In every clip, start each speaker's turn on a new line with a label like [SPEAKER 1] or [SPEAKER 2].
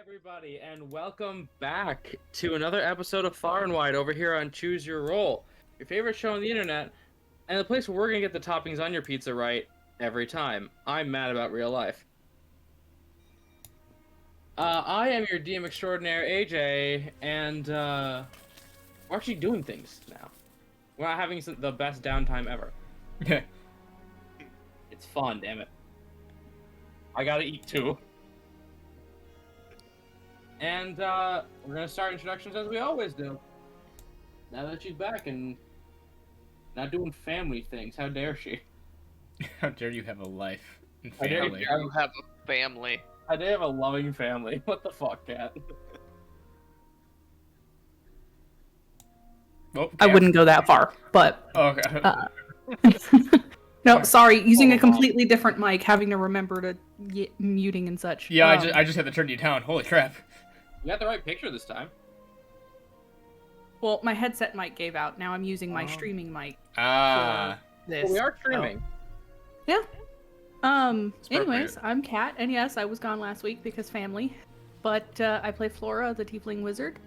[SPEAKER 1] everybody, and welcome back to another episode of Far Wide over here on Choose Your Roll, your favorite show on the internet, and the place where we're gonna get the toppings on your pizza right every time. I'm mad about real life. I am your DM extraordinaire, AJ, and we're actually doing things now. We're not having the best downtime ever. It's fun, damn it. I gotta eat too. And we're gonna start introductions as we always do. Now that she's back and not doing family things, how dare she?
[SPEAKER 2] How dare you have a life and
[SPEAKER 1] How dare
[SPEAKER 2] family?
[SPEAKER 1] you
[SPEAKER 3] You have a family.
[SPEAKER 1] How dare you have a loving family? What the fuck, Cat?
[SPEAKER 2] Oh,
[SPEAKER 4] I wouldn't go that far, but
[SPEAKER 2] Okay.
[SPEAKER 4] no, sorry. Using a completely different mic, having to remember to muting and such.
[SPEAKER 2] Yeah, I just had to turn you down. Holy crap.
[SPEAKER 1] You got the right picture this time.
[SPEAKER 4] Well, my headset mic gave out. Now I'm using my streaming mic.
[SPEAKER 2] Ah.
[SPEAKER 4] This.
[SPEAKER 1] Well, we are streaming.
[SPEAKER 4] Yeah.
[SPEAKER 2] It's
[SPEAKER 4] Anyways,
[SPEAKER 2] appropriate.
[SPEAKER 4] I'm Kat, and yes, I was gone last week because family. But I play Flora, the Tiefling Wizard,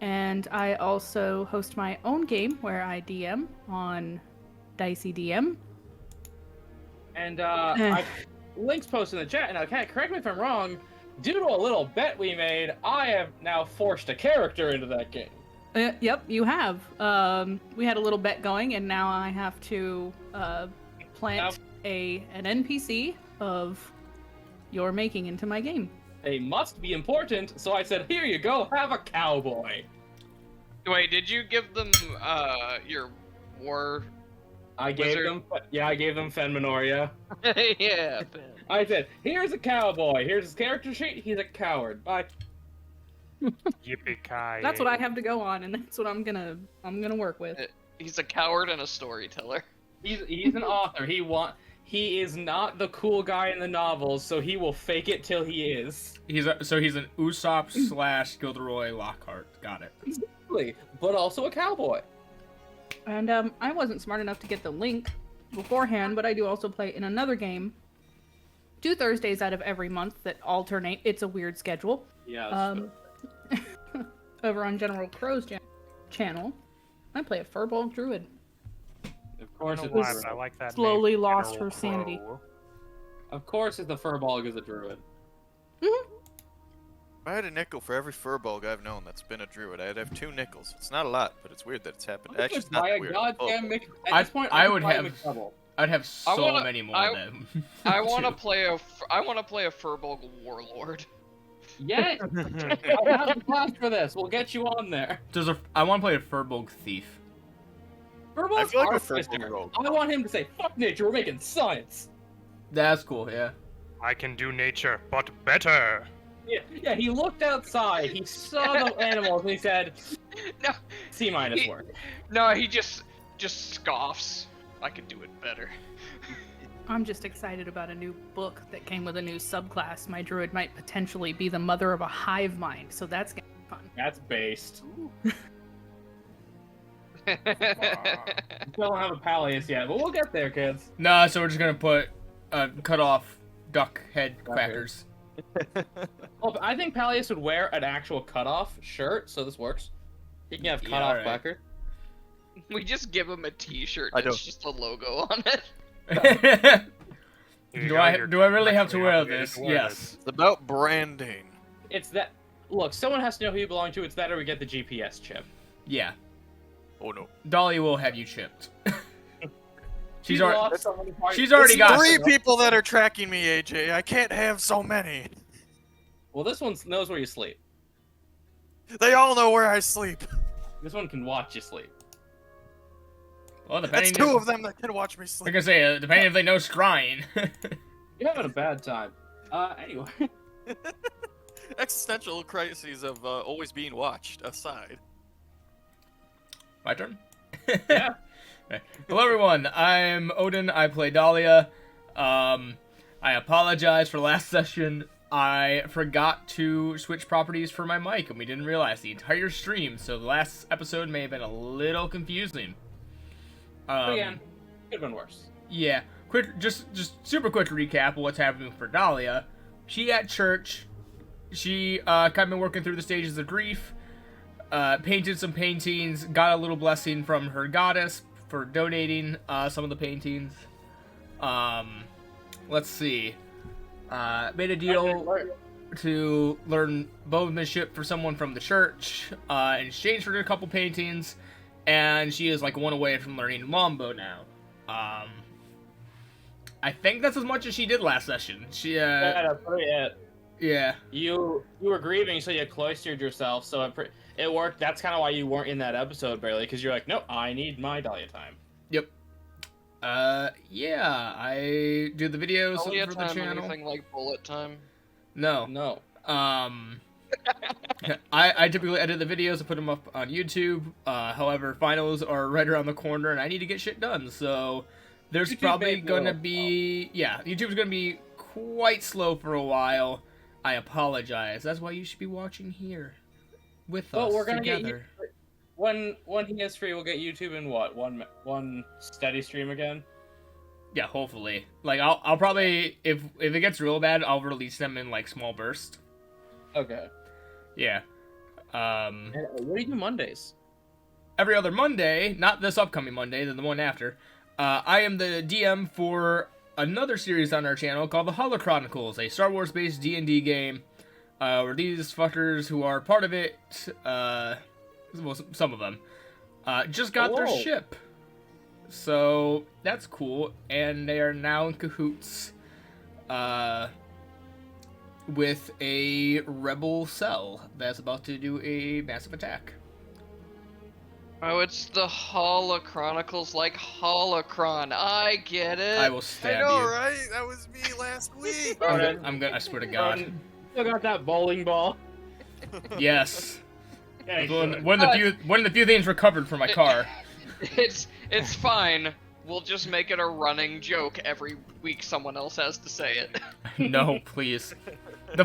[SPEAKER 4] and I also host my own game where I DM on Dicey DM.
[SPEAKER 1] And links posted in the chat. Now, Cat, correct me if I'm wrong. Due to a little bet we made, I have now forced a character into that game.
[SPEAKER 4] Yep, you have. We had a little bet going, and now I have to plant an NPC of your making into my game.
[SPEAKER 1] They must be important, so I said, here you go, have a cowboy.
[SPEAKER 3] Wait, did you give them your war?
[SPEAKER 1] I gave
[SPEAKER 3] Wizard?
[SPEAKER 1] them, I gave them Fenminoria.
[SPEAKER 3] Yeah.
[SPEAKER 1] I said, here's a cowboy, here's his character sheet, he's a coward. Bye.
[SPEAKER 5] Yippee-ki-yay.
[SPEAKER 4] That's what I have to go on, and that's what I'm gonna work with.
[SPEAKER 3] He's a coward and a storyteller.
[SPEAKER 1] He's an author. He is not the cool guy in the novels, so he will fake it till he is.
[SPEAKER 2] He's an Usopp / Gilderoy Lockhart. Got it.
[SPEAKER 1] Exactly, but also a cowboy.
[SPEAKER 4] And I wasn't smart enough to get the link beforehand, but I do also play in another game 2 Thursdays out of every month that alternate. It's a weird schedule.
[SPEAKER 1] Yeah.
[SPEAKER 4] Over on General Crow's channel, I play a Furball Druid.
[SPEAKER 1] Of course,
[SPEAKER 5] I
[SPEAKER 1] it's
[SPEAKER 5] don't know why,
[SPEAKER 1] a
[SPEAKER 5] but I
[SPEAKER 1] druid.
[SPEAKER 5] like that
[SPEAKER 4] Slowly
[SPEAKER 5] name,
[SPEAKER 4] lost
[SPEAKER 5] General
[SPEAKER 4] her sanity.
[SPEAKER 5] Crow.
[SPEAKER 1] Of course, it's the furball is a druid.
[SPEAKER 6] If I had a nickel for every furball I've known that's been a druid, I'd have 2 nickels. It's not a lot, but it's weird that it's happened. Actually, it's not
[SPEAKER 1] Buy a
[SPEAKER 6] weird.
[SPEAKER 1] goddamn
[SPEAKER 6] Oh.
[SPEAKER 1] Mick. At this point,
[SPEAKER 2] I
[SPEAKER 1] could
[SPEAKER 2] would
[SPEAKER 1] buy
[SPEAKER 2] have-
[SPEAKER 1] McDouble.
[SPEAKER 2] I'd have so
[SPEAKER 3] wanna-
[SPEAKER 2] many more
[SPEAKER 3] I-
[SPEAKER 2] of them.
[SPEAKER 3] I want to
[SPEAKER 2] Too.
[SPEAKER 3] play a Furball warlord.
[SPEAKER 1] Yes, I have the class for this. We'll get you on there.
[SPEAKER 2] I want to play a Furbolg thief.
[SPEAKER 1] Furball's
[SPEAKER 6] I feel like a
[SPEAKER 1] artificer.
[SPEAKER 6] furball rogue.
[SPEAKER 1] I want him to say, "Fuck nature, we're making science."
[SPEAKER 2] That's cool. Yeah.
[SPEAKER 5] I can do nature, but better.
[SPEAKER 1] Yeah. He looked outside. He saw the animals, and he said,
[SPEAKER 3] No,
[SPEAKER 1] "C-
[SPEAKER 3] He-
[SPEAKER 1] work."
[SPEAKER 3] no, he just scoffs. I could do it better.
[SPEAKER 4] I'm just excited about a new book that came with a new subclass. My druid might potentially be the mother of a hive mind, so that's gonna be fun.
[SPEAKER 1] That's based. We still don't have a Palace yet, but we'll get there, kids.
[SPEAKER 2] Nah, so we're just gonna put cut off duck head
[SPEAKER 1] Duck
[SPEAKER 2] crackers.
[SPEAKER 1] Well, I think Palace would wear an actual cutoff shirt, so this works. He can have
[SPEAKER 2] Yeah,
[SPEAKER 1] cutoff
[SPEAKER 2] alright.
[SPEAKER 1] backer.
[SPEAKER 3] We just give him a T-shirt.
[SPEAKER 6] I
[SPEAKER 3] That's
[SPEAKER 6] don't-
[SPEAKER 3] just a logo on it.
[SPEAKER 5] Here you
[SPEAKER 2] do
[SPEAKER 5] go,
[SPEAKER 2] I
[SPEAKER 5] you're
[SPEAKER 2] really have to
[SPEAKER 5] contractually
[SPEAKER 2] wear
[SPEAKER 5] obligated
[SPEAKER 2] this?
[SPEAKER 5] to wear
[SPEAKER 2] Yes.
[SPEAKER 6] It's about branding.
[SPEAKER 1] It's that. Look, someone has to know who you belong to. It's that, or we get the GPS chip.
[SPEAKER 2] Yeah.
[SPEAKER 6] Oh no.
[SPEAKER 2] Dolly will have you chipped.
[SPEAKER 1] She
[SPEAKER 2] She's
[SPEAKER 1] lost
[SPEAKER 2] already.
[SPEAKER 1] so many parts.
[SPEAKER 2] She's already
[SPEAKER 6] There's
[SPEAKER 2] got.
[SPEAKER 6] 3 people that are tracking me, AJ. I can't have so many.
[SPEAKER 1] Well, this one knows where you sleep.
[SPEAKER 6] They all know where I sleep.
[SPEAKER 1] This one can watch you sleep.
[SPEAKER 2] Well,
[SPEAKER 6] That's
[SPEAKER 2] depending.
[SPEAKER 6] 2 of them that can watch me
[SPEAKER 2] Like
[SPEAKER 6] sleep.
[SPEAKER 2] I say, depending if they know scrying.
[SPEAKER 1] You're having a bad time. Anyway.
[SPEAKER 6] Existential crises of always being watched aside.
[SPEAKER 2] My turn.
[SPEAKER 1] Yeah.
[SPEAKER 2] Hello, everyone. I'm Odin. I play Dahlia. I apologize for last session. I forgot to switch properties for my mic, and we didn't realize the entire stream, so the last episode may have been a little confusing.
[SPEAKER 1] Again, could have been worse.
[SPEAKER 2] Yeah. Quick, just super quick recap of what's happening for Dahlia. She at church she kind of been working through the stages of grief. Painted some paintings, got a little blessing from her goddess for donating some of the paintings. Let's see. Made a deal to learn bowmanship for someone from the church in exchange for a couple paintings, and she is like one away from learning longbow now. I think that's as much as she did last session. She
[SPEAKER 1] Yeah, that's pretty it.
[SPEAKER 2] yeah.
[SPEAKER 1] You were grieving, so you cloistered yourself, so it worked. That's kind of why you weren't in that episode, barely, because you're like, no, I need my Dahlia time.
[SPEAKER 2] Yep. Yeah, I do the videos
[SPEAKER 3] Dahlia
[SPEAKER 2] for the
[SPEAKER 3] time,
[SPEAKER 2] channel.
[SPEAKER 3] anything like bullet time?
[SPEAKER 2] No.
[SPEAKER 1] No.
[SPEAKER 2] I typically edit the videos and put them up on YouTube. However, finals are right around the corner, and I need to get shit done. So there's
[SPEAKER 1] YouTube
[SPEAKER 2] probably
[SPEAKER 1] may be
[SPEAKER 2] gonna
[SPEAKER 1] a
[SPEAKER 2] be YouTube's gonna be quite slow for a while. I apologize. That's why you should be watching here with
[SPEAKER 1] But
[SPEAKER 2] us
[SPEAKER 1] we're gonna
[SPEAKER 2] together.
[SPEAKER 1] get when he is free, we'll get YouTube in what one steady stream again.
[SPEAKER 2] Yeah, hopefully. Like I'll probably if it gets real bad, I'll release them in like small bursts.
[SPEAKER 1] Okay.
[SPEAKER 2] Yeah.
[SPEAKER 1] And what do you do Mondays?
[SPEAKER 2] Every other Monday, not this upcoming Monday, then the one after, I am the DM for another series on our channel called the Holochronicles, a Star Wars-based D&D game, where these fuckers who are part of it, well, some of them, just got their
[SPEAKER 1] Whoa.
[SPEAKER 2] ship. So, that's cool, and they are now in cahoots, with a rebel cell that's about to do a massive attack.
[SPEAKER 3] Oh, it's the Holochronicles, like Holocron. I get it.
[SPEAKER 2] I will
[SPEAKER 6] I
[SPEAKER 2] stab
[SPEAKER 6] know,
[SPEAKER 2] you.
[SPEAKER 6] right? That was me last week.
[SPEAKER 2] I'm gonna, I swear to God.
[SPEAKER 1] Still got that bowling ball.
[SPEAKER 2] Yes.
[SPEAKER 1] Yeah,
[SPEAKER 2] One of the few things recovered from my car.
[SPEAKER 3] It's fine. We'll just make it a running joke every week. Someone else has to say it.
[SPEAKER 2] No, please. The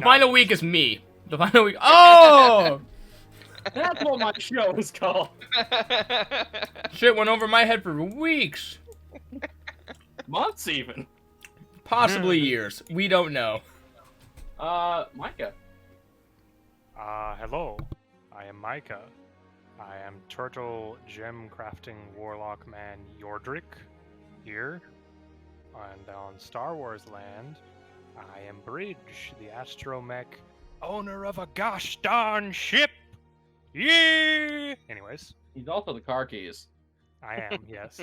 [SPEAKER 2] final week is me. The final week. Oh!
[SPEAKER 1] That's what my show is called.
[SPEAKER 2] Shit went over my head for weeks,
[SPEAKER 1] Months even.
[SPEAKER 2] possibly years. We don't know.
[SPEAKER 1] Micah.
[SPEAKER 5] Hello. I am Micah. I am Turtle Gem Crafting Warlock Man Yordrick here. And on Star Wars land, I am Bridge, the astromech owner of a gosh darn ship. Yeah. Anyways,
[SPEAKER 1] He's also the car keys.
[SPEAKER 5] I am, yes.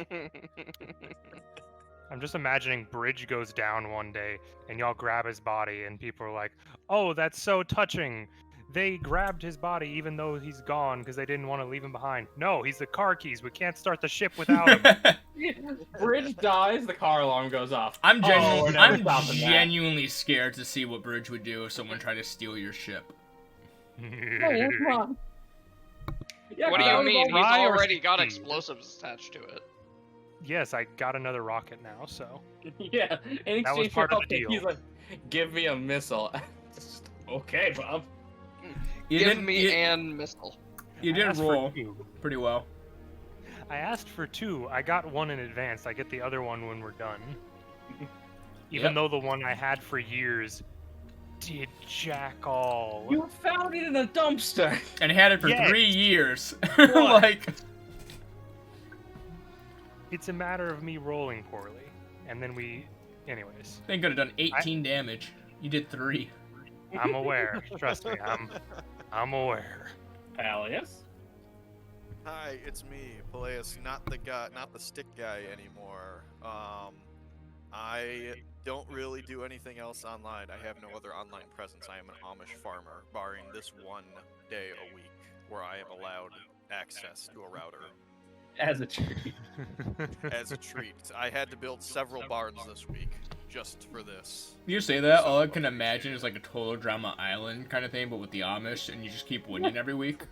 [SPEAKER 5] I'm just imagining Bridge goes down one day and y'all grab his body and people are like, "Oh, that's so touching. They grabbed his body even though he's gone because they didn't want to leave him behind." No, he's the car keys. We can't start the ship without him.
[SPEAKER 1] Bridge dies, the car alarm goes off.
[SPEAKER 2] I'm
[SPEAKER 1] we're never
[SPEAKER 2] I'm
[SPEAKER 1] stopping that.
[SPEAKER 2] genuinely scared to see what Bridge would do if someone tried to steal your ship.
[SPEAKER 1] Hey, come on. Yeah,
[SPEAKER 3] What do
[SPEAKER 1] I
[SPEAKER 3] you
[SPEAKER 1] was
[SPEAKER 3] mean? He's
[SPEAKER 1] going-
[SPEAKER 5] Try or
[SPEAKER 3] already got
[SPEAKER 5] succeed.
[SPEAKER 3] explosives attached to it.
[SPEAKER 5] Yes, I got another rocket now, so.
[SPEAKER 1] Yeah, in
[SPEAKER 5] That was
[SPEAKER 1] exchange
[SPEAKER 5] part
[SPEAKER 1] for
[SPEAKER 5] of the
[SPEAKER 1] help,
[SPEAKER 5] deal.
[SPEAKER 1] he's like, give me a missile. Okay, Bob.
[SPEAKER 2] You
[SPEAKER 3] Give
[SPEAKER 2] didn't,
[SPEAKER 3] me an missile.
[SPEAKER 2] you
[SPEAKER 5] I
[SPEAKER 2] did
[SPEAKER 5] asked for
[SPEAKER 2] roll
[SPEAKER 5] two.
[SPEAKER 2] pretty well.
[SPEAKER 5] I asked for 2. I got one in advance. I get the other one when we're done. Even
[SPEAKER 2] Yep.
[SPEAKER 5] though the one I had for years did jack all.
[SPEAKER 1] You found it in a dumpster.
[SPEAKER 2] And had it for
[SPEAKER 5] Yes.
[SPEAKER 2] 3 years.
[SPEAKER 5] What?
[SPEAKER 2] Like,
[SPEAKER 5] It's a matter of me rolling poorly. And then we. Anyways,
[SPEAKER 2] they could have done 18 damage. You did 3.
[SPEAKER 5] I'm aware. Trust me, I'm aware.
[SPEAKER 1] Alias.
[SPEAKER 6] Hi, it's me, Peleus, not the stick guy anymore. I don't really do anything else online. I have no other online presence. I am an Amish farmer, barring this one day a week where I am allowed access to a router
[SPEAKER 1] As a treat.
[SPEAKER 6] as a treat. I had to build several barns this week just for this.
[SPEAKER 2] You say that, all I can imagine is like a Total Drama Island kind of thing, but with the Amish, and you just keep winning every week.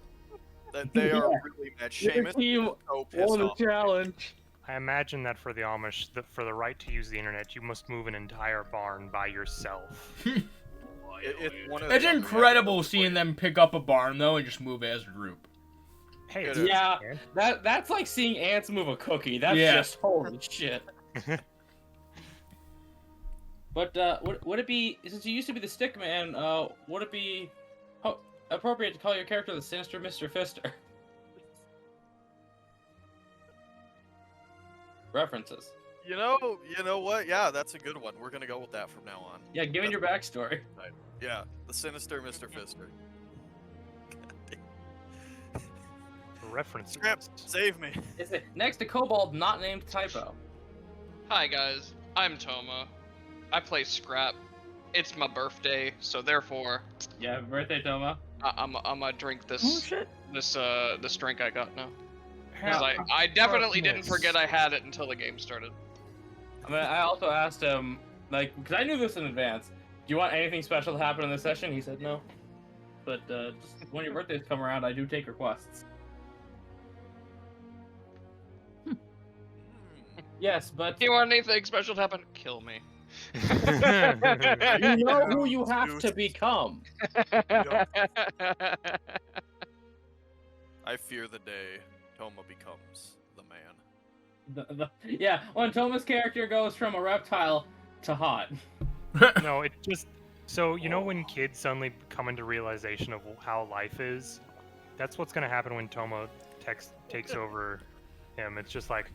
[SPEAKER 6] That they are really mad.
[SPEAKER 1] Your
[SPEAKER 6] Seamus
[SPEAKER 1] team
[SPEAKER 6] is so pissed
[SPEAKER 1] won the
[SPEAKER 6] off.
[SPEAKER 1] challenge.
[SPEAKER 5] I imagine that for the Amish, for the right to use the internet, you must move an entire barn by yourself.
[SPEAKER 6] It's one of
[SPEAKER 2] It's
[SPEAKER 6] the-
[SPEAKER 2] incredible seeing them pick up a barn, though, and just move it as a group.
[SPEAKER 5] Hey,
[SPEAKER 6] It
[SPEAKER 5] it's
[SPEAKER 6] is.
[SPEAKER 1] Yeah,
[SPEAKER 5] man.
[SPEAKER 1] that's like seeing ants move a cookie. That's
[SPEAKER 2] Yeah.
[SPEAKER 1] just holy shit. But would it be, since you used to be the stick man, would it be appropriate to call your character the Sinister Mr. Fister? References.
[SPEAKER 6] You know what? Yeah, that's a good one. We're gonna go with that from now on.
[SPEAKER 1] Yeah, given your backstory.
[SPEAKER 6] Yeah, the sinister Mr. Fister.
[SPEAKER 5] Reference.
[SPEAKER 6] Scrap, save me.
[SPEAKER 1] Is it next to Kobold, not named Typo?
[SPEAKER 3] Hi guys, I'm Toma. I play Scrap. It's my birthday, so therefore,
[SPEAKER 1] Yeah, happy birthday, Toma.
[SPEAKER 3] I'm gonna drink
[SPEAKER 4] Oh
[SPEAKER 3] this
[SPEAKER 4] shit.
[SPEAKER 3] this drink I got now. Because I definitely didn't forget I had it until the game started.
[SPEAKER 1] I mean, I also asked him, like, because I knew this in advance. Do you want anything special to happen in this session? He said no. But just when your birthdays come around, I do take requests. Yes, but
[SPEAKER 3] Do you want anything special to happen? Kill me.
[SPEAKER 1] you know who you have to become.
[SPEAKER 6] I fear the day Toma becomes the man.
[SPEAKER 1] Yeah, when Toma's character goes from a reptile to hot.
[SPEAKER 5] No, it just so you know when kids suddenly come into realization of how life is. That's what's gonna happen when Toma takes over him. It's just like,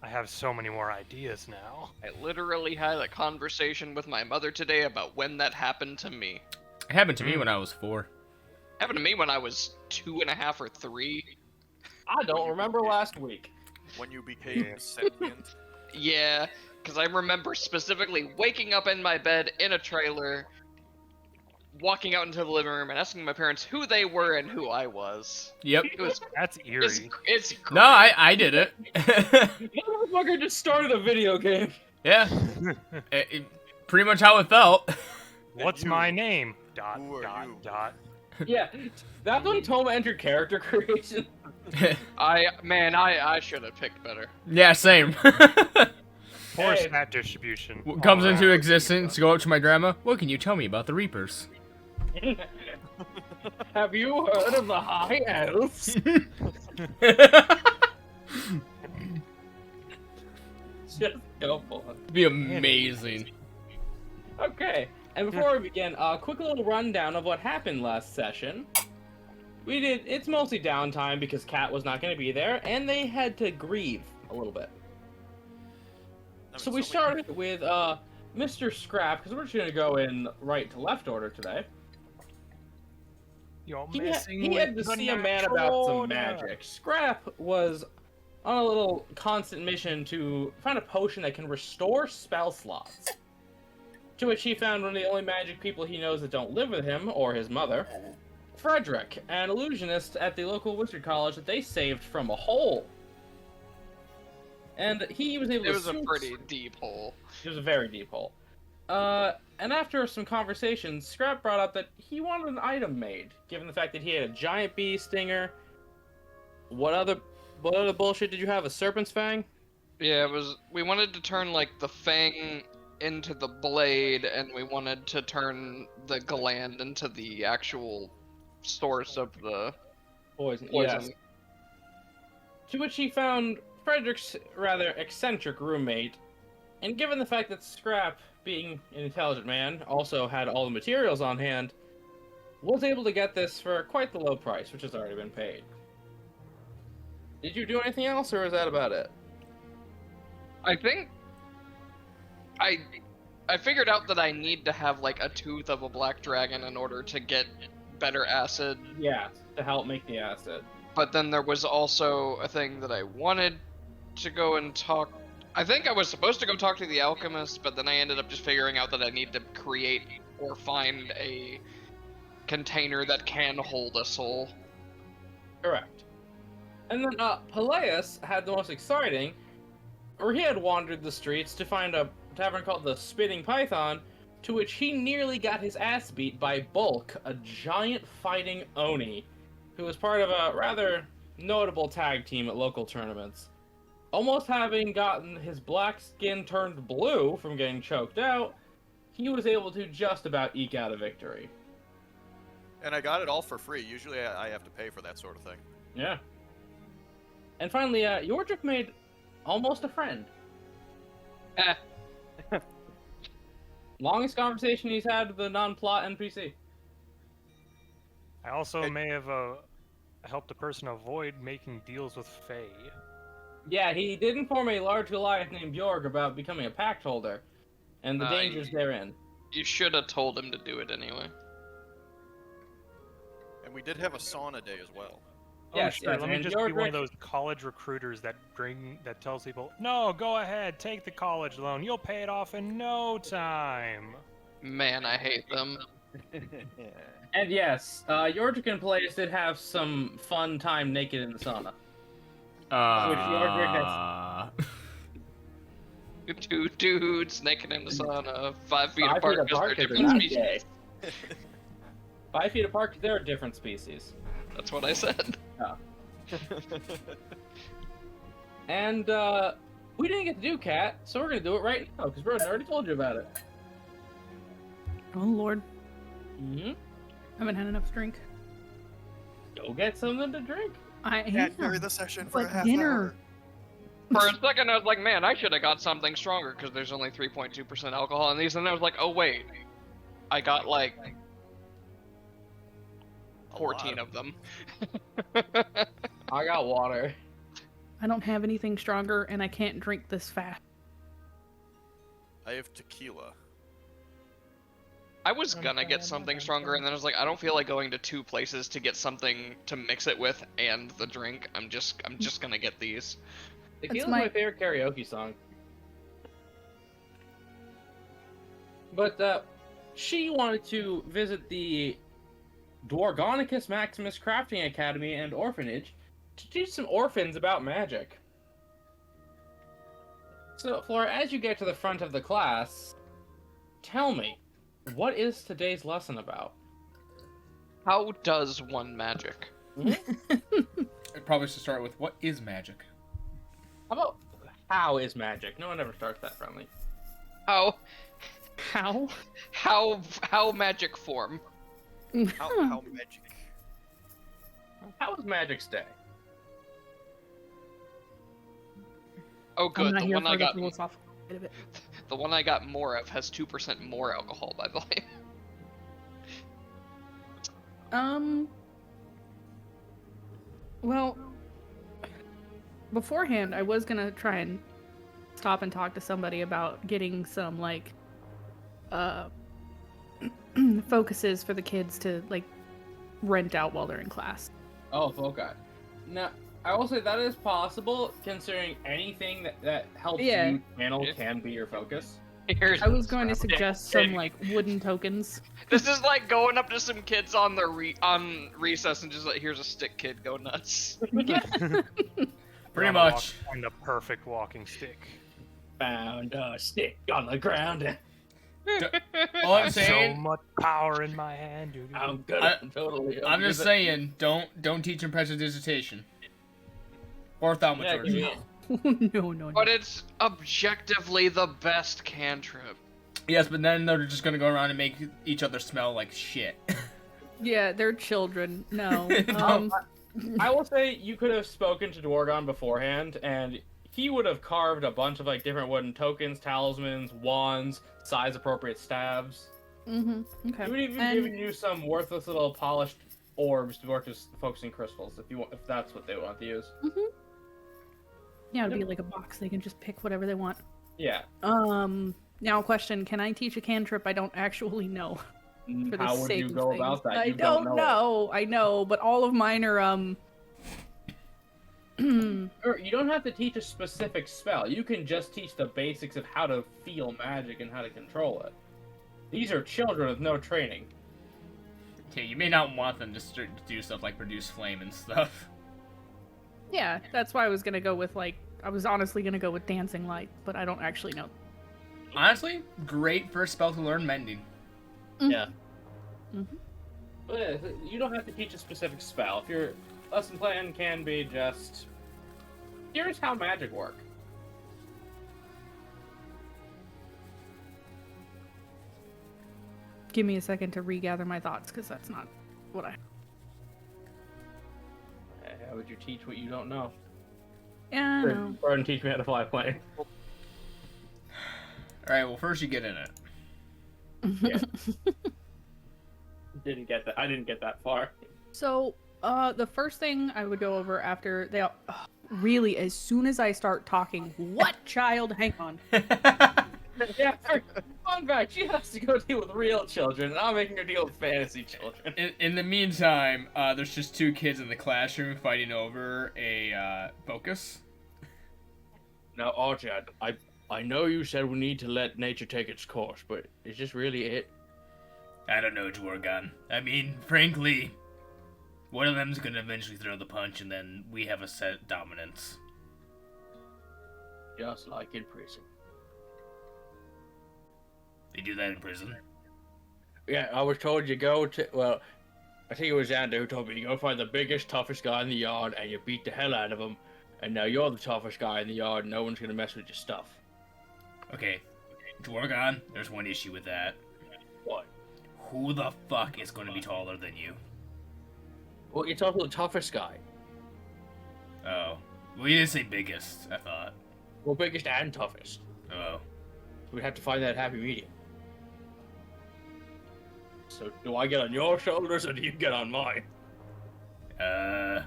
[SPEAKER 5] I have so many more ideas now.
[SPEAKER 3] I literally had a conversation with my mother today about when that happened to me.
[SPEAKER 2] It happened to me when I was 4.
[SPEAKER 3] Happened to me when I was 2.5 or 3.
[SPEAKER 1] I don't remember last week.
[SPEAKER 6] When you became sentient.
[SPEAKER 3] Yeah, because I remember specifically waking up in my bed in a trailer, walking out into the living room and asking my parents who they were and who I was.
[SPEAKER 2] Yep.
[SPEAKER 3] It was
[SPEAKER 5] That's eerie.
[SPEAKER 3] it's great.
[SPEAKER 2] No, I did it.
[SPEAKER 1] That motherfucker just started a video game.
[SPEAKER 2] Yeah. Pretty much how it felt.
[SPEAKER 5] What's my name? Dot
[SPEAKER 6] Who are
[SPEAKER 5] dot
[SPEAKER 6] you?
[SPEAKER 5] dot.
[SPEAKER 1] Yeah, that's when Toma entered character creation.
[SPEAKER 3] I should have picked better.
[SPEAKER 2] Yeah, same.
[SPEAKER 5] Poor
[SPEAKER 1] Hey.
[SPEAKER 5] stat distribution.
[SPEAKER 2] What comes
[SPEAKER 5] Oh,
[SPEAKER 2] into
[SPEAKER 5] wow.
[SPEAKER 2] existence, go up to my grandma. What can you tell me about the Reapers?
[SPEAKER 1] Have you heard of the High Elves? Just go for it.
[SPEAKER 2] Be amazing.
[SPEAKER 1] Okay, and before we begin, a quick little rundown of what happened last session. It's mostly downtime because Kat was not going to be there, and they had to grieve a little bit. So we started with Mr. Scrap, because we're just going to go in right to left order today.
[SPEAKER 5] You're
[SPEAKER 1] He
[SPEAKER 5] messing
[SPEAKER 1] had
[SPEAKER 5] with
[SPEAKER 1] to
[SPEAKER 5] the
[SPEAKER 1] see a man
[SPEAKER 5] natural
[SPEAKER 1] about some
[SPEAKER 5] order.
[SPEAKER 1] magic. Scrap was on a little constant mission to find a potion that can restore spell slots. To which he found one of the only magic people he knows that don't live with him, or his mother, Frederick, an illusionist at the local wizard college that they saved from a hole. And he was able to
[SPEAKER 3] It was a
[SPEAKER 1] suit-
[SPEAKER 3] pretty deep hole.
[SPEAKER 1] It was a very deep hole. And after some conversations, Scrap brought up that he wanted an item made, given the fact that he had a giant bee stinger. What other bullshit did you have? A serpent's fang?
[SPEAKER 3] Yeah, it was. We wanted to turn like the fang into the blade, and we wanted to turn the gland into the actual source of the
[SPEAKER 1] Poison.
[SPEAKER 3] poison.
[SPEAKER 1] Yes. To which he found Frederick's rather eccentric roommate, and given the fact that Scrap, being an intelligent man, also had all the materials on hand, was able to get this for quite the low price, which has already been paid. Did you do anything else, or is that about it?
[SPEAKER 3] I think I figured out that I need to have like a tooth of a black dragon in order to get better acid.
[SPEAKER 1] Yeah, to help make the acid.
[SPEAKER 3] But then there was also a thing that I wanted to go and talk. I think I was supposed to go talk to the alchemist, but then I ended up just figuring out that I need to create or find a container that can hold a soul.
[SPEAKER 1] Correct. And then Peleus had the most exciting, or he had wandered the streets to find a tavern called the Spitting Python, to which he nearly got his ass beat by Bulk, a giant fighting Oni, who was part of a rather notable tag team at local tournaments. Almost having gotten his black skin turned blue from getting choked out, he was able to just about eke out a victory.
[SPEAKER 6] And I got it all for free. Usually I have to pay for that sort of thing.
[SPEAKER 1] Yeah. And finally, Yordrick made almost a friend.
[SPEAKER 3] Eh.
[SPEAKER 1] Longest conversation he's had with a non-plot NPC.
[SPEAKER 5] I also may have helped a person avoid making deals with Fae.
[SPEAKER 1] Yeah, he did inform a large Goliath named Bjorg about becoming a pact holder, and the dangers therein.
[SPEAKER 3] You should have told him to do it anyway.
[SPEAKER 6] And we did have a sauna day as well.
[SPEAKER 1] Yes,
[SPEAKER 5] sure.
[SPEAKER 1] yes,
[SPEAKER 5] Let me
[SPEAKER 1] and
[SPEAKER 5] just be one
[SPEAKER 1] Yordrick-
[SPEAKER 5] of those college recruiters that tells people, no, go ahead, take the college loan. You'll pay it off in no time.
[SPEAKER 3] Man, I hate them.
[SPEAKER 1] And yes, Yordrick and Peleus did have some fun time naked in the sauna.
[SPEAKER 3] Two dudes naked in the sauna, 5 feet
[SPEAKER 1] 5
[SPEAKER 3] apart
[SPEAKER 1] feet
[SPEAKER 3] because
[SPEAKER 1] apart
[SPEAKER 3] they're
[SPEAKER 1] 'cause
[SPEAKER 3] different
[SPEAKER 1] they're
[SPEAKER 3] species.
[SPEAKER 1] not gay. 5 feet apart because they're a different species.
[SPEAKER 3] That's what I said.
[SPEAKER 1] And we didn't get to do Cat, so we're gonna do it right now because Broden already told you about it.
[SPEAKER 4] Oh Lord,
[SPEAKER 1] Mm-hmm.
[SPEAKER 4] haven't had enough drink.
[SPEAKER 1] Go get something to drink.
[SPEAKER 4] I
[SPEAKER 6] Can't carry
[SPEAKER 4] am.
[SPEAKER 6] the session for
[SPEAKER 4] But
[SPEAKER 6] a half
[SPEAKER 4] dinner.
[SPEAKER 6] hour.
[SPEAKER 3] For a second, I was like, man, I should have got something stronger because there's only 3.2% alcohol in these, and I was like, oh wait, I got like 14 of them.
[SPEAKER 1] I got water.
[SPEAKER 4] I don't have anything stronger, and I can't drink this fast.
[SPEAKER 6] I have tequila.
[SPEAKER 3] I was gonna get something stronger, and then I was like, I don't feel like going to 2 places to get something to mix it with and the drink. I'm just gonna get these.
[SPEAKER 1] Tequila's
[SPEAKER 4] my-
[SPEAKER 1] my favorite karaoke song. But she wanted to visit the Dwargonicus Maximus Crafting Academy and Orphanage to teach some orphans about magic. So, Flora, as you get to the front of the class, tell me, what is today's lesson about?
[SPEAKER 3] How does one magic?
[SPEAKER 2] I probably should start with what is magic?
[SPEAKER 1] How about how is magic? No one ever starts that friendly.
[SPEAKER 3] How
[SPEAKER 4] How?
[SPEAKER 3] magic form?
[SPEAKER 6] How magic?
[SPEAKER 1] How was Magic's day?
[SPEAKER 3] Oh,
[SPEAKER 4] I'm
[SPEAKER 3] good.
[SPEAKER 4] not
[SPEAKER 3] The
[SPEAKER 4] here
[SPEAKER 3] one
[SPEAKER 4] for
[SPEAKER 3] I
[SPEAKER 4] the
[SPEAKER 3] got,
[SPEAKER 4] philosophical bit of it.
[SPEAKER 3] the one I got more of has 2% more alcohol, by the way.
[SPEAKER 4] Well, beforehand, I was gonna try and stop and talk to somebody about getting some like focuses for the kids to like rent out while they're in class.
[SPEAKER 1] Oh, okay. Now, I will say that is possible, considering anything that helps
[SPEAKER 4] Yeah.
[SPEAKER 1] you channel
[SPEAKER 3] Yeah.
[SPEAKER 1] can be your focus.
[SPEAKER 3] Here's
[SPEAKER 4] I was going to
[SPEAKER 3] some
[SPEAKER 4] suggest
[SPEAKER 3] stick
[SPEAKER 4] some
[SPEAKER 3] kid.
[SPEAKER 4] like wooden tokens.
[SPEAKER 3] This is like going up to some kids on the on recess and just like, here's a stick, kid, go nuts.
[SPEAKER 2] Pretty
[SPEAKER 5] Gotta
[SPEAKER 2] much.
[SPEAKER 5] Find the perfect walking stick.
[SPEAKER 1] Found a stick on the ground.
[SPEAKER 2] All I'm
[SPEAKER 5] So
[SPEAKER 2] saying,
[SPEAKER 5] much power in my hand, dude.
[SPEAKER 1] I'm good.
[SPEAKER 2] I-
[SPEAKER 1] I'm totally.
[SPEAKER 2] I'm just saying, don't teach him prestidigitation or thaumaturgy.
[SPEAKER 1] Yeah,
[SPEAKER 4] No.
[SPEAKER 3] But it's objectively the best cantrip.
[SPEAKER 2] Yes, but then they're just gonna go around and make each other smell like shit.
[SPEAKER 4] Yeah, they're children. No.
[SPEAKER 1] I will say you could have spoken to Dwargon beforehand, and he would have carved a bunch of like different wooden tokens, talismans, wands, size-appropriate staves.
[SPEAKER 4] Okay.
[SPEAKER 1] He would even
[SPEAKER 4] And-
[SPEAKER 1] given you some worthless little polished orbs to work as focusing crystals, if that's what they want to use.
[SPEAKER 4] Yeah, it'd be like a box. They can just pick whatever they want.
[SPEAKER 1] Yeah.
[SPEAKER 4] Now question, can I teach a cantrip I don't actually know? For the
[SPEAKER 1] How would
[SPEAKER 4] sake
[SPEAKER 1] you
[SPEAKER 4] of
[SPEAKER 1] go
[SPEAKER 4] things?
[SPEAKER 1] about that?
[SPEAKER 4] I
[SPEAKER 1] You
[SPEAKER 4] don't
[SPEAKER 1] it.
[SPEAKER 4] know. I know, but all of mine are
[SPEAKER 1] Or you don't have to teach a specific spell. You can just teach the basics of how to feel magic and how to control it. These are children with no training.
[SPEAKER 2] Okay, you may not want them to start to do stuff like produce flame and stuff.
[SPEAKER 4] yeah, that's why I was gonna go with like I was honestly gonna go with dancing light, but I don't actually know.
[SPEAKER 2] Honestly, great first spell to learn mending.
[SPEAKER 1] Yeah.
[SPEAKER 4] Mhm.
[SPEAKER 1] But yeah, you don't have to teach a specific spell. If your lesson plan can be just, here's how magic works.
[SPEAKER 4] Give me a second to regather my thoughts, because that's not what I.
[SPEAKER 1] How would you teach what you don't know?
[SPEAKER 4] Yeah, I know.
[SPEAKER 1] Or teach me how to fly a plane.
[SPEAKER 2] Alright, well, first you get in it.
[SPEAKER 1] Yeah. Didn't get that. I didn't get that far.
[SPEAKER 4] So, the first thing I would go over after they all, really, as soon as I start talking, what child? Hang on.
[SPEAKER 1] Yeah, fun fact, she has to go deal with real children, and I'm making her deal with fantasy children.
[SPEAKER 2] In the meantime, there's just 2 kids in the classroom fighting over a focus.
[SPEAKER 1] Now, Archad, I know you said we need to let nature take its course, but is this really it?
[SPEAKER 2] I don't know, Dwargon. I mean, frankly, one of them's gonna eventually throw the punch, and then we have a set dominance.
[SPEAKER 1] Just like in prison.
[SPEAKER 2] They do that in prison.
[SPEAKER 1] Yeah, I was told you go to, well, I think it was Xander who told me you go find the biggest, toughest guy in the yard, and you beat the hell out of him, and now you're the toughest guy in the yard, and no one's gonna mess with your stuff.
[SPEAKER 2] Okay, Dwargon, there's one issue with that.
[SPEAKER 1] What?
[SPEAKER 2] Who the fuck is going to be taller than you?
[SPEAKER 1] Well, you're talking the toughest guy.
[SPEAKER 2] Oh. Well, you didn't say biggest, I thought.
[SPEAKER 1] Well, biggest and toughest.
[SPEAKER 2] Oh.
[SPEAKER 1] We'd have to find that happy medium. So, do I get on your shoulders, or do you get on mine?
[SPEAKER 2] I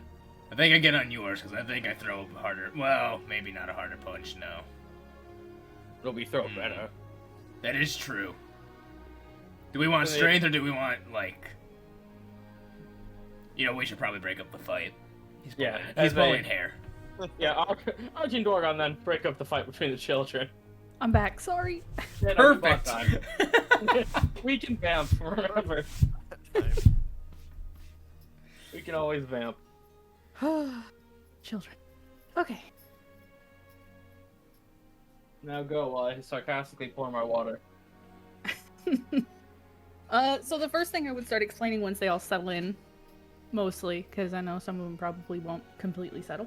[SPEAKER 2] think I get on yours, because I think I throw a harder... Well, maybe not a harder punch, no.
[SPEAKER 1] It'll be throw better.
[SPEAKER 2] That is true. Do we want strength, or do we want, like... You know, we should probably break up the fight. He's blowing hair.
[SPEAKER 1] Yeah, Archie and Dorgon then break up the fight between the children.
[SPEAKER 4] I'm back. Sorry.
[SPEAKER 1] Yeah, no,
[SPEAKER 2] Perfect.
[SPEAKER 1] We can vamp, remember. We can always vamp.
[SPEAKER 4] Children. Okay.
[SPEAKER 1] Now go while I sarcastically pour my water.
[SPEAKER 4] So the first thing I would start explaining once they all settle in, mostly, because I know some of them probably won't completely settle.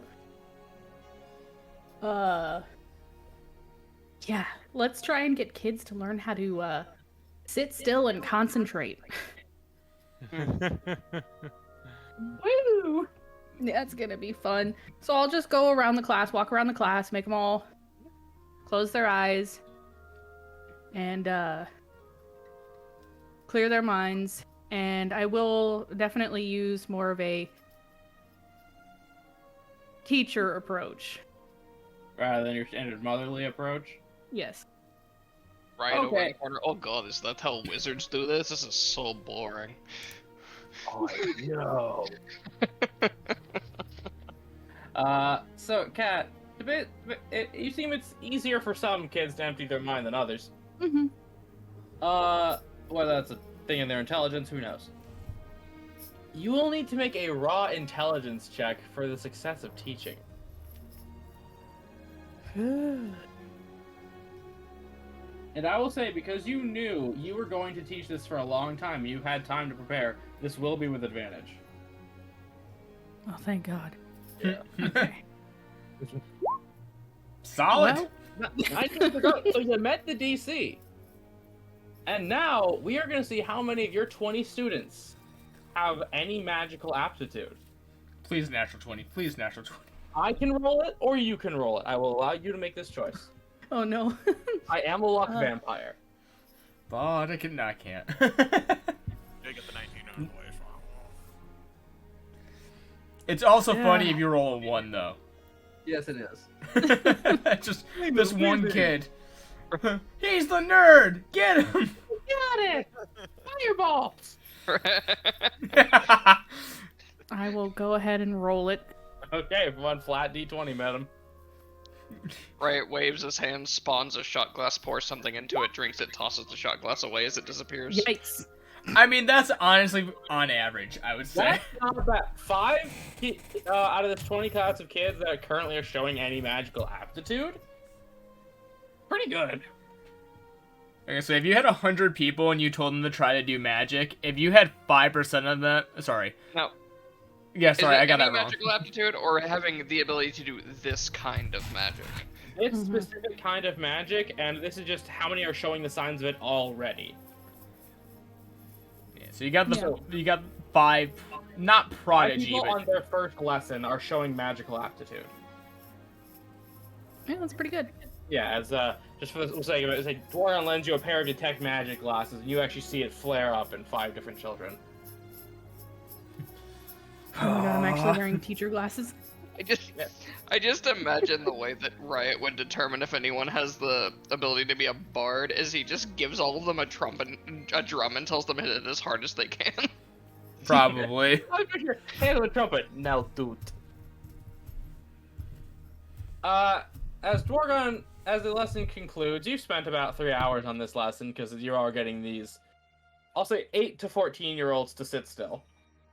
[SPEAKER 4] Yeah, let's try and get kids to learn how to, sit still and concentrate. Woo! That's gonna be fun. So I'll just go around the class, walk around the class, make them all close their eyes, and, clear their minds, and I will definitely use more of a teacher approach.
[SPEAKER 1] Rather than your standard motherly approach?
[SPEAKER 4] Yes.
[SPEAKER 3] Right over
[SPEAKER 1] Okay.
[SPEAKER 3] in the corner. Oh god, is that how wizards do this? This is so boring.
[SPEAKER 1] Oh, no. So, Kat, you seem it's easier for some kids to empty their mind than others.
[SPEAKER 4] Mm-hmm.
[SPEAKER 1] Whether that's a thing in their intelligence, who knows? You will need to make a raw intelligence check for the success of teaching. And I will say, because you knew you were going to teach this for a long time, you had time to prepare, this will be with advantage.
[SPEAKER 4] Oh, thank God.
[SPEAKER 1] Yeah.
[SPEAKER 4] Okay.
[SPEAKER 2] Solid!
[SPEAKER 4] Well,
[SPEAKER 1] I just forgot. So you met the DC. And now we are going to see how many of your 20 students have any magical aptitude.
[SPEAKER 2] Please natural 20. Please natural 20.
[SPEAKER 1] I can roll it, or you can roll it. I will allow you to make this choice.
[SPEAKER 4] oh no.
[SPEAKER 1] I am a luck vampire.
[SPEAKER 2] But I can't.
[SPEAKER 6] I get the 19 on the way.
[SPEAKER 2] It's also
[SPEAKER 4] Yeah.
[SPEAKER 2] funny if you roll a 1, though.
[SPEAKER 1] Yes, it is.
[SPEAKER 2] Just this one kid. He's the nerd! Get him!
[SPEAKER 1] Got it! Fireball!
[SPEAKER 4] I will go ahead and roll it.
[SPEAKER 1] Okay, one flat D20, madam.
[SPEAKER 3] Right, waves his hand, spawns a shot glass, pours something into it, drinks it, tosses the shot glass away as it disappears.
[SPEAKER 4] Yikes.
[SPEAKER 2] I mean, that's honestly on average, I would say.
[SPEAKER 1] That's not bad. 5 out of this 20 class of kids that currently are showing any magical aptitude? Pretty good.
[SPEAKER 2] Okay, so if you had 100 people and you told them to try to do magic, if you had 5% of them... Sorry.
[SPEAKER 3] No.
[SPEAKER 2] Yeah, sorry,
[SPEAKER 3] Is it
[SPEAKER 2] I got
[SPEAKER 3] any
[SPEAKER 2] that wrong.
[SPEAKER 3] magical aptitude or having the ability to do this kind of magic?
[SPEAKER 1] It's
[SPEAKER 4] Mhm.
[SPEAKER 1] specific kind of magic, and this is just how many are showing the signs of it already.
[SPEAKER 2] Yeah, so you got the
[SPEAKER 4] Yeah.
[SPEAKER 2] you got 5, not
[SPEAKER 1] 5
[SPEAKER 2] prodigy,
[SPEAKER 1] people
[SPEAKER 2] but
[SPEAKER 1] on their first lesson are showing magical aptitude.
[SPEAKER 4] Yeah, that's pretty good.
[SPEAKER 1] Yeah, as just for the sake of it, it's like Dwargon lends you a pair of detect magic glasses, and you actually see it flare up in 5 different children.
[SPEAKER 4] Oh my god, I'm actually wearing teacher glasses.
[SPEAKER 3] I just imagine the way that Riot would determine if anyone has the ability to be a bard is he just gives all of them a drum and tells them to hit it as hard as they can.
[SPEAKER 2] Probably.
[SPEAKER 1] Handle the trumpet, now do it. As Dwargon, as the lesson concludes, you've spent about 3 hours on this lesson because you are getting these, I'll say 8 to 14-year-olds to sit still.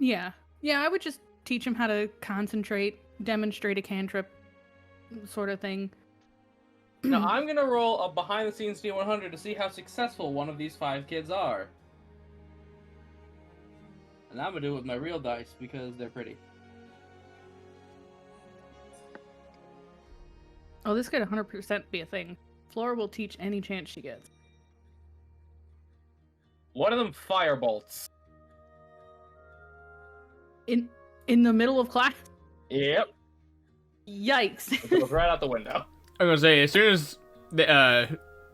[SPEAKER 4] Yeah. Yeah, I would just teach him how to concentrate, demonstrate a cantrip, sort of thing.
[SPEAKER 1] Now, I'm going to roll a behind-the-scenes D100 to see how successful one of these 5 kids are. And I'm going to do it with my real dice because they're pretty.
[SPEAKER 4] Oh, this could 100% be a thing. Flora will teach any chance she gets.
[SPEAKER 1] One of them firebolts.
[SPEAKER 4] In the middle of class?
[SPEAKER 1] Yep.
[SPEAKER 4] Yikes.
[SPEAKER 1] It goes right out the window.
[SPEAKER 2] I was gonna say, as soon as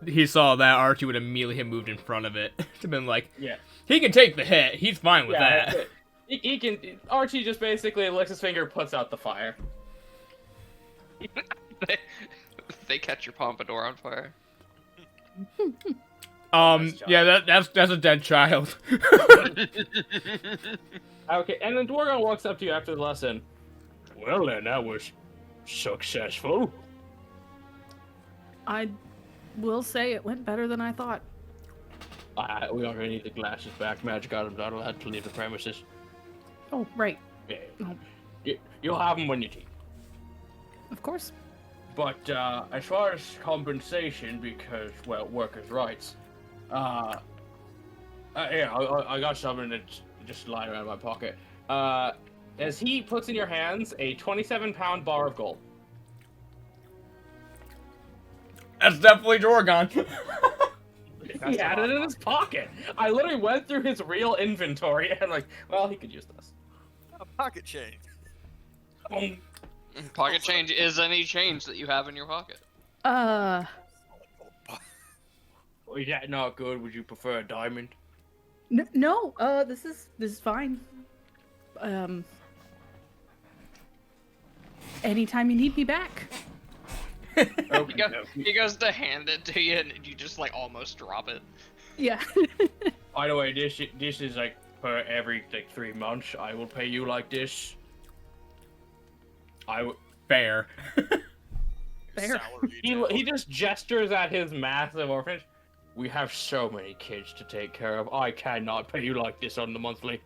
[SPEAKER 2] he saw that, Archie would immediately have moved in front of it to been like,
[SPEAKER 1] Yeah.
[SPEAKER 2] he can take the hit. He's fine with
[SPEAKER 1] That's
[SPEAKER 2] that.
[SPEAKER 1] it. He can. Archie just basically licks his finger, puts out the fire.
[SPEAKER 3] They catch your pompadour on fire.
[SPEAKER 2] Yeah, that's a dead child.
[SPEAKER 1] Okay, and then Dwargon walks up to you after the lesson. Well then, that was successful.
[SPEAKER 4] I will say it went better than I thought.
[SPEAKER 1] We are gonna need the glasses back. Magic items are allowed to leave the premises.
[SPEAKER 4] Oh, right.
[SPEAKER 1] Yeah.
[SPEAKER 4] Oh.
[SPEAKER 1] You'll have them when you teach.
[SPEAKER 4] Of course.
[SPEAKER 1] But as far as compensation, because, well, workers' rights, yeah, I got something that's just lying around in my pocket. As he puts in your hands a 27-pound bar of gold.
[SPEAKER 2] That's definitely Jorgon.
[SPEAKER 1] He had it in his pocket. I literally went through his real inventory and like, well, he could use this.
[SPEAKER 6] A pocket change.
[SPEAKER 3] Pocket change is any change that you have in your pocket.
[SPEAKER 1] Well, is that not good? Would you prefer a diamond?
[SPEAKER 4] No, this is fine. Anytime you need me back.
[SPEAKER 3] He goes to hand it to you, and you just like almost drop it.
[SPEAKER 4] Yeah.
[SPEAKER 1] By the way, this is like per every like 3 months. I will pay you like this.
[SPEAKER 2] Fair.
[SPEAKER 4] Fair.
[SPEAKER 1] He just gestures at his massive orphanage. We have so many kids to take care of. I cannot pay you like this on the monthly.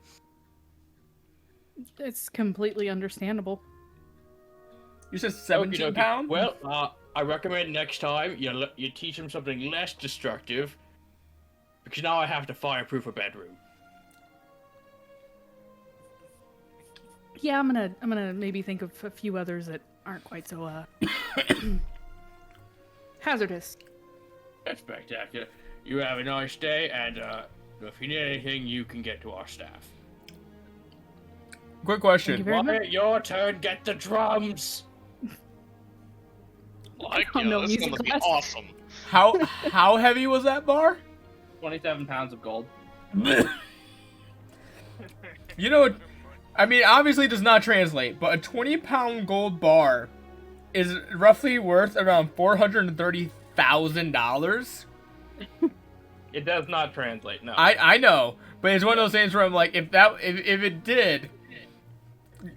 [SPEAKER 4] It's completely understandable.
[SPEAKER 2] You said 17 pounds?
[SPEAKER 1] Well, I recommend next time you teach him something less destructive, because now I have to fireproof a bedroom.
[SPEAKER 4] Yeah, I'm gonna maybe think of a few others that aren't quite so hazardous.
[SPEAKER 1] That's spectacular. You have a nice day, and if you need anything, you can get to our staff.
[SPEAKER 2] Quick question.
[SPEAKER 1] Wyatt, your turn. Get the drums.
[SPEAKER 3] Like,
[SPEAKER 4] don't know
[SPEAKER 3] this
[SPEAKER 4] music
[SPEAKER 3] one must be
[SPEAKER 4] class.
[SPEAKER 3] awesome.
[SPEAKER 2] How heavy was that bar?
[SPEAKER 1] 27 pounds of gold.
[SPEAKER 2] You know, I mean, obviously it does not translate, but a 20-pound gold bar is roughly worth around $430,000.
[SPEAKER 1] It does not translate. No.
[SPEAKER 2] I know, but it's one of those things where I'm like, if it did,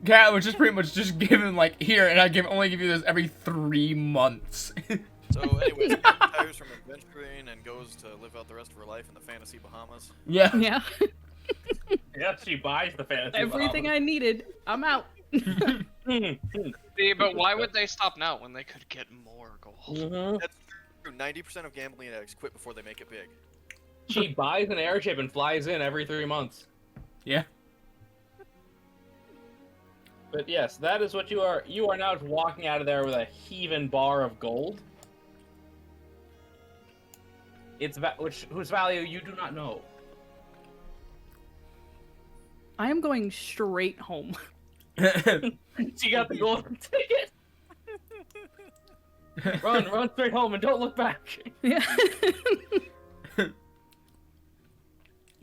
[SPEAKER 2] Cat would just pretty much just give him like, here, and I only give you this every 3 months.
[SPEAKER 6] So, anyways, Kat retires from adventuring and goes to live out the rest of her life in the fantasy Bahamas.
[SPEAKER 2] Yeah.
[SPEAKER 4] Yeah.
[SPEAKER 1] Yeah, she buys the fantasy.
[SPEAKER 4] Everything I needed. I'm out.
[SPEAKER 3] See, but why would they stop now when they could get more gold?
[SPEAKER 6] That's true. 90% of gambling addicts quit before they make it big.
[SPEAKER 1] She buys an airship and flies in every 3 months.
[SPEAKER 2] Yeah.
[SPEAKER 1] But yes, that is what you are. You are now walking out of there with a heaving bar of gold. Whose value you do not know.
[SPEAKER 4] I am going straight home.
[SPEAKER 1] She got the golden ticket. Run straight home and don't look back.
[SPEAKER 4] Yeah.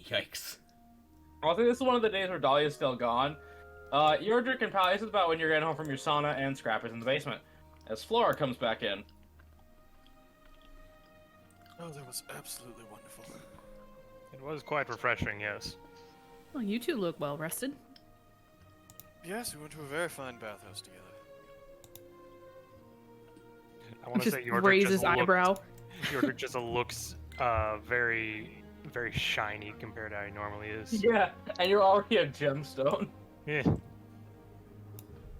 [SPEAKER 2] Yikes.
[SPEAKER 1] I think this is one of the days where Dahlia's still gone. Yordrick and Pally, this is about when you're getting home from your sauna and Scrap is in the basement. As Flora comes back in.
[SPEAKER 6] Oh, that was absolutely wonderful.
[SPEAKER 5] It was quite refreshing, yes.
[SPEAKER 4] Well, you two look well rested.
[SPEAKER 6] Yes, we went to a very fine bathhouse together.
[SPEAKER 5] I want to
[SPEAKER 4] Just
[SPEAKER 5] say Yordrick
[SPEAKER 4] raises
[SPEAKER 5] just looks,
[SPEAKER 4] eyebrow.
[SPEAKER 5] Yordrick just looks very, very shiny compared to how he normally is.
[SPEAKER 1] Yeah, and you're already a gemstone.
[SPEAKER 5] Yeah.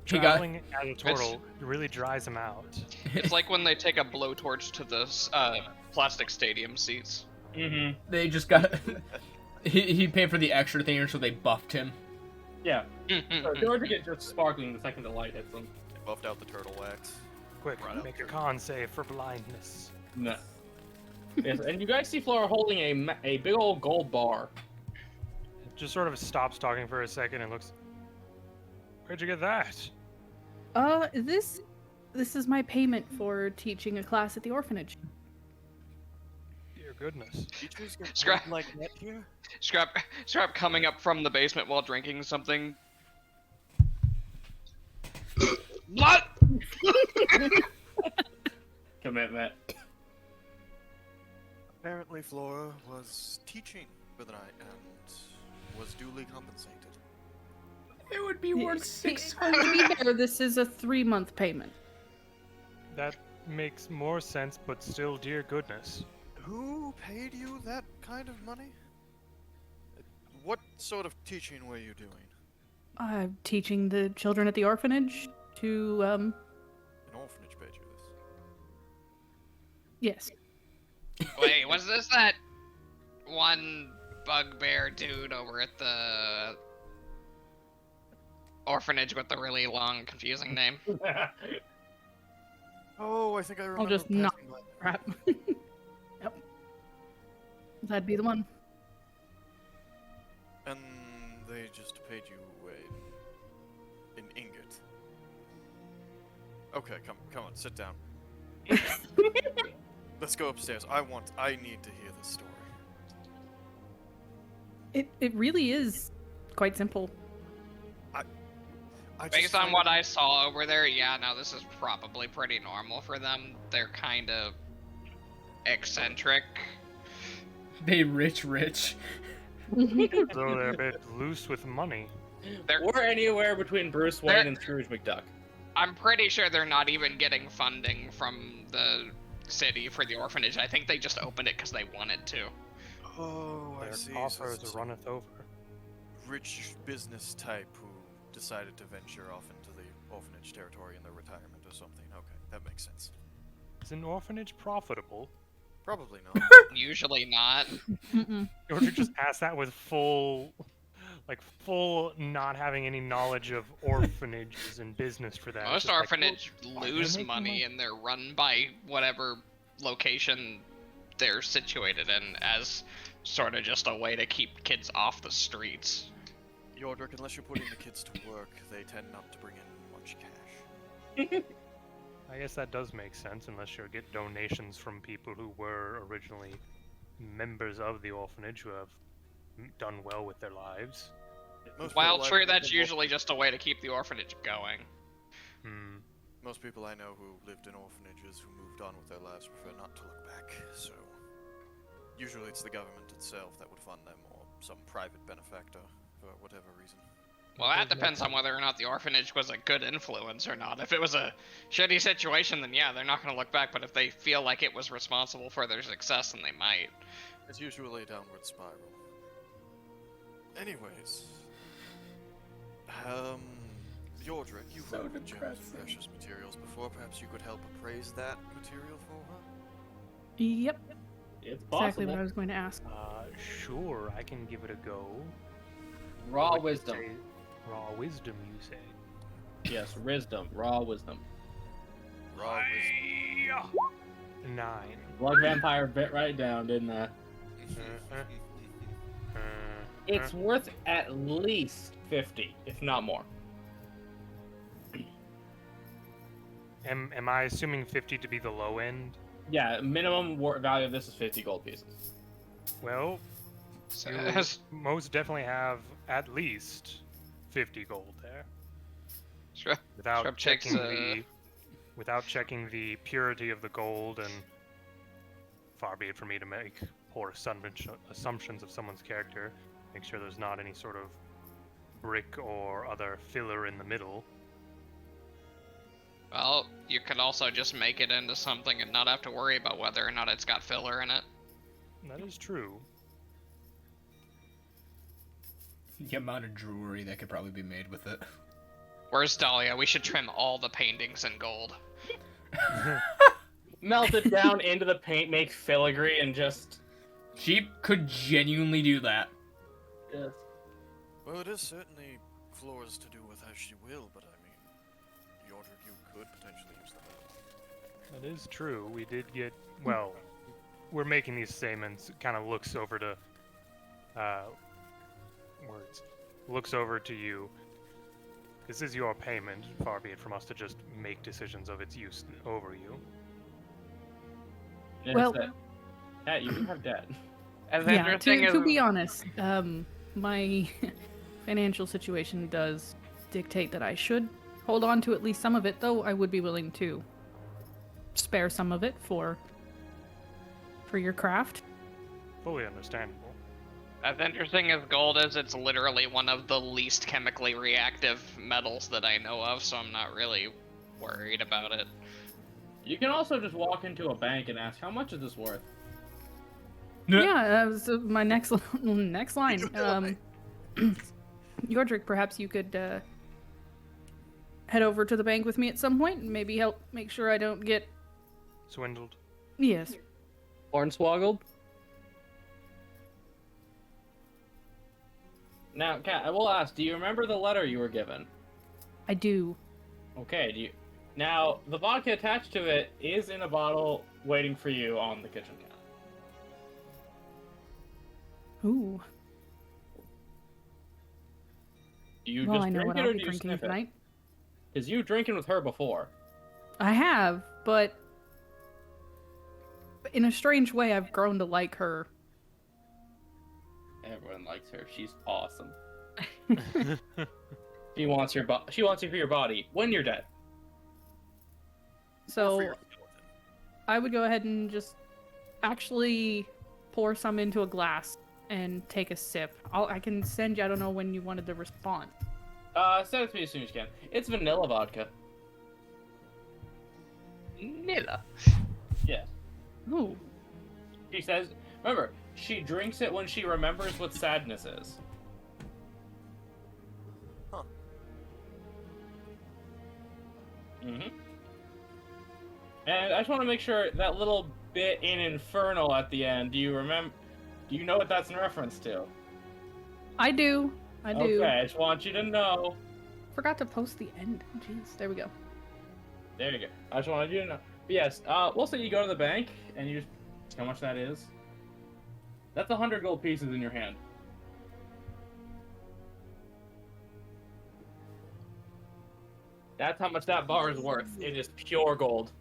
[SPEAKER 2] He got-
[SPEAKER 5] Traveling as a turtle really dries him out.
[SPEAKER 3] It's like when they take a blowtorch to the plastic stadium seats.
[SPEAKER 1] Mm-hmm.
[SPEAKER 2] They just got. he paid for the extra thing, so they buffed him.
[SPEAKER 1] Yeah. So Yordrick gets just sparkling the second the light hits him.
[SPEAKER 6] They buffed out the turtle wax.
[SPEAKER 5] Quick,
[SPEAKER 6] Right up
[SPEAKER 5] make a
[SPEAKER 6] there.
[SPEAKER 5] con save for blindness.
[SPEAKER 1] No. Yes, and you guys see Flora holding a big old gold bar.
[SPEAKER 5] Just sort of stops talking for a second and looks. Where'd you get that?
[SPEAKER 4] This is my payment for teaching a class at the orphanage.
[SPEAKER 5] Dear goodness.
[SPEAKER 6] Teachers get
[SPEAKER 3] Scrap.
[SPEAKER 6] paid like that here?
[SPEAKER 3] Scrap coming up from the basement while drinking something. What?
[SPEAKER 1] Commitment.
[SPEAKER 6] Apparently Flora was teaching for the night and was duly compensated.
[SPEAKER 2] It would be worth six.
[SPEAKER 4] To be fair, this is a 3-month payment.
[SPEAKER 5] That makes more sense, but still, dear goodness.
[SPEAKER 6] Who paid you that kind of money? What sort of teaching were you doing?
[SPEAKER 4] I'm teaching the children at the orphanage to,
[SPEAKER 6] An orphanage paid you this.
[SPEAKER 4] yes.
[SPEAKER 3] Wait, was this that one bugbear dude over at the orphanage with the really long, confusing name?
[SPEAKER 6] Oh, I think I remember.
[SPEAKER 4] just
[SPEAKER 6] passing
[SPEAKER 4] knock-
[SPEAKER 6] by.
[SPEAKER 4] Crap. Yep. That'd be the one.
[SPEAKER 6] And they just paid you an ingot. Okay, come on, sit down. Let's go upstairs. I need to hear this story.
[SPEAKER 4] It really is quite simple.
[SPEAKER 6] I just
[SPEAKER 3] Based on
[SPEAKER 6] find
[SPEAKER 3] what
[SPEAKER 6] it-
[SPEAKER 3] I saw over there, yeah, no, this is probably pretty normal for them. They're kind of eccentric.
[SPEAKER 2] They rich.
[SPEAKER 5] So they're a bit loose with money.
[SPEAKER 1] We're anywhere between Bruce Wayne
[SPEAKER 3] They're-
[SPEAKER 1] and Scrooge McDuck.
[SPEAKER 3] I'm pretty sure they're not even getting funding from the city for the orphanage. I think they just opened it because they wanted to.
[SPEAKER 6] Oh, I
[SPEAKER 5] Their
[SPEAKER 6] see.
[SPEAKER 5] coffers
[SPEAKER 6] So it's
[SPEAKER 5] runneth over.
[SPEAKER 6] rich business type who decided to venture off into the orphanage territory in their retirement or something. Okay, that makes sense.
[SPEAKER 5] Is an orphanage profitable?
[SPEAKER 6] Probably not.
[SPEAKER 3] Usually not.
[SPEAKER 4] Mm-mm.
[SPEAKER 5] Or to just pass that with full not having any knowledge of orphanages and business for that. It's
[SPEAKER 3] Most
[SPEAKER 5] just like,
[SPEAKER 3] orphanage
[SPEAKER 5] well, are they
[SPEAKER 3] lose
[SPEAKER 5] making
[SPEAKER 3] money and they're run by whatever location they're situated in as sort of just a way to keep kids off the streets.
[SPEAKER 6] Yordrick, unless you're putting the kids to work, they tend not to bring in much cash.
[SPEAKER 5] I guess that does make sense, unless you get donations from people who were originally members of the orphanage who have done well with their lives.
[SPEAKER 6] Most
[SPEAKER 3] Well,
[SPEAKER 6] people I
[SPEAKER 3] true,
[SPEAKER 6] know
[SPEAKER 3] that's
[SPEAKER 6] who-
[SPEAKER 3] usually just a way to keep the orphanage going.
[SPEAKER 5] Hmm.
[SPEAKER 6] Most people I know who lived in orphanages who moved on with their lives prefer not to look back, so usually it's the government itself that would fund them or some private benefactor for whatever reason.
[SPEAKER 3] Well, that depends on whether or not the orphanage was a good influence or not. If it was a shitty situation, then yeah, they're not going to look back, but if they feel like it was responsible for their success, then they might.
[SPEAKER 6] It's usually a downward spiral. Anyways, Yordrick, you've
[SPEAKER 2] So
[SPEAKER 6] worked with gems
[SPEAKER 2] depressing.
[SPEAKER 6] and precious materials before. Perhaps you could help appraise that material for her?
[SPEAKER 4] Yep.
[SPEAKER 1] It's
[SPEAKER 4] Exactly
[SPEAKER 1] possible.
[SPEAKER 4] what I was going to ask.
[SPEAKER 5] Sure, I can give it a go.
[SPEAKER 1] Raw
[SPEAKER 5] Like you
[SPEAKER 1] wisdom.
[SPEAKER 5] say- Raw wisdom, you say?
[SPEAKER 1] Yes, wisdom. Raw wisdom.
[SPEAKER 6] Raw wisdom.
[SPEAKER 5] 9.
[SPEAKER 1] Blood vampire bit right down, didn't I? It's worth at least 50, if not more.
[SPEAKER 5] Am I assuming 50 to be the low end?
[SPEAKER 1] Yeah, minimum value of this is 50 gold pieces.
[SPEAKER 5] Well,
[SPEAKER 3] So,
[SPEAKER 5] you most definitely have at least 50 gold there.
[SPEAKER 3] Shrub
[SPEAKER 5] Without
[SPEAKER 3] takes,
[SPEAKER 5] without checking the purity of the gold, and far be it for me to make poor assumptions of someone's character, make sure there's not any sort of brick or other filler in the middle.
[SPEAKER 3] well, you could also just make it into something and not have to worry about whether or not it's got filler in it.
[SPEAKER 5] That is true.
[SPEAKER 2] The amount of jewelry that could probably be made with it.
[SPEAKER 3] Where's Dahlia? We should trim all the paintings in gold.
[SPEAKER 1] Melt it down into the paint, make filigree, and just...
[SPEAKER 2] She could genuinely do that.
[SPEAKER 1] Yes.
[SPEAKER 6] Well, it is certainly Flora's to do with as she will, but I mean, Yordrick, you could potentially use that.
[SPEAKER 5] That is true. We did get, well, we're making these statements, kind of looks over to, looks over to you. This is your payment, far be it from us to just make decisions of its use over you.
[SPEAKER 4] Well-
[SPEAKER 1] Hey, you have debt.
[SPEAKER 4] Yeah, to be honest, my financial situation does dictate that I should hold on to at least some of it, though I would be willing to spare some of it for your craft.
[SPEAKER 5] Fully understandable.
[SPEAKER 3] As interesting as gold is, it's literally one of the least chemically reactive metals that I know of, so I'm not really worried about it.
[SPEAKER 1] You can also just walk into a bank and ask, how much is this worth?
[SPEAKER 4] Yeah, that was my next line. Yordrick, perhaps you could head over to the bank with me at some point and maybe help make sure I don't get...
[SPEAKER 5] Swindled.
[SPEAKER 4] Yes.
[SPEAKER 1] Hornswoggled? Now, Kat, I will ask, do you remember the letter you were given?
[SPEAKER 4] I do.
[SPEAKER 1] Okay, do you... Now, the vodka attached to it is in a bottle waiting for you on the kitchen counter.
[SPEAKER 4] Ooh.
[SPEAKER 1] Do you
[SPEAKER 4] Well,
[SPEAKER 1] just
[SPEAKER 4] I know
[SPEAKER 1] drink
[SPEAKER 4] what
[SPEAKER 1] it
[SPEAKER 4] I'll
[SPEAKER 1] or
[SPEAKER 4] be
[SPEAKER 1] do you
[SPEAKER 4] drinking
[SPEAKER 1] sniff it?
[SPEAKER 4] tonight.
[SPEAKER 1] Because you were drinking with her before.
[SPEAKER 4] I have, but in a strange way, I've grown to like her.
[SPEAKER 1] Everyone likes her. She's awesome. She wants you for your body when you're dead.
[SPEAKER 6] For
[SPEAKER 4] So
[SPEAKER 6] your skeleton.
[SPEAKER 4] I would go ahead and just actually pour some into a glass and take a sip. I can send you. I don't know when you wanted the response.
[SPEAKER 1] Send it to me as soon as you can. It's vanilla vodka.
[SPEAKER 3] Vanilla.
[SPEAKER 1] Yeah.
[SPEAKER 4] Ooh.
[SPEAKER 1] She says, remember, she drinks it when she remembers what sadness is.
[SPEAKER 6] Huh.
[SPEAKER 1] Mm-hmm. And I just want to make sure that little bit in Infernal at the end, do you know what that's in reference to?
[SPEAKER 4] I do.
[SPEAKER 1] Okay, I just want you to know.
[SPEAKER 4] Forgot to post the end. Jeez, there we go.
[SPEAKER 1] There you go. I just wanted you to know. But yes, we'll say you go to the bank, and you just... How much that is? That's 100 gold pieces in your hand. That's how much that bar is worth. It is pure gold.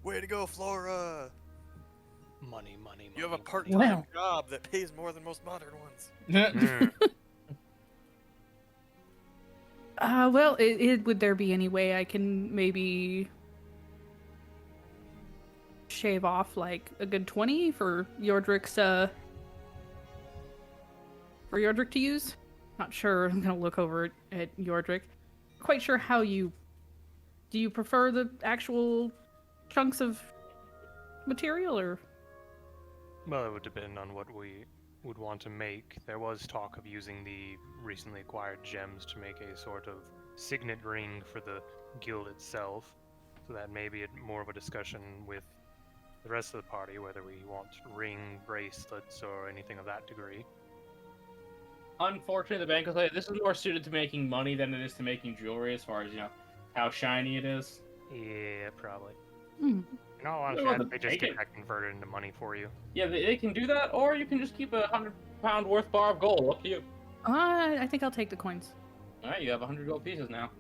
[SPEAKER 6] Way to go, Flora!
[SPEAKER 5] Money, money, money.
[SPEAKER 6] You have a part-time
[SPEAKER 4] Wow.
[SPEAKER 6] job that pays more than most modern ones.
[SPEAKER 5] Mm.
[SPEAKER 4] Well, would there be any way I can maybe shave off like a good 20 for Yordrick's for Yordrick to use? Not sure. I'm gonna look over at Yordrick. Quite sure how do you prefer the actual chunks of material or?
[SPEAKER 5] Well, it would depend on what we would want to make. There was talk of using the recently acquired gems to make a sort of signet ring for the guild itself, so that may be more of a discussion with the rest of the party, whether we want ring, bracelets, or anything of that degree.
[SPEAKER 1] Unfortunately, the bank will say this is more suited to making money than it is to making jewelry, as far as, how shiny it is.
[SPEAKER 5] Yeah, probably.
[SPEAKER 4] Hmm.
[SPEAKER 5] In all honesty,
[SPEAKER 1] Well,
[SPEAKER 5] I think they just
[SPEAKER 1] make
[SPEAKER 5] get
[SPEAKER 1] it-
[SPEAKER 5] that converted into money for you.
[SPEAKER 1] Yeah, they can do that, or you can just keep a 100-pound worth bar of gold. Up to you.
[SPEAKER 4] I think I'll take the coins.
[SPEAKER 1] Alright, you have 100 gold pieces now.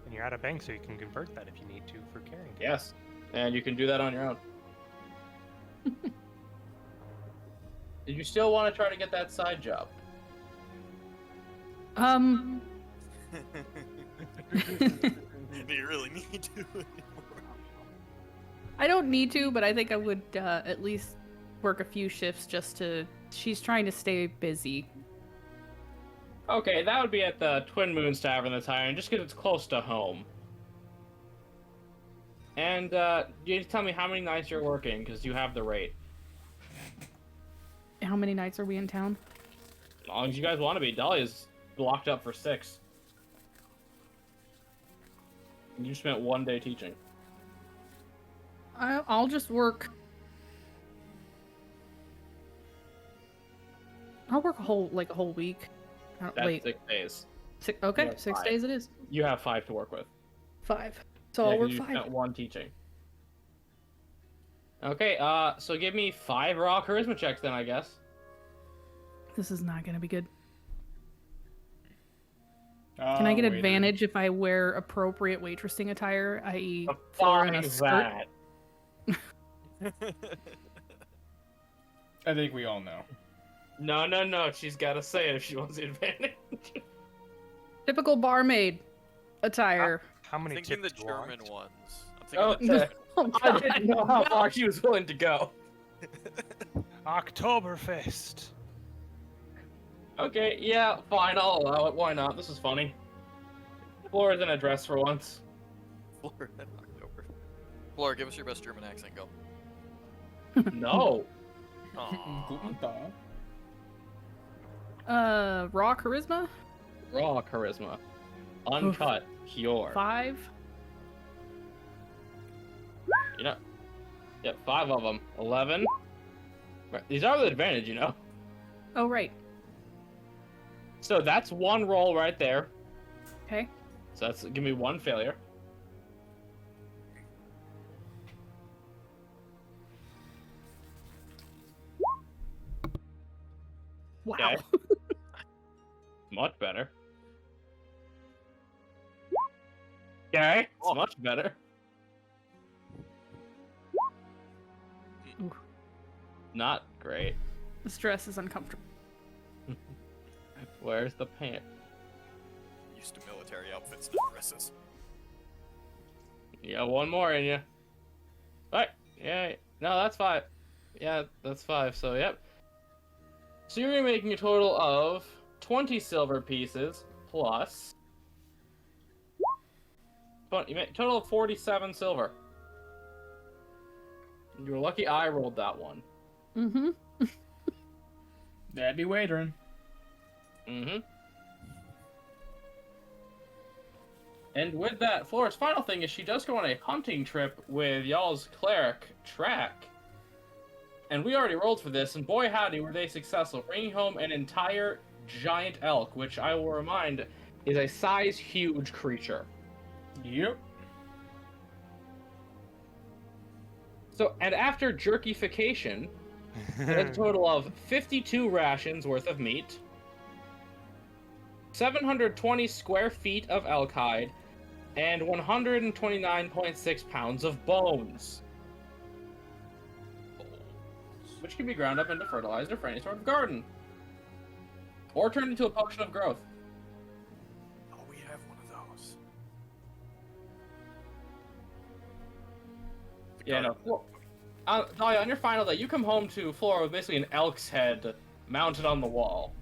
[SPEAKER 5] And you're at a bank, so you can convert that if you need to for carrying.
[SPEAKER 1] Yes. And you can do that on your own. Did you still want to try to get that side job?
[SPEAKER 6] Do you really need to anymore?
[SPEAKER 4] I don't need to, but I think I would at least work a few shifts just to. She's trying to stay busy.
[SPEAKER 1] Okay, that would be at the Twin Moons Tavern that's hiring, just because it's close to home. And you need to tell me how many nights you're working, because you have the rate.
[SPEAKER 4] How many nights are we in town?
[SPEAKER 1] As long as you guys want to be. Dahlia's locked up for 6. And you spent 1 day teaching.
[SPEAKER 4] I'll just work. I'll work a whole week.
[SPEAKER 1] That's
[SPEAKER 4] Wait,
[SPEAKER 1] 6 days.
[SPEAKER 4] okay,
[SPEAKER 1] You have
[SPEAKER 4] 6
[SPEAKER 1] 5.
[SPEAKER 4] days it is.
[SPEAKER 1] You have 5 to work with.
[SPEAKER 4] 5. So
[SPEAKER 1] Yeah,
[SPEAKER 4] I'll
[SPEAKER 1] 'cause
[SPEAKER 4] work
[SPEAKER 1] you
[SPEAKER 4] 5.
[SPEAKER 1] spent 1 teaching. Okay, so give me 5 raw charisma checks then, I guess.
[SPEAKER 4] This is not gonna be good. Can I get advantage if I wear appropriate waitressing attire, i.e., Flora in a skirt?
[SPEAKER 2] I think we all know.
[SPEAKER 1] No. She's got to say it if she wants the advantage.
[SPEAKER 4] Typical barmaid attire.
[SPEAKER 5] How many
[SPEAKER 6] Thinking the
[SPEAKER 5] tips do you
[SPEAKER 6] German
[SPEAKER 5] want?
[SPEAKER 6] ones. I'm thinking
[SPEAKER 1] Oh,
[SPEAKER 6] the
[SPEAKER 1] yeah.
[SPEAKER 4] Oh,
[SPEAKER 1] I
[SPEAKER 4] God.
[SPEAKER 1] didn't know how far she was willing to go.
[SPEAKER 5] Oktoberfest.
[SPEAKER 1] Okay, yeah, fine, I'll allow it. Why not? This is funny. Flora's in a dress for once.
[SPEAKER 6] Flora in October. Flora, give us your best German accent. Go.
[SPEAKER 1] No.
[SPEAKER 6] Aw.
[SPEAKER 2] Guten Tag.
[SPEAKER 4] Raw charisma?
[SPEAKER 1] Raw charisma. Uncut. Pure.
[SPEAKER 4] 5.
[SPEAKER 1] You know. Yep, 5 of them. 11. Right, these are with advantage, you know.
[SPEAKER 4] Oh, right.
[SPEAKER 1] So that's 1 roll right there.
[SPEAKER 4] Okay.
[SPEAKER 1] So that's give me 1 failure.
[SPEAKER 4] Wow.
[SPEAKER 1] Okay. Much better. Okay, it's much better.
[SPEAKER 4] Ooh.
[SPEAKER 1] Not great.
[SPEAKER 4] This dress is uncomfortable.
[SPEAKER 1] Where's the pant?
[SPEAKER 6] Used to military outfits, not dresses.
[SPEAKER 1] You got 1 more in you. Alright. Yeah. No, that's 5. Yeah, that's 5. So, yep. So you're making a total of 20 silver pieces plus. You make a total of 47 silver. You're lucky I rolled that one.
[SPEAKER 4] Mm-hmm.
[SPEAKER 2] That'd be wagering.
[SPEAKER 1] Mm-hmm. And with that, Flora's final thing is she does go on a hunting trip with y'all's cleric, Track. And we already rolled for this, and boy howdy were they successful, bringing home an entire giant elk, which I will remind is a size huge creature.
[SPEAKER 2] Yep.
[SPEAKER 1] So, and after jerkification, a total of 52 rations worth of meat, 720 square feet of elk hide, and 129.6 pounds of bones, which can be ground up into fertilizer for any sort of garden, or turned into a potion of growth.
[SPEAKER 6] Oh, we have one of those. The
[SPEAKER 1] Yeah, no.
[SPEAKER 6] garden-
[SPEAKER 1] Dahlia, on your final day, you come home to Flora with basically an elk's head mounted on the wall.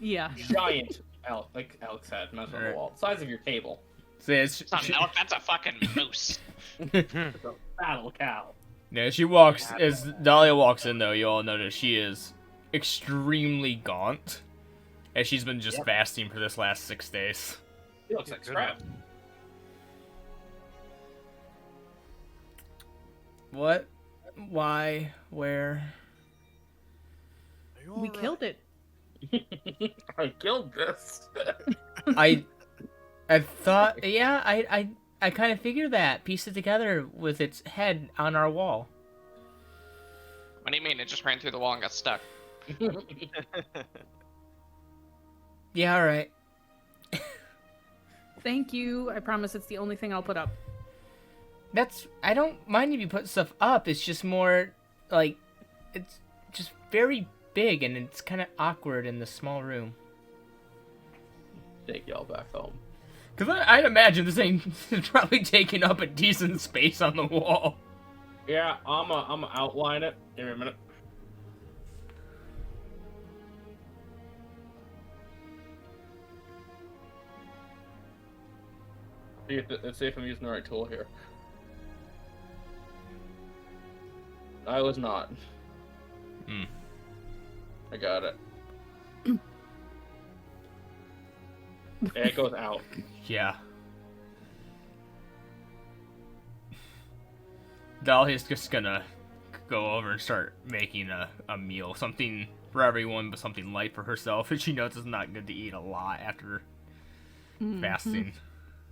[SPEAKER 4] Yeah.
[SPEAKER 1] Giant elk's head mounted on the
[SPEAKER 2] Alright.
[SPEAKER 1] wall, size of your table.
[SPEAKER 2] So it's,
[SPEAKER 3] It's not an elk, that's a fucking moose.
[SPEAKER 1] It's a battle cow.
[SPEAKER 2] yeah, she walks, as Dahlia walks in though, you all notice she is extremely gaunt. As she's been just
[SPEAKER 1] Yep.
[SPEAKER 2] fasting for this last 6 days.
[SPEAKER 1] He looks like scrap.
[SPEAKER 2] What? Why? Where?
[SPEAKER 6] Are you
[SPEAKER 4] We
[SPEAKER 6] alright?
[SPEAKER 4] killed it.
[SPEAKER 1] I killed this.
[SPEAKER 2] I thought, yeah, I kind of figured that. Pieced it together with its head on our wall.
[SPEAKER 3] What do you mean? It just ran through the wall and got stuck.
[SPEAKER 2] Yeah, alright.
[SPEAKER 4] Thank you. I promise it's the only thing I'll put up.
[SPEAKER 2] I don't mind if you put stuff up. It's just more like it's just very big and it's kind of awkward in the small room.
[SPEAKER 1] Take y'all back home.
[SPEAKER 2] Because I'd imagine this thing is probably taking up a decent space on the wall.
[SPEAKER 1] Yeah, I'm outline it. Give me a minute. Let's see if I'm using the right tool here. I was not. I got it. Yeah, it goes out.
[SPEAKER 2] Yeah. Dahlia's just gonna go over and start making a meal. Something for everyone, but something light for herself. And she knows it's not good to eat a lot after fasting.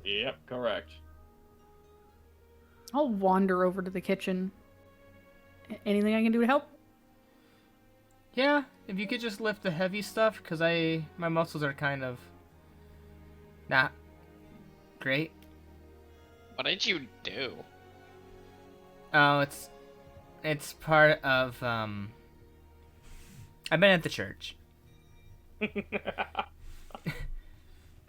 [SPEAKER 1] Yep, correct.
[SPEAKER 4] I'll wander over to the kitchen. Anything I can do to help?
[SPEAKER 2] Yeah, if you could just lift the heavy stuff, because my muscles are kind of not great.
[SPEAKER 3] What did you do?
[SPEAKER 2] Oh, it's part of I've been at the church.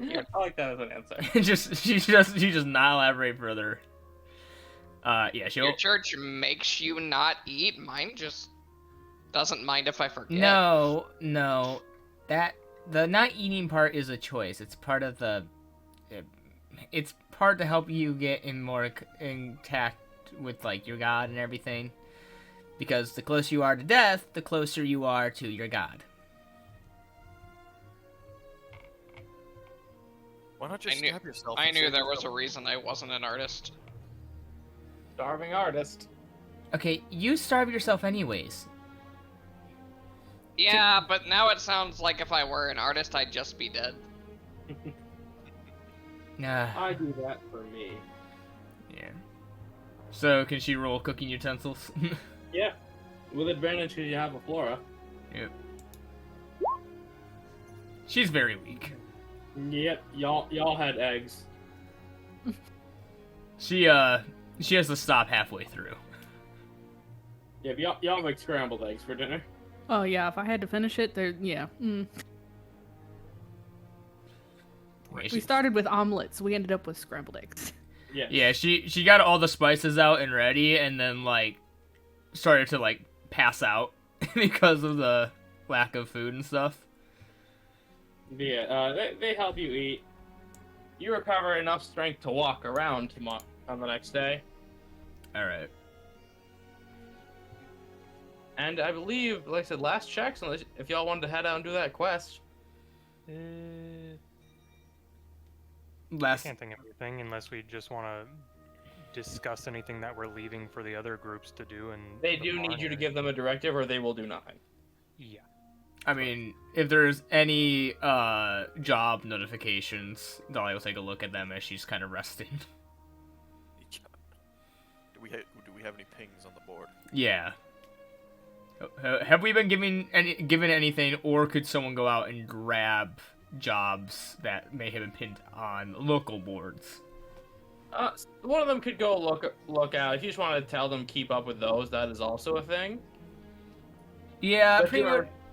[SPEAKER 1] Yeah, I like that as an answer.
[SPEAKER 2] She just not elaborate further. Yeah, she'll.
[SPEAKER 3] Your church makes you not eat. Mine just doesn't mind if I forget.
[SPEAKER 2] No. That the not eating part is a choice. It's part of the. It's part to help you get in more intact with like your God and everything. Because the closer you are to death, the closer you are to your God.
[SPEAKER 6] Why not just stab yourself?
[SPEAKER 3] I
[SPEAKER 6] and
[SPEAKER 3] knew
[SPEAKER 6] save
[SPEAKER 3] there was a
[SPEAKER 6] yourself?
[SPEAKER 3] reason I wasn't an artist.
[SPEAKER 1] Starving artist.
[SPEAKER 2] Okay, you starve yourself anyways.
[SPEAKER 3] Yeah, but now it sounds like if I were an artist, I'd just be dead.
[SPEAKER 2] Nah.
[SPEAKER 1] I do that for me.
[SPEAKER 2] Yeah. So, can she roll cooking utensils?
[SPEAKER 1] Yeah, with advantage because you have a flora.
[SPEAKER 2] Yep. She's very weak.
[SPEAKER 1] Yep, y'all had eggs.
[SPEAKER 2] She has to stop halfway through.
[SPEAKER 1] Yeah, y'all make scrambled eggs for dinner.
[SPEAKER 4] Oh yeah, if I had to finish it, yeah.
[SPEAKER 2] Wait,
[SPEAKER 4] We started with omelets. We ended up with scrambled eggs.
[SPEAKER 1] Yeah.
[SPEAKER 2] Yeah, she got all the spices out and ready, and then like started to like pass out because of the lack of food and stuff.
[SPEAKER 1] Yeah, they help you eat. You recover enough strength to walk around on the next day.
[SPEAKER 2] All right.
[SPEAKER 1] And I believe, like I said, last checks, unless if y'all wanted to head out and do that quest.
[SPEAKER 5] I
[SPEAKER 2] Last.
[SPEAKER 5] can't think of anything unless we just want to discuss anything that we're leaving for the other groups to do. And
[SPEAKER 1] They do need you to give them a directive, or they will do nothing.
[SPEAKER 5] Yeah.
[SPEAKER 2] I mean, if there's any job notifications, Dolly will take a look at them as she's kind of resting.
[SPEAKER 6] Do we have any pings on the board?
[SPEAKER 2] Yeah. Have we been given anything, or could someone go out and grab jobs that may have been pinned on local boards?
[SPEAKER 1] One of them could go look out. If you just want to tell them keep up with those, that is also a thing.
[SPEAKER 2] Yeah,
[SPEAKER 1] But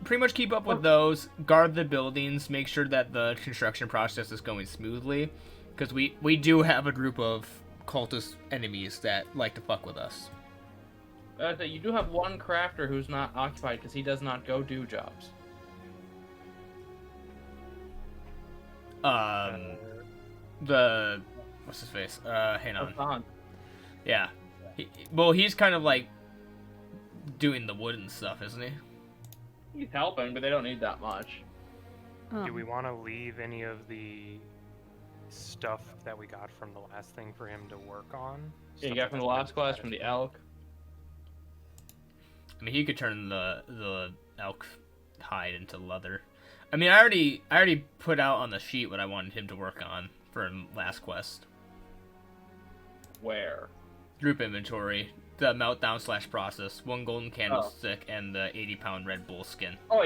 [SPEAKER 2] pretty much keep up with those. Guard the buildings. Make sure that the construction process is going smoothly, because we do have a group of cultist enemies that like to fuck with us.
[SPEAKER 1] You do have one crafter who's not occupied because he does not go do jobs.
[SPEAKER 2] The what's his face? Hang on.
[SPEAKER 1] Hassan.
[SPEAKER 2] Yeah. He's kind of like doing the wooden stuff, isn't he?
[SPEAKER 1] He's helping, but they don't need that much.
[SPEAKER 5] Do we want to leave any of the stuff that we got from the last thing for him to work on?
[SPEAKER 1] Yeah, you
[SPEAKER 5] Stuff
[SPEAKER 1] got from the
[SPEAKER 5] that
[SPEAKER 1] last class, from the elk.
[SPEAKER 2] I mean, he could turn the elk hide into leather. I mean, I already put out on the sheet what I wanted him to work on for last quest.
[SPEAKER 1] Where?
[SPEAKER 2] Group inventory, the meltdown / process, 1 golden candlestick, and the 80-pound Red Bull skin.
[SPEAKER 1] Oh,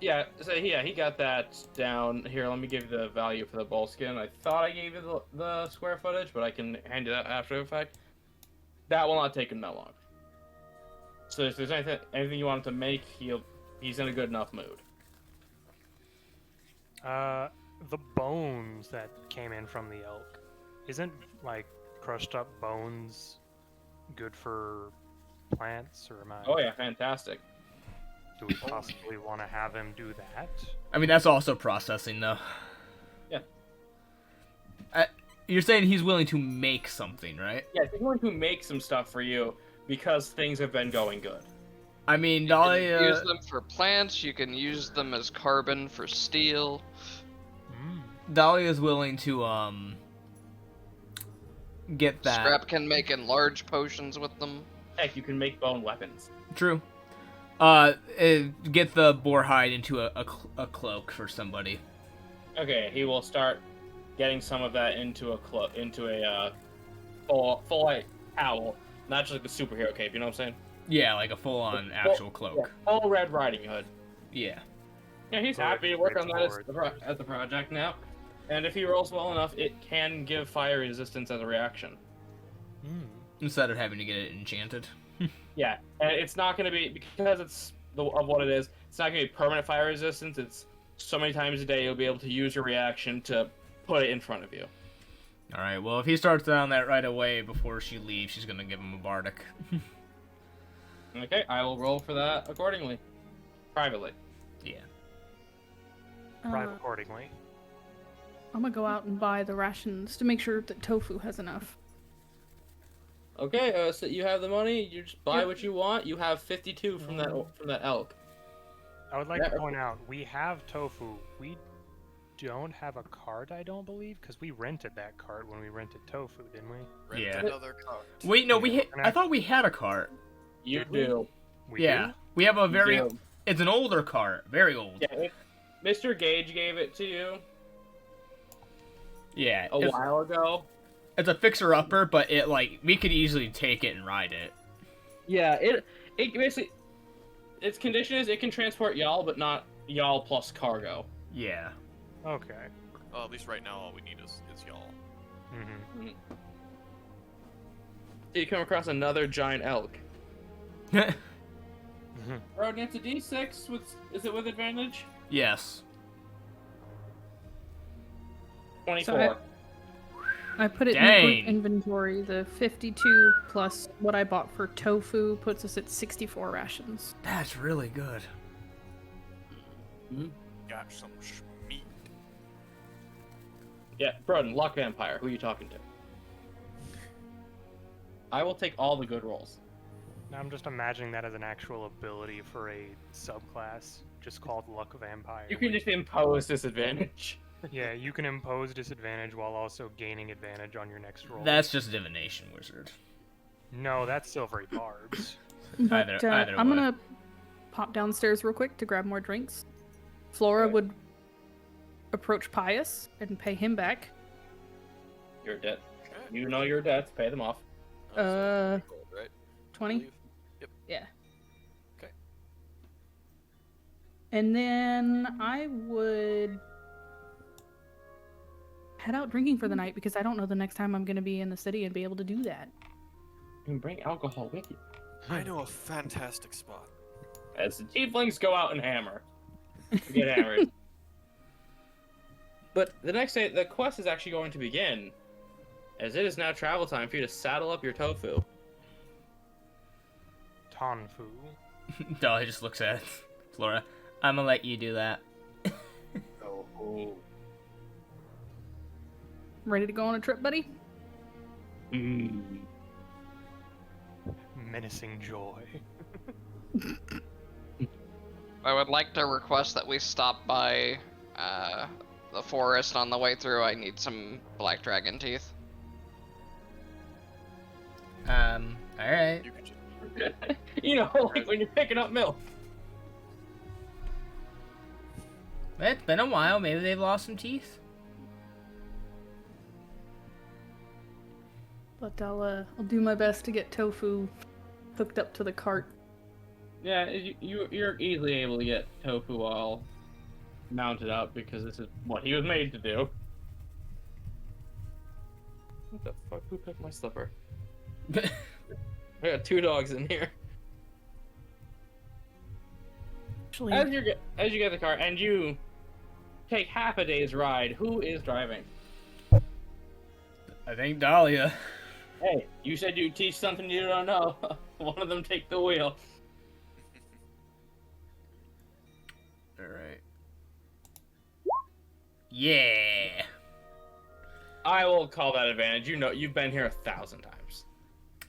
[SPEAKER 1] Yeah, so he got that down. Here, let me give you the value for the bull skin. I thought I gave you the square footage, but I can hand you that after the fact. That will not take him that long. So if there's anything you want him to make, he's in a good enough mood.
[SPEAKER 5] The bones that came in from the elk, isn't like crushed up bones good for plants, or am I?
[SPEAKER 1] Oh yeah, fantastic.
[SPEAKER 5] Do we possibly want to have him do that?
[SPEAKER 2] I mean, that's also processing, though.
[SPEAKER 1] Yeah.
[SPEAKER 2] You're saying he's willing to make something, right?
[SPEAKER 1] Yeah, he's going to make some stuff for you because things have been going good.
[SPEAKER 2] I mean,
[SPEAKER 3] You can
[SPEAKER 2] Dahlia...
[SPEAKER 3] use them for plants. You can use them as carbon for steel.
[SPEAKER 2] Dahlia's willing to, get that.
[SPEAKER 3] Scrap can make enlarged potions with them.
[SPEAKER 1] Heck, you can make bone weapons.
[SPEAKER 2] True. Get the boar hide into a cloak for somebody.
[SPEAKER 1] Okay, he will start getting some of that into a full like towel, not just like the superhero cape. You know what I'm saying?
[SPEAKER 2] Yeah, like a full-on actual cloak.
[SPEAKER 1] Yeah, full Red Riding Hood.
[SPEAKER 2] Yeah.
[SPEAKER 1] Yeah, he's
[SPEAKER 5] Good,
[SPEAKER 1] happy to work
[SPEAKER 5] great
[SPEAKER 1] on that
[SPEAKER 5] sword.
[SPEAKER 1] at the project now. And if he rolls well enough, it can give fire resistance as a reaction.
[SPEAKER 2] Instead of having to get it enchanted.
[SPEAKER 1] Yeah, and it's not going to be, because it's of what it is, it's not going to be permanent fire resistance. It's so many times a day you'll be able to use your reaction to put it in front of you.
[SPEAKER 2] Alright, well, if he starts down that right away before she leaves, she's gonna give him a bardic.
[SPEAKER 1] Okay, I will roll for that accordingly. Privately.
[SPEAKER 2] Yeah.
[SPEAKER 5] Drive accordingly.
[SPEAKER 4] I'm gonna go out and buy the rations to make sure that Tofu has enough.
[SPEAKER 1] Okay, so you have the money, you just buy
[SPEAKER 4] Yep.
[SPEAKER 1] what you want. You have 52 from that elk.
[SPEAKER 5] I would like
[SPEAKER 1] Yeah.
[SPEAKER 5] to point out, we have tofu. We don't have a cart, I don't believe, because we rented that cart when we rented tofu, didn't we?
[SPEAKER 6] Rent
[SPEAKER 2] Yeah.
[SPEAKER 6] another cart.
[SPEAKER 2] Wait, no,
[SPEAKER 5] Yeah.
[SPEAKER 2] I thought we had a cart.
[SPEAKER 1] You
[SPEAKER 5] Did we?
[SPEAKER 1] do.
[SPEAKER 5] We
[SPEAKER 2] Yeah.
[SPEAKER 5] do?
[SPEAKER 2] We have a
[SPEAKER 1] You
[SPEAKER 2] very...
[SPEAKER 1] do.
[SPEAKER 2] It's an older cart. Very old.
[SPEAKER 1] Yeah, Mr. Gage gave it to you
[SPEAKER 2] Yeah.
[SPEAKER 1] a while ago.
[SPEAKER 2] It's a fixer-upper, but it, like, we could easily take it and ride it.
[SPEAKER 1] Yeah, it basically, its condition is it can transport y'all, but not y'all plus cargo.
[SPEAKER 2] Yeah.
[SPEAKER 5] Okay.
[SPEAKER 6] Well, at least right now all we need is y'all.
[SPEAKER 5] Mm-hmm.
[SPEAKER 1] You come across another giant elk. Rodney, it's a D6 is it with advantage?
[SPEAKER 2] Yes.
[SPEAKER 1] 24.
[SPEAKER 4] So I put it in
[SPEAKER 2] Dang.
[SPEAKER 4] the group inventory. The 52 plus what I bought for tofu puts us at 64 rations.
[SPEAKER 2] That's really good.
[SPEAKER 6] Got some meat.
[SPEAKER 1] Yeah, Broden, Luck Vampire. Who are you talking to? I will take all the good rolls.
[SPEAKER 5] Now I'm just imagining that as an actual ability for a subclass, just called Luck Vampire.
[SPEAKER 1] You can just impose disadvantage.
[SPEAKER 5] Yeah, you can impose disadvantage while also gaining advantage on your next roll.
[SPEAKER 2] That's just divination wizard.
[SPEAKER 5] No, that's silvery barbs.
[SPEAKER 4] But
[SPEAKER 2] Either
[SPEAKER 4] I'm
[SPEAKER 2] way.
[SPEAKER 4] gonna pop downstairs real quick to grab more drinks. Flora
[SPEAKER 1] Okay.
[SPEAKER 4] would approach Pius and pay him back.
[SPEAKER 1] Your debt.
[SPEAKER 6] Okay.
[SPEAKER 1] You know your debts. Pay them off.
[SPEAKER 6] So gold, right?
[SPEAKER 4] 20?
[SPEAKER 6] Believe. Yep.
[SPEAKER 4] Yeah.
[SPEAKER 6] Okay.
[SPEAKER 4] And then I would head out drinking for the night because I don't know the next time I'm going to be in the city and be able to do that.
[SPEAKER 1] You can bring alcohol with you.
[SPEAKER 6] I know a fantastic spot.
[SPEAKER 1] As the tieflings go out and hammer. Get hammered. But the next day, the quest is actually going to begin, as it is now travel time for you to saddle up your tofu.
[SPEAKER 5] Tonfu.
[SPEAKER 2] Dolly just looks at Flora. I'm gonna let you do that.
[SPEAKER 1] Oh.
[SPEAKER 4] Ready to go on a trip, buddy?
[SPEAKER 5] Menacing joy.
[SPEAKER 3] I would like to request that we stop by the forest on the way through. I need some black dragon teeth.
[SPEAKER 2] Alright.
[SPEAKER 6] You could just
[SPEAKER 1] You know, like when you're picking up milk.
[SPEAKER 2] It's been a while. Maybe they've lost some teeth.
[SPEAKER 4] But I'll do my best to get Tofu hooked up to the cart.
[SPEAKER 1] Yeah, you're easily able to get Tofu all mounted up because this is what he was made to do. What the fuck? Who picked my slipper? I got 2 dogs in here.
[SPEAKER 4] Actually,
[SPEAKER 1] As you get the car and you take half a day's ride, who is driving?
[SPEAKER 2] I think Dahlia.
[SPEAKER 1] Hey, you said you'd teach something you don't know. One of them take the wheel.
[SPEAKER 2] All right. Yeah.
[SPEAKER 1] I will call that advantage. You know, you've been here 1,000 times.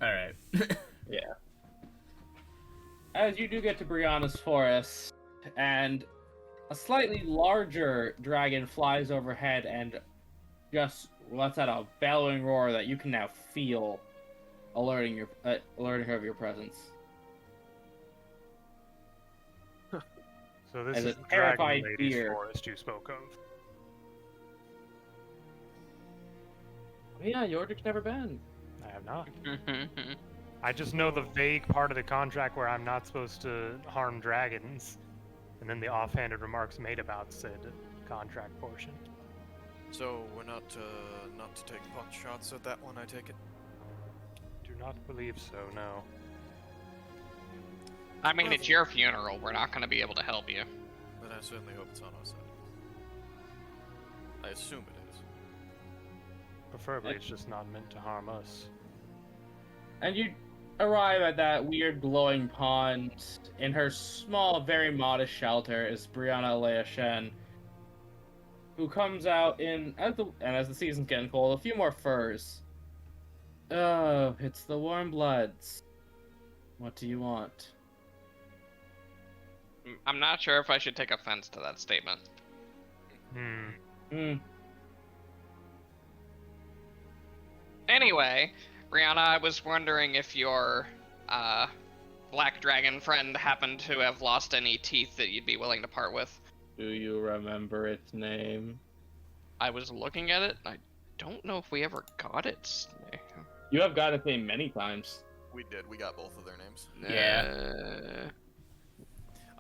[SPEAKER 2] All right.
[SPEAKER 1] Yeah. As you do get to Brianna's forest, and a slightly larger dragon flies overhead and just lets out a bellowing roar that you can now feel, alerting her of your presence.
[SPEAKER 5] So this
[SPEAKER 1] As
[SPEAKER 5] is
[SPEAKER 1] a
[SPEAKER 5] the
[SPEAKER 1] terrified
[SPEAKER 5] Dragon Lady's
[SPEAKER 1] deer.
[SPEAKER 5] forest you spoke of.
[SPEAKER 1] Yeah, Yordrick's never been.
[SPEAKER 5] I have not. I just know the vague part of the contract where I'm not supposed to harm dragons, and then the offhanded remarks made about said contract portion.
[SPEAKER 6] So we're not to take pot shots at that one, I take it?
[SPEAKER 5] Do not believe so, no.
[SPEAKER 3] I mean, it's your funeral. We're not going to be able to help you.
[SPEAKER 6] Then I certainly hope it's on our side. I assume it is.
[SPEAKER 5] Preferably, it's just not meant to harm us.
[SPEAKER 1] And you arrive at that weird glowing pond. In her small, very modest shelter is Brianna Leia Shen, who comes out as the season's getting cold, a few more furs. Oh, it's the warm bloods. What do you want?
[SPEAKER 3] I'm not sure if I should take offense to that statement. Anyway, Brianna, I was wondering if your black dragon friend happened to have lost any teeth that you'd be willing to part with.
[SPEAKER 1] Do you remember its name?
[SPEAKER 3] I was looking at it. I don't know if we ever got its name.
[SPEAKER 1] You have got its name many times.
[SPEAKER 6] We did. We got both of their names.
[SPEAKER 2] Yeah.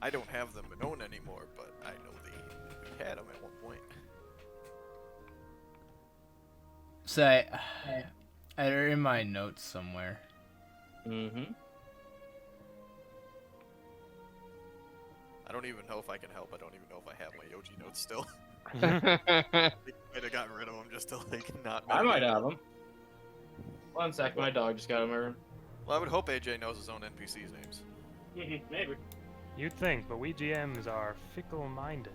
[SPEAKER 6] I don't have them known anymore, but I know we had them at one point.
[SPEAKER 2] So they're in my notes somewhere.
[SPEAKER 1] Mm-hmm.
[SPEAKER 6] I don't even know if I can help. I don't even know if I have my Yoji notes still.
[SPEAKER 3] Uh,
[SPEAKER 6] I might have gotten rid of them just to not.
[SPEAKER 1] I might have them. One sec, my dog just got in my room.
[SPEAKER 6] Well, I would hope AJ knows his own NPCs' names.
[SPEAKER 1] Maybe.
[SPEAKER 5] You'd think, but we GMs are fickle-minded.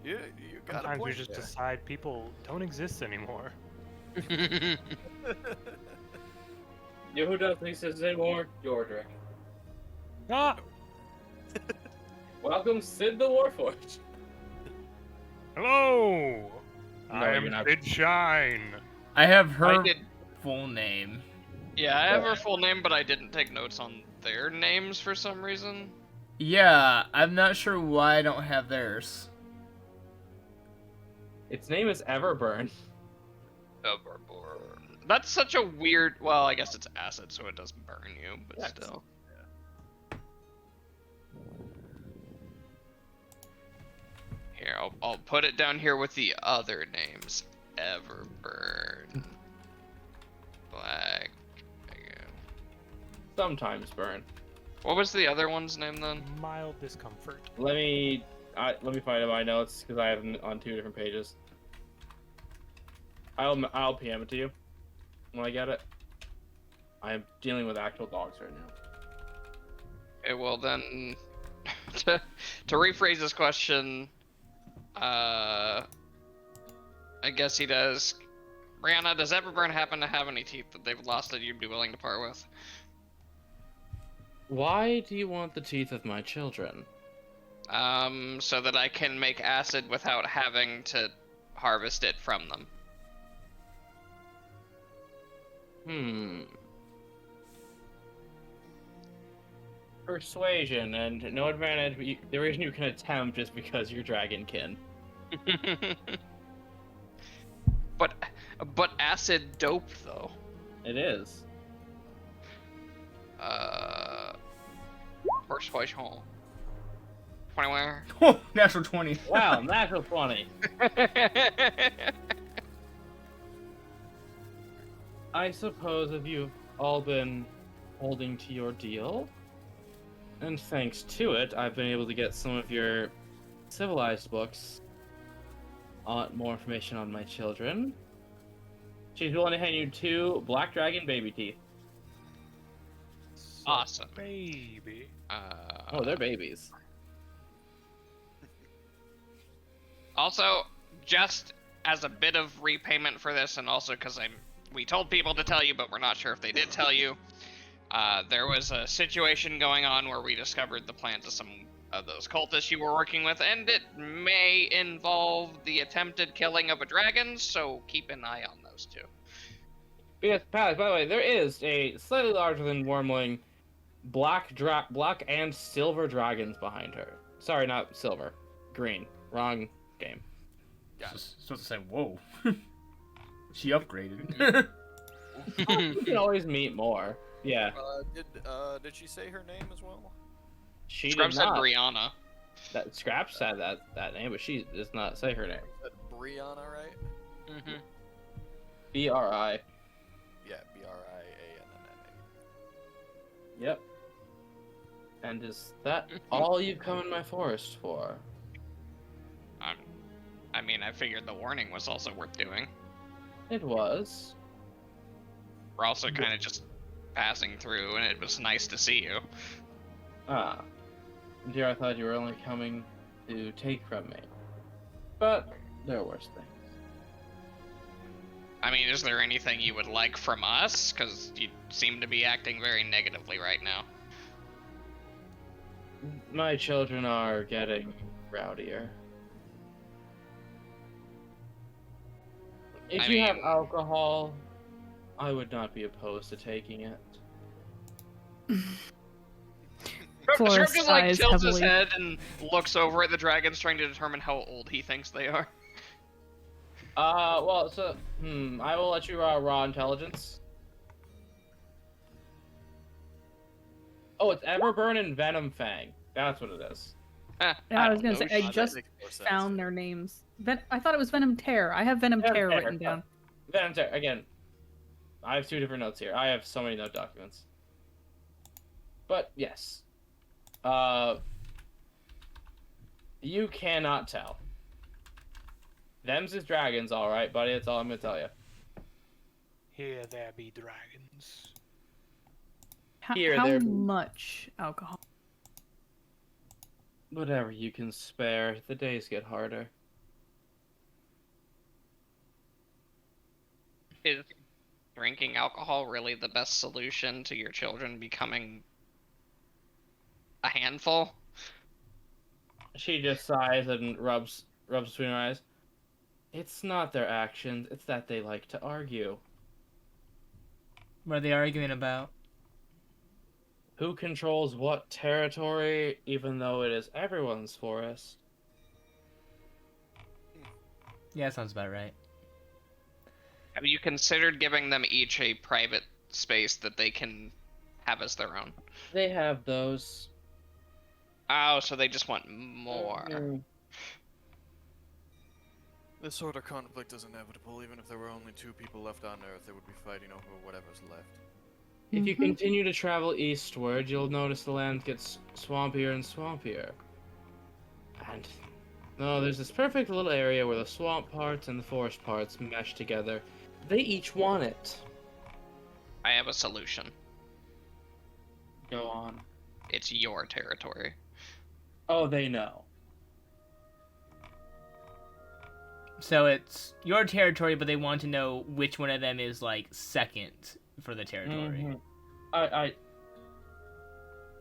[SPEAKER 6] You got a
[SPEAKER 5] Sometimes we
[SPEAKER 6] point
[SPEAKER 5] just
[SPEAKER 6] there.
[SPEAKER 5] decide people don't exist anymore.
[SPEAKER 1] You know who doesn't exist anymore? Yordrick.
[SPEAKER 5] Ah!
[SPEAKER 1] Welcome, Sid the Warforged.
[SPEAKER 5] Hello!
[SPEAKER 1] No,
[SPEAKER 5] I am
[SPEAKER 1] you're not.
[SPEAKER 5] Sid Shine.
[SPEAKER 2] I have her
[SPEAKER 3] I did.
[SPEAKER 2] full name.
[SPEAKER 3] Yeah, I have her full name, but I didn't take notes on their names for some reason.
[SPEAKER 2] Yeah, I'm not sure why I don't have theirs.
[SPEAKER 1] Its name is Everburn.
[SPEAKER 3] That's such a weird. Well, I guess it's acid, so it doesn't burn you, but
[SPEAKER 1] Yes.
[SPEAKER 3] still. Here, I'll put it down here with the other names. Everburn. Black.
[SPEAKER 1] Sometimes burn.
[SPEAKER 3] What was the other one's name then?
[SPEAKER 5] Mild discomfort.
[SPEAKER 1] Let me find in my notes because I have them on 2 different pages. I'll PM it to you when I get it. I'm dealing with actual dogs right now.
[SPEAKER 3] Okay, well then, to rephrase this question, I guess he does. Brianna, does Everburn happen to have any teeth that they've lost that you'd be willing to part with?
[SPEAKER 1] Why do you want the teeth of my children?
[SPEAKER 3] So that I can make acid without having to harvest it from them.
[SPEAKER 1] Persuasion and no advantage. But the reason you can attempt is because you're dragonkin.
[SPEAKER 3] But acid dope though.
[SPEAKER 1] It is.
[SPEAKER 3] Persuasion. 21.
[SPEAKER 2] Oh, natural 20.
[SPEAKER 1] Wow, natural 20. I suppose if you've all been holding to your deal, and thanks to it, I've been able to get some of your civilized books on more information on my children. She's willing to hand you 2 black dragon baby teeth.
[SPEAKER 3] Awesome.
[SPEAKER 5] Baby.
[SPEAKER 1] Oh, they're babies.
[SPEAKER 3] Also, just as a bit of repayment for this, and also because we told people to tell you, but we're not sure if they did tell you. There was a situation going on where we discovered the plans of some of those cultists you were working with, and it may involve the attempted killing of a dragon, so keep an eye on those two.
[SPEAKER 1] Yes, Pally, by the way, there is a slightly larger than Wormling black and silver dragons behind her. Sorry, not silver. Green. Wrong game.
[SPEAKER 2] Supposed to say, whoa. She upgraded.
[SPEAKER 1] You can always meet more. Yeah.
[SPEAKER 6] Did she say her name as well?
[SPEAKER 1] She
[SPEAKER 3] Scrub
[SPEAKER 1] did
[SPEAKER 3] said
[SPEAKER 1] not.
[SPEAKER 3] Brianna.
[SPEAKER 1] That Scraps said that name, but she does not say her name.
[SPEAKER 6] Said Brianna, right?
[SPEAKER 3] Mm-hmm.
[SPEAKER 1] B-R-I.
[SPEAKER 6] Yeah, B-R-I-A-N-N-A.
[SPEAKER 1] Yep. And is that all you've come in my forest for?
[SPEAKER 3] I mean, I figured the warning was also worth doing.
[SPEAKER 1] It was.
[SPEAKER 3] We're also kind of just passing through, and it was nice to see you.
[SPEAKER 1] Ah. Dear, I thought you were only coming to take from me. But there are worse things.
[SPEAKER 3] I mean, is there anything you would like from us? Because you seem to be acting very negatively right now.
[SPEAKER 1] My children are getting rowdier. If you have alcohol, I would not be opposed to taking it.
[SPEAKER 3] Shrub just like
[SPEAKER 4] sighs
[SPEAKER 3] tilts his
[SPEAKER 4] heavily.
[SPEAKER 3] head and looks over at the dragons, trying to determine how old he thinks they are.
[SPEAKER 1] I will let you raw intelligence. Oh, it's Everburn and Venom Fang. That's what it is.
[SPEAKER 4] Yeah, I was gonna say, I
[SPEAKER 6] That
[SPEAKER 4] just
[SPEAKER 6] makes more sense.
[SPEAKER 4] found their names. I thought it was Venom Tear. I have Venom Tear written down.
[SPEAKER 1] Venom Tear, again. I have 2 different notes here. I have so many note documents. But, yes. You cannot tell. Them's is dragons, alright, buddy. That's all I'm gonna tell you.
[SPEAKER 5] Here there be dragons.
[SPEAKER 1] Here,
[SPEAKER 4] How
[SPEAKER 1] there-
[SPEAKER 4] much alcohol?
[SPEAKER 1] Whatever you can spare. The days get harder.
[SPEAKER 3] Is drinking alcohol really the best solution to your children becoming a handful?
[SPEAKER 1] She just sighs and rubs between her eyes. It's not their actions, it's that they like to argue.
[SPEAKER 2] What are they arguing about?
[SPEAKER 1] Who controls what territory, even though it is everyone's forest?
[SPEAKER 2] Yeah, that sounds about right.
[SPEAKER 3] Have you considered giving them each a private space that they can have as their own?
[SPEAKER 1] They have those.
[SPEAKER 3] Oh, so they just want more.
[SPEAKER 6] This sort of conflict is inevitable. Even if there were only 2 people left on Earth, they would be fighting over whatever's left.
[SPEAKER 1] If you continue to travel eastward, you'll notice the land gets swampier and swampier. And there's this perfect little area where the swamp parts and the forest parts mesh together. They each want it.
[SPEAKER 3] I have a solution.
[SPEAKER 1] Go on.
[SPEAKER 3] It's your territory.
[SPEAKER 1] Oh, they know.
[SPEAKER 2] So it's your territory, but they want to know which one of them is, like, second for the territory.
[SPEAKER 1] I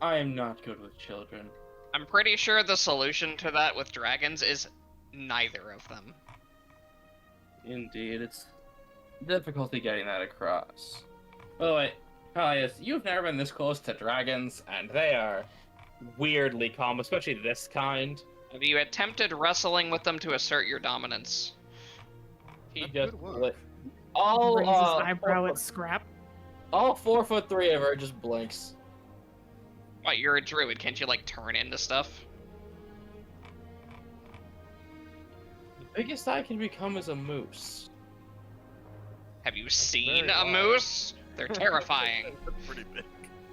[SPEAKER 1] am not good with children.
[SPEAKER 3] I'm pretty sure the solution to that with dragons is neither of them.
[SPEAKER 1] Indeed, it's difficulty getting that across. By the way, Pelias, you've never been this close to dragons, and they are weirdly calm, especially this kind.
[SPEAKER 3] Have you attempted wrestling with them to assert your dominance?
[SPEAKER 1] He
[SPEAKER 6] That
[SPEAKER 1] just
[SPEAKER 6] could work.
[SPEAKER 1] lit. All
[SPEAKER 4] Raises eyebrow at Scrap.
[SPEAKER 1] all 4'3" of her just blinks.
[SPEAKER 3] What, you're a druid, can't you, like, turn into stuff?
[SPEAKER 1] The biggest I can become is a moose.
[SPEAKER 3] Have you seen
[SPEAKER 5] very
[SPEAKER 3] a
[SPEAKER 5] large.
[SPEAKER 3] moose? They're terrifying.
[SPEAKER 6] That's pretty big.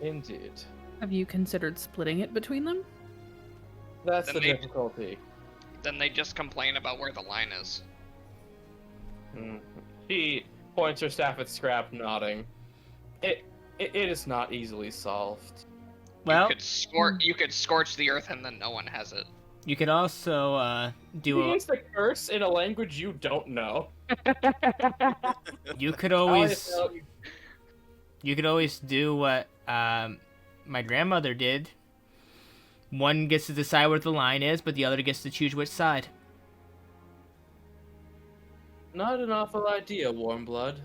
[SPEAKER 1] Indeed.
[SPEAKER 4] Have you considered splitting it between them?
[SPEAKER 1] That's
[SPEAKER 3] Then
[SPEAKER 1] the
[SPEAKER 3] they-
[SPEAKER 1] difficulty.
[SPEAKER 3] Then they just complain about where the line is.
[SPEAKER 1] She points her staff at Scrap, nodding. It is not easily solved.
[SPEAKER 2] Well,
[SPEAKER 3] You could scorch the earth and then no one has it.
[SPEAKER 2] you could also do a.
[SPEAKER 1] Use the curse in a language you don't know.
[SPEAKER 2] You could
[SPEAKER 1] I'll
[SPEAKER 2] always.
[SPEAKER 1] tell you-
[SPEAKER 2] You could always do what my grandmother did. One gets to decide where the line is, but the other gets to choose which side.
[SPEAKER 1] Not an awful idea, Warm Blood.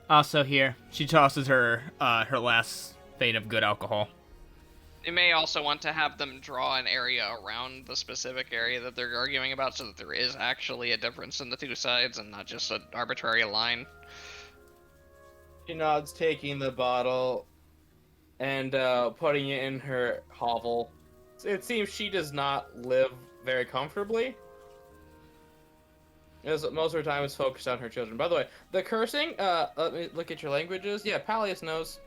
[SPEAKER 2] Also, here she tosses her her last vein of good alcohol.
[SPEAKER 3] You may also want to have them draw an area around the specific area that they're arguing about so that there is actually a difference in the two sides and not just an arbitrary line.
[SPEAKER 1] She nods, taking the bottle and putting it in her hovel. It seems she does not live very comfortably. As most of her time is focused on her children. By the way, the cursing, let me look at your languages. Yeah, Pallius knows.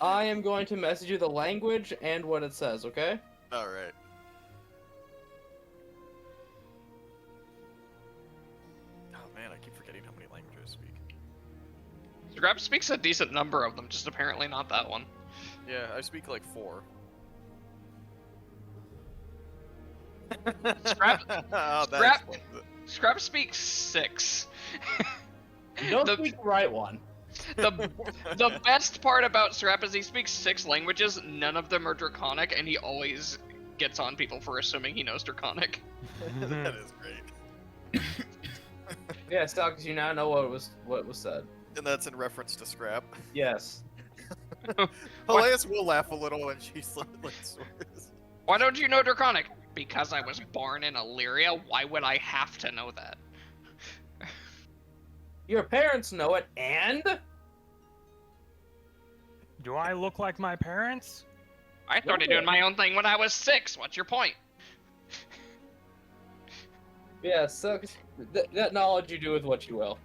[SPEAKER 1] I am going to message you the language and what it says, okay?
[SPEAKER 6] Alright. Oh man, I keep forgetting how many languages I speak.
[SPEAKER 3] Scrap speaks a decent number of them, just apparently not that one.
[SPEAKER 6] Yeah, I speak like 4.
[SPEAKER 3] Scrap-
[SPEAKER 6] Oh, that
[SPEAKER 3] Scrap-
[SPEAKER 6] explains it.
[SPEAKER 3] Scrap speaks 6.
[SPEAKER 1] You don't
[SPEAKER 3] The-
[SPEAKER 1] speak the right one.
[SPEAKER 3] The best part about Scrap is he speaks 6 languages, none of them are Draconic, and he always gets on people for assuming he knows Draconic.
[SPEAKER 6] That is great.
[SPEAKER 1] Yeah, Stalkers, you now know what was said.
[SPEAKER 6] And that's in reference to Scrap.
[SPEAKER 1] Yes.
[SPEAKER 6] Elias will laugh a little when she's like swears.
[SPEAKER 3] Why don't you know Draconic? Because I was born in Illyria, why would I have to know that?
[SPEAKER 1] Your parents know it, and
[SPEAKER 5] Do I look like my parents?
[SPEAKER 3] I started doing my own thing when I was 6, what's your point?
[SPEAKER 1] yeah, so that knowledge you do with what you will.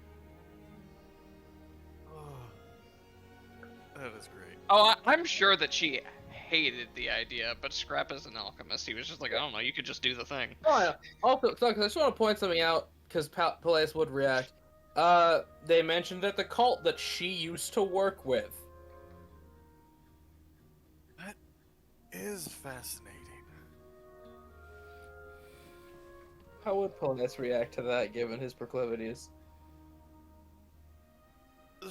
[SPEAKER 6] That is great.
[SPEAKER 3] Oh, I'm sure that she hated the idea, but Scrap is an alchemist. He was just like, I don't know, you could just do the thing.
[SPEAKER 1] Oh, yeah. Also, Stalkers, I just want to point something out because Pallius would react. They mentioned that the cult that she used to work with.
[SPEAKER 6] That is fascinating.
[SPEAKER 1] How would Pallius react to that, given his proclivities?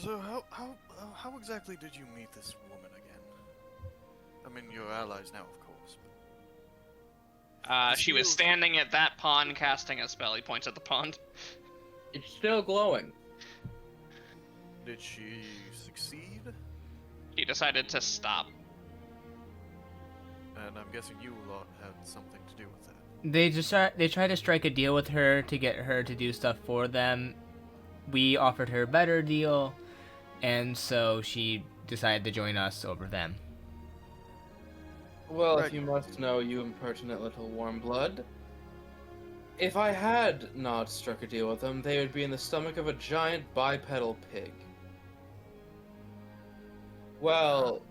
[SPEAKER 6] So how exactly did you meet this woman again? I mean, you're allies now, of course.
[SPEAKER 3] She was standing at that pond casting a spell. He points at the pond.
[SPEAKER 1] It's still glowing.
[SPEAKER 6] Did she succeed?
[SPEAKER 3] He decided to stop.
[SPEAKER 6] And I'm guessing you lot had something to do with that.
[SPEAKER 2] They tried to strike a deal with her to get her to do stuff for them. We offered her a better deal, and so she decided to join us over them.
[SPEAKER 1] Well,
[SPEAKER 6] Right.
[SPEAKER 1] if you must know, you impertinent little warm blood. If I had not struck a deal with them, they would be in the stomach of a giant bipedal pig. Well,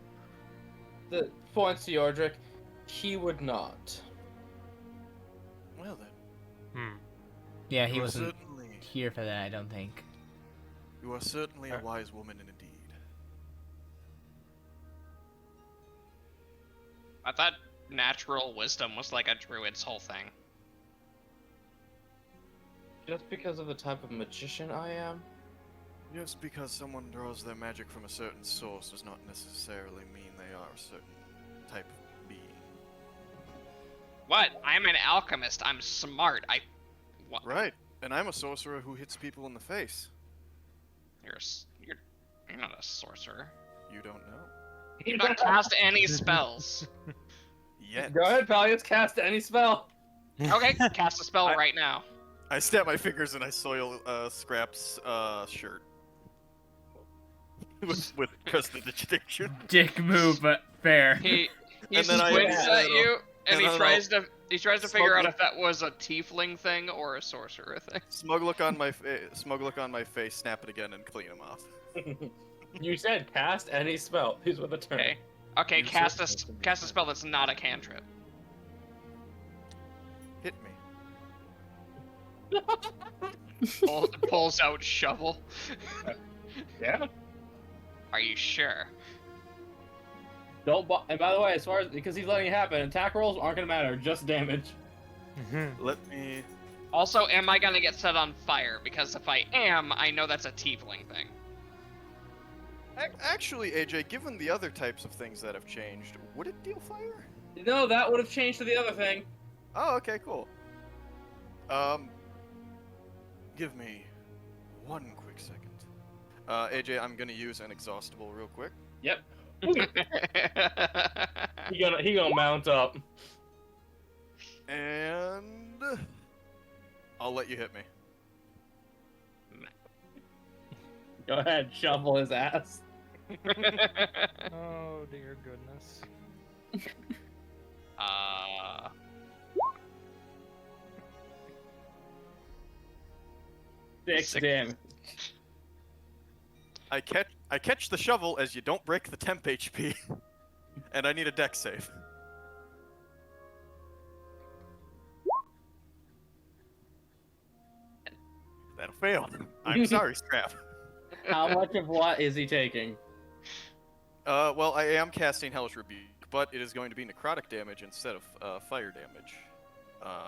[SPEAKER 1] the points to Yordrick, he would not.
[SPEAKER 6] Well then,
[SPEAKER 2] Yeah, he
[SPEAKER 6] you are
[SPEAKER 2] wasn't
[SPEAKER 6] certainly
[SPEAKER 2] here for that, I don't think.
[SPEAKER 6] you are certainly a wise woman indeed.
[SPEAKER 3] I thought natural wisdom was like a druid's whole thing.
[SPEAKER 1] Just because of the type of magician I am?
[SPEAKER 6] Just because someone draws their magic from a certain source does not necessarily mean they are a certain type of being.
[SPEAKER 3] What? I'm an alchemist. I'm smart. What?
[SPEAKER 6] Right, and I'm a sorcerer who hits people in the face.
[SPEAKER 3] You're not a sorcerer.
[SPEAKER 6] You don't know?
[SPEAKER 3] You don't cast any spells.
[SPEAKER 6] Yet.
[SPEAKER 1] Go ahead, Pallius, cast any spell.
[SPEAKER 3] Okay, cast a spell right now.
[SPEAKER 6] I snap my fingers and I soil Scrap's shirt. with prestidigitation.
[SPEAKER 2] Dick move, but fair.
[SPEAKER 3] He
[SPEAKER 6] And then I
[SPEAKER 3] squints
[SPEAKER 6] add
[SPEAKER 3] at
[SPEAKER 6] a
[SPEAKER 3] you,
[SPEAKER 6] little-
[SPEAKER 3] and
[SPEAKER 6] and
[SPEAKER 3] he
[SPEAKER 6] then
[SPEAKER 3] tries to figure out
[SPEAKER 6] smugly-
[SPEAKER 3] if that was a tiefling thing or a sorcerer thing.
[SPEAKER 6] Smug look on my face. Snap it again and clean him off.
[SPEAKER 1] You said cast any spell. He's with a turn.
[SPEAKER 3] Okay. Okay,
[SPEAKER 1] You're
[SPEAKER 3] cast
[SPEAKER 1] supposed to be
[SPEAKER 3] a
[SPEAKER 1] fine.
[SPEAKER 3] spell that's not a cantrip.
[SPEAKER 6] Hit me.
[SPEAKER 3] Pulls out shovel.
[SPEAKER 1] Yeah.
[SPEAKER 3] Are you sure?
[SPEAKER 1] Don't. And by the way, as far as because he's letting it happen, attack rolls aren't gonna matter. Just damage.
[SPEAKER 6] Let me.
[SPEAKER 3] Also, am I gonna get set on fire? Because if I am, I know that's a tiefling thing.
[SPEAKER 6] Actually, AJ, given the other types of things that have changed, would it deal fire?
[SPEAKER 1] No, that would have changed to the other thing.
[SPEAKER 6] Oh, okay, cool. Give me one quick second. AJ, I'm gonna use an exhaustible real quick.
[SPEAKER 1] Yep. He gonna mount up.
[SPEAKER 6] And I'll let you hit me.
[SPEAKER 1] Go ahead, shovel his ass.
[SPEAKER 5] Oh dear goodness.
[SPEAKER 1] Six
[SPEAKER 3] Six.
[SPEAKER 1] damage.
[SPEAKER 6] I catch the shovel as you don't break the temp HP, and I need a dex save. That'll fail. I'm sorry, Scrap.
[SPEAKER 1] How much of what is he taking?
[SPEAKER 6] Well, I am casting Hellish Rebuke, but it is going to be necrotic damage instead of fire damage,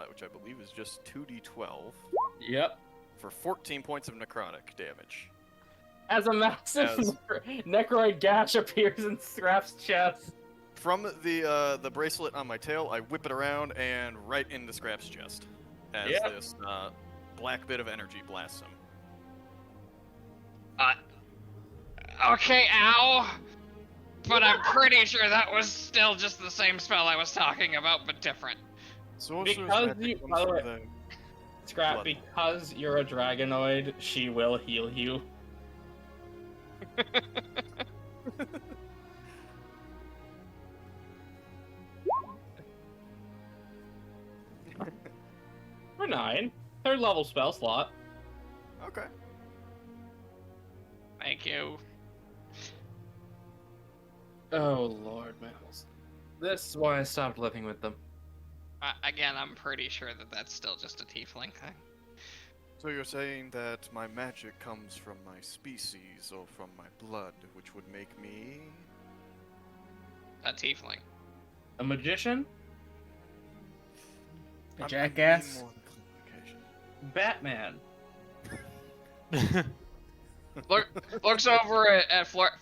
[SPEAKER 6] which I believe is just 2d12
[SPEAKER 1] Yep.
[SPEAKER 6] for 14 points of necrotic damage.
[SPEAKER 1] As a massive
[SPEAKER 6] As-
[SPEAKER 1] necroid gash appears in Scrap's chest.
[SPEAKER 6] From the bracelet on my tail, I whip it around and right into Scrap's chest as
[SPEAKER 1] Yep.
[SPEAKER 6] this black bit of energy blasts him.
[SPEAKER 3] Okay, ow! But I'm pretty sure that was still just the same spell I was talking about, but different.
[SPEAKER 6] Sorcerer's
[SPEAKER 1] Because
[SPEAKER 6] magic
[SPEAKER 1] you-
[SPEAKER 6] comes
[SPEAKER 1] by the
[SPEAKER 6] from
[SPEAKER 1] way-
[SPEAKER 6] the-
[SPEAKER 1] Scrap,
[SPEAKER 6] Blood.
[SPEAKER 1] because you're a dragonoid, she will heal you. For 9. Third level spell slot.
[SPEAKER 6] Okay.
[SPEAKER 3] Thank you.
[SPEAKER 1] Oh lord, Miles. This is why I stopped living with them.
[SPEAKER 3] Again, I'm pretty sure that that's still just a tiefling thing.
[SPEAKER 6] So you're saying that my magic comes from my species or from my blood, which would make me...
[SPEAKER 3] A tiefling.
[SPEAKER 1] A magician?
[SPEAKER 2] A
[SPEAKER 6] I'm
[SPEAKER 2] jackass?
[SPEAKER 6] needing more clarification.
[SPEAKER 1] Batman.
[SPEAKER 3] Looks over at Flora.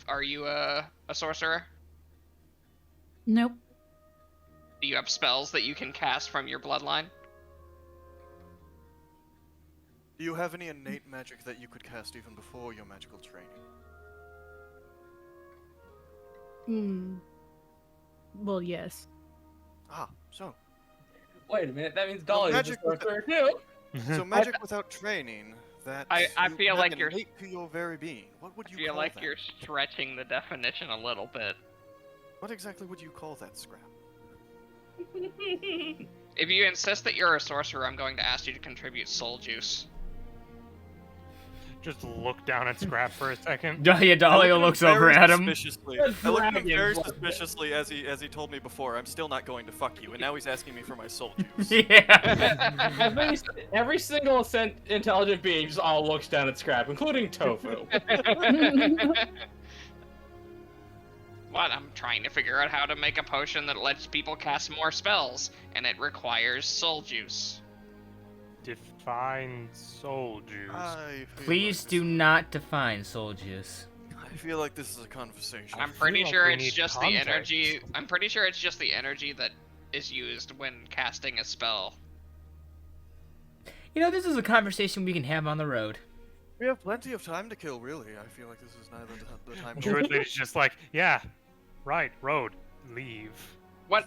[SPEAKER 3] Are you a sorcerer?
[SPEAKER 4] Nope.
[SPEAKER 3] Do you have spells that you can cast from your bloodline?
[SPEAKER 6] Do you have any innate magic that you could cast even before your magical training?
[SPEAKER 4] Well, yes.
[SPEAKER 6] Ah, so.
[SPEAKER 1] Wait a minute, that means
[SPEAKER 6] Well,
[SPEAKER 1] Dolly's a
[SPEAKER 6] magic with
[SPEAKER 1] sorcerer too.
[SPEAKER 6] So magic without training, that
[SPEAKER 3] I
[SPEAKER 6] you
[SPEAKER 3] feel
[SPEAKER 6] have
[SPEAKER 3] like you're-
[SPEAKER 6] innate to your very being. What would
[SPEAKER 3] I
[SPEAKER 6] you
[SPEAKER 3] feel
[SPEAKER 6] call
[SPEAKER 3] like
[SPEAKER 6] that?
[SPEAKER 3] you're stretching the definition a little bit.
[SPEAKER 6] What exactly would you call that, Scrap?
[SPEAKER 3] If you insist that you're a sorcerer, I'm going to ask you to contribute soul juice.
[SPEAKER 5] Just look down at Scrap for a second.
[SPEAKER 2] Dahlia looks over at him.
[SPEAKER 6] Suspiciously.
[SPEAKER 1] The
[SPEAKER 6] I looked at him
[SPEAKER 1] dragon
[SPEAKER 6] very
[SPEAKER 1] blood.
[SPEAKER 6] suspiciously as he told me before, I'm still not going to fuck you, and now he's asking me for my soul juice.
[SPEAKER 2] Yeah.
[SPEAKER 1] Every single intelligent being just all looks down at Scrap, including Tofu.
[SPEAKER 3] What? I'm trying to figure out how to make a potion that lets people cast more spells, and it requires soul juice.
[SPEAKER 5] Define soul juice.
[SPEAKER 2] Please do not define soul juice.
[SPEAKER 6] I feel like this is a conversation.
[SPEAKER 3] I'm
[SPEAKER 5] feel
[SPEAKER 3] pretty
[SPEAKER 5] like
[SPEAKER 3] sure
[SPEAKER 5] we
[SPEAKER 3] it's
[SPEAKER 5] need
[SPEAKER 3] just the
[SPEAKER 5] context.
[SPEAKER 3] energy. I'm pretty sure it's just the energy that is used when casting a spell.
[SPEAKER 2] You know, this is a conversation we can have on the road.
[SPEAKER 6] We have plenty of time to kill, really. I feel like this is neither the time.
[SPEAKER 5] Druid Lady's just like, yeah, right, road, leave.
[SPEAKER 3] What?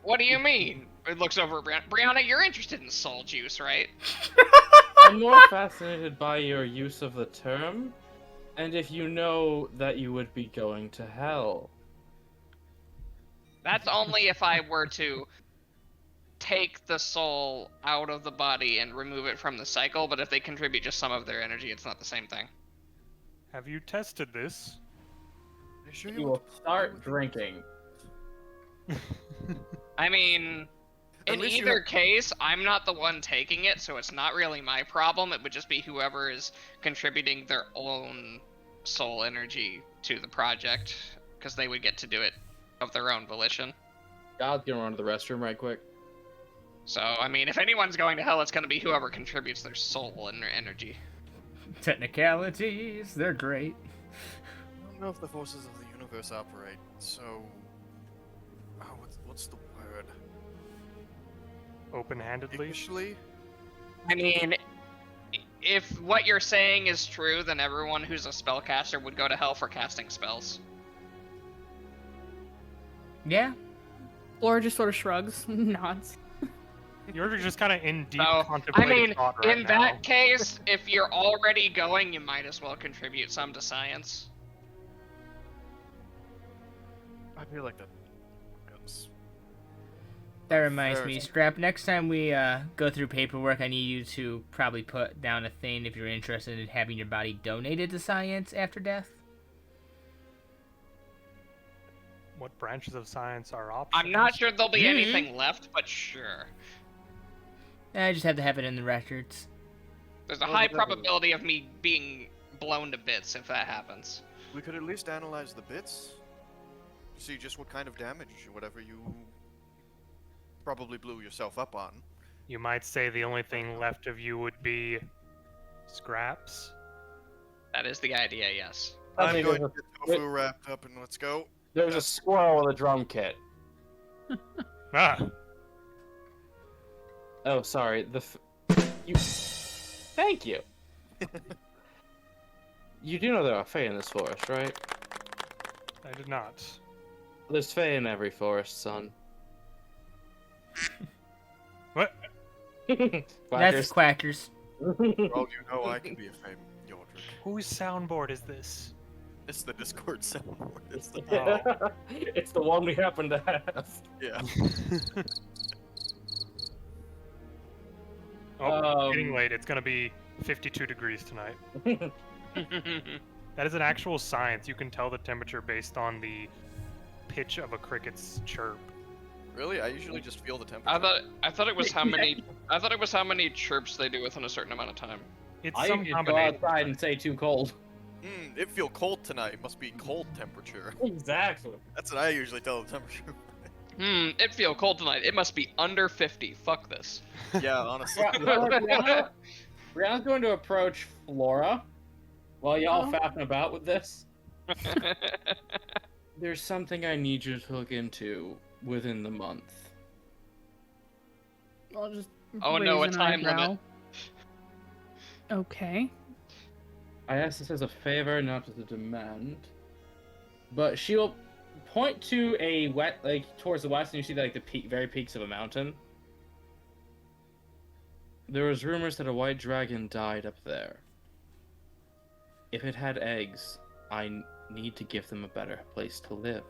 [SPEAKER 3] What do you mean? It looks over at Brianna. Brianna, you're interested in soul juice, right?
[SPEAKER 1] I'm more fascinated by your use of the term, And if you know that you would be going to hell.
[SPEAKER 3] That's only if I were to take the soul out of the body and remove it from the cycle, but if they contribute just some of their energy, it's not the same thing.
[SPEAKER 5] Have you tested this?
[SPEAKER 6] Are you sure
[SPEAKER 1] You
[SPEAKER 6] want
[SPEAKER 1] will
[SPEAKER 6] to play
[SPEAKER 1] start
[SPEAKER 6] with it?
[SPEAKER 1] drinking.
[SPEAKER 3] I mean, in
[SPEAKER 6] Unless you
[SPEAKER 3] either
[SPEAKER 6] have-
[SPEAKER 3] case, I'm not the one taking it, so it's not really my problem. It would just be whoever is contributing their own soul energy to the project, because they would get to do it of their own volition.
[SPEAKER 1] God's gonna run to the restroom right quick.
[SPEAKER 3] So, I mean, if anyone's going to hell, it's going to be whoever contributes their soul and their energy.
[SPEAKER 2] Technicalities, they're great.
[SPEAKER 6] I don't know if the forces of the universe operate, so... what's the word?
[SPEAKER 5] Open-handedly?
[SPEAKER 6] Initially?
[SPEAKER 3] I mean, if what you're saying is true, then everyone who's a spellcaster would go to hell for casting spells.
[SPEAKER 2] Yeah.
[SPEAKER 4] Flora just sort of shrugs, nods.
[SPEAKER 5] You're just kind of in deep
[SPEAKER 3] So, I
[SPEAKER 5] contemplative
[SPEAKER 3] mean,
[SPEAKER 5] thought right
[SPEAKER 3] in
[SPEAKER 5] now.
[SPEAKER 3] that case, if you're already going, you might as well contribute some to science.
[SPEAKER 6] I feel like that... That's...
[SPEAKER 2] That reminds
[SPEAKER 6] Fair.
[SPEAKER 2] me, Scrap, next time we go through paperwork, I need you to probably put down a thing if you're interested in having your body donated to science after death.
[SPEAKER 5] What branches of science are options?
[SPEAKER 3] I'm not sure there'll be
[SPEAKER 2] Mhm.
[SPEAKER 3] anything left, but sure.
[SPEAKER 2] I just have to have it in the records.
[SPEAKER 3] There's a
[SPEAKER 6] Well,
[SPEAKER 3] high
[SPEAKER 6] whatever.
[SPEAKER 3] probability of me being blown to bits if that happens.
[SPEAKER 6] We could at least analyze the bits. See just what kind of damage, whatever you... probably blew yourself up on.
[SPEAKER 5] You might say the only thing left of you would be... scraps?
[SPEAKER 3] That is the idea, yes.
[SPEAKER 1] I
[SPEAKER 6] I'm
[SPEAKER 1] think
[SPEAKER 6] going to
[SPEAKER 1] there's
[SPEAKER 6] get tofu wrapped up and let's go.
[SPEAKER 1] There's a squirrel with a drum kit.
[SPEAKER 5] Ah!
[SPEAKER 1] Oh, sorry. You. Thank you. You do know there are fae in this forest, right?
[SPEAKER 5] I did not.
[SPEAKER 1] There's fae in every forest, son.
[SPEAKER 5] What?
[SPEAKER 2] That's quackers.
[SPEAKER 6] For all you know, I can be a fame Yordrick.
[SPEAKER 5] Whose soundboard is this?
[SPEAKER 6] It's the Discord soundboard. It's the...
[SPEAKER 5] Oh.
[SPEAKER 1] It's the one we happen to have.
[SPEAKER 6] Yeah.
[SPEAKER 5] Oh, getting late. It's gonna be 52 degrees tonight. That is an actual science. You can tell the temperature based on the pitch of a cricket's chirp.
[SPEAKER 6] Really? I usually just feel the temperature.
[SPEAKER 3] I thought it was how many chirps they do within a certain amount of time.
[SPEAKER 5] It's
[SPEAKER 1] I
[SPEAKER 5] some
[SPEAKER 1] can go
[SPEAKER 5] combination.
[SPEAKER 1] outside and say too cold.
[SPEAKER 6] It feel cold tonight. It must be cold temperature.
[SPEAKER 1] Exactly.
[SPEAKER 6] That's what I usually tell the temperature.
[SPEAKER 3] It feel cold tonight. It must be under 50. Fuck this.
[SPEAKER 6] Yeah, honestly.
[SPEAKER 1] Brianna's going to approach Flora while y'all faffing about with this. There's something I need you to look into within the month.
[SPEAKER 4] I'll just
[SPEAKER 3] Oh, no,
[SPEAKER 4] raise
[SPEAKER 3] a
[SPEAKER 4] an
[SPEAKER 3] time
[SPEAKER 4] eyebrow.
[SPEAKER 3] limit.
[SPEAKER 4] Okay.
[SPEAKER 1] I ask this as a favor, not as a demand. But she will point to towards the west, and you see the very peaks of a mountain. There was rumors that a white dragon died up there. If it had eggs, I need to give them a better place to live.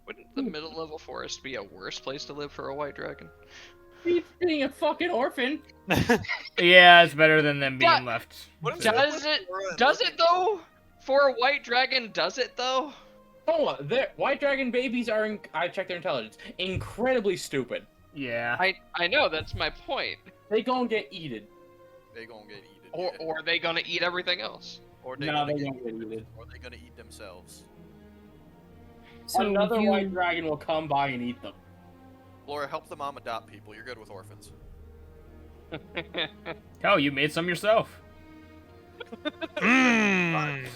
[SPEAKER 3] Wouldn't the middle level forest be a worse place to live for a white dragon?
[SPEAKER 1] He's being a fucking orphan.
[SPEAKER 2] Yeah, it's better than them being
[SPEAKER 3] Yeah.
[SPEAKER 2] left.
[SPEAKER 6] What is
[SPEAKER 3] Does it though? For a white dragon, does it though?
[SPEAKER 1] Oh, white dragon babies are, I checked their intelligence, incredibly stupid.
[SPEAKER 2] Yeah.
[SPEAKER 3] I know, that's my point.
[SPEAKER 1] They gon' get eaten.
[SPEAKER 6] They gonna get eaten.
[SPEAKER 3] Or
[SPEAKER 6] yeah.
[SPEAKER 3] are they gonna eat everything else?
[SPEAKER 6] Or they
[SPEAKER 1] No,
[SPEAKER 6] gonna
[SPEAKER 1] they
[SPEAKER 6] get
[SPEAKER 1] won't get eaten.
[SPEAKER 6] Or they gonna eat themselves.
[SPEAKER 4] So
[SPEAKER 1] Another
[SPEAKER 4] you...
[SPEAKER 1] white dragon will come by and eat them.
[SPEAKER 6] Laura, help the mom adopt people. You're good with orphans.
[SPEAKER 2] Oh, you made some yourself.
[SPEAKER 5] Mm.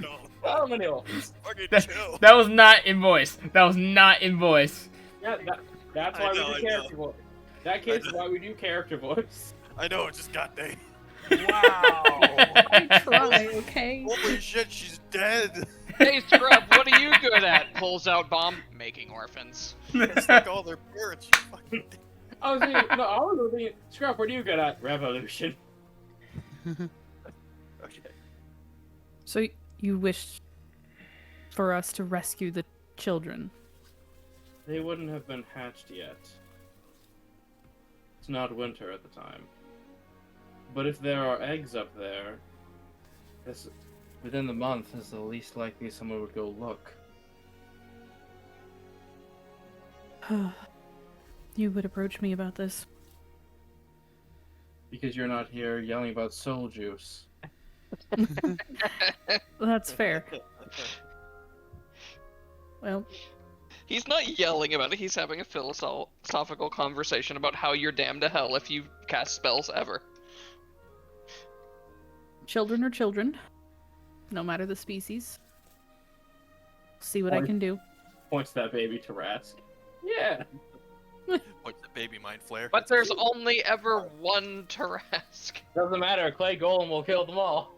[SPEAKER 6] No,
[SPEAKER 1] How many orphans?
[SPEAKER 6] fucking
[SPEAKER 2] That,
[SPEAKER 6] chill.
[SPEAKER 2] that was not in voice. That was not in voice.
[SPEAKER 1] Yeah, that's
[SPEAKER 6] I
[SPEAKER 1] why
[SPEAKER 6] know,
[SPEAKER 1] we
[SPEAKER 6] I
[SPEAKER 1] do character voice. That kid's why we do character voice.
[SPEAKER 6] I know, it just got there.
[SPEAKER 4] I try, okay?
[SPEAKER 6] Holy shit, she's dead.
[SPEAKER 3] Hey Scrub, what are you good at? Pulls out bomb, making orphans.
[SPEAKER 6] It's like all their parents. You fucking...
[SPEAKER 1] I was thinking, Scrub, what are you good at? Revolution. Okay.
[SPEAKER 4] So you wish for us to rescue the children?
[SPEAKER 1] They wouldn't have been hatched yet. It's not winter at the time. But if there are eggs up there, within the month is the least likely someone would go look.
[SPEAKER 4] You would approach me about this.
[SPEAKER 1] Because you're not here yelling about soul juice.
[SPEAKER 4] That's fair. Well,
[SPEAKER 3] He's not yelling about it, he's having a philosophical conversation about how you're damned to hell if you cast spells ever.
[SPEAKER 4] children are children, no matter the species. See what I can do.
[SPEAKER 1] Points that baby to Rask. Yeah.
[SPEAKER 6] Like the baby mind flare.
[SPEAKER 3] But there's only ever one Tarask.
[SPEAKER 1] Doesn't matter. Clay Golem will kill them all.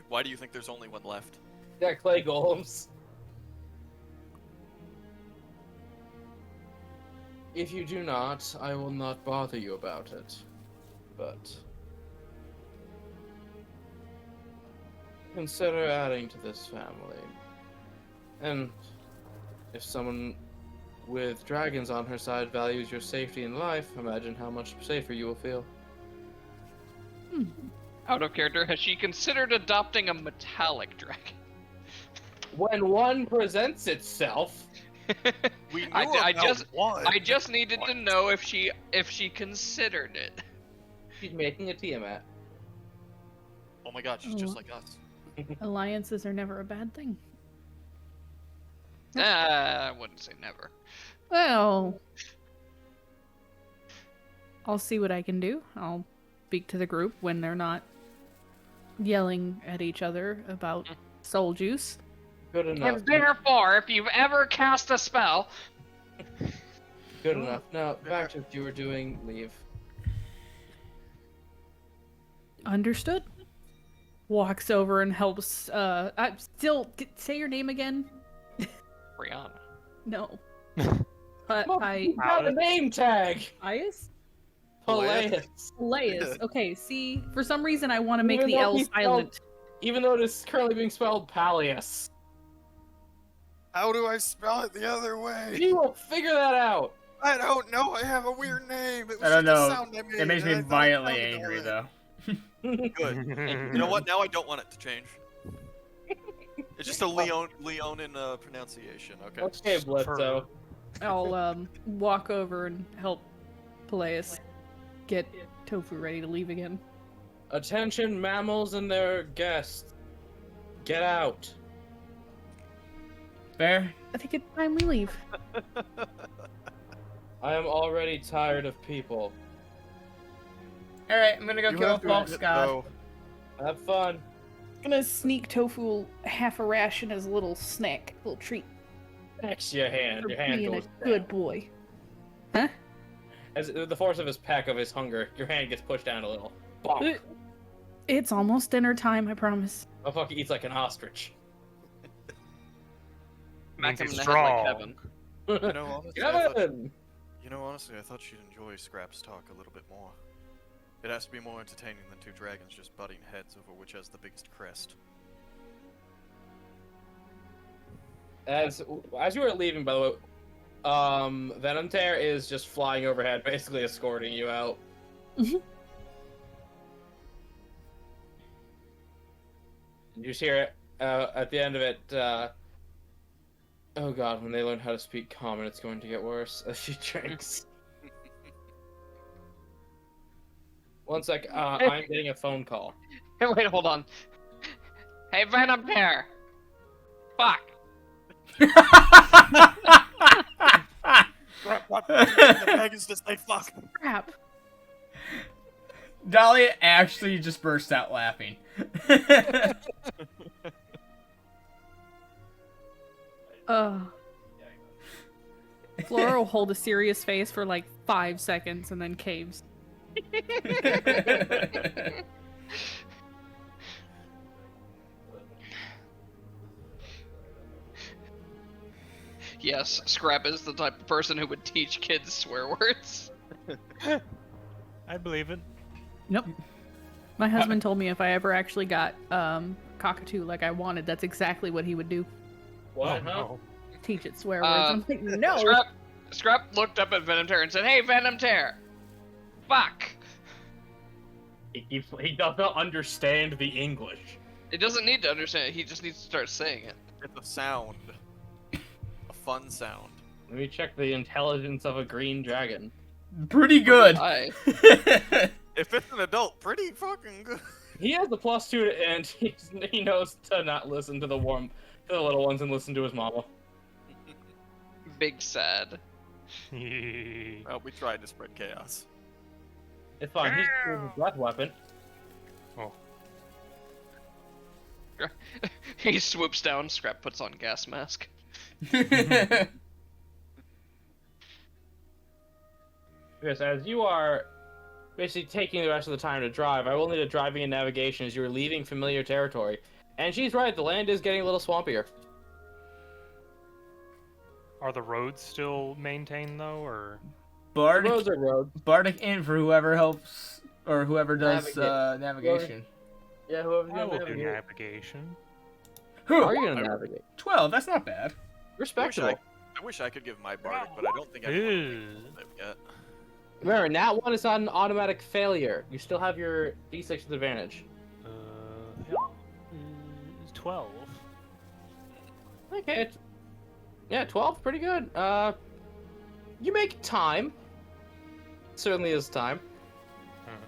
[SPEAKER 6] Why do you think there's only one left?
[SPEAKER 1] Yeah, Clay Golems. If you do not, I will not bother you about it. But consider adding to this family. And if someone with dragons on her side values your safety and life, imagine how much safer you will feel.
[SPEAKER 3] Out of character, has she considered adopting a metallic dragon?
[SPEAKER 1] When one presents itself,
[SPEAKER 6] We knew
[SPEAKER 3] I
[SPEAKER 6] about
[SPEAKER 3] just-
[SPEAKER 6] one.
[SPEAKER 3] I just needed to know if she considered it.
[SPEAKER 1] she's making a Tiamat.
[SPEAKER 6] Oh my god, she's just like us.
[SPEAKER 4] Alliances are never a bad thing.
[SPEAKER 3] I wouldn't say never.
[SPEAKER 4] Well, I'll see what I can do. I'll speak to the group when they're not yelling at each other about soul juice.
[SPEAKER 1] Good enough.
[SPEAKER 3] And therefore, if you've ever cast a spell,
[SPEAKER 1] Good enough. Now, back to what you were doing, leave.
[SPEAKER 4] Understood. Walks over and helps. Say your name again.
[SPEAKER 3] Brianna.
[SPEAKER 4] No. But
[SPEAKER 1] You got a name tag!
[SPEAKER 4] Pius?
[SPEAKER 1] Peleus.
[SPEAKER 4] Peleus. Okay, see, for some reason I want to make
[SPEAKER 1] Even
[SPEAKER 4] the
[SPEAKER 1] though
[SPEAKER 4] L
[SPEAKER 1] he's
[SPEAKER 4] silent.
[SPEAKER 1] Even though it is currently being spelled Palius.
[SPEAKER 6] How do I spell it the other way?
[SPEAKER 1] You will figure that out!
[SPEAKER 6] I don't know. I have a weird name. It was
[SPEAKER 2] I don't
[SPEAKER 6] just a
[SPEAKER 2] know.
[SPEAKER 6] sound I made,
[SPEAKER 2] It makes me
[SPEAKER 6] and I thought it
[SPEAKER 2] violently
[SPEAKER 6] sounded
[SPEAKER 2] angry,
[SPEAKER 6] alright.
[SPEAKER 2] though.
[SPEAKER 6] Good. You know what? Now I don't want it to change. It's just a Leonin pronunciation. Okay.
[SPEAKER 1] Okay, Blitzo.
[SPEAKER 4] I'll walk over and help Peleus get Tofu ready to leave again.
[SPEAKER 1] Attention, mammals and their guests. Get out.
[SPEAKER 2] Fair?
[SPEAKER 4] I think it's time we leave.
[SPEAKER 1] I am already tired of people.
[SPEAKER 2] Alright, I'm gonna go
[SPEAKER 6] You
[SPEAKER 2] kill a
[SPEAKER 6] have to
[SPEAKER 2] false
[SPEAKER 6] admit,
[SPEAKER 2] god.
[SPEAKER 6] though,
[SPEAKER 1] Have fun.
[SPEAKER 4] I'm gonna sneak Tofu half a ration as a little snack, little treat.
[SPEAKER 1] Next your hand.
[SPEAKER 4] For
[SPEAKER 1] Your hand
[SPEAKER 4] being
[SPEAKER 1] goes
[SPEAKER 4] a good boy. Huh?
[SPEAKER 1] As the force of his pack of his hunger, your hand gets pushed down a little. Bonk.
[SPEAKER 4] It's almost dinner time, I promise.
[SPEAKER 1] Motherfucker eats like an ostrich.
[SPEAKER 3] Smack him
[SPEAKER 5] Means
[SPEAKER 3] in
[SPEAKER 5] he's
[SPEAKER 3] the head like
[SPEAKER 5] strong.
[SPEAKER 3] Kevin.
[SPEAKER 6] You know, honestly, I thought,
[SPEAKER 1] Kevin!
[SPEAKER 6] honestly, I thought she'd enjoy Scrap's talk a little bit more. It has to be more entertaining than two dragons just butting heads over which has the biggest crest.
[SPEAKER 1] As you were leaving, by the way, Venom Tear is just flying overhead, basically escorting you out.
[SPEAKER 4] Mhm.
[SPEAKER 1] You just hear it at the end of it. Oh god, when they learn how to speak common, it's going to get worse as she drinks. One sec, I'm getting a phone call.
[SPEAKER 3] Hey, wait, hold on. Hey, Venom Bear. Fuck.
[SPEAKER 6] What? The dragons just say fuck.
[SPEAKER 4] Crap.
[SPEAKER 2] Dahlia actually just burst out laughing.
[SPEAKER 4] Flora will hold a serious face for like 5 seconds and then caves.
[SPEAKER 3] Yes, Scrap is the type of person who would teach kids swear words.
[SPEAKER 5] I believe it.
[SPEAKER 4] Nope. My husband told me if I ever actually got cockatoo like I wanted, that's exactly what he would do.
[SPEAKER 1] What?
[SPEAKER 5] Oh,
[SPEAKER 1] Huh?
[SPEAKER 5] no.
[SPEAKER 4] Teach it swear words. I'm like, no.
[SPEAKER 3] Scrap looked up at Venom Tear and said, "Hey, Venom Tear, fuck."
[SPEAKER 1] He does not understand the English.
[SPEAKER 3] It doesn't need to understand it. He just needs to start saying it.
[SPEAKER 6] It's a sound. A fun sound.
[SPEAKER 1] Let me check the intelligence of a green dragon.
[SPEAKER 2] Pretty good.
[SPEAKER 3] Hi.
[SPEAKER 6] If it's an adult, pretty fucking good.
[SPEAKER 1] He has the +2, and he knows to not listen to the little ones and listen to his mama.
[SPEAKER 3] Big sad.
[SPEAKER 6] Well, we tried to spread chaos.
[SPEAKER 1] It's fine. He's using his breath weapon.
[SPEAKER 5] Oh.
[SPEAKER 3] He swoops down. Scrap puts on gas mask.
[SPEAKER 1] Yes, as you are basically taking the rest of the time to drive, I will need a driving and navigation as you are leaving familiar territory. And she's right, the land is getting a little swampier.
[SPEAKER 5] Are the roads still maintained though, or?
[SPEAKER 2] Bardic,
[SPEAKER 1] Roads are roads.
[SPEAKER 2] Bardic in for whoever helps or whoever does navigation.
[SPEAKER 1] Yeah, whoever's
[SPEAKER 5] I
[SPEAKER 1] gonna
[SPEAKER 5] will do
[SPEAKER 1] navigate.
[SPEAKER 5] navigation.
[SPEAKER 1] How are you gonna navigate?
[SPEAKER 2] 12, that's not bad.
[SPEAKER 1] Respectable.
[SPEAKER 6] I wish I could give my bardic, but I don't think I
[SPEAKER 5] Ew.
[SPEAKER 6] live yet.
[SPEAKER 1] Remember, that one is not an automatic failure. You still have your D6 with advantage.
[SPEAKER 5] Yeah. 12.
[SPEAKER 1] Okay. Yeah, 12, pretty good. You make time. Certainly is time.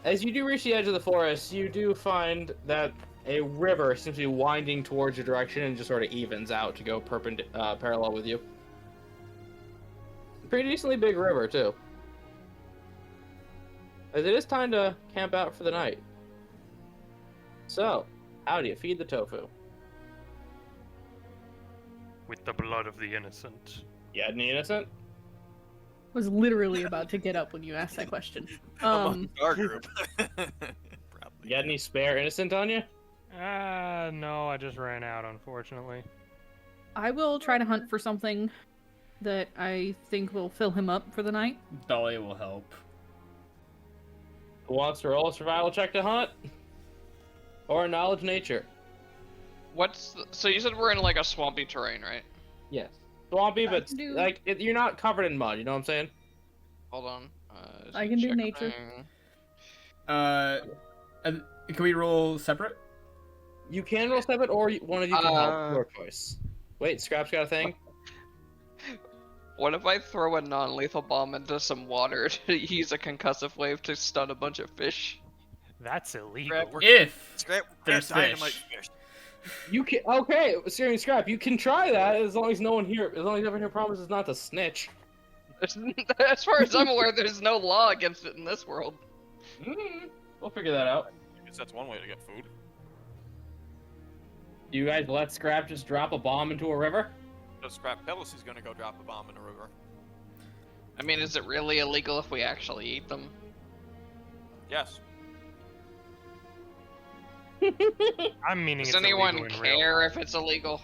[SPEAKER 1] As you do reach the edge of the forest, you do find that a river seems to be winding towards your direction and just sort of evens out to go parallel with you. Pretty decently big river, too. As it is time to camp out for the night. So, how do you feed the tofu?
[SPEAKER 5] With the blood of the innocent.
[SPEAKER 1] You had any innocent?
[SPEAKER 4] Was literally about to get up when you asked that question.
[SPEAKER 6] Among our group. Probably.
[SPEAKER 1] You had any spare innocent on you?
[SPEAKER 5] No, I just ran out, unfortunately.
[SPEAKER 4] I will try to hunt for something that I think will fill him up for the night.
[SPEAKER 2] Dahlia will help.
[SPEAKER 1] Who wants to roll a survival check to hunt? Or knowledge nature?
[SPEAKER 3] So you said we're in like a swampy terrain, right?
[SPEAKER 1] Yes. Swampy,
[SPEAKER 4] I
[SPEAKER 1] but
[SPEAKER 4] can do-
[SPEAKER 1] like you're not covered in mud. You know what I'm saying?
[SPEAKER 3] Hold on.
[SPEAKER 4] I can do nature.
[SPEAKER 2] Can we roll separate?
[SPEAKER 1] You can roll separate, or one of you can help. Your choice. Wait, Scrap's got a thing.
[SPEAKER 3] What if I throw a non-lethal bomb into some water to use a concussive wave to stun a bunch of fish?
[SPEAKER 5] That's illegal.
[SPEAKER 2] If
[SPEAKER 6] Scrap,
[SPEAKER 2] There's
[SPEAKER 6] dynamite
[SPEAKER 2] fish.
[SPEAKER 1] You can. Okay, seriously, Scrap. You can try that as long as no one here, as long as everyone here promises not to snitch.
[SPEAKER 3] As far as I'm aware, there's no law against it in this world.
[SPEAKER 1] We'll figure that out.
[SPEAKER 6] I guess that's one way to get food.
[SPEAKER 1] You guys let Scrap just drop a bomb into a river?
[SPEAKER 6] So Scrap Pellis is gonna go drop a bomb in a river.
[SPEAKER 3] I mean, is it really illegal if we actually eat them?
[SPEAKER 6] Yes.
[SPEAKER 5] I'm meaning
[SPEAKER 3] Does
[SPEAKER 5] it's
[SPEAKER 3] anyone
[SPEAKER 5] illegal in real
[SPEAKER 3] care
[SPEAKER 5] life.
[SPEAKER 3] if it's illegal?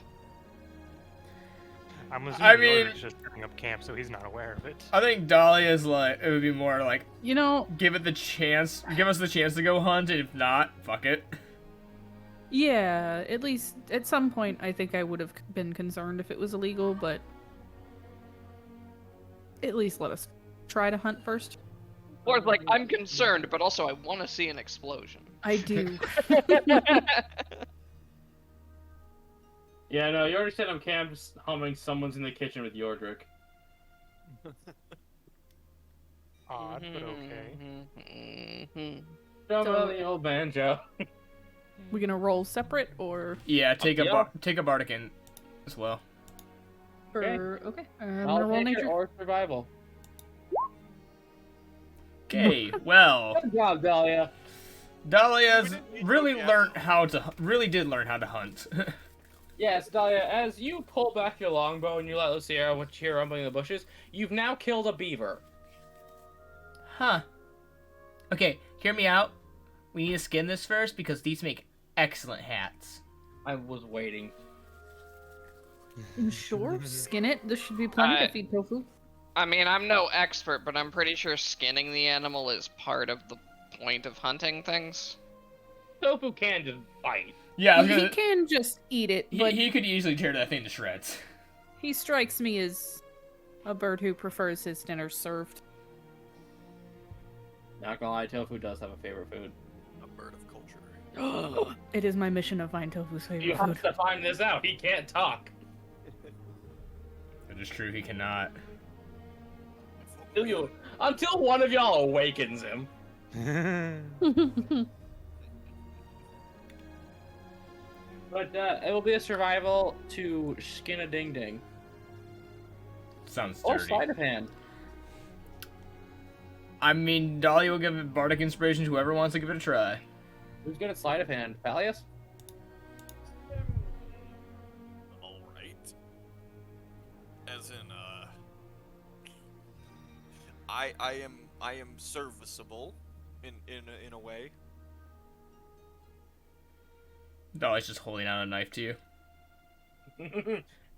[SPEAKER 5] I'm assuming
[SPEAKER 2] I mean-
[SPEAKER 5] Yordle's just setting up camp, so he's not aware of it.
[SPEAKER 2] I think Dahlia's like, it would be more like,
[SPEAKER 4] You know,
[SPEAKER 2] give us the chance to go hunt, and if not, fuck it.
[SPEAKER 4] yeah, at least at some point I think I would have been concerned if it was illegal, but at least let us try to hunt first.
[SPEAKER 3] Or it's like, I'm concerned, but also I want to see an explosion.
[SPEAKER 4] I do.
[SPEAKER 1] Yeah, no, you already said I'm camp humming someone's in the kitchen with Yordrick.
[SPEAKER 5] Odd, but okay.
[SPEAKER 1] Jump on the old banjo.
[SPEAKER 4] We gonna roll separate or
[SPEAKER 2] Yeah, take
[SPEAKER 1] Yeah.
[SPEAKER 2] a Bardic in as well.
[SPEAKER 4] okay. I'm
[SPEAKER 1] I'll
[SPEAKER 4] gonna roll
[SPEAKER 1] take it
[SPEAKER 4] nature.
[SPEAKER 1] or survival.
[SPEAKER 2] Okay, well,
[SPEAKER 1] Good job, Dahlia.
[SPEAKER 2] Dahlia's really did learn how to hunt.
[SPEAKER 1] Yes, Dahlia, as you pull back your longbow and you let loose the arrow, which you hear rumbling in the bushes, you've now killed a beaver.
[SPEAKER 2] Huh. Okay, hear me out. We need to skin this first because these make excellent hats.
[SPEAKER 1] I was waiting.
[SPEAKER 4] Sure, skin it. This should be plenty
[SPEAKER 3] I-
[SPEAKER 4] to feed tofu.
[SPEAKER 3] I mean, I'm no expert, but I'm pretty sure skinning the animal is part of the point of hunting things.
[SPEAKER 1] Tofu can just bite.
[SPEAKER 2] Yeah, I was
[SPEAKER 4] He
[SPEAKER 2] gonna,
[SPEAKER 4] can just eat it, but
[SPEAKER 2] he could easily tear that thing to shreds.
[SPEAKER 4] he strikes me as a bird who prefers his dinner served.
[SPEAKER 1] Not gonna lie, tofu does have a favorite food.
[SPEAKER 6] A bird of culture.
[SPEAKER 4] It is my mission to find Tofu's
[SPEAKER 1] You
[SPEAKER 4] favorite
[SPEAKER 1] have
[SPEAKER 4] food.
[SPEAKER 1] to find this out. He can't talk.
[SPEAKER 2] It is true, he cannot.
[SPEAKER 1] Until one of y'all awakens him. But it will be a survival to skin a ding ding.
[SPEAKER 2] Sounds
[SPEAKER 1] Or
[SPEAKER 2] dirty.
[SPEAKER 1] sleight of hand.
[SPEAKER 2] I mean, Dahlia will give it bardic inspiration to whoever wants to give it a try.
[SPEAKER 1] Who's good at sleight of hand? Palias?
[SPEAKER 6] Alright. As in, I am serviceable in a way.
[SPEAKER 2] Dahlia's just holding out a knife to you.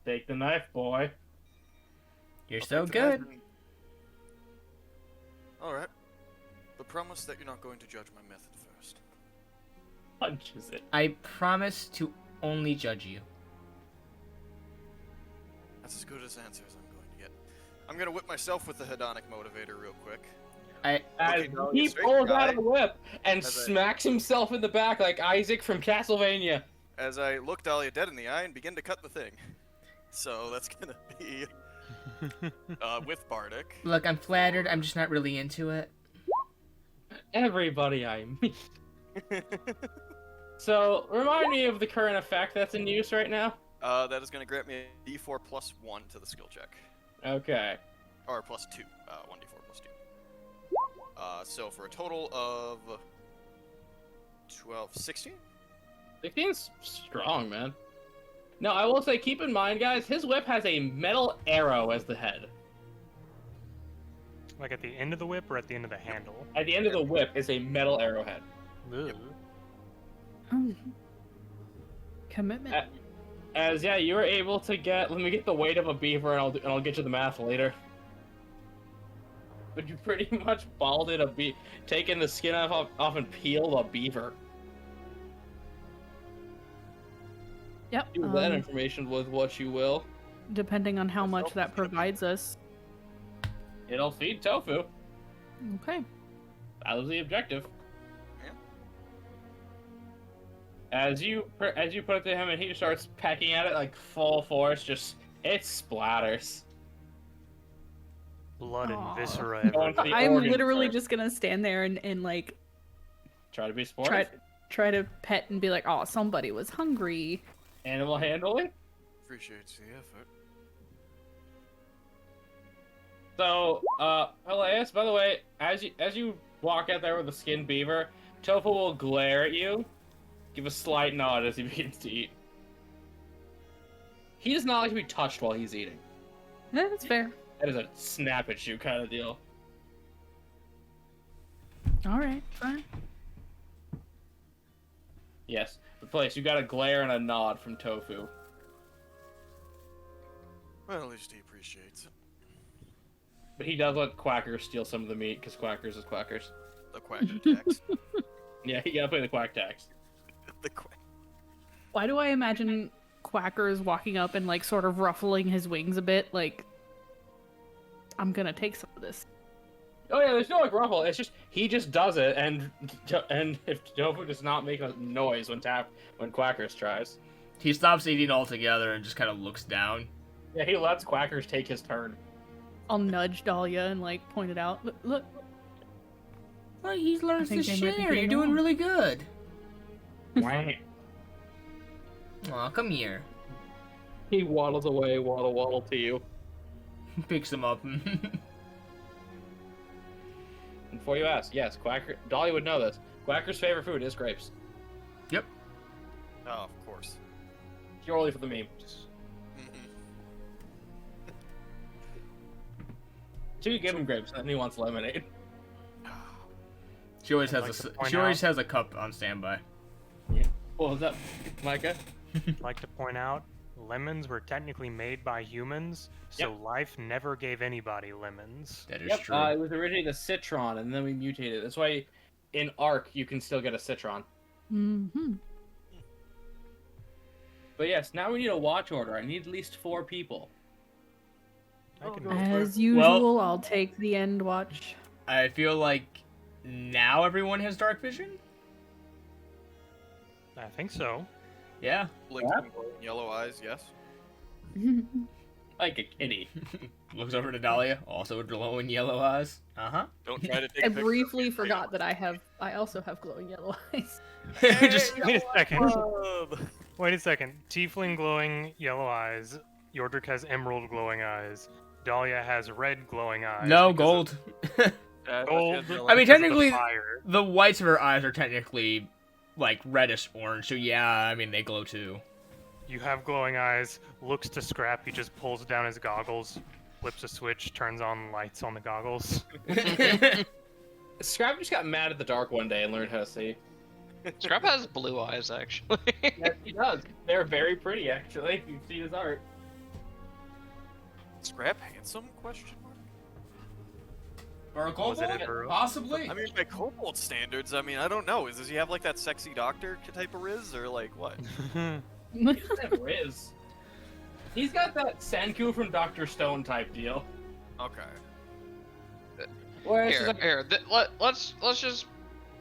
[SPEAKER 1] Take the knife, boy.
[SPEAKER 2] You're
[SPEAKER 6] I'll
[SPEAKER 2] so
[SPEAKER 6] take the knife
[SPEAKER 2] good.
[SPEAKER 6] and- Alright. But promise that you're not going to judge my method first.
[SPEAKER 1] Punches it.
[SPEAKER 2] I promise to only judge you.
[SPEAKER 6] That's as good as answer as I'm going to get. I'm gonna whip myself with the hedonic motivator real quick.
[SPEAKER 2] I
[SPEAKER 1] As
[SPEAKER 6] Okay, no,
[SPEAKER 1] he
[SPEAKER 6] you're straight,
[SPEAKER 1] pulls
[SPEAKER 6] guy.
[SPEAKER 1] out a whip and
[SPEAKER 6] As I-
[SPEAKER 1] smacks himself in the back like Isaac from Castlevania.
[SPEAKER 6] As I look Dahlia dead in the eye and begin to cut the thing. So that's gonna be with Bardic.
[SPEAKER 2] look. I'm flattered. I'm just not really into it.
[SPEAKER 1] Everybody I meet. So, remind me of the current effect that's in use right now.
[SPEAKER 6] That is gonna grant me a D4 plus 1 to the skill check.
[SPEAKER 1] Okay.
[SPEAKER 6] Or plus 2. 1d4 plus 2. So for a total of 12, 16?
[SPEAKER 1] 16's strong, man. No, I will say, keep in mind, guys, his whip has a metal arrow as the head.
[SPEAKER 5] Like at the end of the whip or at the end of the handle?
[SPEAKER 1] At the end of the whip is a metal arrowhead.
[SPEAKER 5] Ugh.
[SPEAKER 4] Commitment.
[SPEAKER 1] As yeah, you were able to get. Let me get the weight of a beaver, and I'll get you the math later. But you pretty much balded a taken the skin off and peeled a beaver.
[SPEAKER 4] Yep.
[SPEAKER 1] Do that information with what you will.
[SPEAKER 4] Depending on how much that provides us.
[SPEAKER 1] It'll feed tofu.
[SPEAKER 4] Okay.
[SPEAKER 1] That was the objective.
[SPEAKER 6] Yeah.
[SPEAKER 1] As you put it to him, and he starts pecking at it like full force, it splatters.
[SPEAKER 5] Blood and
[SPEAKER 4] Aw.
[SPEAKER 5] viscera
[SPEAKER 1] Going for
[SPEAKER 5] everywhere.
[SPEAKER 1] the
[SPEAKER 4] I'm
[SPEAKER 1] organ
[SPEAKER 4] literally
[SPEAKER 1] first.
[SPEAKER 4] just gonna stand there and like
[SPEAKER 1] Try to be sportive.
[SPEAKER 4] try to pet and be like, oh, somebody was hungry.
[SPEAKER 1] Animal handling.
[SPEAKER 6] Appreciates the effort.
[SPEAKER 1] So, Elias, by the way, as you walk out there with the skinned beaver, Tofu will glare at you, give a slight nod as he begins to eat. He does not like to be touched while he's eating.
[SPEAKER 4] Yeah, that's fair.
[SPEAKER 1] That is a snap at you kind of deal.
[SPEAKER 4] All right, fine.
[SPEAKER 1] Yes, the place you got a glare and a nod from Tofu.
[SPEAKER 6] Well, at least he appreciates it.
[SPEAKER 1] But he does let Quackers steal some of the meat, because Quackers is Quackers.
[SPEAKER 6] The quack attacks.
[SPEAKER 1] Yeah, you gotta play the Quack tax.
[SPEAKER 6] The quack.
[SPEAKER 4] Why do I imagine Quackers walking up and like sort of ruffling his wings a bit, like I'm gonna take some of this.
[SPEAKER 1] Oh yeah, there's no like ruffle. It's just he just does it, and if Tofu does not make a noise when Quackers tries,
[SPEAKER 2] He stops eating altogether and just kind of looks down.
[SPEAKER 1] yeah, he lets Quackers take his turn.
[SPEAKER 4] I'll nudge Dahlia and like point it out. Look.
[SPEAKER 2] Well, he learns to
[SPEAKER 4] think they might be
[SPEAKER 2] share. You're
[SPEAKER 4] getting
[SPEAKER 2] doing
[SPEAKER 4] along.
[SPEAKER 2] really good.
[SPEAKER 1] Wah.
[SPEAKER 2] Aw, come here.
[SPEAKER 1] He waddles away, waddle to you.
[SPEAKER 2] Picks him up.
[SPEAKER 1] And before you ask, yes, Dolly would know this. Quacker's favorite food is grapes.
[SPEAKER 2] Yep.
[SPEAKER 6] Oh, of course.
[SPEAKER 1] Purely for the meme.
[SPEAKER 6] Mhm.
[SPEAKER 1] So you give him grapes, and then he wants lemonade.
[SPEAKER 2] She always
[SPEAKER 5] I'd
[SPEAKER 2] has
[SPEAKER 5] like to point
[SPEAKER 2] she always
[SPEAKER 5] out-
[SPEAKER 2] has a cup on standby.
[SPEAKER 1] What was that, Micah?
[SPEAKER 5] I'd like to point out, lemons were technically made by humans, so life never gave anybody lemons.
[SPEAKER 2] That is
[SPEAKER 1] Yep,
[SPEAKER 2] true.
[SPEAKER 1] it was originally the citron, and then we mutated. That's why in Ark you can still get a citron.
[SPEAKER 4] Mm-hmm.
[SPEAKER 1] But yes, now we need a watch order. I need at least 4 people.
[SPEAKER 5] I can
[SPEAKER 4] As usual, I'll take the end watch.
[SPEAKER 2] I feel like now everyone has dark vision?
[SPEAKER 5] I think so.
[SPEAKER 2] Yeah.
[SPEAKER 6] Blinked and glowing yellow eyes, yes.
[SPEAKER 1] Like a kitty.
[SPEAKER 2] Looks over to Dahlia, also glowing yellow eyes. Uh-huh.
[SPEAKER 6] Don't try to take
[SPEAKER 4] I
[SPEAKER 6] pictures of
[SPEAKER 4] briefly
[SPEAKER 6] me.
[SPEAKER 4] forgot that I also have glowing yellow eyes.
[SPEAKER 2] Just
[SPEAKER 5] Wait a second.
[SPEAKER 6] Club.
[SPEAKER 5] Wait a second. Tiefling glowing yellow eyes. Yordrick has emerald glowing eyes. Dahlia has red glowing eyes.
[SPEAKER 2] no
[SPEAKER 5] because
[SPEAKER 2] gold.
[SPEAKER 5] Gold.
[SPEAKER 2] I mean,
[SPEAKER 5] because of the
[SPEAKER 2] technically,
[SPEAKER 5] fire.
[SPEAKER 2] the whites of her eyes are technically like reddish orange, so yeah, I mean they glow too.
[SPEAKER 5] You have glowing eyes. Looks to Scrap. He just pulls down his goggles, flips a switch, turns on lights on the goggles.
[SPEAKER 1] Scrap just got mad at the dark one day and learned how to see.
[SPEAKER 3] Scrap has blue eyes, actually.
[SPEAKER 1] Yes, he does. They're very pretty, actually. You see his art.
[SPEAKER 6] Scrap handsome? Question mark.
[SPEAKER 2] Or a
[SPEAKER 5] Was it ever-
[SPEAKER 2] Possibly.
[SPEAKER 6] I mean, by kobold standards, I mean, I don't know. Does he have like that sexy doctor type of riz, or like what?
[SPEAKER 1] That Riz. He's got that Senku from Dr. Stone type deal.
[SPEAKER 6] Okay.
[SPEAKER 1] Where it's just like,
[SPEAKER 3] Here. Let's just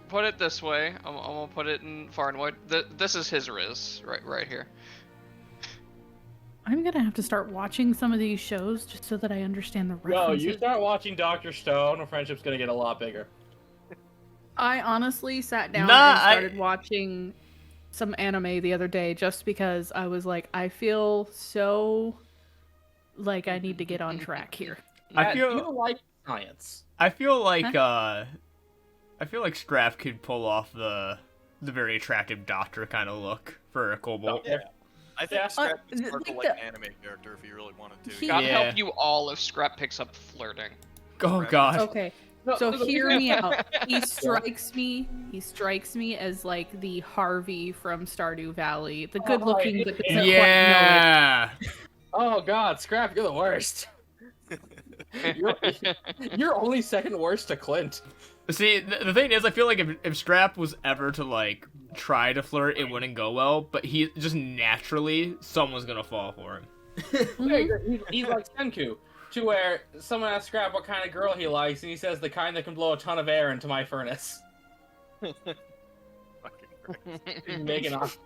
[SPEAKER 3] put it this way. I'm gonna put it in far and wide. This is his riz, right here.
[SPEAKER 4] I'm gonna have to start watching some of these shows just so that I understand the
[SPEAKER 1] no,
[SPEAKER 4] references.
[SPEAKER 1] you start watching Dr. Stone, our friendship's gonna get a lot bigger.
[SPEAKER 4] I honestly sat down
[SPEAKER 2] Nah,
[SPEAKER 4] and started watching some anime the other day just because I was like, I feel so like I need to get on track here.
[SPEAKER 2] I
[SPEAKER 1] Matt,
[SPEAKER 2] feel-
[SPEAKER 1] do you like science?
[SPEAKER 2] I feel like Scrap could pull off the very attractive doctor kind of look for a kobold.
[SPEAKER 1] Yeah.
[SPEAKER 6] I think
[SPEAKER 1] Yeah.
[SPEAKER 6] Scrap could
[SPEAKER 4] Like
[SPEAKER 6] sparkle
[SPEAKER 4] the-
[SPEAKER 6] like an anime character if he really wanted to.
[SPEAKER 4] He-
[SPEAKER 3] God
[SPEAKER 2] Yeah.
[SPEAKER 3] help you all if Scrap picks up flirting.
[SPEAKER 2] Oh god.
[SPEAKER 4] Okay, so hear me out. He strikes me as like the Harvey from Stardew Valley, the good looking but doesn't quite know it.
[SPEAKER 2] Yeah.
[SPEAKER 1] Oh god, Scrap, you're the worst. You're only second worst to Clint.
[SPEAKER 2] See, the thing is, I feel like if Scrap was ever to like try to flirt, it wouldn't go well. But he just naturally, someone's gonna fall for him.
[SPEAKER 1] He's like Senku, to where someone asks Scrap what kind of girl he likes, and he says the kind that can blow a ton of air into my furnace.
[SPEAKER 6] Fucking Christ.
[SPEAKER 1] He's making off.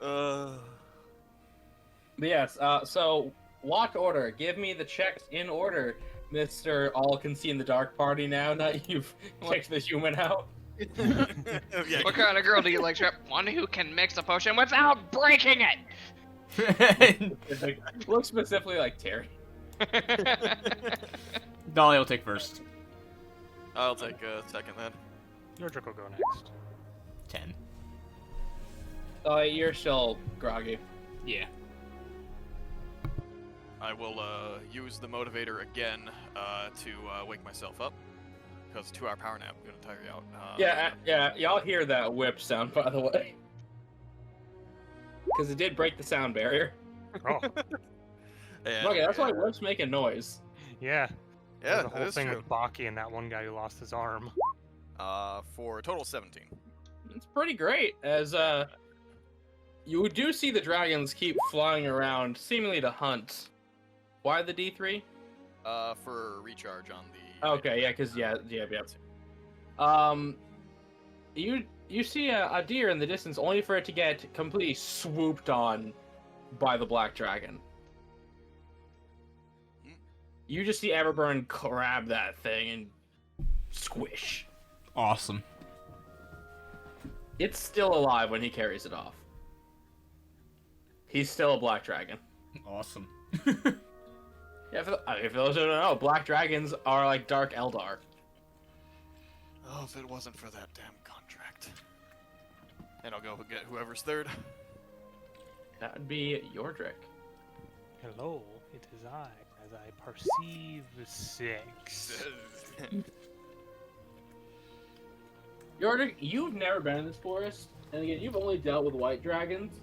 [SPEAKER 6] Uh,
[SPEAKER 1] But yes, so watch order. Give me the checks in order, Mr. All Can See in the Dark Party now that you've kicked the human out.
[SPEAKER 6] yeah,
[SPEAKER 3] What kind of girl do you like, Scrap? One who can mix a potion without breaking it.
[SPEAKER 1] Look specifically like Terry.
[SPEAKER 2] Dahlia will take first.
[SPEAKER 6] I'll take a second then.
[SPEAKER 5] Yordrick will go next.
[SPEAKER 2] 10.
[SPEAKER 1] You're still groggy.
[SPEAKER 2] Yeah.
[SPEAKER 6] I will use the motivator again to wake myself up. Because 2-hour power nap is gonna tire you out.
[SPEAKER 1] Yeah, y'all hear that whip sound, by the way. Because it did break the sound barrier.
[SPEAKER 5] Oh,
[SPEAKER 6] And,
[SPEAKER 1] Okay, that's why whips make a noise.
[SPEAKER 5] yeah.
[SPEAKER 6] Yeah,
[SPEAKER 5] the
[SPEAKER 6] that
[SPEAKER 5] whole
[SPEAKER 6] is
[SPEAKER 5] thing
[SPEAKER 6] true.
[SPEAKER 5] with Baki and that one guy who lost his arm.
[SPEAKER 6] For a total of 17.
[SPEAKER 1] It's pretty great, as you do see the dragons keep flying around, seemingly to hunt. Why the D3?
[SPEAKER 6] For recharge on the.
[SPEAKER 1] Okay, yeah, because yeah. You see a deer in the distance, only for it to get completely swooped on by the black dragon. You just see Everburn grab that thing and squish.
[SPEAKER 2] Awesome.
[SPEAKER 1] It's still alive when he carries it off. He's still a black dragon.
[SPEAKER 2] Awesome.
[SPEAKER 1] Yeah, for those who don't know, black dragons are like Dark Eldar.
[SPEAKER 6] Oh, if it wasn't for that damn contract. And I'll go get whoever's third.
[SPEAKER 1] That would be Yordrick.
[SPEAKER 5] Hello, it is I, as I perceive sex.
[SPEAKER 1] Yordrick, you've never been in this forest, and again, you've only dealt with white dragons.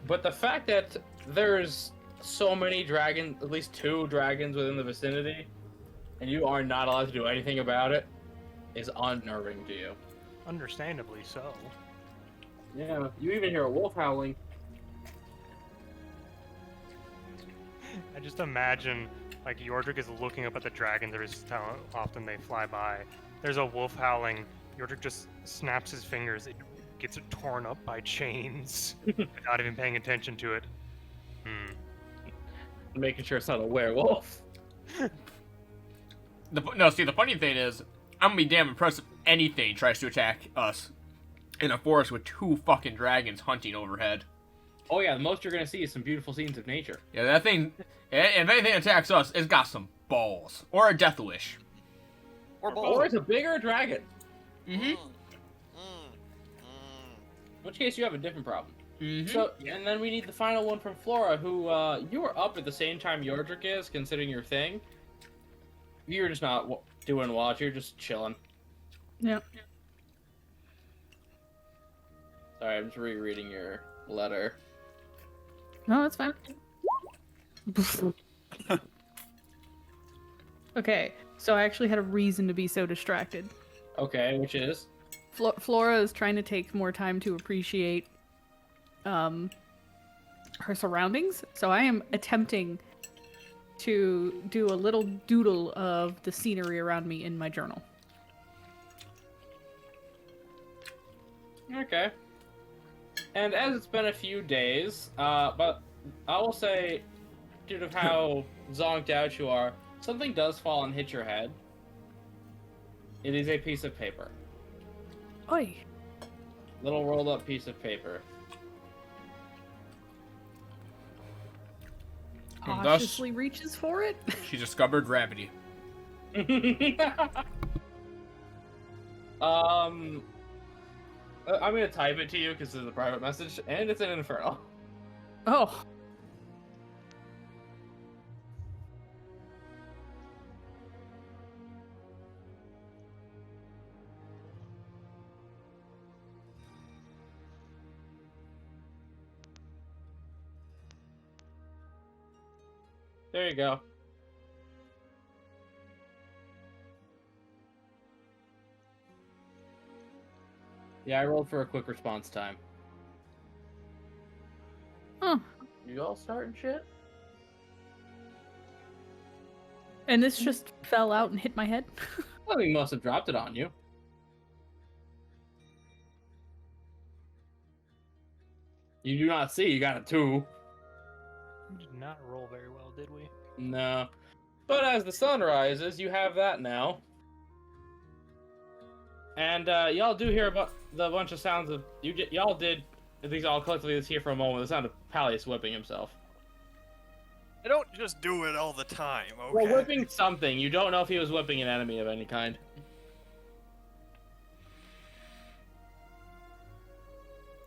[SPEAKER 1] But the fact that there's so many dragons, at least 2 dragons within the vicinity, and you are not allowed to do anything about it, is unnerving to you.
[SPEAKER 5] Understandably so.
[SPEAKER 1] Yeah, you even hear a wolf howling.
[SPEAKER 5] I just imagine, like, Yordrick is looking up at the dragons every how often they fly by. There's a wolf howling. Yordrick just snaps his fingers. It gets it torn up by chains. Not even paying attention to it.
[SPEAKER 1] Making sure it's not a werewolf.
[SPEAKER 2] The funny thing is, I'm gonna be damn impressed if anything tries to attack us in a forest with 2 fucking dragons hunting overhead.
[SPEAKER 1] Oh yeah, the most you're gonna see is some beautiful scenes of nature.
[SPEAKER 2] Yeah, that thing, if anything attacks us, it's got some balls. Or a death wish.
[SPEAKER 3] Or
[SPEAKER 1] Or
[SPEAKER 3] both.
[SPEAKER 1] it's a bigger dragon.
[SPEAKER 2] Mm-hmm.
[SPEAKER 1] In which case you have a different problem.
[SPEAKER 2] Mm-hmm.
[SPEAKER 1] So, and then we need the final one from Flora, who, you were up at the same time Yordrick is, considering your thing. You're just not doing watch, you're just chilling.
[SPEAKER 4] Yeah.
[SPEAKER 1] Sorry, I'm just rereading your letter.
[SPEAKER 4] No, that's fine. Okay, so I actually had a reason to be so distracted.
[SPEAKER 1] Okay, which is?
[SPEAKER 4] Flora is trying to take more time to appreciate her surroundings, so I am attempting to do a little doodle of the scenery around me in my journal.
[SPEAKER 1] Okay. And as it's been a few days, but I will say, due to how zonked out you are, something does fall and hit your head. It is a piece of paper.
[SPEAKER 4] Oi!
[SPEAKER 1] Little rolled up piece of paper.
[SPEAKER 2] And thus-
[SPEAKER 4] Cautiously reaches for it.
[SPEAKER 2] She discovered gravity.
[SPEAKER 1] I'm gonna type it to you because it's a private message, and it's an infernal.
[SPEAKER 4] Oh.
[SPEAKER 1] There you go. Yeah, I rolled for a quick response time.
[SPEAKER 4] Huh.
[SPEAKER 1] You all starting shit?
[SPEAKER 4] And this just fell out and hit my head?
[SPEAKER 1] Well, we must have dropped it on you. You do not see, you got a 2.
[SPEAKER 5] We did not roll very well, did we?
[SPEAKER 1] No. But as the sun rises, you have that now. And y'all do hear about the bunch of sounds of y'all did. At least all collectively just hear for a moment the sound of Pallius whipping himself.
[SPEAKER 6] I don't just do it all the time, okay?
[SPEAKER 1] Well, whipping something. You don't know if he was whipping an enemy of any kind.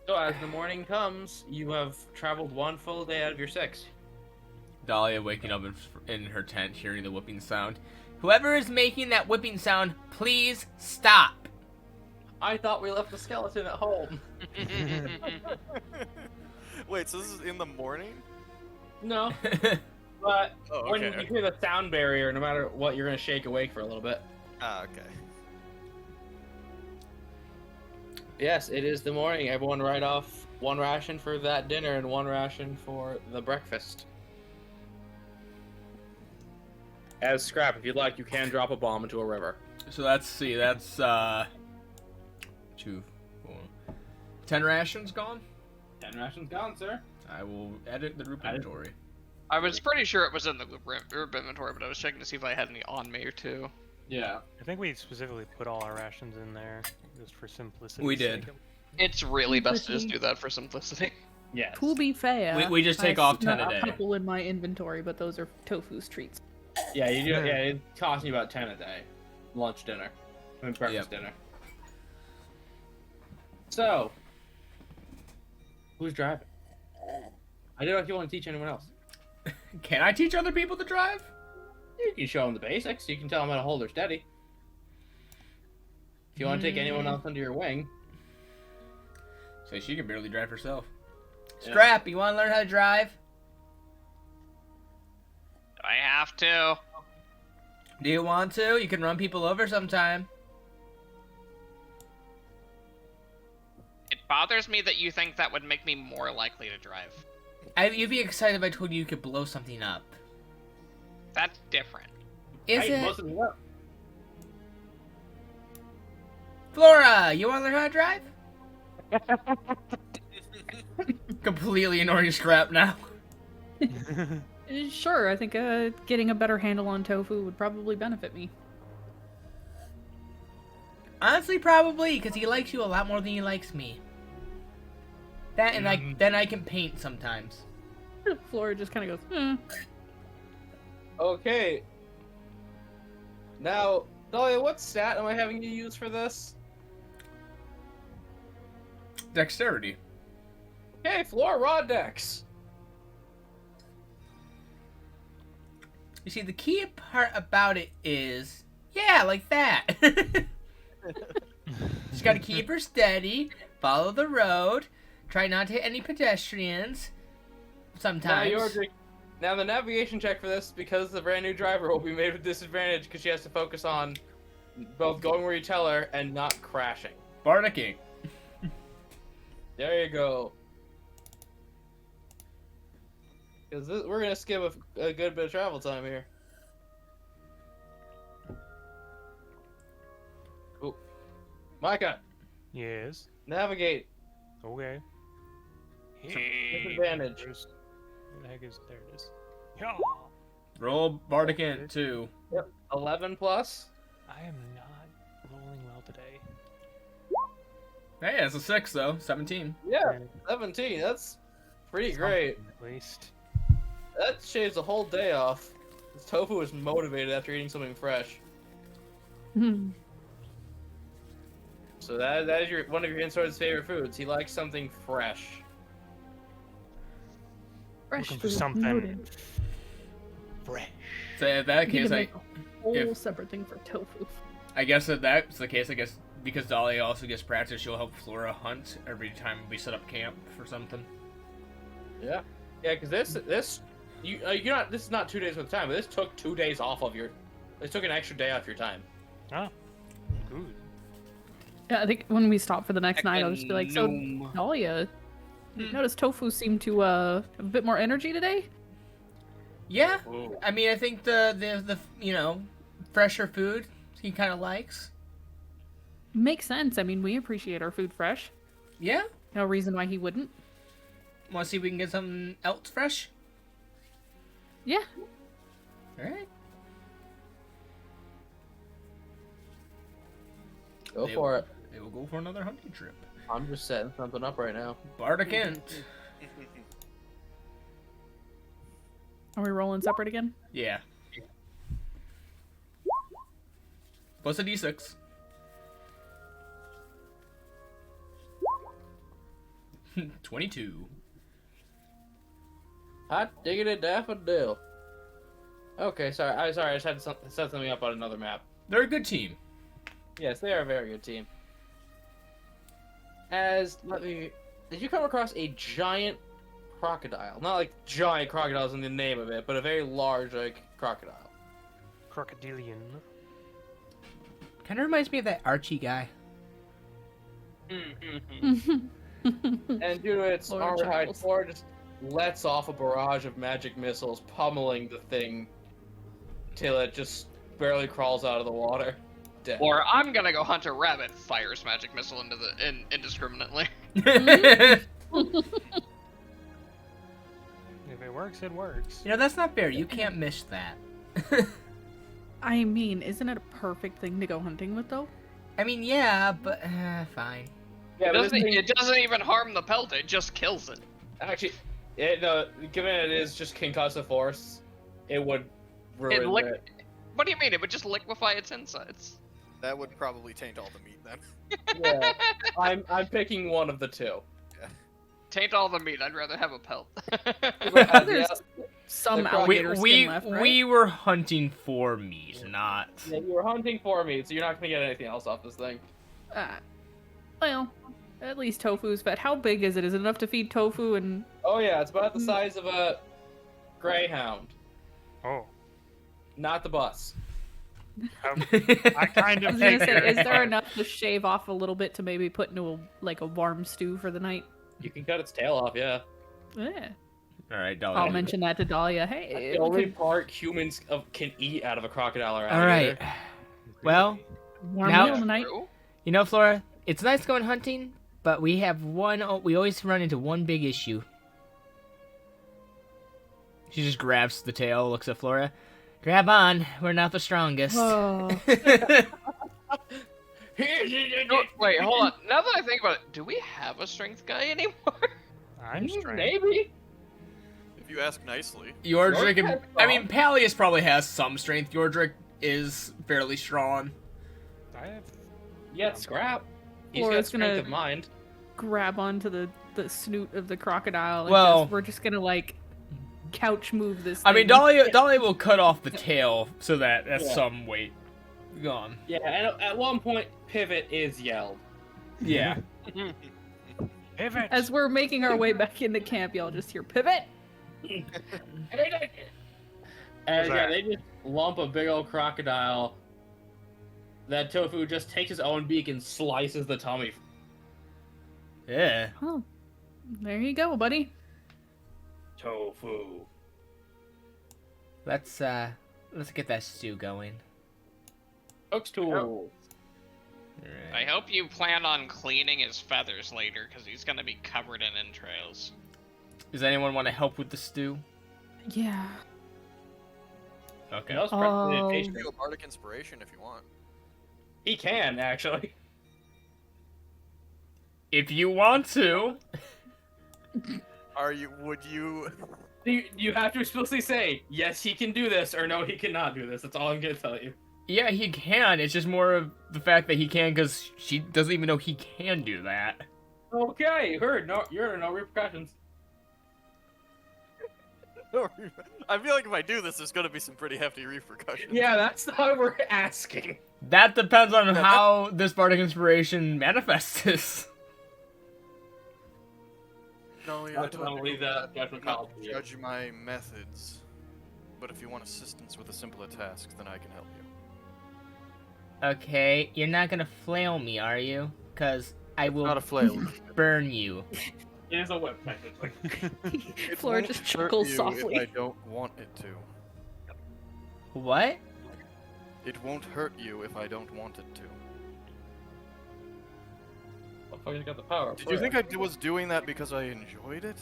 [SPEAKER 1] So as the morning comes, you have traveled 1 full day out of your 6.
[SPEAKER 2] Dahlia waking up in her tent, hearing the whipping sound. Whoever is making that whipping sound, please stop.
[SPEAKER 1] I thought we left the skeleton at home.
[SPEAKER 6] Wait, so this is in the morning?
[SPEAKER 1] No, but
[SPEAKER 6] Oh,
[SPEAKER 1] when
[SPEAKER 6] okay.
[SPEAKER 1] you hear the sound barrier, no matter what, you're gonna shake awake for a little bit.
[SPEAKER 6] Ah, okay.
[SPEAKER 1] Yes, it is the morning. Everyone write off 1 ration for that dinner and 1 ration for the breakfast. As scrap, if you'd like, you can drop a bomb into a river.
[SPEAKER 2] So that's 2, 4, 10 rations gone.
[SPEAKER 1] 10 rations gone, sir.
[SPEAKER 2] I will edit the group inventory.
[SPEAKER 3] I was pretty sure it was in the group inventory, but I was checking to see if I had any on me too.
[SPEAKER 1] Yeah.
[SPEAKER 5] I think we specifically put all our rations in there just for simplicity.
[SPEAKER 2] We did.
[SPEAKER 3] It's really best to just do that for simplicity.
[SPEAKER 1] Yes.
[SPEAKER 4] To be fair,
[SPEAKER 2] We just take
[SPEAKER 4] I
[SPEAKER 2] off 10 a
[SPEAKER 4] snuck
[SPEAKER 2] day.
[SPEAKER 4] a couple in my inventory, but those are Tofu's treats.
[SPEAKER 1] Yeah, you do. Yeah, it costs you about 10 a day. Lunch, dinner. I mean, breakfast, dinner. So, who's driving? I don't know if you want to teach anyone else.
[SPEAKER 2] Can I teach other people to drive?
[SPEAKER 1] You can show them the basics. You can tell them how to hold her steady. If you want to take anyone else under your wing.
[SPEAKER 2] Say she can barely drive herself.
[SPEAKER 1] Yeah.
[SPEAKER 2] Scrap, you want to learn how to drive?
[SPEAKER 3] I have to.
[SPEAKER 2] Do you want to? You can run people over sometime.
[SPEAKER 3] bothers me that you think that would make me more likely to drive.
[SPEAKER 2] You'd be excited if I told you you could blow something up.
[SPEAKER 3] That's different.
[SPEAKER 2] Is
[SPEAKER 1] Hey,
[SPEAKER 2] it?
[SPEAKER 1] most of them up.
[SPEAKER 2] Flora, you want to learn how to drive? Completely an orange strap now.
[SPEAKER 4] Sure, I think getting a better handle on tofu would probably benefit me.
[SPEAKER 2] Honestly, probably, because he likes you a lot more than he likes me. That and then I can paint sometimes.
[SPEAKER 4] Flora just kind of goes,
[SPEAKER 1] Okay. Now, Dahlia, what stat am I having you use for this?
[SPEAKER 2] Dexterity.
[SPEAKER 1] Okay, Flora, raw dex.
[SPEAKER 2] You see, the key part about it is, yeah, like that. Just gotta keep her steady, follow the road, try not to hit any pedestrians. Sometimes.
[SPEAKER 1] Now the navigation check for this, because the brand new driver, will be made with disadvantage because she has to focus on both going where you tell her and not crashing.
[SPEAKER 2] Barnicking.
[SPEAKER 1] There you go. Because we're gonna skip a good bit of travel time here. Ooh. Micah,
[SPEAKER 5] Yes.
[SPEAKER 1] navigate.
[SPEAKER 5] Okay.
[SPEAKER 1] Disadvantage.
[SPEAKER 5] Where the heck is... There it is. Yeah.
[SPEAKER 2] Roll Barnicking 2.
[SPEAKER 1] 11 plus.
[SPEAKER 5] I am not rolling well today.
[SPEAKER 2] Hey, that's a 6 though. 17.
[SPEAKER 1] Yeah, 17. That's pretty great.
[SPEAKER 5] Something, at least.
[SPEAKER 1] That shaves a whole day off. This tofu is motivated after eating something fresh. So that is one of your Insword's favorite foods. He likes something fresh.
[SPEAKER 4] fresh
[SPEAKER 5] Looking for
[SPEAKER 4] food
[SPEAKER 5] something
[SPEAKER 4] noted.
[SPEAKER 5] fresh.
[SPEAKER 2] So in that
[SPEAKER 4] You need
[SPEAKER 2] case,
[SPEAKER 4] to
[SPEAKER 2] I
[SPEAKER 4] make a whole separate thing for tofu.
[SPEAKER 2] guess if that's the case, I guess because Dahlia also gets practice, she'll help Flora hunt every time we set up camp for something.
[SPEAKER 1] Yeah, because this is not 2 days worth of time, but this took 2 days off of your. This took an extra day off your time.
[SPEAKER 5] Ah, good.
[SPEAKER 4] Yeah, I think when we stop for the next night, I'll just be like, so,
[SPEAKER 1] Gnome.
[SPEAKER 4] Dahlia, you notice tofu seemed to have a bit more energy today?
[SPEAKER 2] Yeah,
[SPEAKER 1] Ooh.
[SPEAKER 2] I mean, I think the fresher food he kind of likes.
[SPEAKER 4] Makes sense. I mean, we appreciate our food fresh.
[SPEAKER 2] Yeah.
[SPEAKER 4] No reason why he wouldn't.
[SPEAKER 2] Want to see if we can get something else fresh?
[SPEAKER 4] Yeah.
[SPEAKER 2] All right.
[SPEAKER 1] Go for it.
[SPEAKER 2] They will go for another hunting trip.
[SPEAKER 1] I'm just setting something up right now.
[SPEAKER 2] Barnicking.
[SPEAKER 4] Are we rolling separate again?
[SPEAKER 2] Yeah. Plus a d6. $22.
[SPEAKER 1] Hot diggity daffodil. Okay, sorry. I just had to set something up on another map.
[SPEAKER 2] They're a good team.
[SPEAKER 1] Yes, they are a very good team. Did you come across a giant crocodile? Not like giant crocodiles in the name of it, but a very large, like, crocodile.
[SPEAKER 5] Crocodilian.
[SPEAKER 2] Kind of reminds me of that Archie guy.
[SPEAKER 1] And due to its
[SPEAKER 4] Lord
[SPEAKER 1] armored hide,
[SPEAKER 4] chuckles.
[SPEAKER 1] Flora just lets off a barrage of magic missiles, pummeling the thing till it just barely crawls out of the water. Dead.
[SPEAKER 3] Or I'm gonna go hunt a rabbit, fires magic missile indiscriminately.
[SPEAKER 5] If it works, it works.
[SPEAKER 2] That's not fair. You can't miss that.
[SPEAKER 4] I mean, isn't it a perfect thing to go hunting with, though?
[SPEAKER 2] I mean, yeah, but fine.
[SPEAKER 1] Yeah, but this thing,
[SPEAKER 3] It doesn't even harm the pelt, it just kills it.
[SPEAKER 1] actually, given it is just concussive force, it would ruin it.
[SPEAKER 3] What do you mean? It would just liquefy its insides.
[SPEAKER 6] That would probably taint all the meat then.
[SPEAKER 1] Yeah, I'm picking one of the two.
[SPEAKER 3] Taint all the meat, I'd rather have a pelt.
[SPEAKER 4] There's some
[SPEAKER 1] The
[SPEAKER 4] alligator
[SPEAKER 2] we
[SPEAKER 4] skin left, right?
[SPEAKER 2] we were hunting for meat, not.
[SPEAKER 1] Yeah, you were hunting for me, so you're not gonna get anything else off this thing.
[SPEAKER 4] Well, at least tofu's fed. How big is it? Is it enough to feed tofu and...
[SPEAKER 1] Oh yeah, it's about the size of a greyhound,
[SPEAKER 5] Oh.
[SPEAKER 1] not the bus.
[SPEAKER 5] I kind
[SPEAKER 4] I
[SPEAKER 5] of
[SPEAKER 4] was gonna
[SPEAKER 5] think
[SPEAKER 4] say, is there
[SPEAKER 5] fine.
[SPEAKER 4] enough to shave off a little bit to maybe put into a warm stew for the night?
[SPEAKER 1] You can cut its tail off, yeah.
[SPEAKER 4] Yeah.
[SPEAKER 2] All right, Dahlia.
[SPEAKER 4] I'll mention that to Dahlia.
[SPEAKER 1] That's
[SPEAKER 4] Hey,
[SPEAKER 1] the
[SPEAKER 4] we
[SPEAKER 1] only
[SPEAKER 4] could
[SPEAKER 1] part humans can eat out of a crocodile or
[SPEAKER 2] All right.
[SPEAKER 1] alligator.
[SPEAKER 2] Well,
[SPEAKER 4] warm
[SPEAKER 2] Now-
[SPEAKER 4] meal tonight.
[SPEAKER 3] True.
[SPEAKER 2] you know, Flora, it's nice going hunting, but we always run into one big issue. She just grabs the tail, looks at Flora. Grab on, we're not the strongest.
[SPEAKER 4] Oh.
[SPEAKER 3] No, wait, hold on. Now that I think about it, do we have a strength guy anymore?
[SPEAKER 5] I'm strange.
[SPEAKER 1] Maybe.
[SPEAKER 6] If you ask nicely.
[SPEAKER 2] Yordrick,
[SPEAKER 1] Yordrick
[SPEAKER 2] I mean, Palius probably has some strength. Yordrick is fairly strong.
[SPEAKER 5] I have.
[SPEAKER 1] Yeah, scrap. He's got
[SPEAKER 4] Flora's
[SPEAKER 1] strength
[SPEAKER 4] gonna-
[SPEAKER 1] of mind.
[SPEAKER 4] Grab onto the snoot of the crocodile. And
[SPEAKER 2] Well-
[SPEAKER 4] we're just gonna like couch move this.
[SPEAKER 2] I mean,
[SPEAKER 4] thing.
[SPEAKER 2] Dahlia will cut off the tail so that that's
[SPEAKER 1] Yeah.
[SPEAKER 2] some weight gone.
[SPEAKER 1] Yeah, and at one point, Pivot is yelled.
[SPEAKER 2] Yeah.
[SPEAKER 5] Pivot.
[SPEAKER 4] As we're making our way back into camp, y'all just hear pivot.
[SPEAKER 1] And
[SPEAKER 5] Who's
[SPEAKER 1] yeah,
[SPEAKER 5] that?
[SPEAKER 1] they just lump a big old crocodile. That Tofu just takes his own beak and slices the tummy.
[SPEAKER 2] Yeah.
[SPEAKER 4] Oh, there you go, buddy.
[SPEAKER 1] Tofu.
[SPEAKER 2] Let's get that stew going.
[SPEAKER 1] Cook's tool.
[SPEAKER 3] I hope you plan on cleaning his feathers later, because he's gonna be covered in entrails.
[SPEAKER 2] Does anyone want to help with the stew?
[SPEAKER 4] Yeah.
[SPEAKER 2] Okay.
[SPEAKER 1] No, it's
[SPEAKER 4] Oh.
[SPEAKER 1] prestidigitation.
[SPEAKER 6] Do a bardic inspiration if you want.
[SPEAKER 1] He can, actually.
[SPEAKER 2] If you want to.
[SPEAKER 6] Would you?
[SPEAKER 1] You have to explicitly say, yes, he can do this, or no, he cannot do this. That's all I'm gonna tell you.
[SPEAKER 2] Yeah, he can. It's just more of the fact that he can because she doesn't even know he can do that.
[SPEAKER 1] Okay, heard. No, you're no repercussions.
[SPEAKER 6] I feel like if I do this, there's gonna be some pretty hefty repercussions.
[SPEAKER 1] Yeah, that's why we're asking.
[SPEAKER 2] That depends on
[SPEAKER 6] Yeah,
[SPEAKER 2] how this bardic inspiration manifests.
[SPEAKER 6] No,
[SPEAKER 1] I'm
[SPEAKER 6] I
[SPEAKER 1] gonna leave that judgment
[SPEAKER 6] not
[SPEAKER 1] call to you.
[SPEAKER 6] judge my methods. But if you want assistance with a simpler task, then I can help you.
[SPEAKER 2] Okay, you're not gonna flail me, are you? Cause I will
[SPEAKER 6] Not a flail.
[SPEAKER 2] burn you.
[SPEAKER 1] It is a whip, technically.
[SPEAKER 6] It
[SPEAKER 4] Flora
[SPEAKER 6] won't
[SPEAKER 4] just
[SPEAKER 6] hurt
[SPEAKER 4] chuckles
[SPEAKER 6] you
[SPEAKER 4] softly.
[SPEAKER 6] If I don't want it to.
[SPEAKER 2] What?
[SPEAKER 6] It won't hurt you if I don't want it to.
[SPEAKER 1] Motherfucker's got the power.
[SPEAKER 6] Did you think I was doing that because I enjoyed it?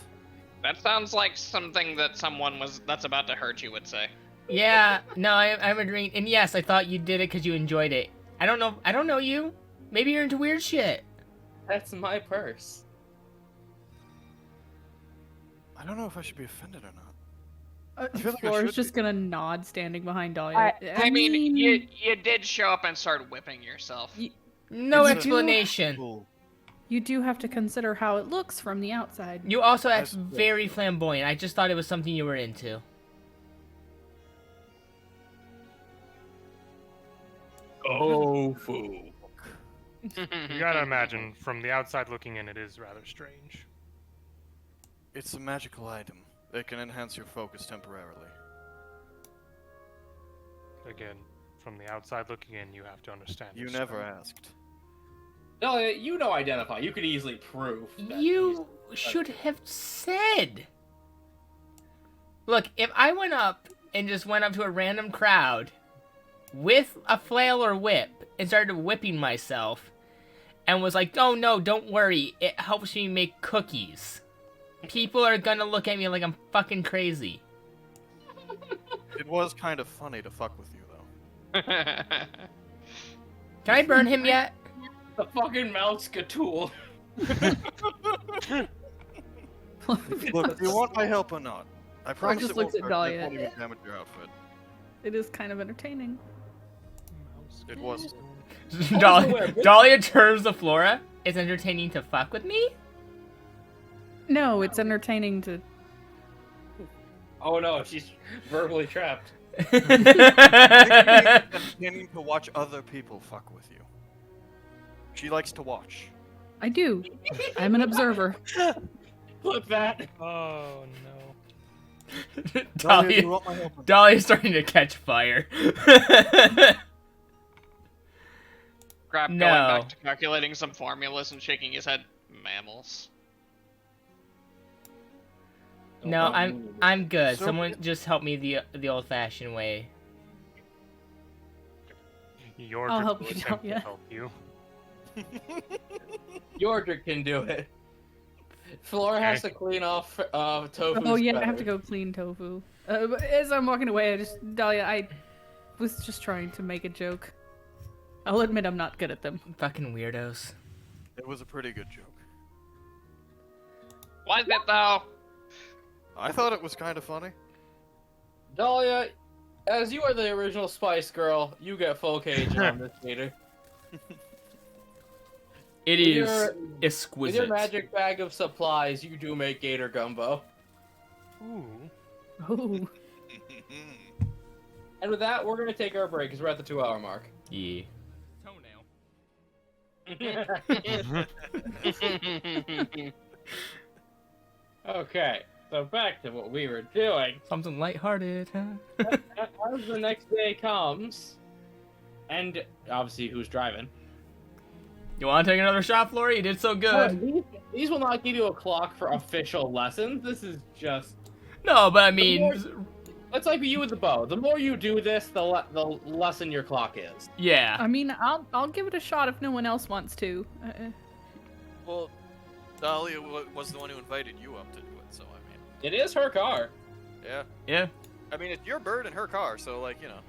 [SPEAKER 3] That sounds like something that someone that's about to hurt you would say.
[SPEAKER 2] Yeah, no, I'm agreeing. And yes, I thought you did it because you enjoyed it. I don't know you. Maybe you're into weird shit.
[SPEAKER 1] That's my purse.
[SPEAKER 6] I don't know if I should be offended or not. I feel like I
[SPEAKER 4] Flora's
[SPEAKER 6] should
[SPEAKER 4] just
[SPEAKER 6] be.
[SPEAKER 4] gonna nod, standing behind Dahlia.
[SPEAKER 3] I mean, you did show up and start whipping yourself.
[SPEAKER 2] No
[SPEAKER 6] It's a-
[SPEAKER 2] explanation.
[SPEAKER 6] Cool.
[SPEAKER 4] You do have to consider how it looks from the outside.
[SPEAKER 2] You also act
[SPEAKER 6] That's-
[SPEAKER 2] very flamboyant. I just thought it was something you were into.
[SPEAKER 1] Tofu.
[SPEAKER 5] You gotta imagine, from the outside looking in, it is rather strange.
[SPEAKER 6] It's a magical item that can enhance your focus temporarily.
[SPEAKER 5] Again, from the outside looking in, you have to understand.
[SPEAKER 6] You
[SPEAKER 5] its
[SPEAKER 6] never
[SPEAKER 5] strength.
[SPEAKER 6] asked.
[SPEAKER 1] No, you know identify. You could easily prove. That
[SPEAKER 2] You should have said. Look, if I went up and just went up to a random crowd with a flail or whip and started whipping myself and was like, oh no, don't worry, it helps me make cookies. People are gonna look at me like I'm fucking crazy.
[SPEAKER 6] It was kind of funny to fuck with you, though.
[SPEAKER 2] Can I burn him yet?
[SPEAKER 1] The fucking mouse tool.
[SPEAKER 6] Look, do you want my help or not? I promise
[SPEAKER 4] just
[SPEAKER 6] it won't
[SPEAKER 4] looks at
[SPEAKER 6] hurt.
[SPEAKER 4] Dahlia.
[SPEAKER 6] It won't even damage your outfit.
[SPEAKER 4] It is kind of entertaining.
[SPEAKER 6] It was.
[SPEAKER 2] Dahlia turns to Flora. It's entertaining to fuck with me?
[SPEAKER 4] No, it's entertaining to.
[SPEAKER 1] Oh no, she's verbally trapped.
[SPEAKER 6] It's entertaining to watch other people fuck with you. She likes to watch.
[SPEAKER 4] I do. I'm an observer.
[SPEAKER 1] Flip that.
[SPEAKER 5] Oh no.
[SPEAKER 6] Dahlia, do you want my help or not?
[SPEAKER 2] Dahlia's starting to catch fire.
[SPEAKER 3] Crap,
[SPEAKER 2] No.
[SPEAKER 3] going back to calculating some formulas and shaking his head. Mammals.
[SPEAKER 2] No, I'm good.
[SPEAKER 6] So-
[SPEAKER 2] Someone just help me the old-fashioned way.
[SPEAKER 5] Yordrick
[SPEAKER 4] I'll help
[SPEAKER 5] will
[SPEAKER 4] you,
[SPEAKER 5] attempt to
[SPEAKER 4] Dahlia.
[SPEAKER 5] help you.
[SPEAKER 1] Yordrick can do it. Flora has to clean off Tofu's
[SPEAKER 4] Oh yeah, I have
[SPEAKER 1] feathers.
[SPEAKER 4] to go clean tofu. But as I'm walking away, Dahlia, I was just trying to make a joke. I'll admit I'm not good at them.
[SPEAKER 2] Fucking weirdos.
[SPEAKER 6] It was a pretty good joke.
[SPEAKER 3] Was it though?
[SPEAKER 6] I thought it was kind of funny.
[SPEAKER 1] Dahlia, as you are the original Spice Girl, you get full cage on this meter.
[SPEAKER 2] It
[SPEAKER 1] With
[SPEAKER 2] is
[SPEAKER 1] your- With
[SPEAKER 2] exquisite.
[SPEAKER 1] your magic bag of supplies, you do make gator gumbo.
[SPEAKER 5] Ooh.
[SPEAKER 4] Oh,
[SPEAKER 1] And with that, we're going to take our break because we're at the 2-hour mark.
[SPEAKER 2] Yeah.
[SPEAKER 1] Okay, so back to what we were doing.
[SPEAKER 2] Something lighthearted, huh?
[SPEAKER 1] As the next day comes, and obviously who's driving?
[SPEAKER 2] You want to take another shot, Flory? You did so good.
[SPEAKER 1] These will not give you a clock for official lessons. This is just...
[SPEAKER 2] No, but I mean,
[SPEAKER 1] It's like you with the bow. The more you do this, the lesson your clock is.
[SPEAKER 2] yeah.
[SPEAKER 4] I mean, I'll give it a shot if no one else wants to.
[SPEAKER 6] Well, Dahlia was the one who invited you up to do it, so I mean,
[SPEAKER 1] It is her car.
[SPEAKER 6] yeah.
[SPEAKER 2] Yeah.
[SPEAKER 6] I mean, it's your bird and her car, so like, you know.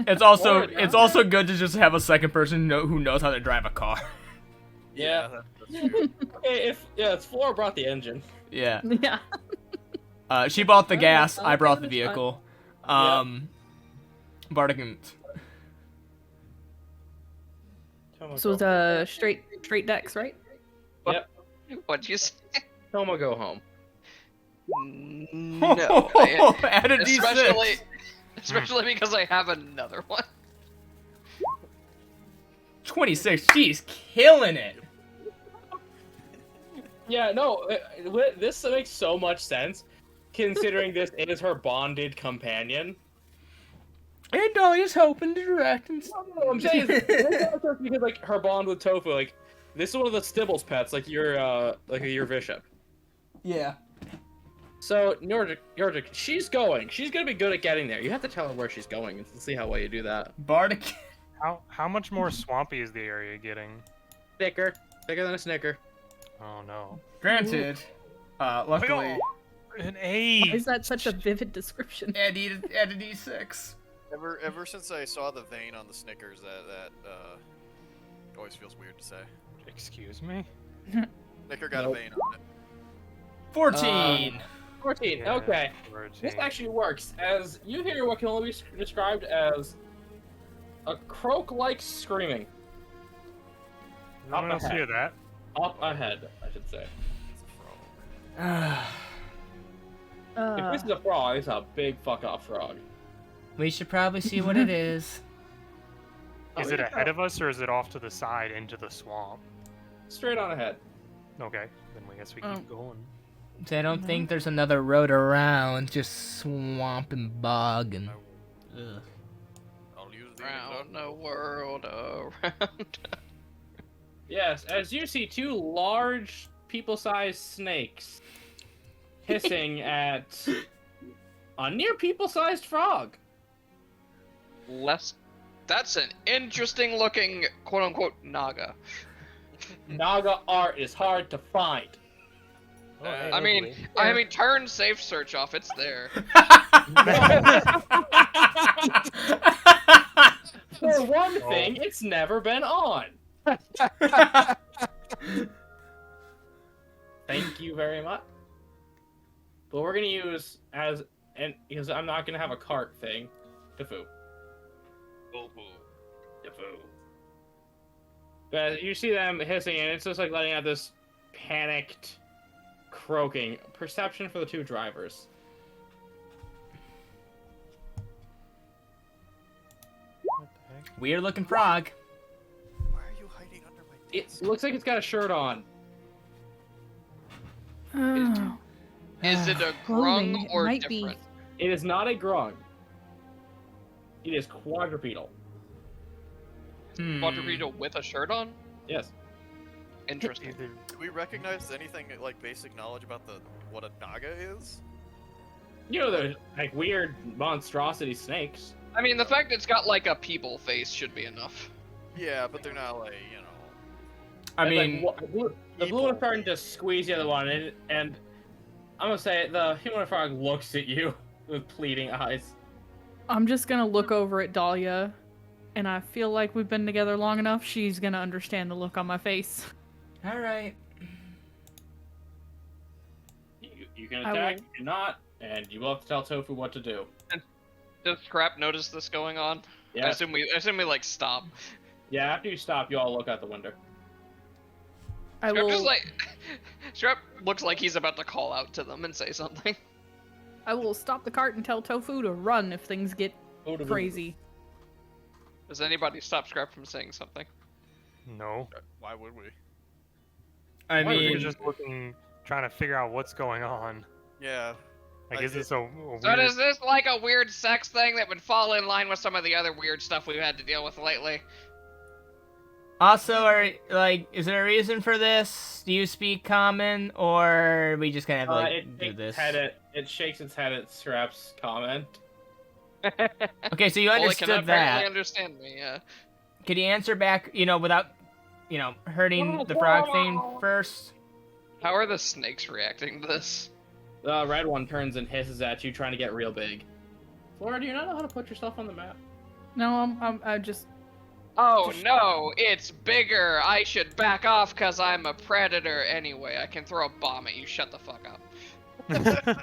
[SPEAKER 2] It's also
[SPEAKER 1] Lord,
[SPEAKER 2] it's
[SPEAKER 1] yeah.
[SPEAKER 2] also good to just have a second person who knows how to drive a car.
[SPEAKER 1] Yeah.
[SPEAKER 6] That's true.
[SPEAKER 1] Okay, it's Flora brought the engine.
[SPEAKER 2] Yeah.
[SPEAKER 4] Yeah.
[SPEAKER 2] She bought the gas.
[SPEAKER 1] I'll
[SPEAKER 2] I brought the
[SPEAKER 1] give it a
[SPEAKER 2] vehicle.
[SPEAKER 1] Yeah.
[SPEAKER 2] Bardic and
[SPEAKER 4] So it's straight decks, right?
[SPEAKER 3] What'd you say?
[SPEAKER 1] Toma, go home.
[SPEAKER 3] No.
[SPEAKER 2] add a D6.
[SPEAKER 3] Especially because I have another one.
[SPEAKER 2] 26. She's killing it.
[SPEAKER 1] Yeah, no, this makes so much sense, considering this is her bonded companion.
[SPEAKER 2] And Dahlia's helping to direct and stuff.
[SPEAKER 1] No, I'm saying this makes sense because like her bond with Tofu, like this is one of the Stibbles pets, like your bishop.
[SPEAKER 2] Yeah.
[SPEAKER 1] So Yordrick, she's going. She's gonna be good at getting there. You have to tell her where she's going and see how well you do that.
[SPEAKER 2] Bardic.
[SPEAKER 5] How much more swampy is the area getting?
[SPEAKER 1] Thicker than a Snicker.
[SPEAKER 5] Oh no.
[SPEAKER 2] Granted, luckily,
[SPEAKER 5] An
[SPEAKER 4] Why
[SPEAKER 5] A.
[SPEAKER 4] is that such a vivid description?
[SPEAKER 2] add a D6.
[SPEAKER 6] Ever since I saw the vein on the Snickers, that always feels weird to say.
[SPEAKER 5] Excuse me.
[SPEAKER 6] Snicker got
[SPEAKER 1] Nope.
[SPEAKER 6] a vein on it.
[SPEAKER 2] 14.
[SPEAKER 1] 14.
[SPEAKER 5] Yeah,
[SPEAKER 1] Okay.
[SPEAKER 5] 14.
[SPEAKER 1] This actually works, as you hear what can only be described as a croak-like screaming.
[SPEAKER 5] No one else
[SPEAKER 1] ahead.
[SPEAKER 5] hear that?
[SPEAKER 1] Up ahead, I should say.
[SPEAKER 6] It's a frog.
[SPEAKER 1] If this is a frog, it's a big fuck-off frog.
[SPEAKER 2] We should probably see what it is.
[SPEAKER 1] Oh,
[SPEAKER 5] Is it
[SPEAKER 1] yeah.
[SPEAKER 5] ahead of us or is it off to the side into the swamp?
[SPEAKER 1] Straight on ahead.
[SPEAKER 5] Okay, then we guess we keep going.
[SPEAKER 2] So I don't think there's another road around, just swamp and bog and. Ugh.
[SPEAKER 6] I'll use the
[SPEAKER 3] Round the world around.
[SPEAKER 1] Yes, as you see two large, people-sized snakes hissing at a near people-sized frog.
[SPEAKER 3] That's an interesting looking quote unquote Naga.
[SPEAKER 1] Naga art is hard to find.
[SPEAKER 5] Oh, hey,
[SPEAKER 3] I mean,
[SPEAKER 5] lovely.
[SPEAKER 3] I mean, turn safe search off. It's there.
[SPEAKER 1] For one
[SPEAKER 5] Oh.
[SPEAKER 1] thing, it's never been on. Thank you very much. But we're gonna use because I'm not gonna have a cart thing. Tofu. Tofu. But you see them hissing, and it's just like letting out this panicked croaking. Perception for the two drivers.
[SPEAKER 5] What the heck?
[SPEAKER 2] Weird looking frog.
[SPEAKER 6] Why are you hiding under my
[SPEAKER 1] It
[SPEAKER 6] desk?
[SPEAKER 1] looks like it's got a shirt on.
[SPEAKER 4] Oh.
[SPEAKER 3] Is it a
[SPEAKER 4] Clothing,
[SPEAKER 3] grung
[SPEAKER 4] it
[SPEAKER 3] or
[SPEAKER 4] might be.
[SPEAKER 3] different?
[SPEAKER 1] It is not a grung. It is quadrupedal.
[SPEAKER 3] Quadrupedal with a shirt on?
[SPEAKER 1] Yes.
[SPEAKER 3] Interesting.
[SPEAKER 5] Either
[SPEAKER 6] Do we recognize anything like basic knowledge about what a naga is?
[SPEAKER 1] You know, they're like weird monstrosity snakes.
[SPEAKER 3] I mean, the fact it's got like a people face should be enough.
[SPEAKER 6] Yeah, but they're not like,
[SPEAKER 2] I
[SPEAKER 1] It's
[SPEAKER 2] mean,
[SPEAKER 1] like, the blue one's starting to squeeze the other one, and I'm gonna say the human frog looks at you with pleading eyes.
[SPEAKER 4] I'm just gonna look over at Dahlia, and I feel like we've been together long enough. She's gonna understand the look on my face.
[SPEAKER 2] all right.
[SPEAKER 1] You can
[SPEAKER 4] I
[SPEAKER 1] attack,
[SPEAKER 4] will-
[SPEAKER 1] you can not, and you will have to tell Tofu what to do.
[SPEAKER 3] Does Scrap notice this going on? I
[SPEAKER 1] Yeah.
[SPEAKER 3] assume we like stop.
[SPEAKER 1] Yeah. After you stop, you all look out the window.
[SPEAKER 4] I
[SPEAKER 3] Scrap
[SPEAKER 4] will.
[SPEAKER 3] just like Scrap looks like he's about to call out to them and say something.
[SPEAKER 4] I will stop the cart and tell Tofu to run if things get crazy.
[SPEAKER 3] Does anybody stop Scrap from saying something?
[SPEAKER 5] no.
[SPEAKER 6] why would we?
[SPEAKER 2] I
[SPEAKER 5] We're
[SPEAKER 2] mean,
[SPEAKER 5] just looking, trying to figure out what's going on.
[SPEAKER 6] Yeah.
[SPEAKER 5] Like,
[SPEAKER 6] I
[SPEAKER 5] is this a weird...
[SPEAKER 3] So is this like a weird sex thing that would fall in line with some of the other weird stuff we've had to deal with lately?
[SPEAKER 2] also, is there a reason for this? Do you speak common, or are we just gonna have to do this?
[SPEAKER 1] It shakes its head at Scrap's comment.
[SPEAKER 2] Okay, so you
[SPEAKER 3] Well, it can
[SPEAKER 2] understood
[SPEAKER 3] apparently
[SPEAKER 2] that.
[SPEAKER 3] understand me, yeah.
[SPEAKER 2] Could you answer back, without, hurting the frog thing first?
[SPEAKER 3] How are the snakes reacting to this?
[SPEAKER 1] The red one turns and hisses at you, trying to get real big. Flora, do you not know how to put yourself on the map?
[SPEAKER 4] No, I just.
[SPEAKER 3] Oh no, it's bigger. I should back off because I'm a predator anyway. I can throw a bomb at you. Shut the fuck up.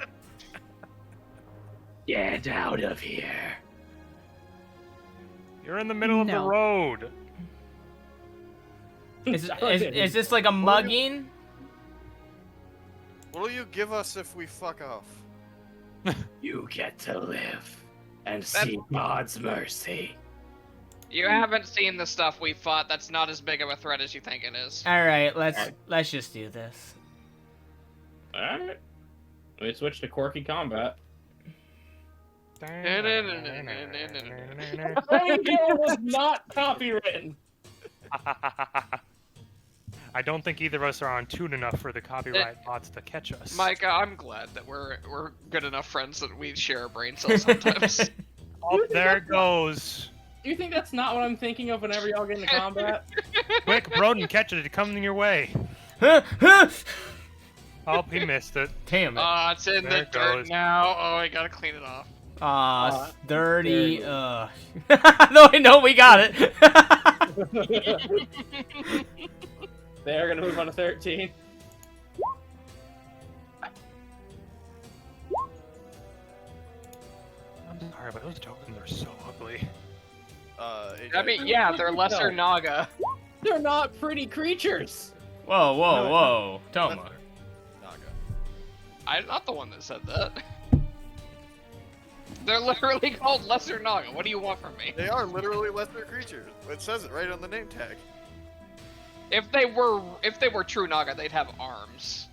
[SPEAKER 1] Get out of here.
[SPEAKER 5] You're in the middle of the
[SPEAKER 4] No.
[SPEAKER 5] road.
[SPEAKER 2] Is this like a mugging?
[SPEAKER 6] What will you give us if we fuck off?
[SPEAKER 1] You get to live and
[SPEAKER 3] That-
[SPEAKER 1] see God's mercy.
[SPEAKER 3] You haven't seen the stuff we fought. That's not as big of a threat as you think it is.
[SPEAKER 2] All right, let's just do this.
[SPEAKER 1] Alright. We switch to quirky combat. That was not copywritten.
[SPEAKER 5] I don't think either of us are on tune enough for the copyright bots to catch us.
[SPEAKER 3] Micah, I'm glad that we're good enough friends that we share a brain cell sometimes.
[SPEAKER 5] Oh, there it goes.
[SPEAKER 1] Do you think that's not what I'm thinking of whenever y'all get into combat?
[SPEAKER 5] Quick, Broden, catch it. It's coming your way.
[SPEAKER 2] Huh?
[SPEAKER 5] Oh, he missed it.
[SPEAKER 2] Damn it.
[SPEAKER 3] Oh, it's in
[SPEAKER 5] There
[SPEAKER 3] the
[SPEAKER 5] it
[SPEAKER 3] dirt
[SPEAKER 5] goes.
[SPEAKER 3] now. Oh, I gotta clean it off.
[SPEAKER 2] Aw, dirty.
[SPEAKER 1] there
[SPEAKER 2] No, I know we got it.
[SPEAKER 1] They're gonna move on to 13.
[SPEAKER 5] I'm sorry, but those tokens are so ugly.
[SPEAKER 6] AJ,
[SPEAKER 3] I mean, yeah, they're lesser Naga.
[SPEAKER 1] They're not pretty creatures.
[SPEAKER 2] Whoa, whoa, whoa, Toma.
[SPEAKER 6] Naga.
[SPEAKER 3] I'm not the one that said that. They're literally called lesser Naga. What do you want from me?
[SPEAKER 6] They are literally lesser creatures. It says it right on the name tag.
[SPEAKER 3] If they were true Naga, they'd have arms.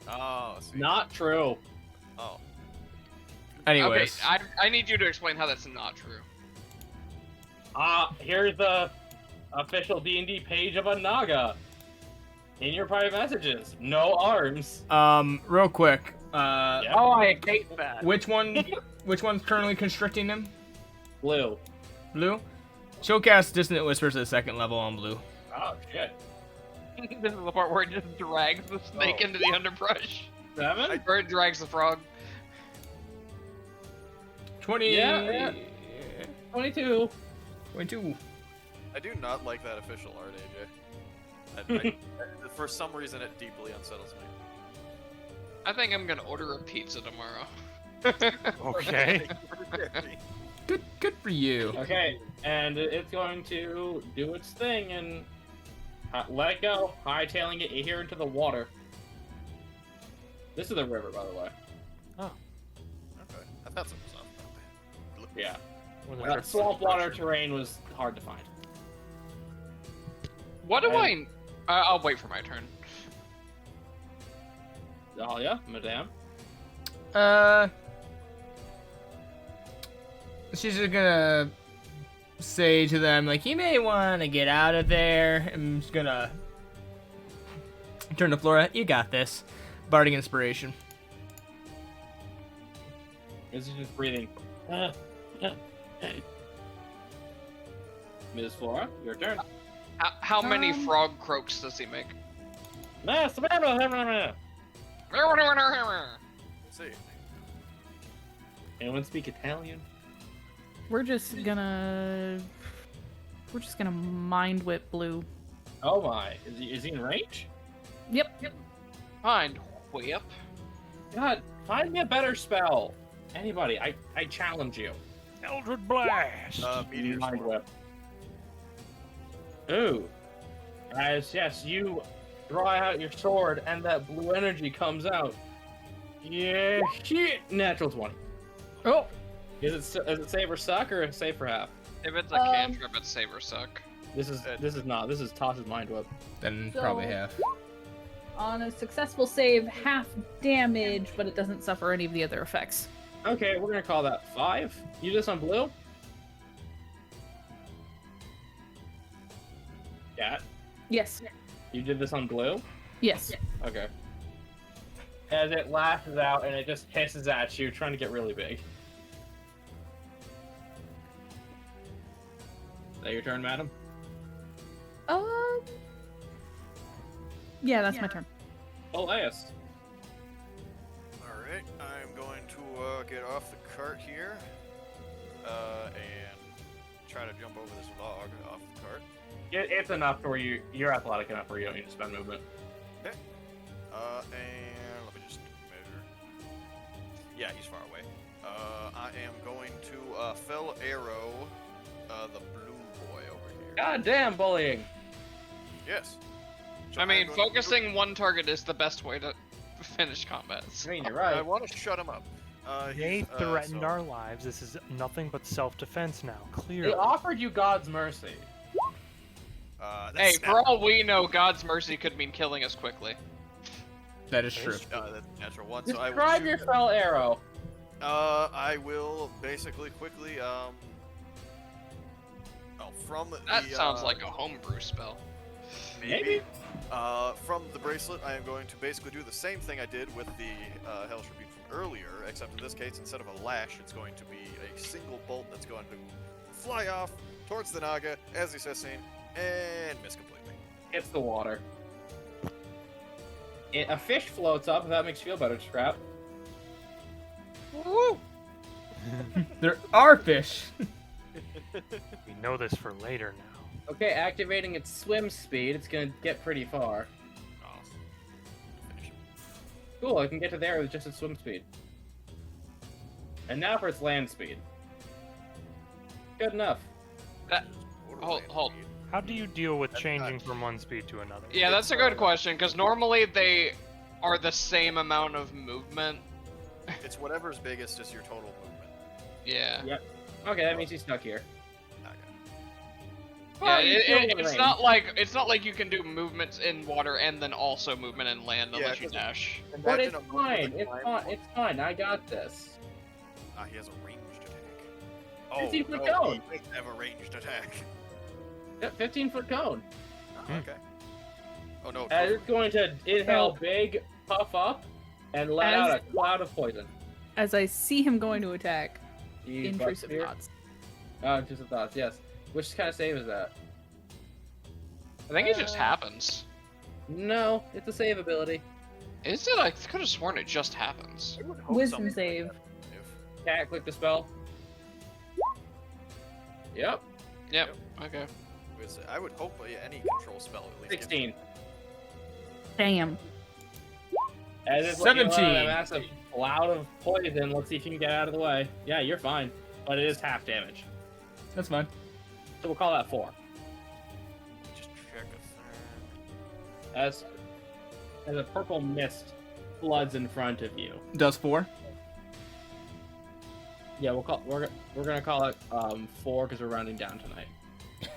[SPEAKER 6] Oh, see.
[SPEAKER 1] Not true.
[SPEAKER 6] Oh.
[SPEAKER 2] Anyways,
[SPEAKER 3] Okay, I need you to explain how that's not true.
[SPEAKER 1] Here's the official D&D page of a Naga. In your private messages, no arms.
[SPEAKER 2] real quick,
[SPEAKER 1] Yeah.
[SPEAKER 3] Oh, I hate that.
[SPEAKER 2] which one's currently constricting him?
[SPEAKER 1] Blue.
[SPEAKER 2] Blue? Showcast Dissonant Whispers at 2nd level on blue.
[SPEAKER 1] Oh shit.
[SPEAKER 3] This is the part where it just drags the snake
[SPEAKER 1] Oh.
[SPEAKER 3] into the underbrush.
[SPEAKER 1] 7?
[SPEAKER 3] Or it drags the frog.
[SPEAKER 2] 20.
[SPEAKER 1] Yeah. 22.
[SPEAKER 2] 22.
[SPEAKER 6] I do not like that official art, AJ. For some reason, it deeply unsettles me.
[SPEAKER 3] I think I'm gonna order a pizza tomorrow.
[SPEAKER 5] Okay.
[SPEAKER 2] Good for you.
[SPEAKER 1] Okay, and it's going to do its thing and let it go, hightailing it here into the water. This is the river, by the way.
[SPEAKER 6] Okay. I thought something was off.
[SPEAKER 1] Yeah.
[SPEAKER 5] Was
[SPEAKER 1] That
[SPEAKER 5] it-
[SPEAKER 1] swamp water terrain was hard to find.
[SPEAKER 3] What do I'll wait for my turn.
[SPEAKER 1] Dahlia, madame.
[SPEAKER 2] She's just gonna say to them, like, you may want to get out of there. I'm just gonna turn to Flora. You got this. Bardic Inspiration.
[SPEAKER 1] This is just breathing. Ms. Flora, your turn.
[SPEAKER 3] How many frog croaks does he make?
[SPEAKER 6] See.
[SPEAKER 1] Anyone speak Italian?
[SPEAKER 4] We're just gonna mind whip Blue.
[SPEAKER 1] Oh my, is he in range?
[SPEAKER 4] Yep.
[SPEAKER 3] Mind whip.
[SPEAKER 1] God, find me a better spell. Anybody, I challenge you.
[SPEAKER 5] Eldritch Blast!
[SPEAKER 6] Meteor
[SPEAKER 1] Mind
[SPEAKER 6] Swarm.
[SPEAKER 1] whip. Ooh. Yes, you draw out your sword and that blue energy comes out. Yeah, shit. Natural 20.
[SPEAKER 4] Oh.
[SPEAKER 1] Is it save or suck or save for half?
[SPEAKER 3] If it's a cantrip, it's save or suck.
[SPEAKER 1] This is not. This is Toss's mind whip.
[SPEAKER 2] Then
[SPEAKER 4] So-
[SPEAKER 2] probably half.
[SPEAKER 4] On a successful save, half damage, but it doesn't suffer any of the other effects.
[SPEAKER 1] Okay, we're gonna call that 5. You did this on blue? Cat,
[SPEAKER 4] Yes.
[SPEAKER 1] you did this on blue?
[SPEAKER 4] Yes.
[SPEAKER 1] Okay. As it lashes out and it just hisses at you, trying to get really big. Is that your turn, madam?
[SPEAKER 4] Yeah, that's my turn.
[SPEAKER 1] Elias.
[SPEAKER 6] Alright, I'm going to get off the cart here and try to jump over this log off the cart.
[SPEAKER 1] It's enough where you're athletic enough where you don't need to spend movement.
[SPEAKER 6] Okay. And let me just measure. Yeah, he's far away. I am going to fell arrow the blue boy over here.
[SPEAKER 1] God damn bullying.
[SPEAKER 6] Yes. So
[SPEAKER 3] I
[SPEAKER 6] I'm
[SPEAKER 3] mean,
[SPEAKER 6] going to-
[SPEAKER 3] focusing one target is the best way to finish combats.
[SPEAKER 1] I mean, you're
[SPEAKER 6] I
[SPEAKER 1] right.
[SPEAKER 6] want to shut him up.
[SPEAKER 5] They
[SPEAKER 6] He's,
[SPEAKER 5] threatened
[SPEAKER 6] so-
[SPEAKER 5] our lives. This is nothing but self-defense now,
[SPEAKER 1] They
[SPEAKER 5] clearly.
[SPEAKER 1] offered you God's mercy.
[SPEAKER 6] That's
[SPEAKER 3] Hey,
[SPEAKER 6] snap.
[SPEAKER 3] for all we know, God's mercy could mean killing us quickly.
[SPEAKER 2] That is true.
[SPEAKER 6] That's natural one. So I will
[SPEAKER 1] Describe
[SPEAKER 6] shoot
[SPEAKER 1] your
[SPEAKER 6] him.
[SPEAKER 1] fell arrow.
[SPEAKER 6] I will basically quickly from
[SPEAKER 3] That
[SPEAKER 6] the
[SPEAKER 3] sounds like a homebrew spell.
[SPEAKER 1] Maybe.
[SPEAKER 6] From the bracelet, I am going to basically do the same thing I did with the Hellish Rebuke from earlier, except in this case, instead of a lash, it's going to be a single bolt that's going to fly off towards the Naga as he's hissing and miss completely.
[SPEAKER 1] It's the water. A fish floats up, if that makes you feel better, Scrap.
[SPEAKER 3] Woo!
[SPEAKER 2] There are fish.
[SPEAKER 5] We know this for later now.
[SPEAKER 1] Okay, activating its swim speed, it's gonna get pretty far.
[SPEAKER 6] Oh, finish him.
[SPEAKER 1] Cool, I can get to there with just its swim speed. And now for its land speed. Good enough.
[SPEAKER 3] That,
[SPEAKER 6] Total
[SPEAKER 3] hold,
[SPEAKER 6] land
[SPEAKER 3] hold.
[SPEAKER 6] speed.
[SPEAKER 5] How do you deal with
[SPEAKER 6] That's
[SPEAKER 5] changing
[SPEAKER 6] not-
[SPEAKER 5] from one speed to another?
[SPEAKER 3] Yeah, that's a
[SPEAKER 6] It's,
[SPEAKER 3] good question, because normally they are the same amount of movement.
[SPEAKER 6] It's whatever's biggest is your total movement.
[SPEAKER 3] Yeah.
[SPEAKER 1] Yep. Okay, that means he's stuck here.
[SPEAKER 6] Okay.
[SPEAKER 3] Yeah,
[SPEAKER 1] Well, you feel the
[SPEAKER 3] it's
[SPEAKER 1] rain.
[SPEAKER 3] not like you can do movements in water and then also movement in land unless you
[SPEAKER 6] 'cause
[SPEAKER 3] dash.
[SPEAKER 1] But
[SPEAKER 6] imagine
[SPEAKER 1] it's
[SPEAKER 6] a movement
[SPEAKER 1] fine,
[SPEAKER 6] with
[SPEAKER 1] it's
[SPEAKER 6] climb.
[SPEAKER 1] fine, it's fine, I got this.
[SPEAKER 6] He has a ranged attack.
[SPEAKER 1] 15
[SPEAKER 6] Oh,
[SPEAKER 1] foot
[SPEAKER 6] no,
[SPEAKER 1] cone.
[SPEAKER 6] he doesn't have a ranged attack.
[SPEAKER 1] Yep, 15-foot cone.
[SPEAKER 6] Oh, okay. Oh no.
[SPEAKER 1] And it's going to inhale
[SPEAKER 4] So-
[SPEAKER 1] big, puff up, and let
[SPEAKER 4] As-
[SPEAKER 1] out a cloud of poison.
[SPEAKER 4] As I see him going to attack,
[SPEAKER 1] You
[SPEAKER 4] intrusive
[SPEAKER 1] butt-spear?
[SPEAKER 4] thoughts.
[SPEAKER 1] Oh, intrusive thoughts, yes. Which kind of save is that?
[SPEAKER 3] I think it just happens.
[SPEAKER 1] No, it's a save ability.
[SPEAKER 3] Is it? I could have sworn it just happens.
[SPEAKER 6] I would hope
[SPEAKER 4] Wisdom
[SPEAKER 6] something
[SPEAKER 4] save.
[SPEAKER 6] like that. If
[SPEAKER 1] Cat, click the spell. Yep,
[SPEAKER 3] Yep. Okay.
[SPEAKER 6] I would hope any control spell at least. gives
[SPEAKER 1] 16.
[SPEAKER 4] Damn.
[SPEAKER 1] As it's looking at
[SPEAKER 2] 17.
[SPEAKER 1] a massive cloud of poison, let's see if you can get out of the way. Yeah, you're fine, but it is half damage.
[SPEAKER 2] That's fine.
[SPEAKER 1] So we'll call that 4.
[SPEAKER 6] Just check a third.
[SPEAKER 1] As a purple mist floods in front of you.
[SPEAKER 2] Does 4?
[SPEAKER 1] Yeah, we're gonna call it 4 because we're rounding down tonight.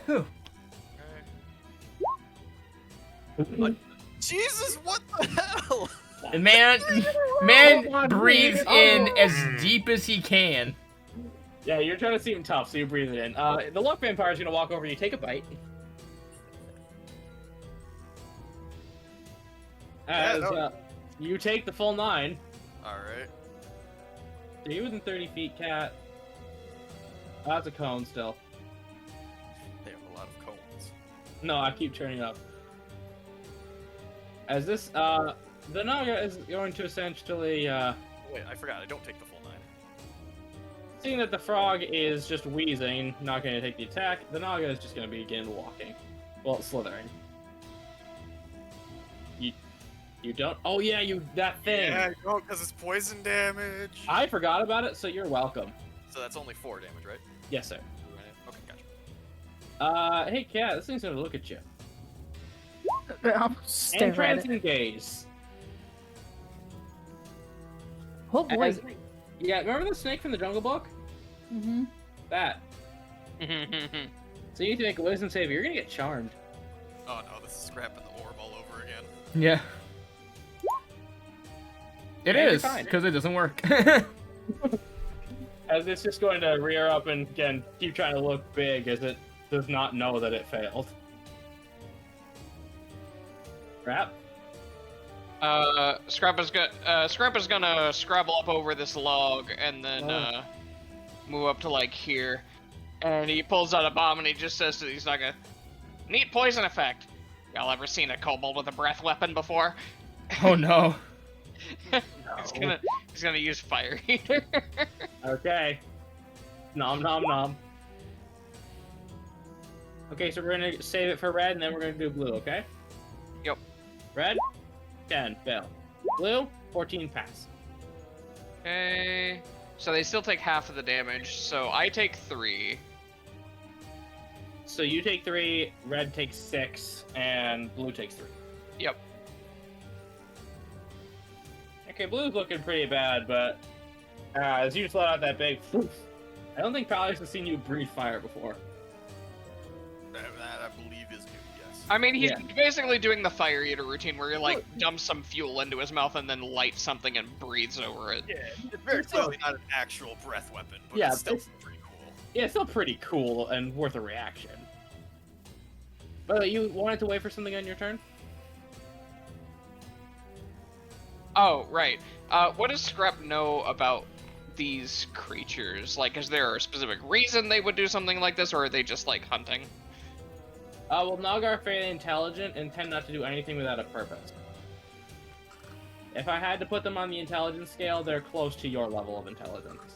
[SPEAKER 2] Whew.
[SPEAKER 6] Jesus, what the hell?
[SPEAKER 2] And man breathes in as deep as he can.
[SPEAKER 1] Yeah, you're trying to seem tough, so you breathe it in. The luck vampire is gonna walk over. You take a bite. As you take the full 9.
[SPEAKER 6] Alright.
[SPEAKER 1] So you within 30 feet, cat. That's a cone still.
[SPEAKER 6] They have a lot of cones.
[SPEAKER 1] No, I keep turning up. As this, the Naga is going to essentially,
[SPEAKER 6] Wait, I forgot. I don't take the full 9.
[SPEAKER 1] seeing that the frog is just wheezing, not going to take the attack, the Naga is just going to begin walking. Well, slithering. You don't? Oh yeah, that thing!
[SPEAKER 6] Yeah, no, because it's poison damage.
[SPEAKER 1] I forgot about it, so you're welcome.
[SPEAKER 6] So that's only 4 damage, right?
[SPEAKER 1] Yes, sir.
[SPEAKER 6] Okay, gotcha.
[SPEAKER 1] Hey cat, this thing's going to look at you.
[SPEAKER 4] I'm staring at
[SPEAKER 1] Entrance
[SPEAKER 4] it.
[SPEAKER 1] and gaze.
[SPEAKER 4] Oh boy.
[SPEAKER 1] Yeah, remember the snake from the Jungle Book?
[SPEAKER 4] Mm-hmm.
[SPEAKER 1] That. So you need to make a wisdom save. You're gonna get charmed.
[SPEAKER 6] Oh no, this is scrapping the orb all over again.
[SPEAKER 2] Yeah. It
[SPEAKER 1] Yeah, you're
[SPEAKER 2] is,
[SPEAKER 1] fine.
[SPEAKER 2] because it doesn't work.
[SPEAKER 1] As it's just going to rear up and again keep trying to look big as it does not know that it failed. Crap.
[SPEAKER 3] Scrappa's gonna scrabble up over this log and then move up to like here, and he pulls out a bomb and he just says to these Naga, "Neat poison effect. Y'all ever seen a kobold with a breath weapon before?"
[SPEAKER 2] Oh no.
[SPEAKER 3] He's gonna use fire eater.
[SPEAKER 1] Okay. Nom nom nom. Okay, so we're gonna save it for red and then we're gonna do blue, okay?
[SPEAKER 3] Yep.
[SPEAKER 1] Red, 10, fail. Blue, 14, pass.
[SPEAKER 3] Okay. So they still take half of the damage. So I take 3.
[SPEAKER 1] So you take 3, red takes 6, and blue takes 3.
[SPEAKER 3] Yep.
[SPEAKER 1] Okay, blue's looking pretty bad, but as you just let out that big I don't think Palace has seen you breathe fire before.
[SPEAKER 6] That I believe is new, yes.
[SPEAKER 3] I mean, he's
[SPEAKER 1] Yeah.
[SPEAKER 3] basically doing the fire eater routine where he like dumps some fuel into his mouth and then lights something and breathes over it.
[SPEAKER 6] Yeah, it's very clearly not an actual breath weapon, but
[SPEAKER 1] Yeah,
[SPEAKER 6] it's still
[SPEAKER 1] it's-
[SPEAKER 6] pretty cool.
[SPEAKER 1] Yeah, it's still pretty cool and worth a reaction. But you wanted to wait for something on your turn?
[SPEAKER 3] Oh, right. What does Scrap know about these creatures? Like, is there a specific reason they would do something like this, or are they just like hunting?
[SPEAKER 1] Well, Naga are fairly intelligent and tend not to do anything without a purpose. If I had to put them on the intelligence scale, they're close to your level of intelligence.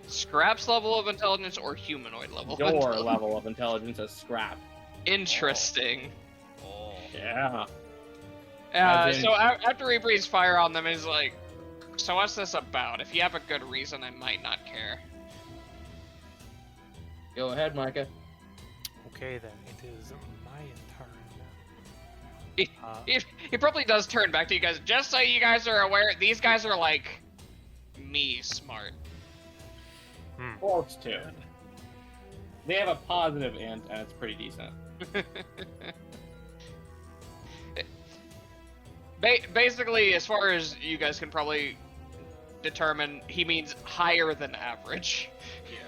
[SPEAKER 3] Scrap's level of intelligence or humanoid level? of
[SPEAKER 1] Your
[SPEAKER 3] intelligence?
[SPEAKER 1] level of intelligence is scrap.
[SPEAKER 3] Interesting.
[SPEAKER 6] Oh.
[SPEAKER 1] Yeah. As in-
[SPEAKER 3] So after he breathes fire on them, he's like, "So what's this about? If you have a good reason, I might not care."
[SPEAKER 1] Go ahead, Micah.
[SPEAKER 5] Okay then, it is my turn.
[SPEAKER 3] He probably does turn back to you guys. Just so you guys are aware, these guys are like me smart.
[SPEAKER 1] Close to. They have a positive int, and it's pretty decent.
[SPEAKER 3] Basically, as far as you guys can probably determine, he means higher than average.
[SPEAKER 6] Yeah.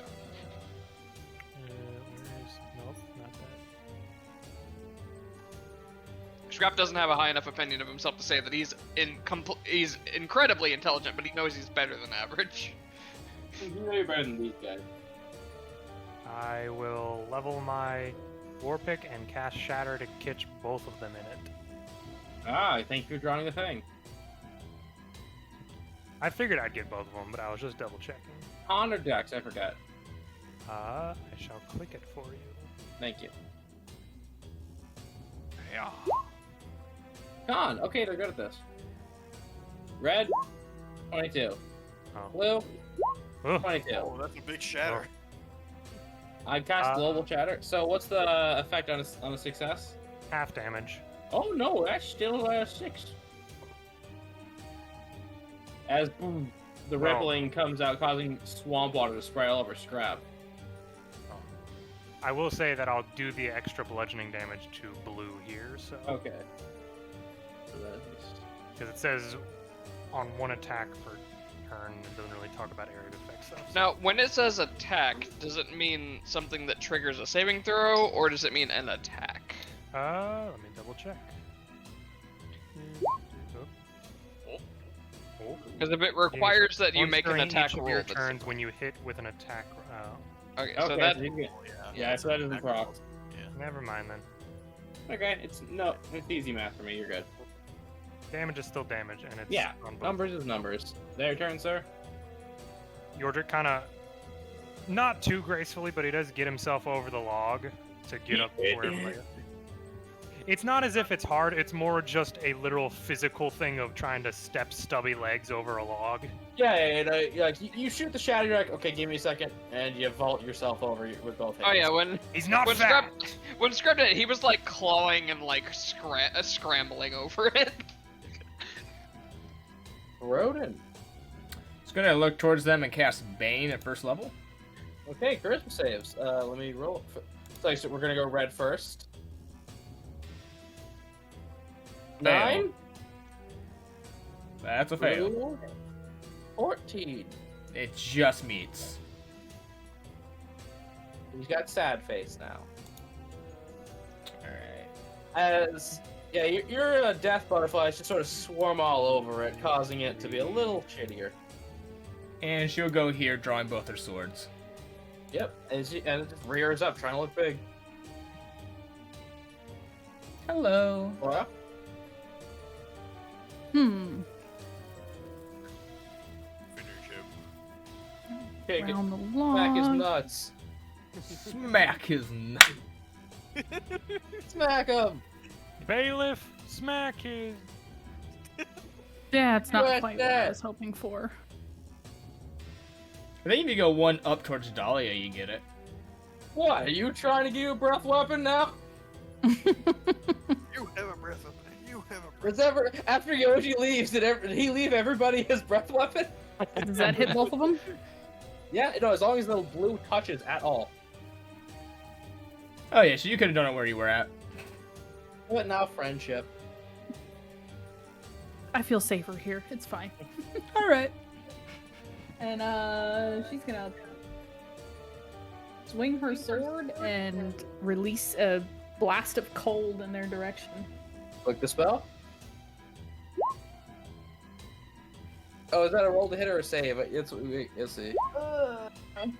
[SPEAKER 5] Where is... Nope, not that.
[SPEAKER 3] Scrap doesn't have a high enough opinion of himself to say that he's incredibly intelligent, but he knows he's better than average.
[SPEAKER 1] You're better than these guys.
[SPEAKER 5] I will level my war pick and cast Shatter to catch both of them in it.
[SPEAKER 1] Ah, thank you for drawing the thing.
[SPEAKER 5] I figured I'd get both of them, but I was just double checking.
[SPEAKER 1] Con or Dex? I forgot.
[SPEAKER 5] I shall click it for you.
[SPEAKER 1] Thank you.
[SPEAKER 5] Yeah.
[SPEAKER 1] Con. Okay, they're good at this. Red, 22.
[SPEAKER 5] Oh.
[SPEAKER 1] Blue,
[SPEAKER 5] Ugh.
[SPEAKER 1] 22.
[SPEAKER 6] Oh, that's a big shatter.
[SPEAKER 1] I cast Global Chatter. So what's the effect on a success?
[SPEAKER 5] Half damage.
[SPEAKER 1] Oh no, that's still 6. As boom, the rippling comes out, causing swamp water to spray all over Scrap.
[SPEAKER 5] I will say that I'll do the extra bludgeoning damage to blue here, so
[SPEAKER 1] Okay. So that is...
[SPEAKER 5] because it says on one attack for turn and doesn't really talk about area effect stuff. So.
[SPEAKER 3] Now, when it says attack, does it mean something that triggers a saving throw, or does it mean an attack?
[SPEAKER 5] Let me double check.
[SPEAKER 3] Because if it requires that you
[SPEAKER 5] Once
[SPEAKER 3] make an
[SPEAKER 5] during
[SPEAKER 3] attack
[SPEAKER 5] each of
[SPEAKER 3] roll,
[SPEAKER 5] your
[SPEAKER 3] that's-
[SPEAKER 5] turns when you hit with an attack.
[SPEAKER 3] Okay,
[SPEAKER 1] Okay,
[SPEAKER 3] so that
[SPEAKER 1] you can-
[SPEAKER 6] Yeah,
[SPEAKER 1] Yeah, so that doesn't proc.
[SPEAKER 5] Never mind then.
[SPEAKER 1] Okay, it's easy math for me. You're good.
[SPEAKER 5] Damage is still damage, and it's
[SPEAKER 1] Yeah,
[SPEAKER 5] on both.
[SPEAKER 1] numbers is numbers. Their turn, sir.
[SPEAKER 5] Yordrick kind of, not too gracefully, but he does get himself over the log to get up to where everybody is. It's not as if it's hard, it's more just a literal physical thing of trying to step stubby legs over a log.
[SPEAKER 1] Yeah, like you shoot the shadow. You're like, okay, give me a second, and you vault yourself over with both hands.
[SPEAKER 3] Oh yeah, when
[SPEAKER 5] He's not
[SPEAKER 3] when
[SPEAKER 5] fat!
[SPEAKER 3] when Scrub did it, he was like clawing and like scrambling over it.
[SPEAKER 1] Rodin.
[SPEAKER 2] Just gonna look towards them and cast Bane at first level.
[SPEAKER 1] Okay, charisma saves. Let me roll. So we're gonna go red first.
[SPEAKER 2] Fail.
[SPEAKER 1] 9.
[SPEAKER 2] That's a fail.
[SPEAKER 1] Blue, 14.
[SPEAKER 2] It just meets.
[SPEAKER 1] He's got sad face now.
[SPEAKER 2] Alright.
[SPEAKER 1] You're a death butterfly. Just sort of swarm all over it, causing it to be a little shittier.
[SPEAKER 2] And she'll go here, drawing both her swords.
[SPEAKER 1] Yep, and it just rears up, trying to look big.
[SPEAKER 2] Hello.
[SPEAKER 1] Laura?
[SPEAKER 4] Hmm.
[SPEAKER 6] Finish him.
[SPEAKER 1] Okay,
[SPEAKER 4] Round the
[SPEAKER 1] smack his
[SPEAKER 4] log.
[SPEAKER 1] nuts.
[SPEAKER 2] Smack his nut.
[SPEAKER 1] Smack him!
[SPEAKER 5] Bailiff, smack his.
[SPEAKER 4] Yeah, it's not
[SPEAKER 1] Good
[SPEAKER 4] quite what
[SPEAKER 1] that.
[SPEAKER 4] I was hoping for.
[SPEAKER 2] I think if you go one up towards Dahlia, you get it.
[SPEAKER 1] What? Are you trying to give a breath weapon now?
[SPEAKER 6] You have a breath weapon. You have a breath.
[SPEAKER 1] Was ever after Yoji leaves, did he leave everybody his breath weapon?
[SPEAKER 4] Does that hit both of them?
[SPEAKER 1] Yeah, no, as long as the blue touches at all.
[SPEAKER 2] Oh yeah, so you could have done it where you were at.
[SPEAKER 1] What now, friendship?
[SPEAKER 4] I feel safer here. It's fine. All right. And she's gonna swing her sword and release a blast of cold in their direction.
[SPEAKER 1] Click the spell. Oh, is that a roll to hit or a save? Let's see.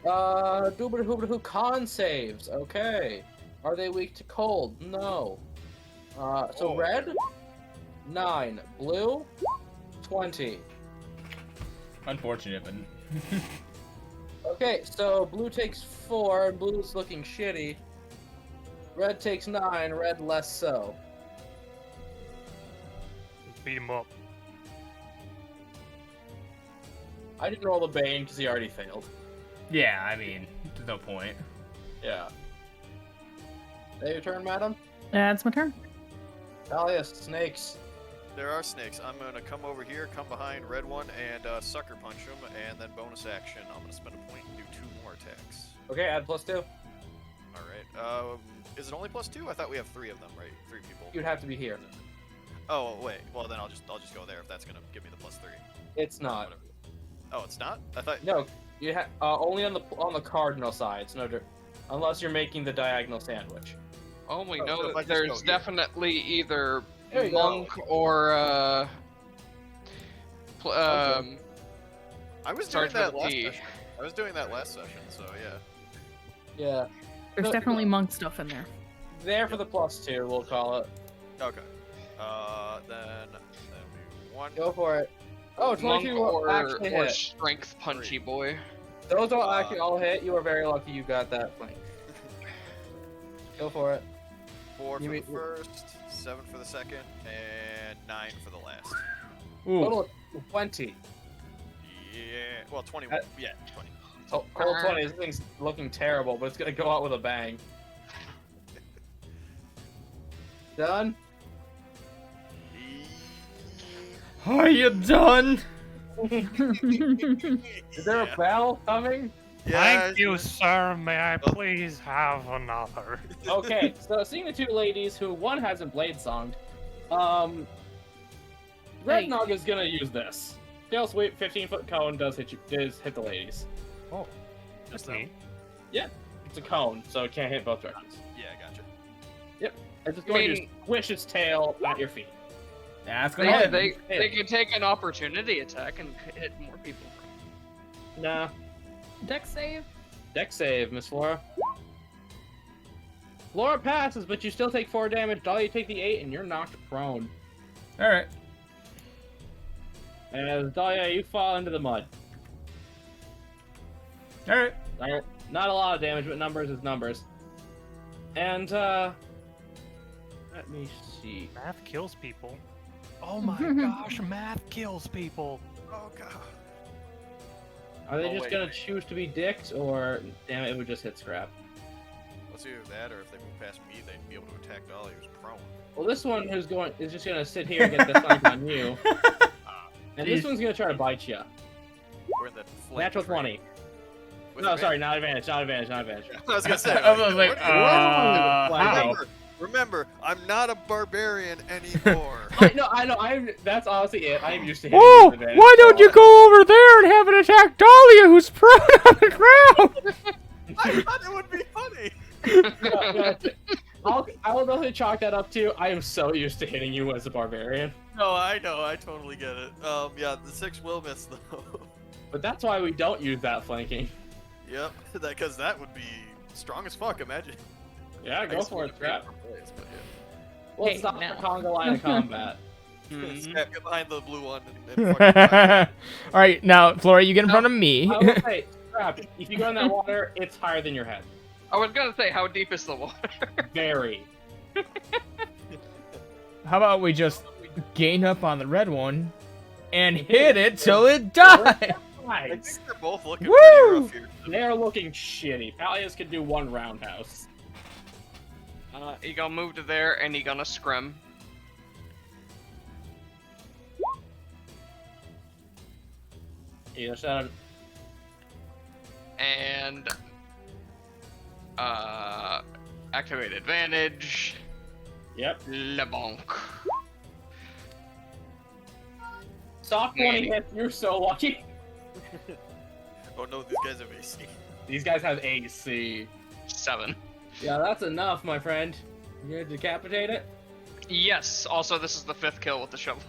[SPEAKER 1] Doobity-hoobity-hoo, con saves. Okay. Are they weak to cold? No. So red, 9. Blue, 20.
[SPEAKER 2] Unfortunate, but
[SPEAKER 1] Okay, so blue takes 4, and blue's looking shitty. Red takes 9, red less so.
[SPEAKER 5] Beat him up.
[SPEAKER 1] I didn't roll the Bane because he already failed.
[SPEAKER 2] yeah, I mean, there's no point.
[SPEAKER 1] Yeah. Is that your turn, madam?
[SPEAKER 4] That's my turn.
[SPEAKER 1] Dahlia, snakes.
[SPEAKER 6] There are snakes. I'm gonna come over here, come behind red one, and sucker punch him, and then bonus action. I'm gonna spend a point and do 2 more attacks.
[SPEAKER 1] Okay, add +2.
[SPEAKER 6] All right. Is it only +2? I thought we have 3 of them, right? 3 people.
[SPEAKER 1] You'd have to be here.
[SPEAKER 6] Oh wait. Well then I'll just go there if that's gonna give me the +3.
[SPEAKER 1] It's not.
[SPEAKER 6] Whatever. Oh, it's not. I thought.
[SPEAKER 1] No, you have only on the cardinal side. It's no, unless you're making the diagonal sandwich.
[SPEAKER 3] Oh, we
[SPEAKER 6] Oh,
[SPEAKER 3] know
[SPEAKER 6] so if I
[SPEAKER 3] that
[SPEAKER 6] just go
[SPEAKER 3] there's
[SPEAKER 6] here.
[SPEAKER 3] definitely either
[SPEAKER 1] There you go.
[SPEAKER 3] monk or
[SPEAKER 6] I was doing
[SPEAKER 3] starts
[SPEAKER 6] that
[SPEAKER 3] with
[SPEAKER 6] last
[SPEAKER 3] E.
[SPEAKER 6] session. I was doing that last session, so yeah.
[SPEAKER 1] Yeah,
[SPEAKER 4] There's
[SPEAKER 1] No,
[SPEAKER 4] definitely monk stuff in there.
[SPEAKER 1] there for the +2. We'll call it.
[SPEAKER 6] Okay. Then we 1.
[SPEAKER 1] Go for it. Oh,
[SPEAKER 3] monk
[SPEAKER 1] 22 will actually
[SPEAKER 3] or
[SPEAKER 1] hit.
[SPEAKER 3] strength punchy boy.
[SPEAKER 1] Those don't actually all hit. You are very lucky you got that flank. Go for it.
[SPEAKER 6] 4
[SPEAKER 1] You
[SPEAKER 6] for
[SPEAKER 1] mean-
[SPEAKER 6] the first, 7 for the second, and 9 for the last.
[SPEAKER 2] Ooh,
[SPEAKER 1] Total of 20.
[SPEAKER 6] Yeah. Well, 21. Yeah, 20.
[SPEAKER 1] So, total 20. This thing's looking terrible, but it's gonna go out with a bang. Done.
[SPEAKER 2] are you done?
[SPEAKER 1] Is there a bell coming?
[SPEAKER 5] Thank you, sir. May I please have another?
[SPEAKER 1] Okay, so seeing the 2 ladies who one hasn't blade songed, Red
[SPEAKER 4] Right.
[SPEAKER 1] Nog is gonna use this. Tail sweep, 15-foot cone does hit the ladies.
[SPEAKER 5] Oh, that's neat.
[SPEAKER 1] It's a cone, so it can't hit both directions.
[SPEAKER 6] Yeah, I gotcha.
[SPEAKER 1] It's just going to squish its tail at your feet.
[SPEAKER 2] That's gonna hit.
[SPEAKER 3] They can take an opportunity attack and hit more people.
[SPEAKER 1] Nah.
[SPEAKER 4] Dex save.
[SPEAKER 1] Dex save, Miss Flora. Flora passes, but you still take 4 damage. Dahlia, you take the 8, and you're knocked prone.
[SPEAKER 2] All right.
[SPEAKER 1] And as Dahlia, you fall into the mud.
[SPEAKER 2] All right.
[SPEAKER 1] Not a lot of damage, but numbers is numbers. And, let me see.
[SPEAKER 5] Math kills people. Oh my gosh, math kills people.
[SPEAKER 6] Oh god.
[SPEAKER 1] Are they
[SPEAKER 3] Oh,
[SPEAKER 1] just
[SPEAKER 3] wait,
[SPEAKER 1] gonna
[SPEAKER 3] wait.
[SPEAKER 1] choose to be dicks, or damn it would just hit scrap?
[SPEAKER 6] Let's either that, or if they move past me, they'd be able to attack Dolly, who's prone.
[SPEAKER 1] Well, this one is just gonna sit here and get the flank on you, and this one's gonna try to bite you.
[SPEAKER 6] We're in that flank
[SPEAKER 1] Natural
[SPEAKER 6] tree.
[SPEAKER 1] 20.
[SPEAKER 6] With
[SPEAKER 1] No,
[SPEAKER 6] advantage.
[SPEAKER 1] sorry, not advantage.
[SPEAKER 6] I was gonna say.
[SPEAKER 2] I was like, how?
[SPEAKER 6] Remember, I'm not a barbarian anymore.
[SPEAKER 1] I know. That's honestly it. I am used to hitting
[SPEAKER 2] Whoa!
[SPEAKER 1] with advantage.
[SPEAKER 2] Why don't you go over there and have it attack Dahlia, who's prone on the ground?
[SPEAKER 6] I thought it would be funny.
[SPEAKER 1] I will definitely chalk that up to I am so used to hitting you as a barbarian.
[SPEAKER 6] No, I know. I totally get it. Yeah, the 6 will miss though.
[SPEAKER 1] But that's why we don't use that flanking.
[SPEAKER 6] Yep, because that would be strong as fuck. Imagine.
[SPEAKER 1] Yeah,
[SPEAKER 6] I
[SPEAKER 1] go
[SPEAKER 6] guess
[SPEAKER 1] for
[SPEAKER 6] we
[SPEAKER 1] it,
[SPEAKER 6] could trade
[SPEAKER 1] Scrap.
[SPEAKER 6] for plays, but
[SPEAKER 1] Well,
[SPEAKER 4] Hey,
[SPEAKER 1] it's not
[SPEAKER 4] now.
[SPEAKER 1] the conga line of combat.
[SPEAKER 6] yeah. Scrap, get behind the blue one and fucking
[SPEAKER 2] All right, now Flora, you get in front of me.
[SPEAKER 1] I will say, Scrap, if you go in that water, it's higher than your head.
[SPEAKER 3] I was gonna say, how deep is the water?
[SPEAKER 1] Very.
[SPEAKER 2] How about we just gain up on the red one and hit it till it dies?
[SPEAKER 6] I
[SPEAKER 1] Nice.
[SPEAKER 6] think they're both looking
[SPEAKER 2] Woo!
[SPEAKER 6] pretty rough here.
[SPEAKER 1] They are looking shitty. Palias could do one roundhouse.
[SPEAKER 3] He gonna move to there and he gonna scrim.
[SPEAKER 1] Either side.
[SPEAKER 3] And activate advantage.
[SPEAKER 1] Yep.
[SPEAKER 3] LeBonk.
[SPEAKER 1] Soft 20 hits. You're so lucky.
[SPEAKER 6] Oh no, these guys have AC.
[SPEAKER 1] These guys have AC.
[SPEAKER 3] 7.
[SPEAKER 1] Yeah, that's enough, my friend. You gonna decapitate it?
[SPEAKER 3] Yes. Also, this is the 5th kill with the shovel.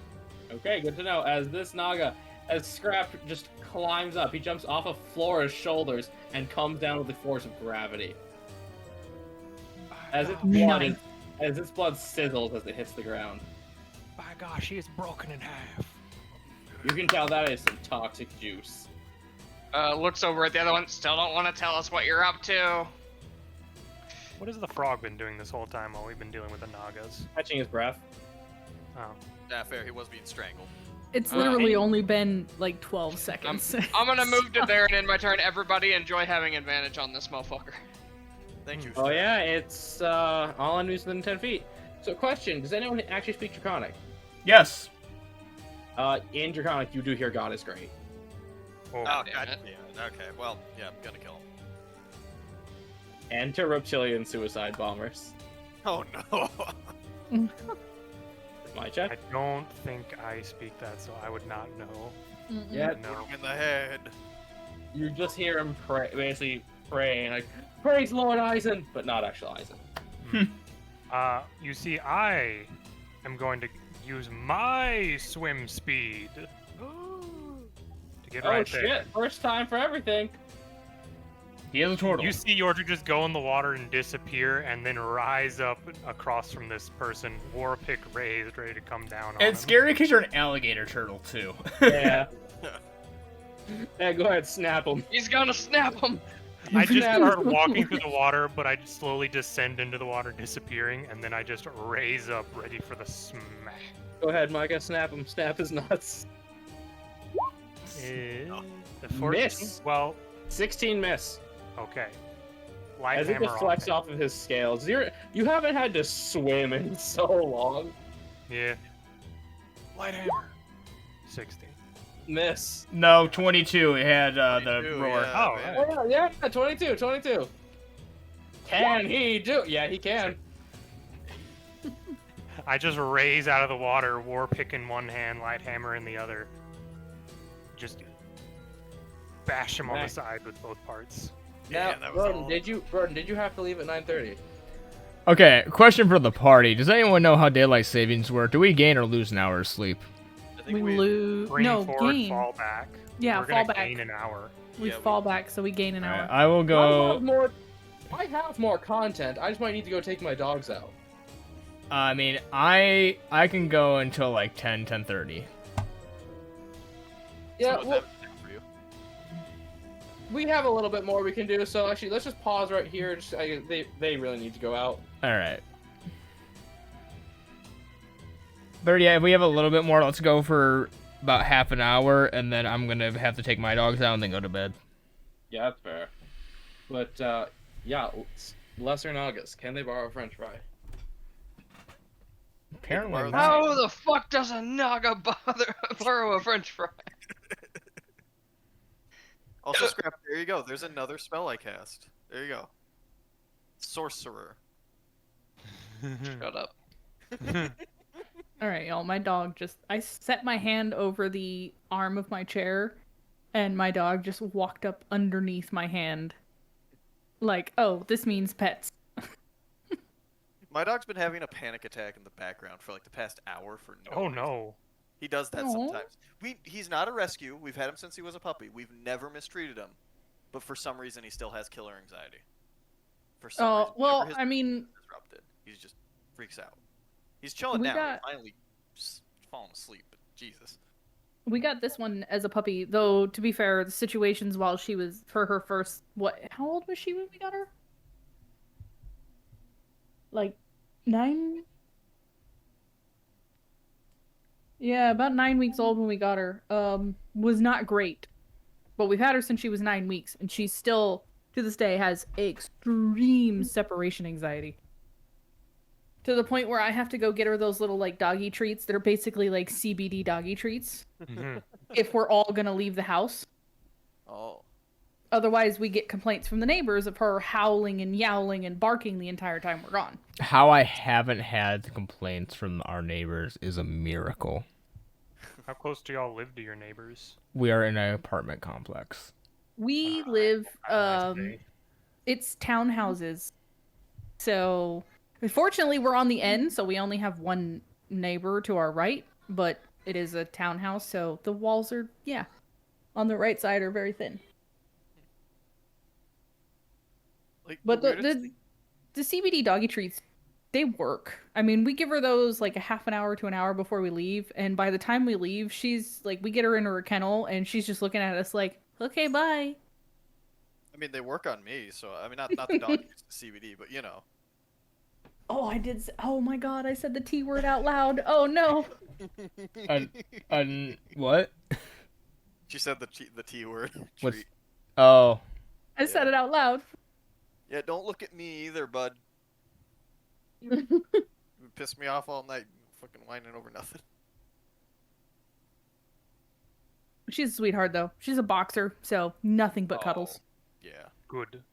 [SPEAKER 1] Okay, good to know. As this Naga, as Scrap just climbs up, he jumps off of Flora's shoulders and comes down with the force of gravity. As its blood sizzles as it hits the ground.
[SPEAKER 5] By gosh, he is broken in half.
[SPEAKER 1] You can tell that is some toxic juice.
[SPEAKER 3] Looks over at the other one. Still don't want to tell us what you're up to.
[SPEAKER 5] What has the frog been doing this whole time while we've been dealing with the Nagas?
[SPEAKER 1] Catching his breath.
[SPEAKER 5] Oh.
[SPEAKER 6] Yeah, fair. He was being strangled.
[SPEAKER 4] It's
[SPEAKER 3] Uh,
[SPEAKER 4] literally
[SPEAKER 3] hey.
[SPEAKER 4] only been like 12 seconds.
[SPEAKER 3] I'm gonna move to there and end my turn. Everybody enjoy having advantage on this motherfucker.
[SPEAKER 6] Thank you.
[SPEAKER 1] Oh yeah, it's all enemies within 10 feet. So question, does anyone actually speak Draconic?
[SPEAKER 2] Yes.
[SPEAKER 1] In Draconic, you do hear God is great.
[SPEAKER 5] Oh,
[SPEAKER 6] Oh,
[SPEAKER 3] damn
[SPEAKER 6] god.
[SPEAKER 3] it.
[SPEAKER 6] Yeah, okay. Well, yeah, I'm gonna kill him.
[SPEAKER 1] Enter reptilian suicide bombers.
[SPEAKER 6] Oh no.
[SPEAKER 1] My check?
[SPEAKER 5] I don't think I speak that, so I would not know.
[SPEAKER 1] Yeah,
[SPEAKER 5] No.
[SPEAKER 6] In the head.
[SPEAKER 1] you just hear him pray, basically praying, like, praise Lord Eisen, but not actual Eisen.
[SPEAKER 5] You see, I am going to use my swim speed to get
[SPEAKER 1] Oh
[SPEAKER 5] right
[SPEAKER 1] shit,
[SPEAKER 5] there.
[SPEAKER 1] first time for everything.
[SPEAKER 2] He is a turtle.
[SPEAKER 5] You see Yordrick just go in the water and disappear, and then rise up across from this person, war pick raised, ready to come down on
[SPEAKER 2] It's
[SPEAKER 5] him.
[SPEAKER 2] scary because you're an alligator turtle too.
[SPEAKER 1] Yeah. Yeah, go ahead, snap him.
[SPEAKER 3] He's gonna snap him.
[SPEAKER 5] I just
[SPEAKER 1] Yeah.
[SPEAKER 5] start walking through the water, but I slowly descend into the water, disappearing, and then I just raise up, ready for the smash.
[SPEAKER 1] Go ahead, Micah, snap him. Snap his nuts.
[SPEAKER 5] The 14?
[SPEAKER 1] Miss.
[SPEAKER 5] Well,
[SPEAKER 1] 16 miss.
[SPEAKER 5] okay. Light
[SPEAKER 1] As it
[SPEAKER 5] hammer
[SPEAKER 1] deflects
[SPEAKER 5] on
[SPEAKER 1] off of his scales. You haven't had to swim in so long.
[SPEAKER 5] it. Yeah. Light hammer. 16.
[SPEAKER 1] Miss.
[SPEAKER 2] No, 22. It had the
[SPEAKER 6] 22,
[SPEAKER 2] roar.
[SPEAKER 6] yeah,
[SPEAKER 5] Oh,
[SPEAKER 6] man.
[SPEAKER 1] Oh, yeah, 22. Can he do? Yeah, he can.
[SPEAKER 5] I just raise out of the water, war pick in one hand, light hammer in the other. just bash him on the
[SPEAKER 1] Nice.
[SPEAKER 5] side with both parts.
[SPEAKER 1] Now,
[SPEAKER 6] Yeah, that was
[SPEAKER 1] Broden,
[SPEAKER 6] all.
[SPEAKER 1] did you have to leave at 9:30?
[SPEAKER 2] Okay, question for the party. Does anyone know how daylight savings work? Do we gain or lose an hour of sleep?
[SPEAKER 6] I think
[SPEAKER 4] We lose.
[SPEAKER 5] Bring
[SPEAKER 4] No,
[SPEAKER 5] forward,
[SPEAKER 4] gain.
[SPEAKER 5] fall back.
[SPEAKER 4] Yeah,
[SPEAKER 5] We're
[SPEAKER 4] fall
[SPEAKER 5] gonna
[SPEAKER 4] back.
[SPEAKER 5] gain an hour.
[SPEAKER 4] We
[SPEAKER 6] Yeah, we-
[SPEAKER 4] fall back, so we gain an hour.
[SPEAKER 2] Alright, I will go.
[SPEAKER 1] I have more content. I just might need to go take my dogs out.
[SPEAKER 2] I mean, I can go until like 10:30.
[SPEAKER 1] Yeah,
[SPEAKER 6] Somewhat
[SPEAKER 1] well,
[SPEAKER 6] that for you.
[SPEAKER 1] we have a little bit more we can do. So actually, let's just pause right here. They really need to go out.
[SPEAKER 2] All right. 30. If we have a little bit more, let's go for about half an hour, and then I'm gonna have to take my dogs out and then go to bed.
[SPEAKER 1] Yeah, that's fair. But yeah, Lesser and August, can they borrow a French fry?
[SPEAKER 2] Apparently
[SPEAKER 6] Borrow
[SPEAKER 2] not.
[SPEAKER 3] How the fuck does a Naga borrow a French fry?
[SPEAKER 6] Also, Scrap, there you go. There's another spell I cast. There you go. Sorcerer.
[SPEAKER 3] Shut up.
[SPEAKER 4] All right, y'all. My dog I set my hand over the arm of my chair, and my dog just walked up underneath my hand. Like, oh, this means pets.
[SPEAKER 6] My dog's been having a panic attack in the background for like the past hour for no
[SPEAKER 5] Oh
[SPEAKER 6] reason.
[SPEAKER 5] no.
[SPEAKER 6] He does that
[SPEAKER 4] Aw.
[SPEAKER 6] sometimes. He's not a rescue. We've had him since he was a puppy. We've never mistreated him. But for some reason, he still has killer anxiety. For some
[SPEAKER 4] Oh,
[SPEAKER 6] reason.
[SPEAKER 4] well,
[SPEAKER 6] whenever his
[SPEAKER 4] I mean,
[SPEAKER 6] sleep is disrupted. He just freaks out. He's chilling
[SPEAKER 4] We
[SPEAKER 6] now.
[SPEAKER 4] got-
[SPEAKER 6] He's finally falling asleep. But Jesus.
[SPEAKER 4] we got this one as a puppy, though. To be fair, the situations while she was for her first how old was she when we got her? Like 9. Yeah, about 9 weeks old when we got her. Was not great, but we've had her since she was 9 weeks, and she still to this day has extreme separation anxiety. To the point where I have to go get her those little like doggy treats that are basically like CBD doggy treats
[SPEAKER 5] Mhm.
[SPEAKER 4] if we're all gonna leave the house.
[SPEAKER 6] Oh.
[SPEAKER 4] Otherwise, we get complaints from the neighbors of her howling and yowling and barking the entire time we're gone.
[SPEAKER 2] How I haven't had complaints from our neighbors is a miracle.
[SPEAKER 5] How close do y'all live to your neighbors?
[SPEAKER 2] We are in an apartment complex.
[SPEAKER 4] We live,
[SPEAKER 5] Have a nice day.
[SPEAKER 4] it's townhouses. So, unfortunately, we're on the end, so we only have one neighbor to our right, but it is a townhouse, so the walls are, on the right side are very thin.
[SPEAKER 6] Like,
[SPEAKER 4] But
[SPEAKER 6] weirdest
[SPEAKER 4] the
[SPEAKER 6] thing-
[SPEAKER 4] the CBD doggy treats, they work. I mean, we give her those like a half an hour to an hour before we leave, and by the time we leave, she's like, we get her into her kennel, and she's just looking at us like, okay, bye.
[SPEAKER 6] I mean, they work on me, so I mean, not the dog uses the CBD, but you know.
[SPEAKER 4] Oh, oh my god, I said the T word out loud. Oh no.
[SPEAKER 2] What?
[SPEAKER 6] She said the T word.
[SPEAKER 2] What's-
[SPEAKER 6] Treat.
[SPEAKER 2] Oh.
[SPEAKER 4] I said it out loud.
[SPEAKER 6] Yeah, don't look at me either, bud. You pissed me off all night, fucking whining over nothing.
[SPEAKER 4] She's a sweetheart though. She's a boxer, so nothing but cuddles.
[SPEAKER 6] Yeah.
[SPEAKER 5] Good.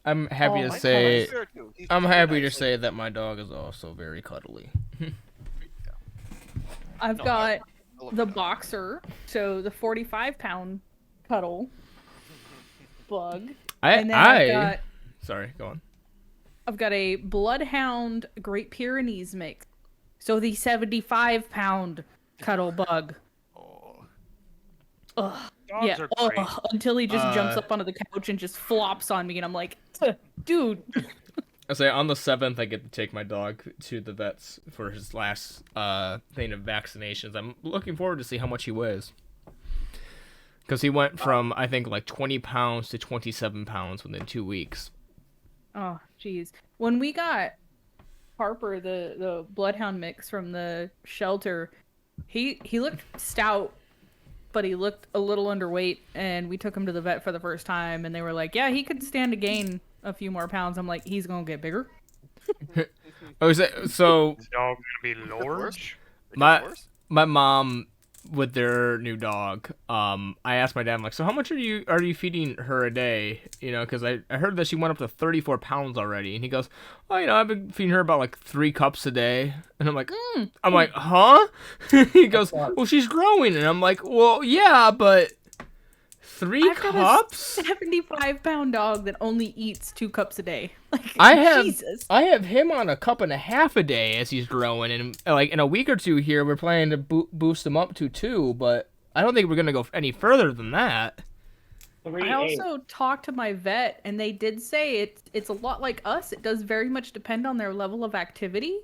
[SPEAKER 2] I'm happy
[SPEAKER 4] Oh,
[SPEAKER 2] to
[SPEAKER 4] my
[SPEAKER 2] say
[SPEAKER 6] Fair too. He's
[SPEAKER 2] I'm
[SPEAKER 6] very
[SPEAKER 2] happy to
[SPEAKER 6] nice.
[SPEAKER 2] say that my dog is also very cuddly.
[SPEAKER 4] I've
[SPEAKER 6] No,
[SPEAKER 4] got
[SPEAKER 6] I love
[SPEAKER 4] the
[SPEAKER 6] that.
[SPEAKER 4] boxer, so the 45-pound cuddle bug.
[SPEAKER 2] I
[SPEAKER 4] And then I've
[SPEAKER 2] Sorry, go on.
[SPEAKER 4] got a bloodhound Great Pyrenees mix. So the 75-pound cuddle bug.
[SPEAKER 6] Oh.
[SPEAKER 4] Ugh.
[SPEAKER 5] Dogs
[SPEAKER 4] Yeah.
[SPEAKER 5] are great.
[SPEAKER 4] Until he just jumps
[SPEAKER 2] Uh,
[SPEAKER 4] up onto the couch and just flops on me, and I'm like, dude.
[SPEAKER 2] I say on the 7th I get to take my dog to the vets for his last thing of vaccinations. I'm looking forward to see how much he weighs. Because he went from I think like 20 pounds to 27 pounds within 2 weeks.
[SPEAKER 4] Oh, jeez. When we got Harper, the bloodhound mix from the shelter, he looked stout, but he looked a little underweight, and we took him to the vet for the first time, and they were like, yeah, he could stand to gain a few more pounds. I'm like, he's gonna get bigger.
[SPEAKER 2] Oh, so
[SPEAKER 5] Is dog gonna be
[SPEAKER 6] worse?
[SPEAKER 5] large?
[SPEAKER 6] It
[SPEAKER 2] My-
[SPEAKER 6] gets worse?
[SPEAKER 2] my mom with their new dog, I asked my dad, I'm like, so how much are you feeding her a day? You know, because I heard that she went up to 34 pounds already, and he goes, oh, you know, I've been feeding her about like 3 cups a day, and I'm like, huh? He goes, well, she's growing, and I'm like, well, yeah, but 3
[SPEAKER 4] I've got
[SPEAKER 2] cups?
[SPEAKER 4] a 75-pound dog that only eats 2 cups a day. Like, Jesus.
[SPEAKER 2] I have him on a cup and a half a day as he's growing, and like in a week or two here, we're planning to boost him up to 2, but I don't think we're gonna go any further than that.
[SPEAKER 4] I also talked to my vet, and they did say it's a lot like us. It does very much depend on their level of activity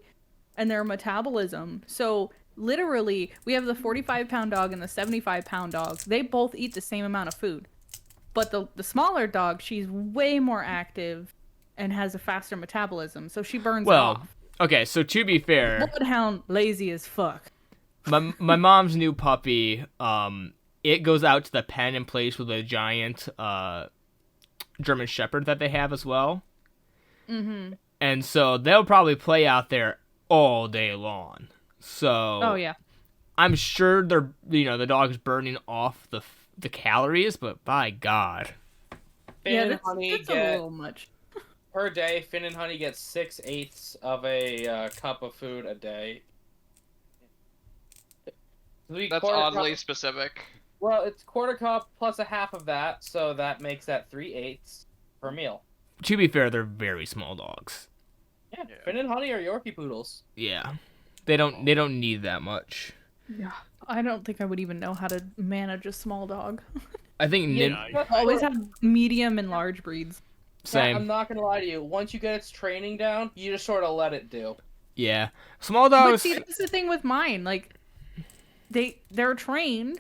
[SPEAKER 4] and their metabolism. So literally, we have the 45-pound dog and the 75-pound dog. They both eat the same amount of food. But the smaller dog, she's way more active and has a faster metabolism, so she burns off.
[SPEAKER 2] Okay, so to be fair,
[SPEAKER 4] Bloodhound, lazy as fuck.
[SPEAKER 2] my mom's new puppy, it goes out to the pen and plays with a giant German Shepherd that they have as well.
[SPEAKER 4] Mm-hmm.
[SPEAKER 2] And so they'll probably play out there all day long. So
[SPEAKER 4] Oh yeah.
[SPEAKER 2] I'm sure the dog's burning off the calories, but by God.
[SPEAKER 1] Finn and Honey
[SPEAKER 4] that's a
[SPEAKER 1] get
[SPEAKER 4] little much.
[SPEAKER 1] per day. Finn and Honey get 6/8 of a cup of food a day.
[SPEAKER 3] That's oddly specific.
[SPEAKER 1] Well, it's quarter cup plus a half of that, so that makes that 3/8 per meal.
[SPEAKER 2] To be fair, they're very small dogs.
[SPEAKER 1] Yeah, Finn and Honey are Yorkie poodles.
[SPEAKER 2] Yeah. They don't need that much.
[SPEAKER 4] Yeah. I don't think I would even know how to manage a small dog.
[SPEAKER 2] I think
[SPEAKER 4] Always have medium and large breeds.
[SPEAKER 2] same.
[SPEAKER 1] Yeah, I'm not gonna lie to you. Once you get its training down, you just sort of let it do.
[SPEAKER 2] Yeah. Small
[SPEAKER 4] But
[SPEAKER 2] dogs.
[SPEAKER 4] see, that's the thing with mine. Like, they're trained,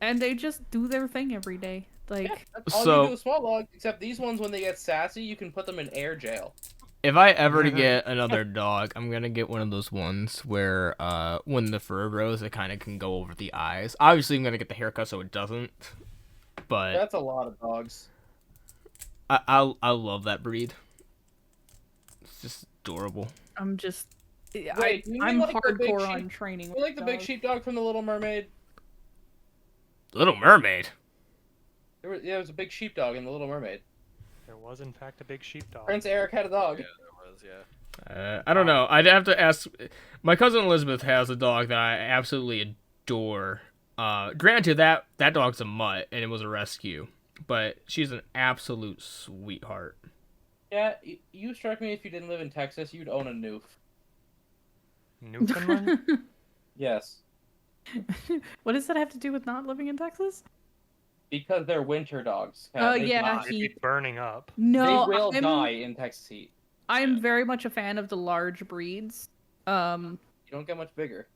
[SPEAKER 4] and they just do their thing every day. Like,
[SPEAKER 1] Yeah, that's all
[SPEAKER 2] So-
[SPEAKER 1] you do with small dogs. Except these ones, when they get sassy, you can put them in air jail.
[SPEAKER 2] If I ever get another dog, I'm gonna get one of those ones where when the fur grows, it kind of can go over the eyes. Obviously, I'm gonna get the haircut so it doesn't. But
[SPEAKER 1] That's a lot of dogs.
[SPEAKER 2] I love that breed. It's just adorable.
[SPEAKER 4] I'm just,
[SPEAKER 1] Wait, you mean
[SPEAKER 4] I'm
[SPEAKER 1] like the big
[SPEAKER 4] hardcore
[SPEAKER 1] sheep-
[SPEAKER 4] on training.
[SPEAKER 1] You like the big
[SPEAKER 4] dogs.
[SPEAKER 1] sheepdog from The Little Mermaid?
[SPEAKER 2] Little Mermaid.
[SPEAKER 1] There was a big sheepdog in The Little Mermaid.
[SPEAKER 5] There was, in fact, a big sheepdog.
[SPEAKER 1] Prince Eric had a dog.
[SPEAKER 6] Yeah, there was, yeah.
[SPEAKER 2] I don't know. I'd have to ask. My cousin Elizabeth has a dog that I absolutely adore. Granted, that dog's a mutt and it was a rescue, but she's an absolute sweetheart.
[SPEAKER 1] Yeah, you struck me if you didn't live in Texas, you'd own a Noof.
[SPEAKER 5] Newfoundland?
[SPEAKER 1] Yes.
[SPEAKER 4] What does that have to do with not living in Texas?
[SPEAKER 1] Because they're winter dogs.
[SPEAKER 4] Oh,
[SPEAKER 1] They
[SPEAKER 4] yeah,
[SPEAKER 1] die.
[SPEAKER 5] It'd be burning up.
[SPEAKER 4] No,
[SPEAKER 1] They will
[SPEAKER 4] I'm,
[SPEAKER 1] die in Texas heat.
[SPEAKER 4] I'm very much a fan of the large breeds.
[SPEAKER 1] You don't get much bigger.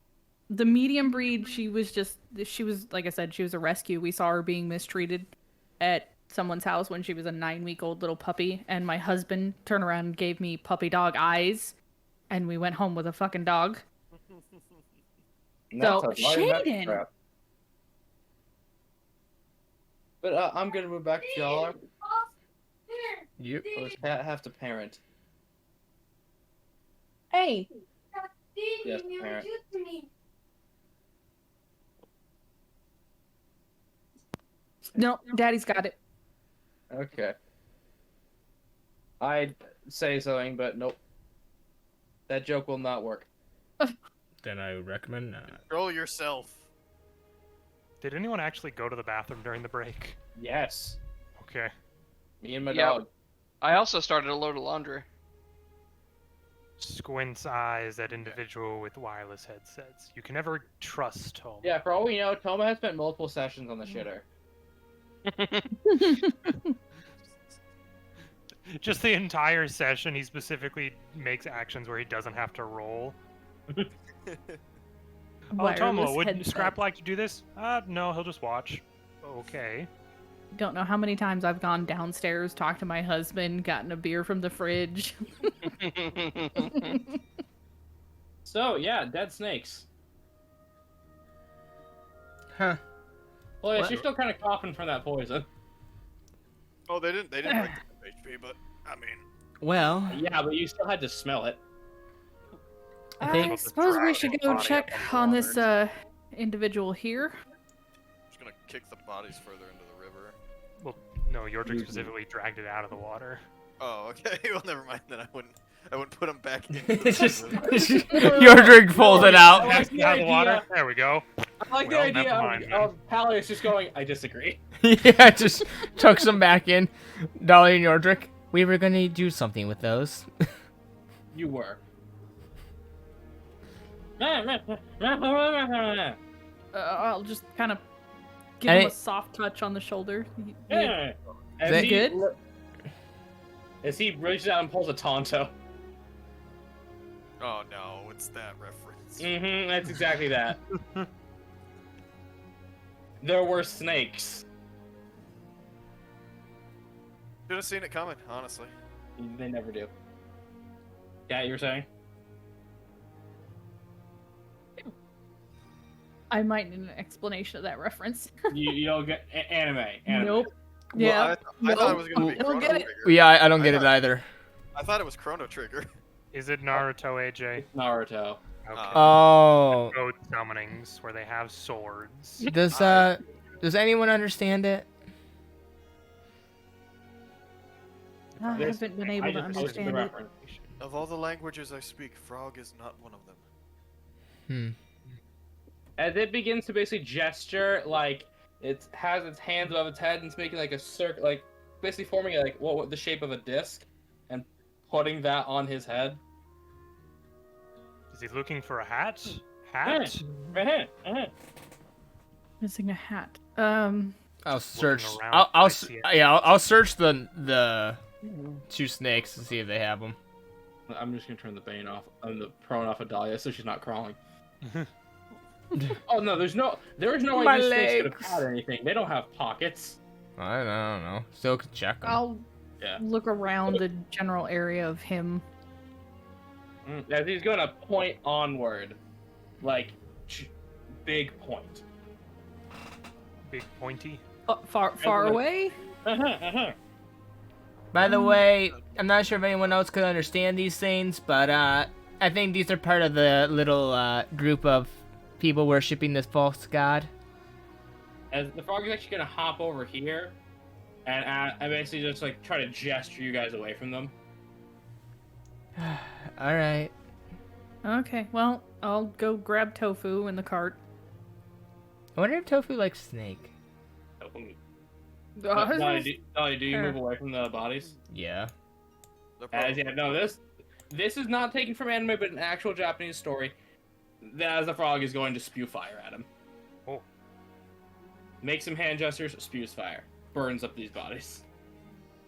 [SPEAKER 4] The medium breed, she was like I said, she was a rescue. We saw her being mistreated at someone's house when she was a 9-week-old little puppy, and my husband turned around and gave me puppy dog eyes, and we went home with a fucking dog.
[SPEAKER 1] And
[SPEAKER 4] So,
[SPEAKER 1] that's a lot of that
[SPEAKER 4] Shaden.
[SPEAKER 1] crap. But I'm gonna move back to y'all.
[SPEAKER 2] Yep.
[SPEAKER 1] Or does Pat have to parent?
[SPEAKER 4] Hey,
[SPEAKER 1] Yes, parent.
[SPEAKER 4] no, Daddy's got it.
[SPEAKER 1] Okay. I'd say something, but nope. That joke will not work.
[SPEAKER 2] Then I would recommend not.
[SPEAKER 6] Control yourself.
[SPEAKER 5] Did anyone actually go to the bathroom during the break?
[SPEAKER 1] Yes.
[SPEAKER 5] Okay.
[SPEAKER 1] Me and my
[SPEAKER 3] Yeah.
[SPEAKER 1] dog.
[SPEAKER 3] I also started a load of laundry.
[SPEAKER 5] Squints eyes at individual with wireless headsets. You can never trust Tom.
[SPEAKER 1] Yeah, for all we know, Toma has spent multiple sessions on the shitter.
[SPEAKER 5] Just the entire session, he specifically makes actions where he doesn't have to roll. Oh, Tomo,
[SPEAKER 4] Wireless
[SPEAKER 5] would
[SPEAKER 4] headset.
[SPEAKER 5] Scrap like to do this? No, he'll just watch. Okay.
[SPEAKER 4] Don't know how many times I've gone downstairs, talked to my husband, gotten a beer from the fridge.
[SPEAKER 1] So, yeah, dead snakes.
[SPEAKER 2] Huh.
[SPEAKER 1] Well, yes,
[SPEAKER 2] What?
[SPEAKER 1] you're still kind of coughing from that poison.
[SPEAKER 6] Oh, they didn't break the HP, but I mean,
[SPEAKER 2] Well,
[SPEAKER 1] Yeah, but you still had to smell it.
[SPEAKER 2] I
[SPEAKER 4] I
[SPEAKER 2] think
[SPEAKER 4] suppose we
[SPEAKER 5] Drown
[SPEAKER 4] should
[SPEAKER 5] his
[SPEAKER 4] go
[SPEAKER 5] body
[SPEAKER 4] check
[SPEAKER 5] up in
[SPEAKER 4] on
[SPEAKER 5] water.
[SPEAKER 4] this individual here.
[SPEAKER 6] I'm just gonna kick the bodies further into the river.
[SPEAKER 5] Well, no, Yordrik specifically dragged it out of the water.
[SPEAKER 6] Oh, okay. Well, never mind. Then I wouldn't put them back in.
[SPEAKER 2] it's just your drink folded out.
[SPEAKER 1] like
[SPEAKER 5] Next
[SPEAKER 1] the
[SPEAKER 5] out of the water.
[SPEAKER 1] idea.
[SPEAKER 5] There we go.
[SPEAKER 1] I like
[SPEAKER 5] Well,
[SPEAKER 1] the idea
[SPEAKER 5] never mind, then.
[SPEAKER 1] of Palius just going, I disagree.
[SPEAKER 2] Yeah, just tucks them back in. Dolly and Yordrick, we were gonna do something with those.
[SPEAKER 1] You were.
[SPEAKER 4] I'll just kind of give
[SPEAKER 2] Hey.
[SPEAKER 4] him a soft touch on the shoulder.
[SPEAKER 1] Yeah.
[SPEAKER 2] Is that
[SPEAKER 4] good?
[SPEAKER 1] As he reaches out and pulls a Tonto.
[SPEAKER 6] Oh no, it's that reference.
[SPEAKER 1] Mm-hmm, that's exactly that. There were snakes.
[SPEAKER 6] Should have seen it coming, honestly.
[SPEAKER 1] They never do. Yeah, you were saying?
[SPEAKER 4] I might need an explanation of that reference.
[SPEAKER 1] You don't get anime.
[SPEAKER 4] Nope.
[SPEAKER 6] Well,
[SPEAKER 4] Yeah.
[SPEAKER 6] I thought it was gonna be
[SPEAKER 4] I don't
[SPEAKER 6] Chrono
[SPEAKER 4] get it.
[SPEAKER 6] Trigger.
[SPEAKER 2] Yeah, I don't get it either.
[SPEAKER 6] I thought it was Chrono Trigger.
[SPEAKER 5] Is it Naruto, AJ?
[SPEAKER 1] Naruto.
[SPEAKER 5] Okay.
[SPEAKER 2] Oh,
[SPEAKER 5] Code summonings where they have swords.
[SPEAKER 2] does anyone understand it?
[SPEAKER 4] I
[SPEAKER 1] This-
[SPEAKER 4] haven't been
[SPEAKER 1] I
[SPEAKER 4] able to
[SPEAKER 1] just posted the
[SPEAKER 4] understand it.
[SPEAKER 1] reference.
[SPEAKER 6] Of all the languages I speak, Frog is not one of them.
[SPEAKER 1] As it begins to basically gesture, like it has its hands above its head and it's making like a circle, like basically forming like what the shape of a disc, and putting that on his head.
[SPEAKER 5] Is he looking for a hat? Hat?
[SPEAKER 4] Missing a hat.
[SPEAKER 2] I'll search.
[SPEAKER 5] around, I see it.
[SPEAKER 2] I'll search the two snakes to see if they have them.
[SPEAKER 1] I'm just gonna turn the Bane off, the prone off of Dahlia, so she's not crawling. Oh no, there is no way
[SPEAKER 2] My
[SPEAKER 1] these snakes could
[SPEAKER 2] legs.
[SPEAKER 1] have had anything. They don't have pockets.
[SPEAKER 2] I don't know. Still could check them.
[SPEAKER 4] I'll
[SPEAKER 1] Yeah.
[SPEAKER 4] look around the general area of him.
[SPEAKER 1] As he's gonna point onward, like big point.
[SPEAKER 5] Big pointy.
[SPEAKER 4] Far away?
[SPEAKER 2] By the way, I'm not sure if anyone else could understand these things, but I think these are part of the little group of people worshiping this false god.
[SPEAKER 1] As the frog is actually gonna hop over here, and I basically just like try to gesture you guys away from them.
[SPEAKER 2] All right.
[SPEAKER 4] Okay, well, I'll go grab Tofu in the cart.
[SPEAKER 2] I wonder if Tofu likes snake.
[SPEAKER 1] Dolly, do you move away from the bodies?
[SPEAKER 2] Yeah.
[SPEAKER 6] They're
[SPEAKER 1] As
[SPEAKER 6] probably-
[SPEAKER 1] yeah, no, this is not taken from anime, but an actual Japanese story. As the frog is going to spew fire at him.
[SPEAKER 5] Oh.
[SPEAKER 1] Makes some hand gestures, spews fire, burns up these bodies.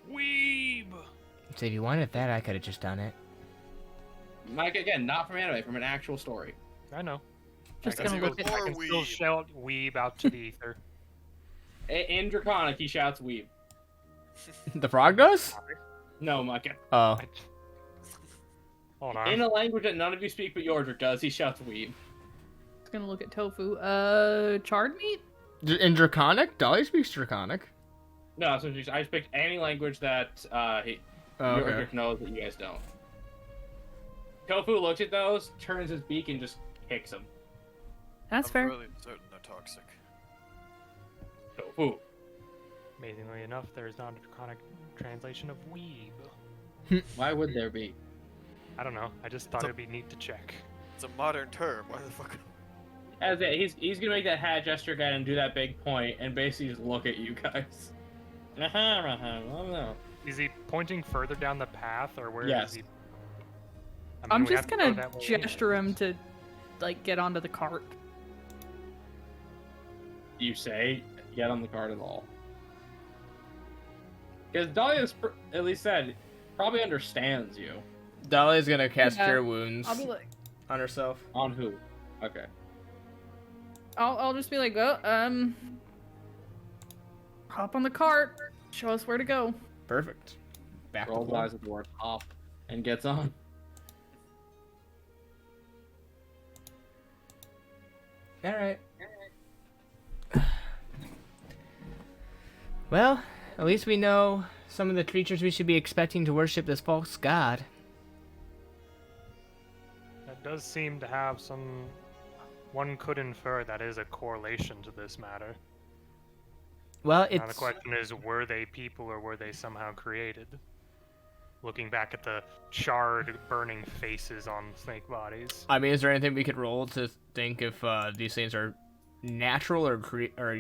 [SPEAKER 5] Weeb!
[SPEAKER 2] So if you wanted that, I could have just done it.
[SPEAKER 1] Like again, not from anime, from an actual story.
[SPEAKER 5] I know.
[SPEAKER 4] Just
[SPEAKER 5] I
[SPEAKER 4] gonna
[SPEAKER 5] can
[SPEAKER 4] look
[SPEAKER 5] still,
[SPEAKER 4] at-
[SPEAKER 5] I can still shout weeb out to the ether.
[SPEAKER 1] In Draconic, he shouts "weeb."
[SPEAKER 2] The frog does?
[SPEAKER 1] No, Micah.
[SPEAKER 2] Oh.
[SPEAKER 5] Hold on.
[SPEAKER 1] In a language that none of you speak but Yordrick does, he shouts "weeb."
[SPEAKER 4] Just gonna look at Tofu. Charred meat?
[SPEAKER 2] In Draconic? Dolly speaks Draconic.
[SPEAKER 1] No, so I just picked any language that
[SPEAKER 2] Okay.
[SPEAKER 1] Yordrick knows that you guys don't. Tofu looks at those, turns his beak, and just kicks him.
[SPEAKER 4] That's
[SPEAKER 6] I'm
[SPEAKER 4] fair.
[SPEAKER 6] fairly certain they're toxic.
[SPEAKER 1] Tofu.
[SPEAKER 5] Amazingly enough, there is not a draconic translation of weeb.
[SPEAKER 1] Why would there be?
[SPEAKER 5] I don't know. I just thought it'd be neat to check.
[SPEAKER 6] It's a modern term. Why the fuck?
[SPEAKER 1] As it, he's gonna make that hat gesture again and do that big point and basically just look at you guys. I don't know.
[SPEAKER 5] Is he pointing further down the path, or where
[SPEAKER 1] Yes.
[SPEAKER 5] is he?
[SPEAKER 4] I'm
[SPEAKER 5] we
[SPEAKER 4] just
[SPEAKER 5] have to go
[SPEAKER 4] gonna
[SPEAKER 5] that way
[SPEAKER 4] gesture
[SPEAKER 5] anyways.
[SPEAKER 4] him to, like, get onto the cart.
[SPEAKER 1] You say get on the card at all? Because Dahlia's at least said probably understands you.
[SPEAKER 2] Dolly's gonna cast
[SPEAKER 4] Yeah.
[SPEAKER 2] Cure Wounds
[SPEAKER 4] I'll be like,
[SPEAKER 2] on herself.
[SPEAKER 1] On who? Okay.
[SPEAKER 4] I'll just be like, hop on the cart. Show us where to go.
[SPEAKER 2] Perfect. Back to
[SPEAKER 1] Rolls
[SPEAKER 2] one.
[SPEAKER 1] eyes at the word hop and gets on.
[SPEAKER 2] All right. Well, at least we know some of the creatures we should be expecting to worship this false god.
[SPEAKER 5] That does seem to have some. One could infer that is a correlation to this matter.
[SPEAKER 2] Well,
[SPEAKER 5] Now the
[SPEAKER 2] it's
[SPEAKER 5] question is, were they people or were they somehow created? Looking back at the charred, burning faces on snake bodies.
[SPEAKER 2] I mean, is there anything we could roll to think if these things are natural or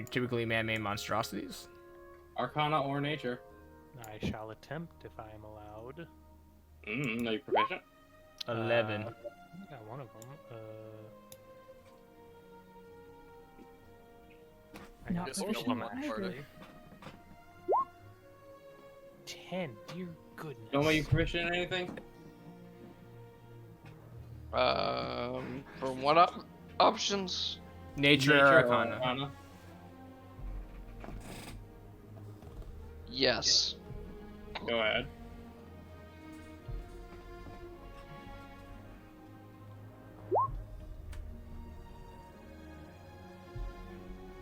[SPEAKER 2] typically man-made monstrosities?
[SPEAKER 1] Arcana or nature.
[SPEAKER 5] I shall attempt if I am allowed.
[SPEAKER 1] No, you proficient.
[SPEAKER 2] 11.
[SPEAKER 5] I got one of them. I
[SPEAKER 4] Not
[SPEAKER 5] got
[SPEAKER 6] proficient
[SPEAKER 5] all of them,
[SPEAKER 4] either.
[SPEAKER 5] actually. 10, dear goodness.
[SPEAKER 1] Don't make you proficient in anything.
[SPEAKER 3] From what options?
[SPEAKER 2] Nature or Arcana?
[SPEAKER 3] Yes.
[SPEAKER 1] Go ahead.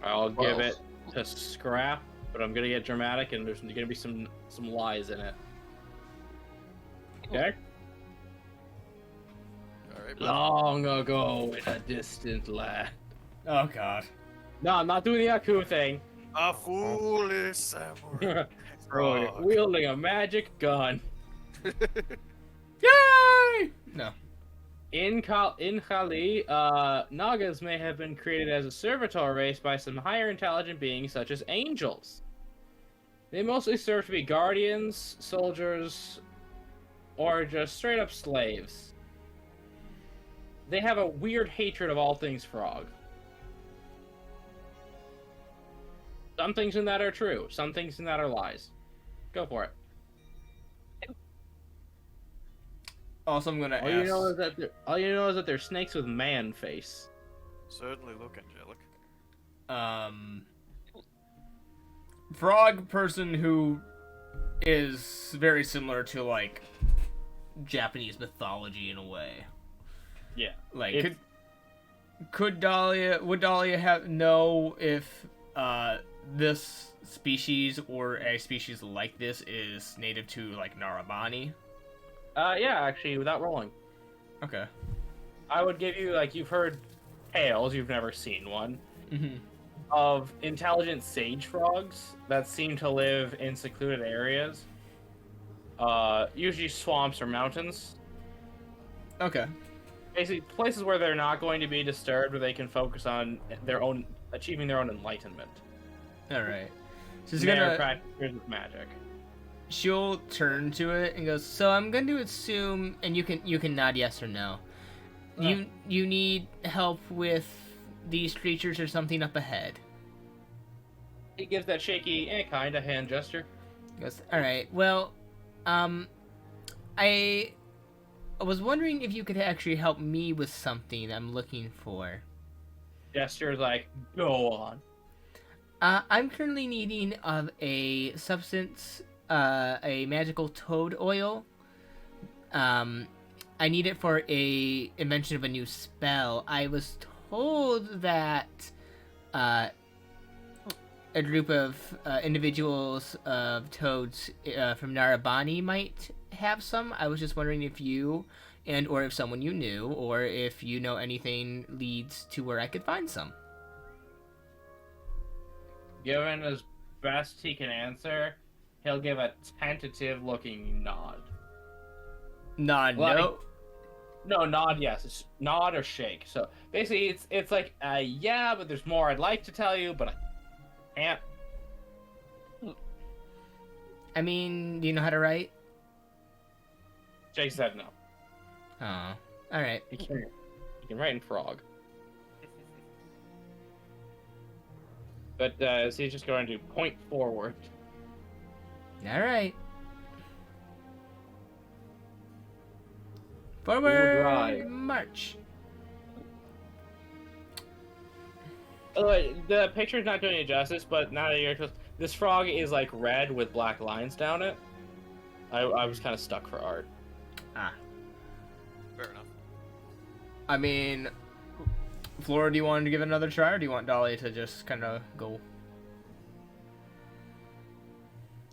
[SPEAKER 1] I'll give it to Scrap, but I'm gonna get dramatic, and there's gonna be some lies in it. Okay.
[SPEAKER 6] All right, bud.
[SPEAKER 1] Long ago in a distant land.
[SPEAKER 2] Oh god.
[SPEAKER 1] No, I'm not doing the Aku thing.
[SPEAKER 6] A foolish samurai. Frog.
[SPEAKER 1] Wielding a magic gun.
[SPEAKER 2] Yay! No.
[SPEAKER 1] In Khali, Nagas may have been created as a servitor race by some higher intelligent beings such as angels. They mostly serve to be guardians, soldiers, or just straight up slaves. They have a weird hatred of all things frog. Some things in that are true, some things in that are lies. Go for it.
[SPEAKER 2] Also, I'm gonna
[SPEAKER 1] All
[SPEAKER 2] ask.
[SPEAKER 1] you know is that they're snakes with man face.
[SPEAKER 6] Certainly look angelic.
[SPEAKER 2] Frog person who is very similar to like Japanese mythology in a way.
[SPEAKER 1] Yeah.
[SPEAKER 2] Like
[SPEAKER 1] It's-
[SPEAKER 2] would Dahlia know if this species or a species like this is native to like Narabani?
[SPEAKER 1] Yeah, actually, without rolling.
[SPEAKER 2] Okay.
[SPEAKER 1] I would give you, like, you've heard tales, you've never seen one,
[SPEAKER 2] Mm-hmm.
[SPEAKER 1] of intelligent sage frogs that seem to live in secluded areas. Usually swamps or mountains.
[SPEAKER 2] Okay.
[SPEAKER 1] Basically, places where they're not going to be disturbed, where they can focus on achieving their own enlightenment.
[SPEAKER 2] All right. So she's
[SPEAKER 1] They're
[SPEAKER 2] gonna.
[SPEAKER 1] practitioners with magic.
[SPEAKER 2] She'll turn to it and goes, "So I'm going to assume, and you can nod yes or no. You need help with these creatures or something up ahead."
[SPEAKER 1] He gives that shaky, kind of hand gesture.
[SPEAKER 2] He goes, "All right. Well, I was wondering if you could actually help me with something I'm looking for.
[SPEAKER 1] Gesture's like, go on.
[SPEAKER 2] I'm currently needing of a substance, a magical toad oil. I need it for a invention of a new spell. I was told that a group of individuals of toads from Narabani might have some. I was just wondering if you or if someone you knew, or if you know anything leads to where I could find some."
[SPEAKER 1] Given as best he can answer, he'll give a tentative-looking nod.
[SPEAKER 2] Nod,
[SPEAKER 1] Well,
[SPEAKER 2] no.
[SPEAKER 1] No, nod, yes. It's nod or shake. So basically, it's like, yeah, but there's more I'd like to tell you, but I can't.
[SPEAKER 2] I mean, do you know how to write?
[SPEAKER 1] Jake said no.
[SPEAKER 2] Oh, all right.
[SPEAKER 1] He can write in frog. But so he's just going to point forward.
[SPEAKER 2] All right.
[SPEAKER 1] Right.
[SPEAKER 2] Forward march.
[SPEAKER 1] By the way, the picture's not doing it justice, but now that you're this frog is like red with black lines down it. I was kind of stuck for art.
[SPEAKER 6] Fair enough.
[SPEAKER 2] I mean, Flora, do you want to give it another try, or do you want Dolly to just kind of go?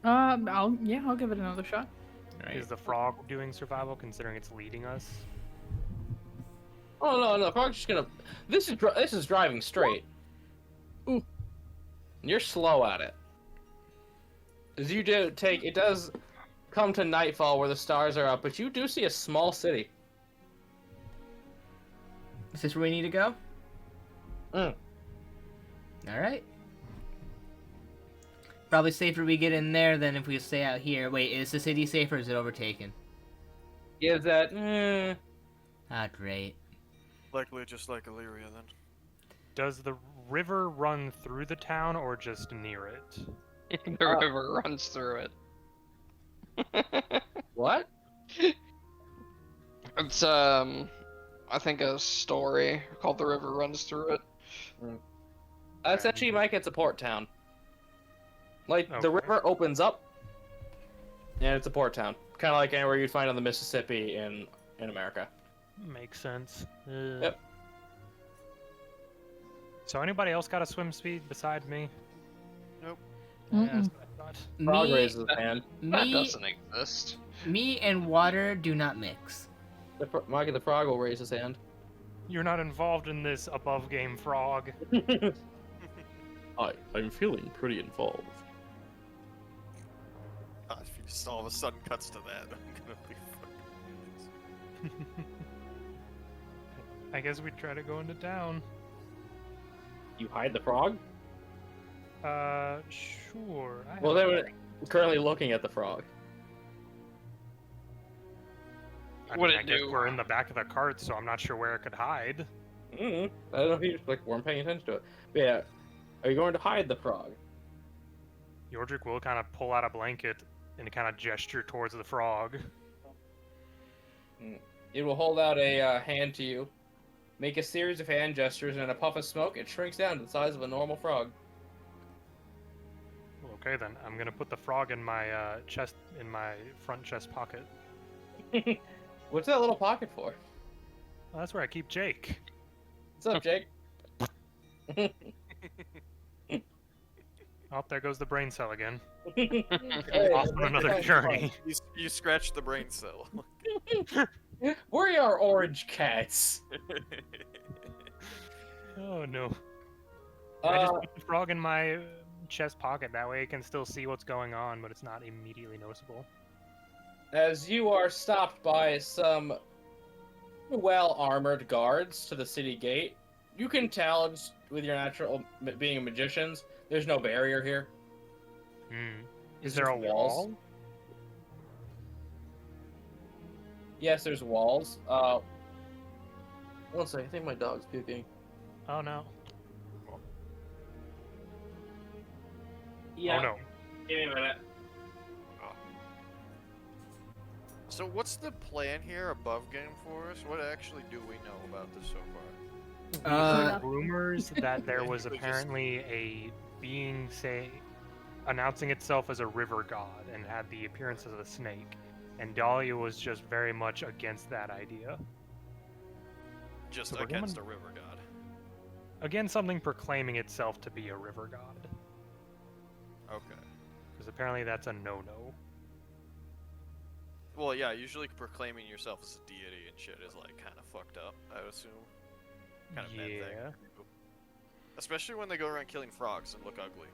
[SPEAKER 4] I'll give it another shot.
[SPEAKER 2] All right.
[SPEAKER 5] Is the frog doing survival considering it's leading us?
[SPEAKER 1] Oh no, frog's just gonna. This is driving straight. Ooh. You're slow at it. As you do take, it does come to nightfall where the stars are up, but you do see a small city.
[SPEAKER 2] Is this where we need to go? All right. Probably safer we get in there than if we stay out here. Wait, is the city safe or is it overtaken?
[SPEAKER 1] Give that.
[SPEAKER 2] Ah, great.
[SPEAKER 6] Likely just like Illyria then.
[SPEAKER 5] Does the river run through the town or just near it?
[SPEAKER 3] The river runs through it.
[SPEAKER 1] What?
[SPEAKER 3] It's I think a story called "The River Runs Through It."
[SPEAKER 1] That's actually Mike. It's a port town. Like the
[SPEAKER 5] Okay.
[SPEAKER 1] river opens up, and it's a port town, kind of like anywhere you'd find on the Mississippi in America.
[SPEAKER 5] Makes sense.
[SPEAKER 1] Yep.
[SPEAKER 5] So anybody else got a swim speed besides me?
[SPEAKER 6] Nope.
[SPEAKER 5] Yeah, that's what I thought.
[SPEAKER 1] Frog
[SPEAKER 2] Me,
[SPEAKER 1] raises his hand.
[SPEAKER 3] That
[SPEAKER 2] me,
[SPEAKER 3] doesn't exist.
[SPEAKER 2] me and water do not mix.
[SPEAKER 1] Mike the frog will raise his hand.
[SPEAKER 5] You're not involved in this above game frog.
[SPEAKER 1] I'm feeling pretty involved.
[SPEAKER 6] If you just all of a sudden cuts to that, I'm gonna be fucking pissed.
[SPEAKER 5] I guess we try to go into town.
[SPEAKER 1] You hide the frog?
[SPEAKER 5] Sure.
[SPEAKER 1] Well, then we're currently looking at the frog.
[SPEAKER 3] What
[SPEAKER 5] I
[SPEAKER 3] it
[SPEAKER 5] guess
[SPEAKER 3] do?
[SPEAKER 5] we're in the back of the cart, so I'm not sure where it could hide.
[SPEAKER 1] I don't know if you just weren't paying attention to it. But yeah, are you going to hide the frog?
[SPEAKER 5] Yordrick will kind of pull out a blanket and kind of gesture towards the frog.
[SPEAKER 1] It will hold out a hand to you, make a series of hand gestures, and in a puff of smoke, it shrinks down to the size of a normal frog.
[SPEAKER 5] Okay, then I'm gonna put the frog in my chest, in my front chest pocket.
[SPEAKER 1] What's that little pocket for?
[SPEAKER 5] Well, that's where I keep Jake.
[SPEAKER 1] What's up, Jake?
[SPEAKER 5] Oh, there goes the brain cell again.
[SPEAKER 1] Hey,
[SPEAKER 5] Off on another journey.
[SPEAKER 6] You scratched the brain cell.
[SPEAKER 1] We are orange cats.
[SPEAKER 5] Oh no. I just put the frog in my chest pocket. That way it can still see what's going on, but it's not immediately noticeable.
[SPEAKER 1] As you are stopped by some well-armored guards to the city gate, you can tell just with your natural being magicians, there's no barrier here.
[SPEAKER 5] Is
[SPEAKER 1] It's
[SPEAKER 5] there a
[SPEAKER 1] just walls.
[SPEAKER 5] wall?
[SPEAKER 1] Yes, there's walls. One second, I think my dog's puking.
[SPEAKER 5] Oh no.
[SPEAKER 1] Yeah.
[SPEAKER 5] Oh no.
[SPEAKER 1] Give me a minute.
[SPEAKER 6] So what's the plan here above game for us? What actually do we know about this so far?
[SPEAKER 5] We
[SPEAKER 2] Uh,
[SPEAKER 5] heard rumors that there was
[SPEAKER 6] Basically just-
[SPEAKER 5] apparently a being, announcing itself as a river god and had the appearance of a snake. And Dahlia was just very much against that idea.
[SPEAKER 6] Just
[SPEAKER 5] So we're
[SPEAKER 6] against
[SPEAKER 5] going-
[SPEAKER 6] a river god.
[SPEAKER 5] Again, something proclaiming itself to be a river god.
[SPEAKER 6] Okay.
[SPEAKER 5] Because apparently that's a no-no.
[SPEAKER 6] Well, yeah, usually proclaiming yourself as a deity and shit is like kind of fucked up, I would assume. Kind of men thing.
[SPEAKER 5] Yeah.
[SPEAKER 6] Especially when they go around killing frogs and look ugly.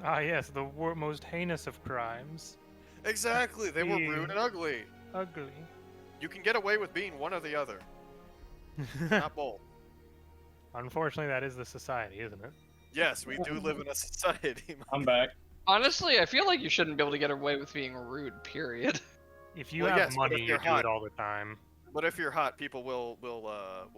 [SPEAKER 5] Ah yes, the most heinous of crimes.
[SPEAKER 6] Exactly, they were
[SPEAKER 5] Yeah.
[SPEAKER 6] rude and ugly.
[SPEAKER 5] Ugly.
[SPEAKER 6] You can get away with being one or the other, not both.
[SPEAKER 5] Unfortunately, that is the society, isn't it?
[SPEAKER 6] Yes, we do live in a society.
[SPEAKER 1] I'm back.
[SPEAKER 3] Honestly, I feel like you shouldn't be able to get away with being rude. Period.
[SPEAKER 5] If you
[SPEAKER 6] Well,
[SPEAKER 5] have
[SPEAKER 6] yes, but if
[SPEAKER 5] money, you
[SPEAKER 6] you're
[SPEAKER 5] do
[SPEAKER 6] hot-
[SPEAKER 5] it all the time.
[SPEAKER 6] But if you're hot, people will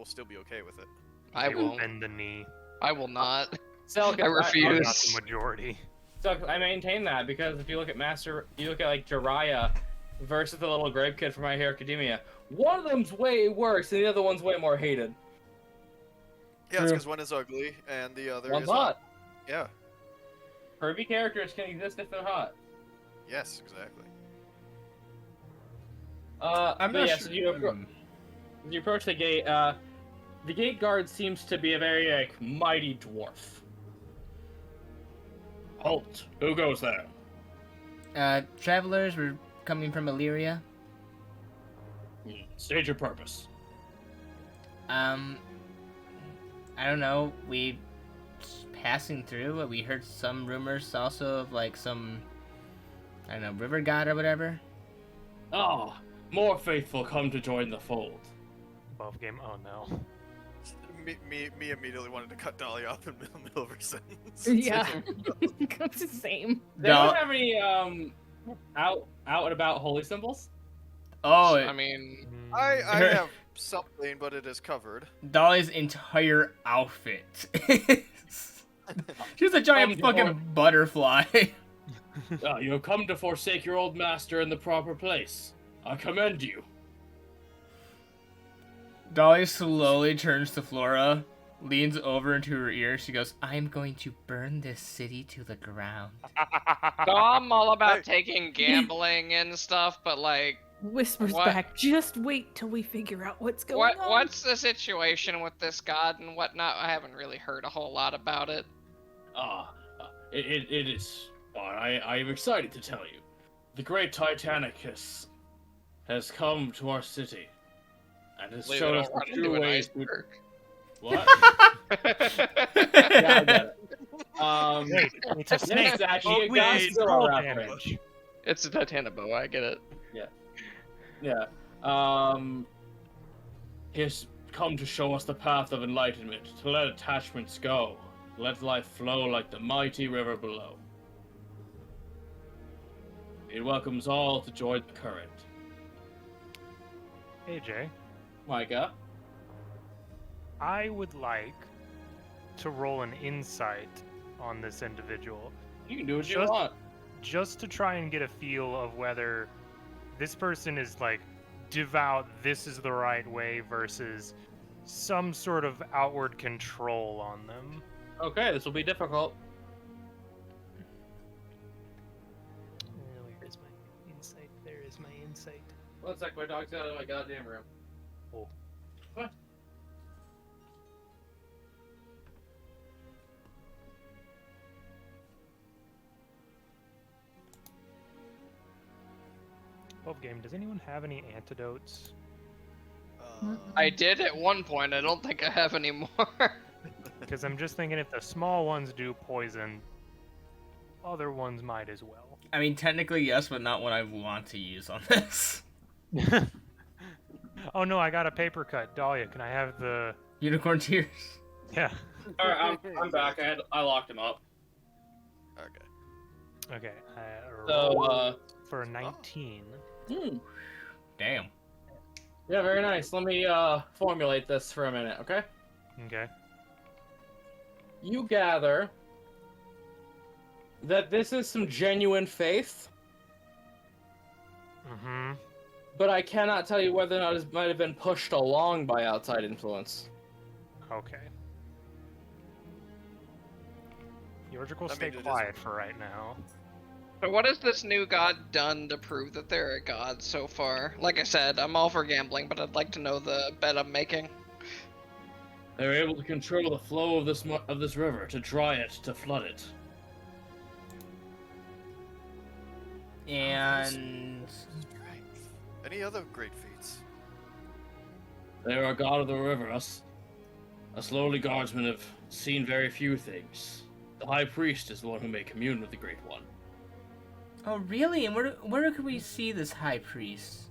[SPEAKER 6] still be okay with it.
[SPEAKER 3] I
[SPEAKER 5] They will
[SPEAKER 3] won't.
[SPEAKER 5] bend the knee.
[SPEAKER 3] I will not.
[SPEAKER 1] Selk,
[SPEAKER 3] I refuse.
[SPEAKER 5] Not the majority.
[SPEAKER 1] I maintain that because if you look at like Jiraiya versus the little grape kid from My Hero Academia, one of them's way worse and the other one's way more hated.
[SPEAKER 6] Yeah, it's
[SPEAKER 1] True.
[SPEAKER 6] because one is ugly and the other
[SPEAKER 1] One's
[SPEAKER 6] is
[SPEAKER 1] hot.
[SPEAKER 6] Yeah.
[SPEAKER 1] Pervy characters can exist if they're hot.
[SPEAKER 6] Yes, exactly.
[SPEAKER 2] I'm
[SPEAKER 1] but
[SPEAKER 2] not
[SPEAKER 1] yeah,
[SPEAKER 2] sure.
[SPEAKER 1] so you approach the gate. The gate guard seems to be a very mighty dwarf. Halt! Who goes there?
[SPEAKER 2] Travelers were coming from Illyria.
[SPEAKER 1] State your purpose.
[SPEAKER 2] I don't know. We passing through. We heard some rumors also of like some, I don't know, river god or whatever.
[SPEAKER 1] Oh, more faithful come to join the fold.
[SPEAKER 5] Above game. Oh no.
[SPEAKER 6] me immediately wanted to cut Dahlia up in the middle of her sentence.
[SPEAKER 4] Yeah. Same.
[SPEAKER 1] They don't have any out and about holy symbols.
[SPEAKER 2] Oh,
[SPEAKER 3] I mean,
[SPEAKER 6] I have something, but it is covered.
[SPEAKER 2] Dolly's entire outfit. She's a giant fucking butterfly.
[SPEAKER 1] You have come to forsake your old master in the proper place. I commend you.
[SPEAKER 2] Dolly slowly turns to Flora, leans over into her ear. She goes, "I'm going to burn this city to the ground."
[SPEAKER 3] so I'm all about taking gambling and stuff, but like,
[SPEAKER 4] Whispers
[SPEAKER 3] What?
[SPEAKER 4] back. Just wait till we figure out what's going on.
[SPEAKER 3] what's the situation with this god and whatnot? I haven't really heard a whole lot about it.
[SPEAKER 1] It is. I am excited to tell you. The great Titanicus has come to our city and has
[SPEAKER 3] Hopefully
[SPEAKER 1] shown
[SPEAKER 3] they
[SPEAKER 1] us
[SPEAKER 3] don't run
[SPEAKER 1] the
[SPEAKER 3] into
[SPEAKER 1] true
[SPEAKER 3] an
[SPEAKER 1] ways.
[SPEAKER 3] iceberg.
[SPEAKER 1] What? Yeah, I get it.
[SPEAKER 5] Wait, it's a snake.
[SPEAKER 1] Yes, actually,
[SPEAKER 5] Oh,
[SPEAKER 1] it got
[SPEAKER 5] wait,
[SPEAKER 1] still
[SPEAKER 5] roll
[SPEAKER 1] around
[SPEAKER 5] damage.
[SPEAKER 1] range.
[SPEAKER 3] It's a Titanoboa, I get it.
[SPEAKER 1] Yeah. He has come to show us the path of enlightenment, to let attachments go, let life flow like the mighty river below. It welcomes all to join the current.
[SPEAKER 5] Hey, Jay.
[SPEAKER 1] Micah?
[SPEAKER 5] I would like to roll an insight on this individual,
[SPEAKER 1] You can do what you
[SPEAKER 5] Just-
[SPEAKER 1] want.
[SPEAKER 5] just to try and get a feel of whether this person is like devout, this is the right way, versus some sort of outward control on them.
[SPEAKER 1] Okay, this will be difficult.
[SPEAKER 5] Where is my insight? There is my insight.
[SPEAKER 1] One sec, my dog's out of my goddamn room.
[SPEAKER 5] Oh.
[SPEAKER 1] What?
[SPEAKER 5] Above game, does anyone have any antidotes?
[SPEAKER 3] I did at one point, I don't think I have any more.
[SPEAKER 5] Because I'm just thinking if the small ones do poison, other ones might as well.
[SPEAKER 2] I mean, technically yes, but not what I want to use on this.
[SPEAKER 5] Oh no, I got a paper cut. Dahlia, can I have the...
[SPEAKER 2] Unicorn tears.
[SPEAKER 5] Yeah.
[SPEAKER 1] Alright, I'm back. I locked him up.
[SPEAKER 6] Okay.
[SPEAKER 5] Okay.
[SPEAKER 1] So,
[SPEAKER 5] Roll for 19.
[SPEAKER 2] Damn.
[SPEAKER 1] Yeah, very nice. Let me formulate this for a minute, okay?
[SPEAKER 5] Okay.
[SPEAKER 1] You gather that this is some genuine faith,
[SPEAKER 5] Mm-hmm.
[SPEAKER 1] but I cannot tell you whether or not it might have been pushed along by outside influence.
[SPEAKER 5] Okay. Yordrick will
[SPEAKER 6] I
[SPEAKER 5] stay
[SPEAKER 6] mean, it is-
[SPEAKER 5] quiet for right now.
[SPEAKER 3] So what has this new god done to prove that they're a god so far? Like I said, I'm all for gambling, but I'd like to know the bet I'm making.
[SPEAKER 1] They're able to control the flow of this river, to dry it, to flood it.
[SPEAKER 2] And
[SPEAKER 6] Any other great feats?
[SPEAKER 1] They are a god of the river. Us lowly guardsmen have seen very few things. The high priest is the one who may commune with the great one.
[SPEAKER 2] oh, really? And where could we see this high priest?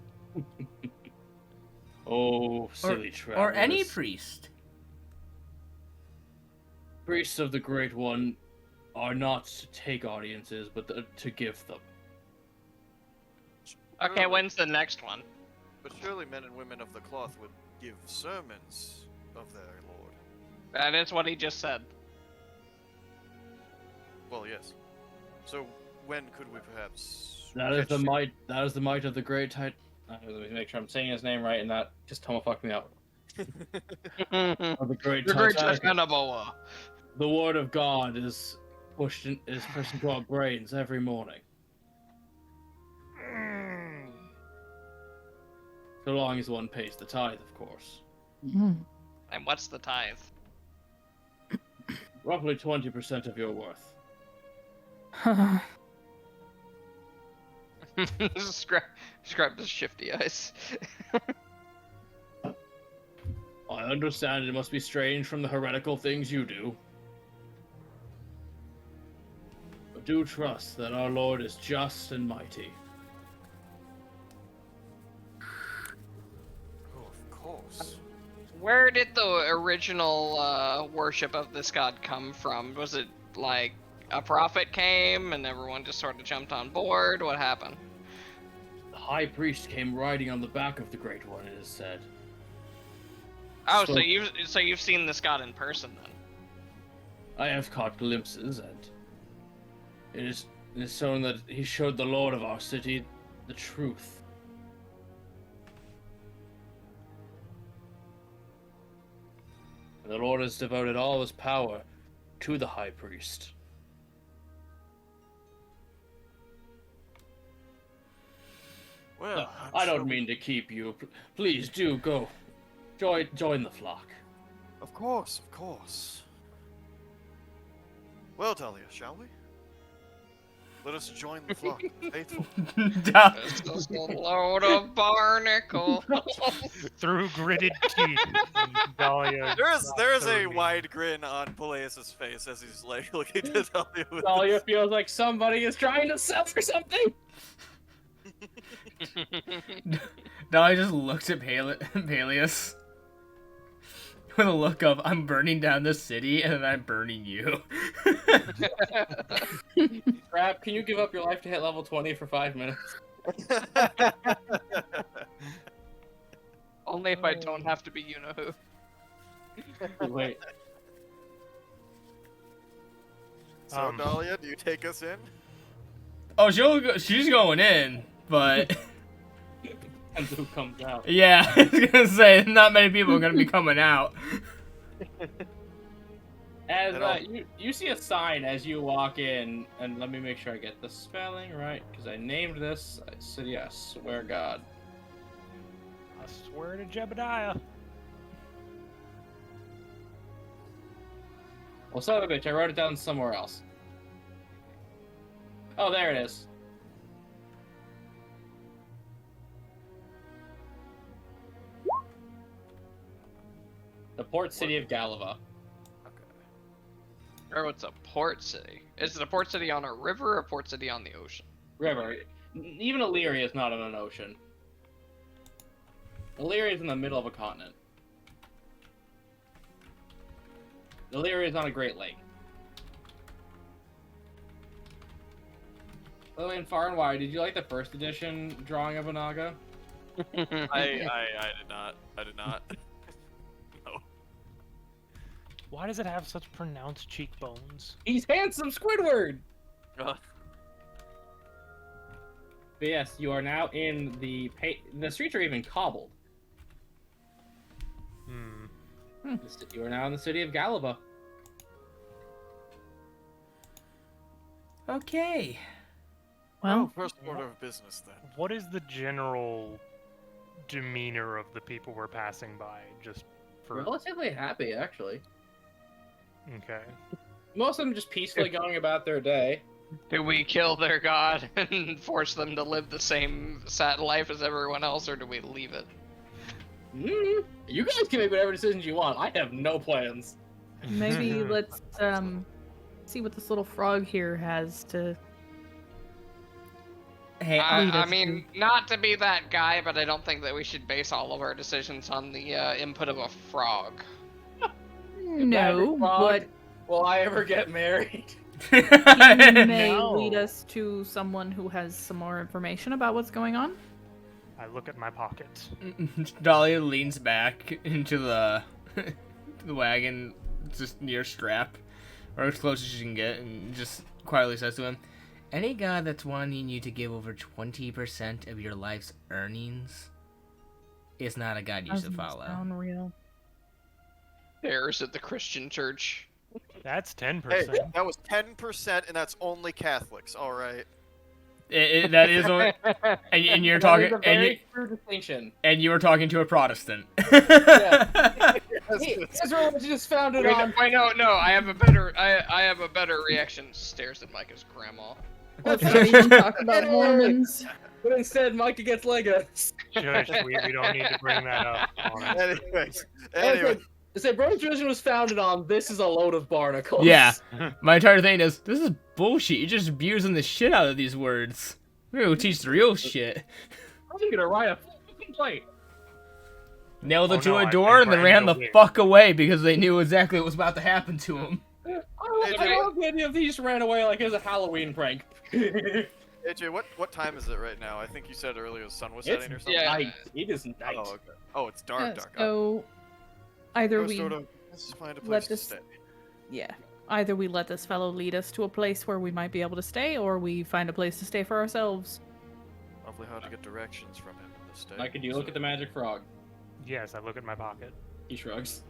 [SPEAKER 1] Oh, silly travelers.
[SPEAKER 2] Or any priest?
[SPEAKER 1] Priests of the great one are not to take audiences, but to give them.
[SPEAKER 3] Okay,
[SPEAKER 6] Surely-
[SPEAKER 3] when's the next one?
[SPEAKER 6] But surely men and women of the cloth would give sermons of their lord.
[SPEAKER 3] That is what he just said.
[SPEAKER 6] Well, yes. So when could we perhaps?
[SPEAKER 1] That is
[SPEAKER 6] catch
[SPEAKER 1] the
[SPEAKER 6] you?
[SPEAKER 1] might. That is the might of the great Tit. Let me make sure I'm saying his name right, and that just fucked me up.
[SPEAKER 3] the
[SPEAKER 1] Of the great
[SPEAKER 3] great
[SPEAKER 1] Titanic.
[SPEAKER 3] Titanoboa.
[SPEAKER 1] The word of God is pushed into our brains every morning. So long as one pays the tithe, of course.
[SPEAKER 3] And what's the tithe?
[SPEAKER 1] Roughly 20% of your worth.
[SPEAKER 3] Describe the shifty eyes.
[SPEAKER 1] I understand it must be strange from the heretical things you do. But do trust that our Lord is just and mighty.
[SPEAKER 6] Oh, of course.
[SPEAKER 3] Where did the original worship of this god come from? Was it like a prophet came and everyone just sort of jumped on board? What happened?
[SPEAKER 1] The high priest came riding on the back of the Great One, it is said.
[SPEAKER 3] Oh,
[SPEAKER 1] So-
[SPEAKER 3] so you've seen this god in person then?
[SPEAKER 1] I have caught glimpses, and it is shown that he showed the lord of our city the truth. The Lord has devoted all his power to the high priest.
[SPEAKER 6] Well,
[SPEAKER 1] I don't mean to keep you. Please do go. Join the flock.
[SPEAKER 6] Of course, of course. Well, Dahlia, shall we? Let us join the flock, faithful.
[SPEAKER 3] It's just a load of barnacles.
[SPEAKER 5] Through gritted teeth, Dahlia.
[SPEAKER 6] There is a
[SPEAKER 5] Absolutely.
[SPEAKER 6] wide grin on Peleus' face as he's like looking at Dahlia with
[SPEAKER 1] Dahlia
[SPEAKER 6] this-
[SPEAKER 1] feels like somebody is trying to sell her something.
[SPEAKER 2] Dolly just looks at Peleus with a look of, I'm burning down the city and then I'm burning you.
[SPEAKER 1] Crap, can you give up your life to hit level 20 for 5 minutes?
[SPEAKER 3] Only if I don't have to be you-know-who.
[SPEAKER 1] Wait.
[SPEAKER 6] So, Dahlia, do you take us in?
[SPEAKER 2] Oh, she's going in, but
[SPEAKER 1] And who comes out?
[SPEAKER 2] yeah, I was gonna say, not many people are gonna be coming out.
[SPEAKER 1] As
[SPEAKER 6] At all.
[SPEAKER 1] you see a sign as you walk in, and let me make sure I get the spelling right, because I named this. I said yes, swear God.
[SPEAKER 5] I swear to Jebediah.
[SPEAKER 1] Well, son of a bitch, I wrote it down somewhere else. Oh, there it is. The port city of Galava.
[SPEAKER 3] Or what's a port city? Is it a port city on a river or a port city on the ocean?
[SPEAKER 1] River. Even Illyria is not on an ocean. Illyria is in the middle of a continent. Illyria is on a Great Lake. By the way, in Far and Wide, did you like the first edition drawing of Onaga?
[SPEAKER 6] I did not. I did not. No.
[SPEAKER 5] Why does it have such pronounced cheekbones?
[SPEAKER 1] He's handsome, Squidward!
[SPEAKER 6] Uh,
[SPEAKER 1] But yes, you are now in the streets are even cobbled.
[SPEAKER 5] Hmm.
[SPEAKER 1] You are now in the city of Galava.
[SPEAKER 2] Okay.
[SPEAKER 4] Well,
[SPEAKER 6] first order of business then.
[SPEAKER 5] What is the general demeanor of the people we're passing by? Just for
[SPEAKER 1] Relatively happy, actually.
[SPEAKER 5] okay.
[SPEAKER 1] Most of them just peacefully going about their day.
[SPEAKER 3] Do we kill their god and force them to live the same sad life as everyone else, or do we leave it?
[SPEAKER 1] You guys can make whatever decisions you want. I have no plans.
[SPEAKER 4] maybe let's see what this little frog here has to.
[SPEAKER 2] Hey,
[SPEAKER 3] I mean, not to be that guy, but I don't think that we should base all of our decisions on the input of a frog.
[SPEAKER 4] No, but
[SPEAKER 1] Will I ever get married?
[SPEAKER 4] he may
[SPEAKER 5] No.
[SPEAKER 4] lead us to someone who has some more information about what's going on.
[SPEAKER 5] I look at my pocket.
[SPEAKER 2] Dahlia leans back into the the wagon, just near Strap, or as close as she can get, and just quietly says to him, "Any god that's wanting you to give over 20% of your life's earnings is not a god you should
[SPEAKER 4] Doesn't
[SPEAKER 2] follow."
[SPEAKER 4] sound real.
[SPEAKER 3] There's at the Christian church.
[SPEAKER 5] That's 10%.
[SPEAKER 6] Hey, that was 10%, and that's only Catholics. All right.
[SPEAKER 2] That is what, and you're
[SPEAKER 1] That is
[SPEAKER 2] talking,
[SPEAKER 1] a very true distinction.
[SPEAKER 2] and you were talking to a Protestant.
[SPEAKER 1] Hey, Israel was just founded on.
[SPEAKER 3] Wait, no, I have a better reaction. Stares at Micah's grandma.
[SPEAKER 4] Let's not even talk about Mormons.
[SPEAKER 1] But instead, Micah gets Legos.
[SPEAKER 5] Shush, we don't need to bring that up. honestly.
[SPEAKER 6] Anyway.
[SPEAKER 1] They say Brother's religion was founded on this is a load of barnacles.
[SPEAKER 2] Yeah. My entire thing is, this is bullshit. You're just abusing the shit out of these words. We're gonna teach the real shit.
[SPEAKER 1] I'm gonna write a full complaint.
[SPEAKER 2] nailed
[SPEAKER 5] Oh,
[SPEAKER 2] it to
[SPEAKER 5] no,
[SPEAKER 2] a
[SPEAKER 5] I
[SPEAKER 2] door
[SPEAKER 5] think
[SPEAKER 2] and then
[SPEAKER 5] we're
[SPEAKER 2] ran
[SPEAKER 5] in
[SPEAKER 2] the
[SPEAKER 5] the way.
[SPEAKER 2] fuck away because they knew exactly what was about to happen to him.
[SPEAKER 1] I love the idea that he just ran away like it was a Halloween prank.
[SPEAKER 6] AJ, what time is it right now? I think you said earlier the sun was
[SPEAKER 1] It's
[SPEAKER 6] setting or something.
[SPEAKER 3] Yeah.
[SPEAKER 1] night. It is night.
[SPEAKER 6] Oh, okay. Oh, it's dark.
[SPEAKER 4] So either
[SPEAKER 6] Ghost
[SPEAKER 4] we
[SPEAKER 6] Odo, let's find a
[SPEAKER 4] let
[SPEAKER 6] place to
[SPEAKER 4] this-
[SPEAKER 6] stay.
[SPEAKER 4] either we let this fellow lead us to a place where we might be able to stay, or we find a place to stay for ourselves.
[SPEAKER 6] Awfully hard to get directions from him in this state.
[SPEAKER 1] Mike, do you look at the magic frog?
[SPEAKER 5] Yes, I look at my pocket.
[SPEAKER 1] He shrugs.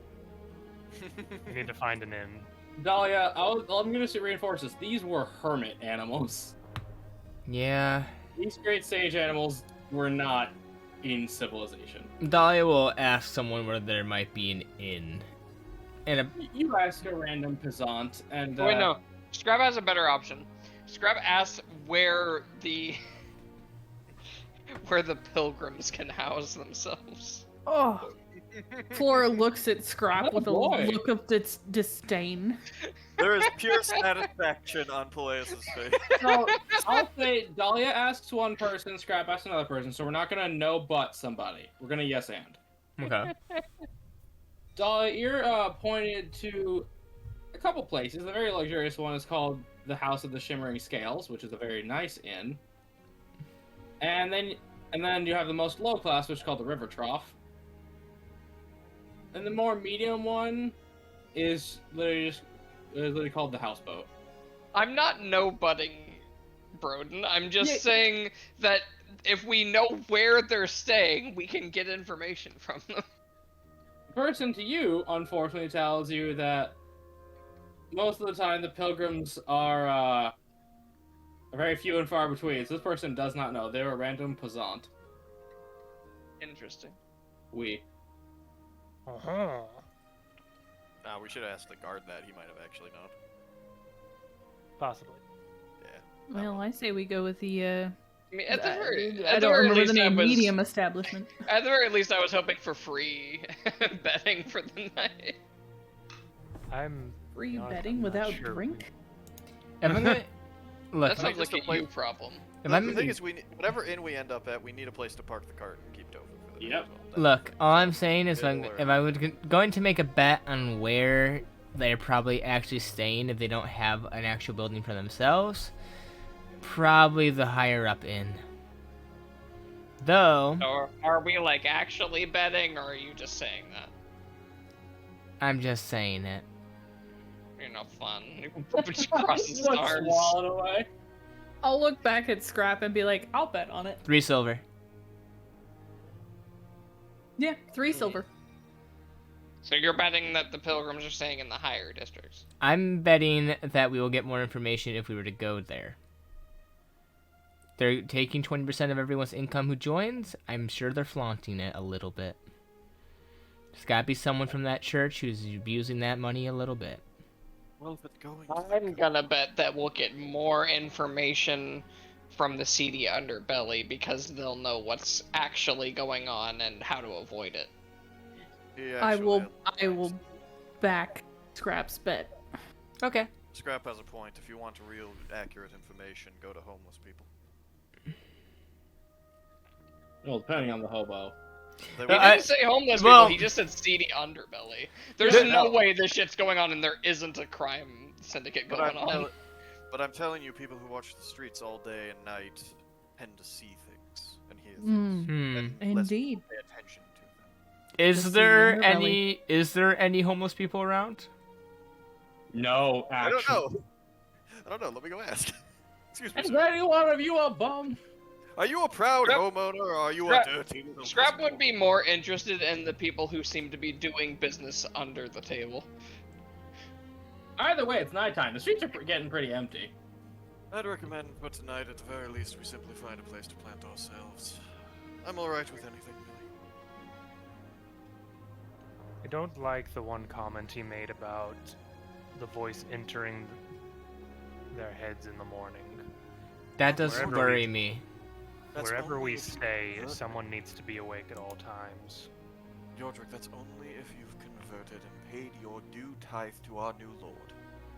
[SPEAKER 5] We need to find an inn.
[SPEAKER 1] Dahlia, I'm gonna reinforce this. These were hermit animals.
[SPEAKER 2] Yeah.
[SPEAKER 1] These great sage animals were not in civilization.
[SPEAKER 2] Dahlia will ask someone where there might be an inn. And
[SPEAKER 1] You ask a random peasant, and
[SPEAKER 3] Wait, no. Scrap has a better option. Scrap asks where the pilgrims can house themselves.
[SPEAKER 4] Oh. Flora looks at Scrap
[SPEAKER 1] Oh,
[SPEAKER 4] with a
[SPEAKER 1] boy.
[SPEAKER 4] look of disdain.
[SPEAKER 6] There is pure satisfaction on Peleus' face.
[SPEAKER 1] So, I'll say Dahlia asks one person, Scrap asks another person, so we're not gonna no but somebody. We're gonna yes and.
[SPEAKER 2] okay.
[SPEAKER 1] Dahlia, you're pointed to a couple places. The very luxurious one is called the House of the Shimmering Scales, which is a very nice inn. And then you have the most low class, which is called the River Trough. And the more medium one is literally called the Houseboat.
[SPEAKER 3] I'm not no-butting Broden. I'm just
[SPEAKER 1] Yeah.
[SPEAKER 3] saying that if we know where they're staying, we can get information from them.
[SPEAKER 1] The person to you, unfortunately, tells you that most of the time the pilgrims are very few and far between. So this person does not know. They're a random peasant.
[SPEAKER 3] Interesting.
[SPEAKER 1] We.
[SPEAKER 5] Uh-huh.
[SPEAKER 6] Nah, we should ask the guard that. He might have actually known.
[SPEAKER 5] Possibly.
[SPEAKER 6] Yeah.
[SPEAKER 4] Well, I say we go with the.
[SPEAKER 3] I mean, at the very,
[SPEAKER 4] I
[SPEAKER 3] at the
[SPEAKER 4] don't
[SPEAKER 3] very
[SPEAKER 4] remember
[SPEAKER 3] least,
[SPEAKER 4] the name.
[SPEAKER 3] I was,
[SPEAKER 4] Medium establishment.
[SPEAKER 3] At the very least, I was hoping for free betting for the night.
[SPEAKER 5] I'm
[SPEAKER 4] Free
[SPEAKER 5] not-
[SPEAKER 4] betting
[SPEAKER 5] I'm not
[SPEAKER 4] without
[SPEAKER 5] sure
[SPEAKER 4] drink.
[SPEAKER 2] If I'm gonna, look,
[SPEAKER 3] That sounds
[SPEAKER 6] just
[SPEAKER 3] like
[SPEAKER 6] a
[SPEAKER 3] a
[SPEAKER 6] play-
[SPEAKER 3] you problem.
[SPEAKER 2] if
[SPEAKER 6] The
[SPEAKER 2] I'm
[SPEAKER 6] thing is, whatever inn we end up at, we need a place to park the cart and keep Dover for the night
[SPEAKER 1] Yep.
[SPEAKER 6] as well. That's
[SPEAKER 2] look,
[SPEAKER 6] the
[SPEAKER 2] all
[SPEAKER 6] thing.
[SPEAKER 2] I'm saying is if I was going to make a bet on where they're probably actually staying if they don't have an actual building for themselves, probably the higher up inn. Though,
[SPEAKER 3] Or are we like actually betting, or are you just saying that?
[SPEAKER 2] I'm just saying it.
[SPEAKER 3] You're not fun. Just cross the
[SPEAKER 1] What's
[SPEAKER 3] stars.
[SPEAKER 1] swallowed away?
[SPEAKER 4] I'll look back at Scrap and be like, I'll bet on it.
[SPEAKER 2] 3 silver.
[SPEAKER 4] Yeah, 3 silver.
[SPEAKER 3] So you're betting that the pilgrims are staying in the higher districts.
[SPEAKER 2] I'm betting that we will get more information if we were to go there. They're taking 20% of everyone's income who joins. I'm sure they're flaunting it a little bit. There's gotta be someone from that church who's abusing that money a little bit.
[SPEAKER 6] Well, if it's going to
[SPEAKER 3] I'm gonna bet that we'll get more information from the seedy underbelly because they'll know what's actually going on and how to avoid it.
[SPEAKER 6] He
[SPEAKER 4] I
[SPEAKER 6] actually
[SPEAKER 4] will.
[SPEAKER 6] has
[SPEAKER 4] I
[SPEAKER 6] points.
[SPEAKER 4] will back Scrap's bet.
[SPEAKER 2] Okay.
[SPEAKER 6] Scrap has a point. If you want real, accurate information, go to homeless people.
[SPEAKER 1] Well, depending on the hobo.
[SPEAKER 6] They
[SPEAKER 3] He
[SPEAKER 6] will-
[SPEAKER 3] didn't say homeless
[SPEAKER 2] well-
[SPEAKER 3] people, he just said seedy underbelly. There's
[SPEAKER 6] Yeah,
[SPEAKER 3] no
[SPEAKER 6] no.
[SPEAKER 3] way this shit's going on and there isn't a crime syndicate
[SPEAKER 6] but,
[SPEAKER 3] going on.
[SPEAKER 6] but I'm telling you, people who watch the streets all day and night tend to see things and hear
[SPEAKER 4] Mm,
[SPEAKER 6] things. And less
[SPEAKER 4] indeed.
[SPEAKER 6] people pay attention to them.
[SPEAKER 2] Is
[SPEAKER 4] The
[SPEAKER 2] there
[SPEAKER 4] underbelly.
[SPEAKER 2] any homeless people around?
[SPEAKER 1] No,
[SPEAKER 6] I
[SPEAKER 1] actually.
[SPEAKER 6] don't know. I don't know. Let me go ask. Excuse me.
[SPEAKER 1] Is
[SPEAKER 6] Sir.
[SPEAKER 1] any one of you a bum?
[SPEAKER 6] Are you a proud
[SPEAKER 3] Scrap-
[SPEAKER 6] homeowner or are you
[SPEAKER 3] Scrap-
[SPEAKER 6] a dirty little
[SPEAKER 3] Scrap
[SPEAKER 6] pussy?
[SPEAKER 3] would be more interested in the people who seem to be doing business under the table.
[SPEAKER 1] Either way, it's nighttime. The streets are getting pretty empty.
[SPEAKER 6] I'd recommend, but tonight at the very least, we simply find a place to plant ourselves. I'm alright with anything, really.
[SPEAKER 5] I don't like the one comment he made about the voice entering their heads in the morning.
[SPEAKER 2] That does
[SPEAKER 5] Wherever
[SPEAKER 2] worry
[SPEAKER 5] we-
[SPEAKER 2] me.
[SPEAKER 6] That's
[SPEAKER 5] Wherever
[SPEAKER 6] only
[SPEAKER 5] we
[SPEAKER 6] if you've
[SPEAKER 5] stay,
[SPEAKER 6] converted.
[SPEAKER 5] someone needs to be awake at all times.
[SPEAKER 6] Yordrick, that's only if you've converted and paid your due tithe to our new lord.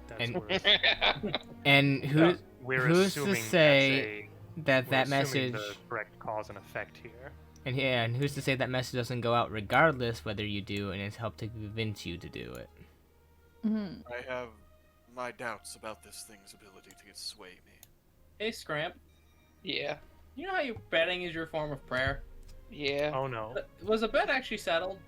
[SPEAKER 5] That's
[SPEAKER 2] And-
[SPEAKER 5] where
[SPEAKER 2] And who
[SPEAKER 5] we're
[SPEAKER 2] who's
[SPEAKER 5] assuming
[SPEAKER 2] to say
[SPEAKER 5] that's
[SPEAKER 2] that
[SPEAKER 5] we're
[SPEAKER 2] that
[SPEAKER 5] assuming
[SPEAKER 2] message?
[SPEAKER 5] the correct cause and effect here.
[SPEAKER 2] And who's to say that message doesn't go out regardless whether you do, and it's helped to convince you to do it.
[SPEAKER 4] Mhm.
[SPEAKER 6] I have my doubts about this thing's ability to sway me.
[SPEAKER 1] Hey, Scramp.
[SPEAKER 3] Yeah.
[SPEAKER 1] You know how betting is your form of prayer?
[SPEAKER 3] Yeah.
[SPEAKER 5] Oh no.
[SPEAKER 1] Was a bet actually settled?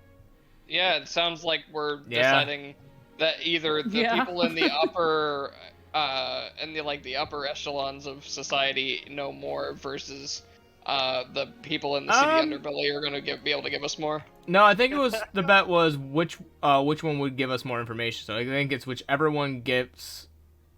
[SPEAKER 3] Yeah, it sounds like we're
[SPEAKER 2] Yeah.
[SPEAKER 3] deciding that either the
[SPEAKER 4] Yeah.
[SPEAKER 3] people in the upper the upper echelons of society know more versus the people in the city underbelly are gonna be able to give us more.
[SPEAKER 2] No, I think it was the bet was which one would give us more information. So I think it's whichever one gives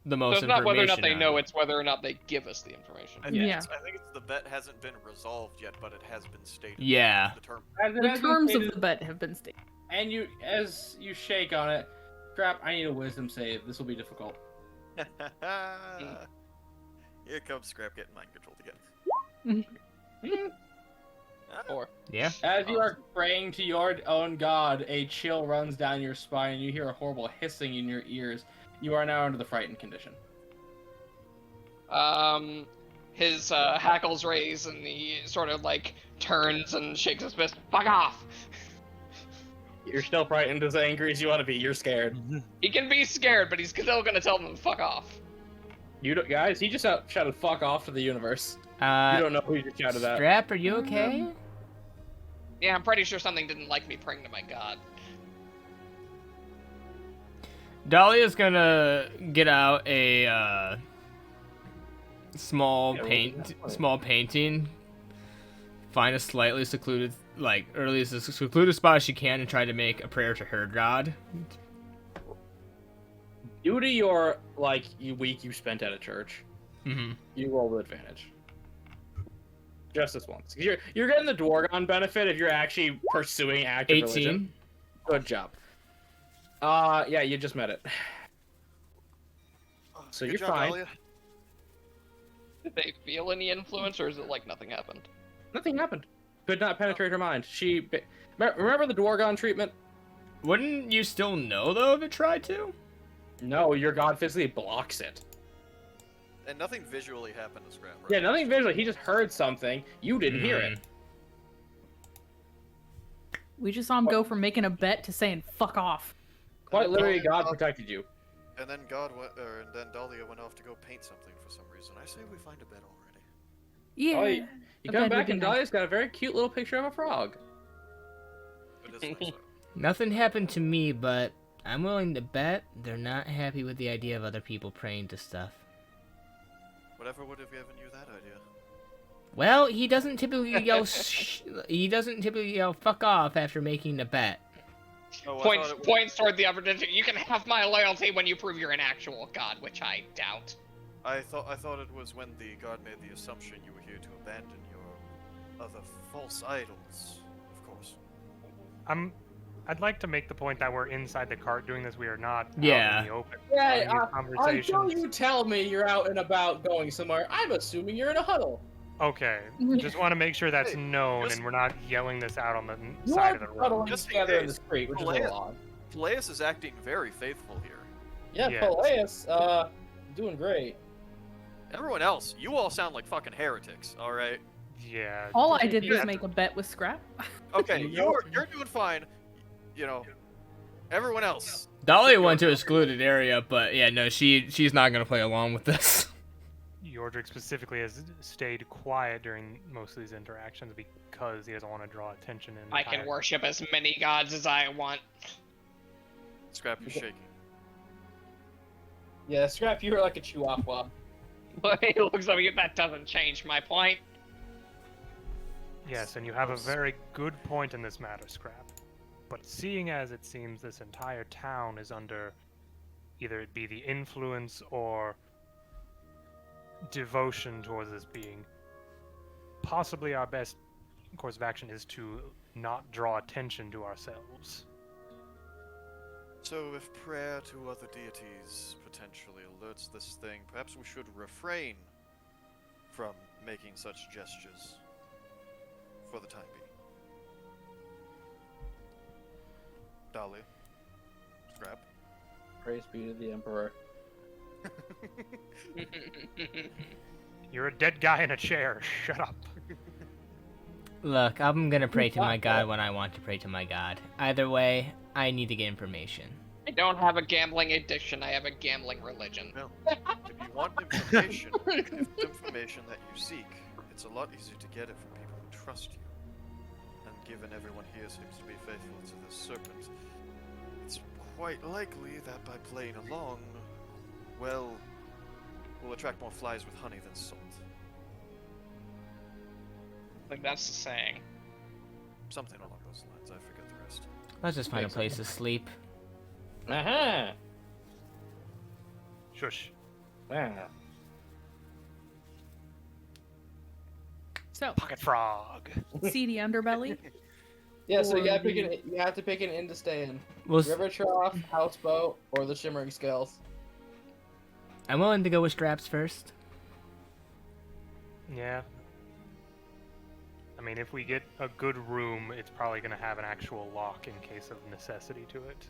[SPEAKER 2] the most
[SPEAKER 3] So it's not whether or not they
[SPEAKER 2] information
[SPEAKER 3] know,
[SPEAKER 2] out of
[SPEAKER 3] it's whether or not they give us the information.
[SPEAKER 6] I think,
[SPEAKER 4] Yeah.
[SPEAKER 6] I think it's the bet hasn't been resolved yet, but it has been stated.
[SPEAKER 2] Yeah.
[SPEAKER 6] The term.
[SPEAKER 1] As it
[SPEAKER 4] The
[SPEAKER 1] has been
[SPEAKER 4] terms of
[SPEAKER 1] stated,
[SPEAKER 4] the bet have been stated.
[SPEAKER 1] and as you shake on it, Scrap, I need a wisdom save. This will be difficult.
[SPEAKER 6] Here comes Scrap getting mind controlled again.
[SPEAKER 3] 4.
[SPEAKER 2] Yeah.
[SPEAKER 1] As you are praying to your own god, a chill runs down your spine and you hear a horrible hissing in your ears. You are now under the frightened condition.
[SPEAKER 3] His hackles raise and he sort of like turns and shakes his fist. Fuck off!
[SPEAKER 1] You're still frightened as angry as you want to be. You're scared.
[SPEAKER 3] He can be scared, but he's still gonna tell them to fuck off.
[SPEAKER 1] You don't, guys, he just shouted "fuck off" to the universe. You
[SPEAKER 2] Uh,
[SPEAKER 1] don't know who you just shouted at.
[SPEAKER 2] Strap, are you okay?
[SPEAKER 3] Yeah, I'm pretty sure something didn't like me praying to my god.
[SPEAKER 2] Dahlia's gonna get out a small painting, find a slightly secluded, earliest secluded spot as she can, and try to make a prayer to her god.
[SPEAKER 1] Due to your week you spent at a church,
[SPEAKER 2] Mm-hmm.
[SPEAKER 1] you roll with advantage. Just this once. You're getting the Dwargon benefit if you're actually pursuing active
[SPEAKER 2] 18.
[SPEAKER 1] religion. Good job. Yeah, you just met it. So
[SPEAKER 6] Good
[SPEAKER 1] you're
[SPEAKER 6] job,
[SPEAKER 1] fine.
[SPEAKER 6] Dahlia.
[SPEAKER 3] Did they feel any influence, or is it like nothing happened?
[SPEAKER 1] Nothing happened. Could not penetrate her mind. Remember the Dwargon treatment?
[SPEAKER 2] Wouldn't you still know though if it tried to?
[SPEAKER 1] No, your god physically blocks it.
[SPEAKER 6] And nothing visually happened to Scrap, right?
[SPEAKER 1] Yeah, nothing visually. He just heard something. You didn't hear it.
[SPEAKER 4] We just saw him go from making a bet to saying "fuck off."
[SPEAKER 1] Quite literally, God protected you.
[SPEAKER 6] And then and then Dahlia went off to go paint something for some reason. I say we find a bed already.
[SPEAKER 4] Yeah.
[SPEAKER 1] Oh, you
[SPEAKER 4] A
[SPEAKER 1] come
[SPEAKER 4] bed
[SPEAKER 1] back
[SPEAKER 4] would be
[SPEAKER 1] and
[SPEAKER 4] nice.
[SPEAKER 1] Dahlia's got a very cute little picture of a frog.
[SPEAKER 6] It is nice.
[SPEAKER 2] Nothing happened to me, but I'm willing to bet they're not happy with the idea of other people praying to stuff.
[SPEAKER 6] Whatever would have given you that idea?
[SPEAKER 2] Well, he doesn't typically yell. He doesn't typically yell "fuck off" after making a bet.
[SPEAKER 6] Oh,
[SPEAKER 3] Points toward the upper district. You can have my loyalty when you prove you're an actual god, which I doubt.
[SPEAKER 6] I thought it was when the god made the assumption you were here to abandon your other false idols, of course.
[SPEAKER 5] I'd like to make the point that we're inside the cart doing this. We are not out
[SPEAKER 2] Yeah.
[SPEAKER 5] in the open.
[SPEAKER 1] Yeah,
[SPEAKER 5] having these
[SPEAKER 1] until
[SPEAKER 5] conversations.
[SPEAKER 1] you tell me you're out and about going somewhere, I'm assuming you're in a huddle.
[SPEAKER 5] Okay, just want to make sure that's
[SPEAKER 6] Hey,
[SPEAKER 5] known
[SPEAKER 6] just-
[SPEAKER 5] and we're not yelling this out on the
[SPEAKER 1] You
[SPEAKER 5] side
[SPEAKER 1] are
[SPEAKER 5] of the road.
[SPEAKER 1] huddling
[SPEAKER 6] Just in
[SPEAKER 1] together in the
[SPEAKER 6] case.
[SPEAKER 1] street, which is a little odd.
[SPEAKER 6] Peleus is acting very faithful here.
[SPEAKER 1] Yeah,
[SPEAKER 5] Yeah.
[SPEAKER 1] Peleus, doing great.
[SPEAKER 6] Everyone else, you all sound like fucking heretics, alright?
[SPEAKER 5] Yeah.
[SPEAKER 4] All I did was
[SPEAKER 5] Yeah.
[SPEAKER 4] make a bet with Scrap.
[SPEAKER 6] Okay,
[SPEAKER 1] You know-
[SPEAKER 6] you're doing fine. You know, everyone else.
[SPEAKER 2] Dahlia went to a secluded area, but yeah, no, she's not gonna play along with this.
[SPEAKER 5] Yordrick specifically has stayed quiet during most of these interactions because he doesn't want to draw attention.
[SPEAKER 3] I can worship as many gods as I want.
[SPEAKER 6] Scrap, you're shaking.
[SPEAKER 1] Yeah, Scrap, you were like a chihuahua.
[SPEAKER 3] But it looks like that doesn't change my point.
[SPEAKER 5] Yes, and you have a very good point in this matter, Scrap. But seeing as it seems this entire town is under either it be the influence or devotion towards this being, possibly our best course of action is to not draw attention to ourselves.
[SPEAKER 6] So if prayer to other deities potentially alerts this thing, perhaps we should refrain from making such gestures for the time being. Dahlia. Scrap.
[SPEAKER 1] Praise be to the Emperor.
[SPEAKER 5] You're a dead guy in a chair. Shut up.
[SPEAKER 2] Look, I'm gonna pray to my god when I want to pray to my god. Either way, I need to get information.
[SPEAKER 3] I don't have a gambling addiction. I have a gambling religion.
[SPEAKER 6] Well, if you want information, if it's information that you seek, it's a lot easier to get it from people who trust you. And given everyone here seems to be faithful to the serpent, it's quite likely that by playing along, well, we'll attract more flies with honey than salt.
[SPEAKER 3] Like that's the saying.
[SPEAKER 6] Something along those lines, I forget the rest.
[SPEAKER 2] Let's just find a place to sleep.
[SPEAKER 1] Aha!
[SPEAKER 5] Shush.
[SPEAKER 1] Ah.
[SPEAKER 4] So,
[SPEAKER 5] Pocket frog.
[SPEAKER 4] seedy underbelly.
[SPEAKER 1] Yeah, so you
[SPEAKER 4] Or
[SPEAKER 1] have to pick an inn to stay in.
[SPEAKER 2] Well,
[SPEAKER 1] River Trough, Houseboat, or the Shimmering Scales.
[SPEAKER 2] I'm willing to go with straps first.
[SPEAKER 5] Yeah. I mean, if we get a good room, it's probably going to have an actual lock in case of necessity to it.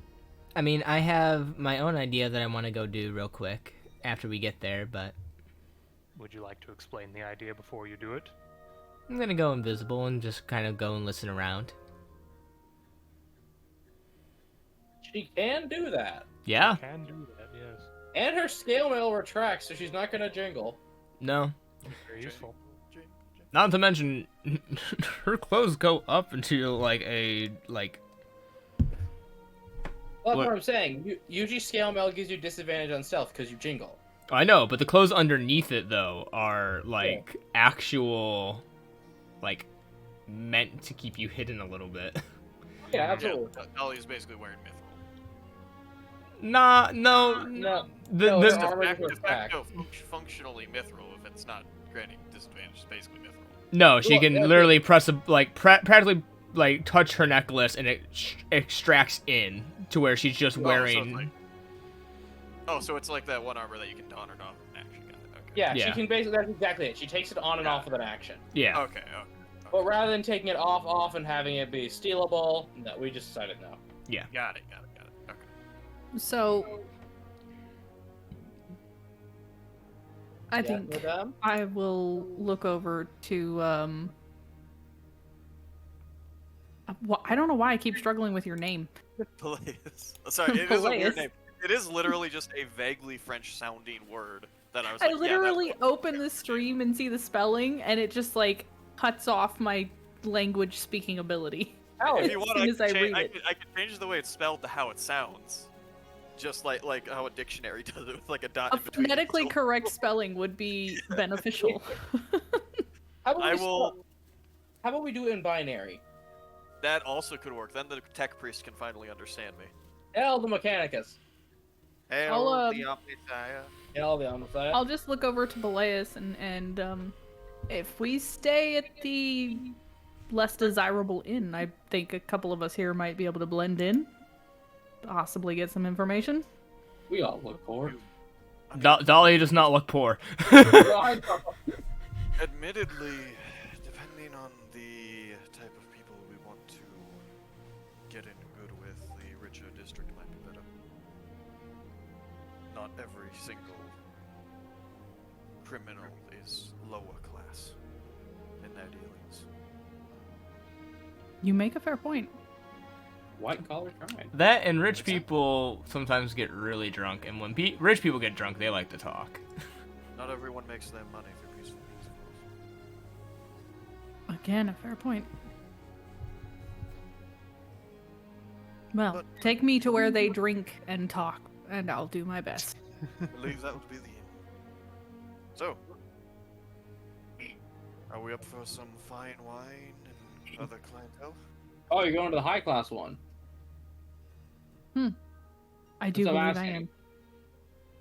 [SPEAKER 2] I mean, I have my own idea that I want to go do real quick after we get there, but
[SPEAKER 5] Would you like to explain the idea before you do it?
[SPEAKER 2] I'm gonna go invisible and just kind of go and listen around.
[SPEAKER 1] She can do that.
[SPEAKER 2] Yeah?
[SPEAKER 5] Can do that, yes.
[SPEAKER 1] And her scale mail retracts, so she's not gonna jingle.
[SPEAKER 2] No.
[SPEAKER 5] Very useful.
[SPEAKER 2] Not to mention, her clothes go up into like a
[SPEAKER 1] Well, that's
[SPEAKER 2] What?
[SPEAKER 1] what I'm saying. Usually scale mail gives you disadvantage on stealth because you jingle.
[SPEAKER 2] I know, but the clothes underneath it though are like actual, like meant to keep you hidden a little bit.
[SPEAKER 1] Yeah, absolutely.
[SPEAKER 6] Yeah, Dolly is basically wearing mithril.
[SPEAKER 2] Nah, no,
[SPEAKER 1] No,
[SPEAKER 2] the,
[SPEAKER 1] no,
[SPEAKER 2] the,
[SPEAKER 1] it's armor
[SPEAKER 6] De
[SPEAKER 1] goes back.
[SPEAKER 6] facto, functionally mithril, if it's not granting disadvantage, it's basically mithril.
[SPEAKER 2] no, she
[SPEAKER 1] Well,
[SPEAKER 2] can
[SPEAKER 1] yeah,
[SPEAKER 2] literally press a practically like touch her necklace and it extracts in to where she's just
[SPEAKER 6] Oh,
[SPEAKER 2] wearing.
[SPEAKER 6] So it's like that one armor that you can don or not. Actually, got it. Okay.
[SPEAKER 1] Yeah,
[SPEAKER 2] Yeah.
[SPEAKER 1] she can basically, that's exactly it. She takes it on and off with an action.
[SPEAKER 2] Yeah.
[SPEAKER 6] Okay.
[SPEAKER 1] But rather than taking it off, and having it be stealable, no, we just decided no.
[SPEAKER 6] Got it. Okay.
[SPEAKER 4] So, I
[SPEAKER 1] Yeah,
[SPEAKER 4] think
[SPEAKER 1] madame?
[SPEAKER 4] I will look over to I don't know why I keep struggling with your name.
[SPEAKER 6] Peleus. Sorry, it is a weird
[SPEAKER 4] Peleus.
[SPEAKER 6] name. It is literally just a vaguely French-sounding word that I was
[SPEAKER 4] I
[SPEAKER 6] like,
[SPEAKER 4] literally open the stream and see the spelling, and it just like cuts off my language speaking ability.
[SPEAKER 1] Oh,
[SPEAKER 6] If you want,
[SPEAKER 4] soon
[SPEAKER 6] I
[SPEAKER 4] as
[SPEAKER 6] can,
[SPEAKER 4] I
[SPEAKER 6] change,
[SPEAKER 4] read it.
[SPEAKER 6] I can change the way it's spelled to how it sounds. Just like how a dictionary does it with like a dot
[SPEAKER 4] A
[SPEAKER 6] in between.
[SPEAKER 4] phonetically
[SPEAKER 6] So
[SPEAKER 4] correct spelling would be beneficial.
[SPEAKER 1] how about
[SPEAKER 6] I
[SPEAKER 1] we
[SPEAKER 6] will-
[SPEAKER 1] spell- How about we do it in binary?
[SPEAKER 6] That also could work. Then the tech priest can finally understand me.
[SPEAKER 1] L the Mechanicus.
[SPEAKER 6] Hail the Omnissiah.
[SPEAKER 1] L the Omnissiah.
[SPEAKER 4] I'll just look over to Beleus and if we stay at the less desirable inn, I think a couple of us here might be able to blend in, possibly get some information.
[SPEAKER 1] We all look poor.
[SPEAKER 2] Dolly does not look poor.
[SPEAKER 6] Admittedly, depending on the type of people we want to get in good with, the richer district might be better. Not every single criminal is lower class in their dealings.
[SPEAKER 4] You make a fair point.
[SPEAKER 1] White collar crime.
[SPEAKER 2] That and rich people sometimes get really drunk, and when rich people get drunk, they like to talk.
[SPEAKER 6] Not everyone makes their money through peaceful means, of course.
[SPEAKER 4] Again, a fair point. Well,
[SPEAKER 6] But-
[SPEAKER 4] take me to where they drink and talk, and I'll do my best.
[SPEAKER 6] I believe that would be the end. So, are we up for some fine wine and other clientele?
[SPEAKER 1] Oh, you're going to the high class one.
[SPEAKER 4] I do
[SPEAKER 1] So
[SPEAKER 4] believe I
[SPEAKER 1] asking.
[SPEAKER 4] am.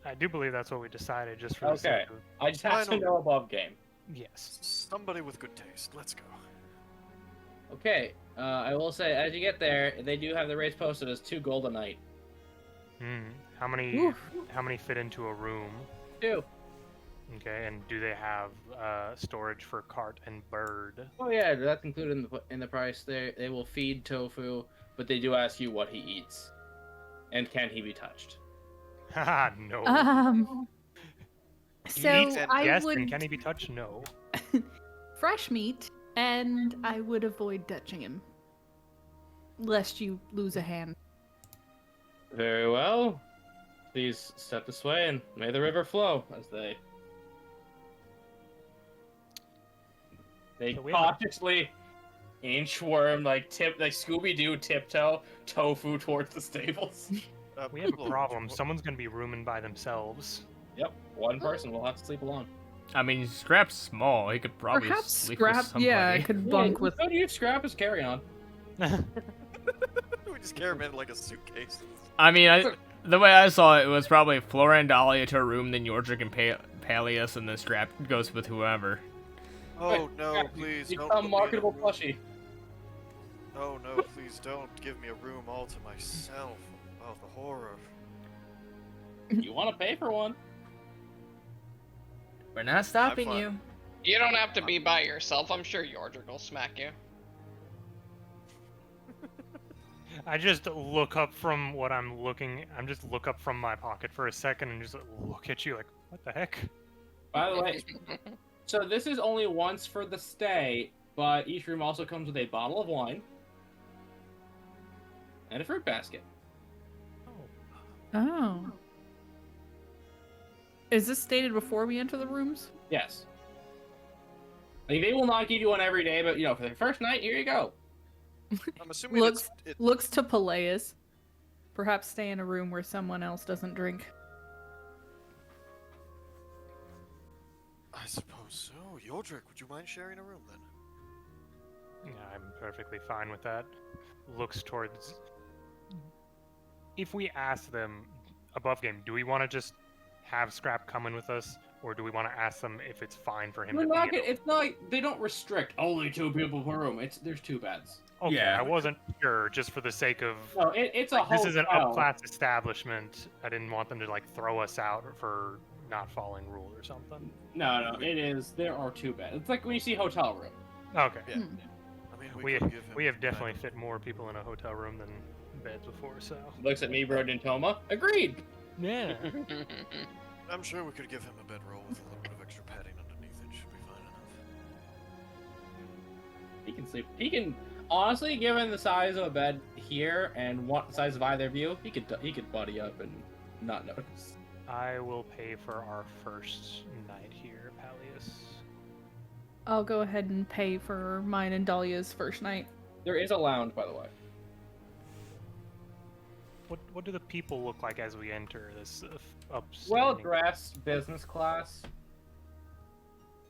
[SPEAKER 5] I do believe that's what we decided, just for the
[SPEAKER 1] Okay.
[SPEAKER 5] sake of...
[SPEAKER 1] I just have to
[SPEAKER 6] Final-
[SPEAKER 1] know above game.
[SPEAKER 5] Yes.
[SPEAKER 6] Somebody with good taste. Let's go.
[SPEAKER 1] Okay, I will say, as you get there, they do have the rates posted as 2 gold a night.
[SPEAKER 5] How many?
[SPEAKER 4] Oof.
[SPEAKER 5] How many fit into a room?
[SPEAKER 1] 2.
[SPEAKER 5] Okay, and do they have storage for cart and bird?
[SPEAKER 1] Oh yeah, that's included in the price. They will feed tofu, but they do ask you what he eats, and can he be touched.
[SPEAKER 5] Haha, no.
[SPEAKER 4] So
[SPEAKER 5] He eats and
[SPEAKER 4] I
[SPEAKER 5] yes,
[SPEAKER 4] would
[SPEAKER 5] and can he be touched? No.
[SPEAKER 4] fresh meat And I would avoid touching him. Lest you lose a hand.
[SPEAKER 1] Very well. Please step this way and may the river flow as they
[SPEAKER 5] So we have a-
[SPEAKER 1] cautiously inchworm, like Scooby-Doo tiptoe tofu towards the stables.
[SPEAKER 5] We have a
[SPEAKER 6] Look,
[SPEAKER 5] problem.
[SPEAKER 6] what-
[SPEAKER 5] Someone's gonna be rooming by themselves.
[SPEAKER 1] Yep, one person will have to sleep alone.
[SPEAKER 2] I mean, Scrap's small. He could probably
[SPEAKER 4] Perhaps
[SPEAKER 2] sleep
[SPEAKER 4] Scrap,
[SPEAKER 2] with somebody.
[SPEAKER 4] yeah, I could bunk with.
[SPEAKER 1] How do you scrap his carry-on?
[SPEAKER 6] We just carry him in like a suitcase.
[SPEAKER 2] I mean, the way I saw it, it was probably Flora and Dahlia to a room, then Yordrick and Peleus, and then Scrap goes with whoever.
[SPEAKER 6] Oh no,
[SPEAKER 1] Scrap,
[SPEAKER 6] please
[SPEAKER 1] you
[SPEAKER 6] don't.
[SPEAKER 1] become
[SPEAKER 6] put me in a
[SPEAKER 1] marketable
[SPEAKER 6] room.
[SPEAKER 1] plushie.
[SPEAKER 6] Oh no, please don't give me a room all to myself. Oh, the horror.
[SPEAKER 1] You want to pay for one?
[SPEAKER 2] We're not stopping
[SPEAKER 6] fine.
[SPEAKER 2] you.
[SPEAKER 3] You don't have to be by yourself. I'm sure Yordrick will smack you.
[SPEAKER 5] I just look up from what I'm looking. I'm just look up from my pocket for a second and just look at you like, what the heck?
[SPEAKER 1] By the way, so this is only once for the stay, but each room also comes with a bottle of wine and a fruit basket.
[SPEAKER 4] Oh. Is this stated before we enter the rooms?
[SPEAKER 1] Yes. Like, they will not give you one every day, but for the first night, here you go.
[SPEAKER 6] I'm assuming
[SPEAKER 4] Looks
[SPEAKER 6] it's
[SPEAKER 4] looks to Peleus. Perhaps stay in a room where someone else doesn't drink.
[SPEAKER 6] I suppose so. Yordrick, would you mind sharing a room then?
[SPEAKER 5] Yeah, I'm perfectly fine with that. Looks towards. If we ask them above game, do we want to just have Scrap come in with us, or do we want to ask them if it's fine for him
[SPEAKER 1] We're
[SPEAKER 5] to
[SPEAKER 1] not
[SPEAKER 5] be in
[SPEAKER 1] gonna, it's not like they don't restrict only 2 people per room. There's 2 beds.
[SPEAKER 5] Okay,
[SPEAKER 2] Yeah.
[SPEAKER 5] I wasn't sure, just for the sake of
[SPEAKER 1] No, it's a
[SPEAKER 5] this is an
[SPEAKER 1] hotel.
[SPEAKER 5] upclass establishment. I didn't want them to like throw us out for not following rule or something.
[SPEAKER 1] No, it is. There are 2 beds. It's like when you see hotel room.
[SPEAKER 5] Okay.
[SPEAKER 6] Yeah.
[SPEAKER 4] Hmm.
[SPEAKER 6] I mean,
[SPEAKER 5] We
[SPEAKER 6] could give him
[SPEAKER 5] have definitely
[SPEAKER 6] kind
[SPEAKER 5] fit more people in a hotel room than beds before, so
[SPEAKER 1] Looks at me, Broden and Toma. Agreed.
[SPEAKER 5] yeah.
[SPEAKER 6] of- I'm sure we could give him a bedroll with a little bit of extra padding underneath. It should be fine enough.
[SPEAKER 1] He can sleep. He can honestly, given the size of a bed here and what the size of either view, he could buddy up and not notice.
[SPEAKER 5] I will pay for our first night here, Peleus.
[SPEAKER 4] I'll go ahead and pay for mine and Dahlia's first night.
[SPEAKER 1] There is a lounge, by the way.
[SPEAKER 5] What do the people look like as we enter this upstanding?
[SPEAKER 1] Well dressed, business class.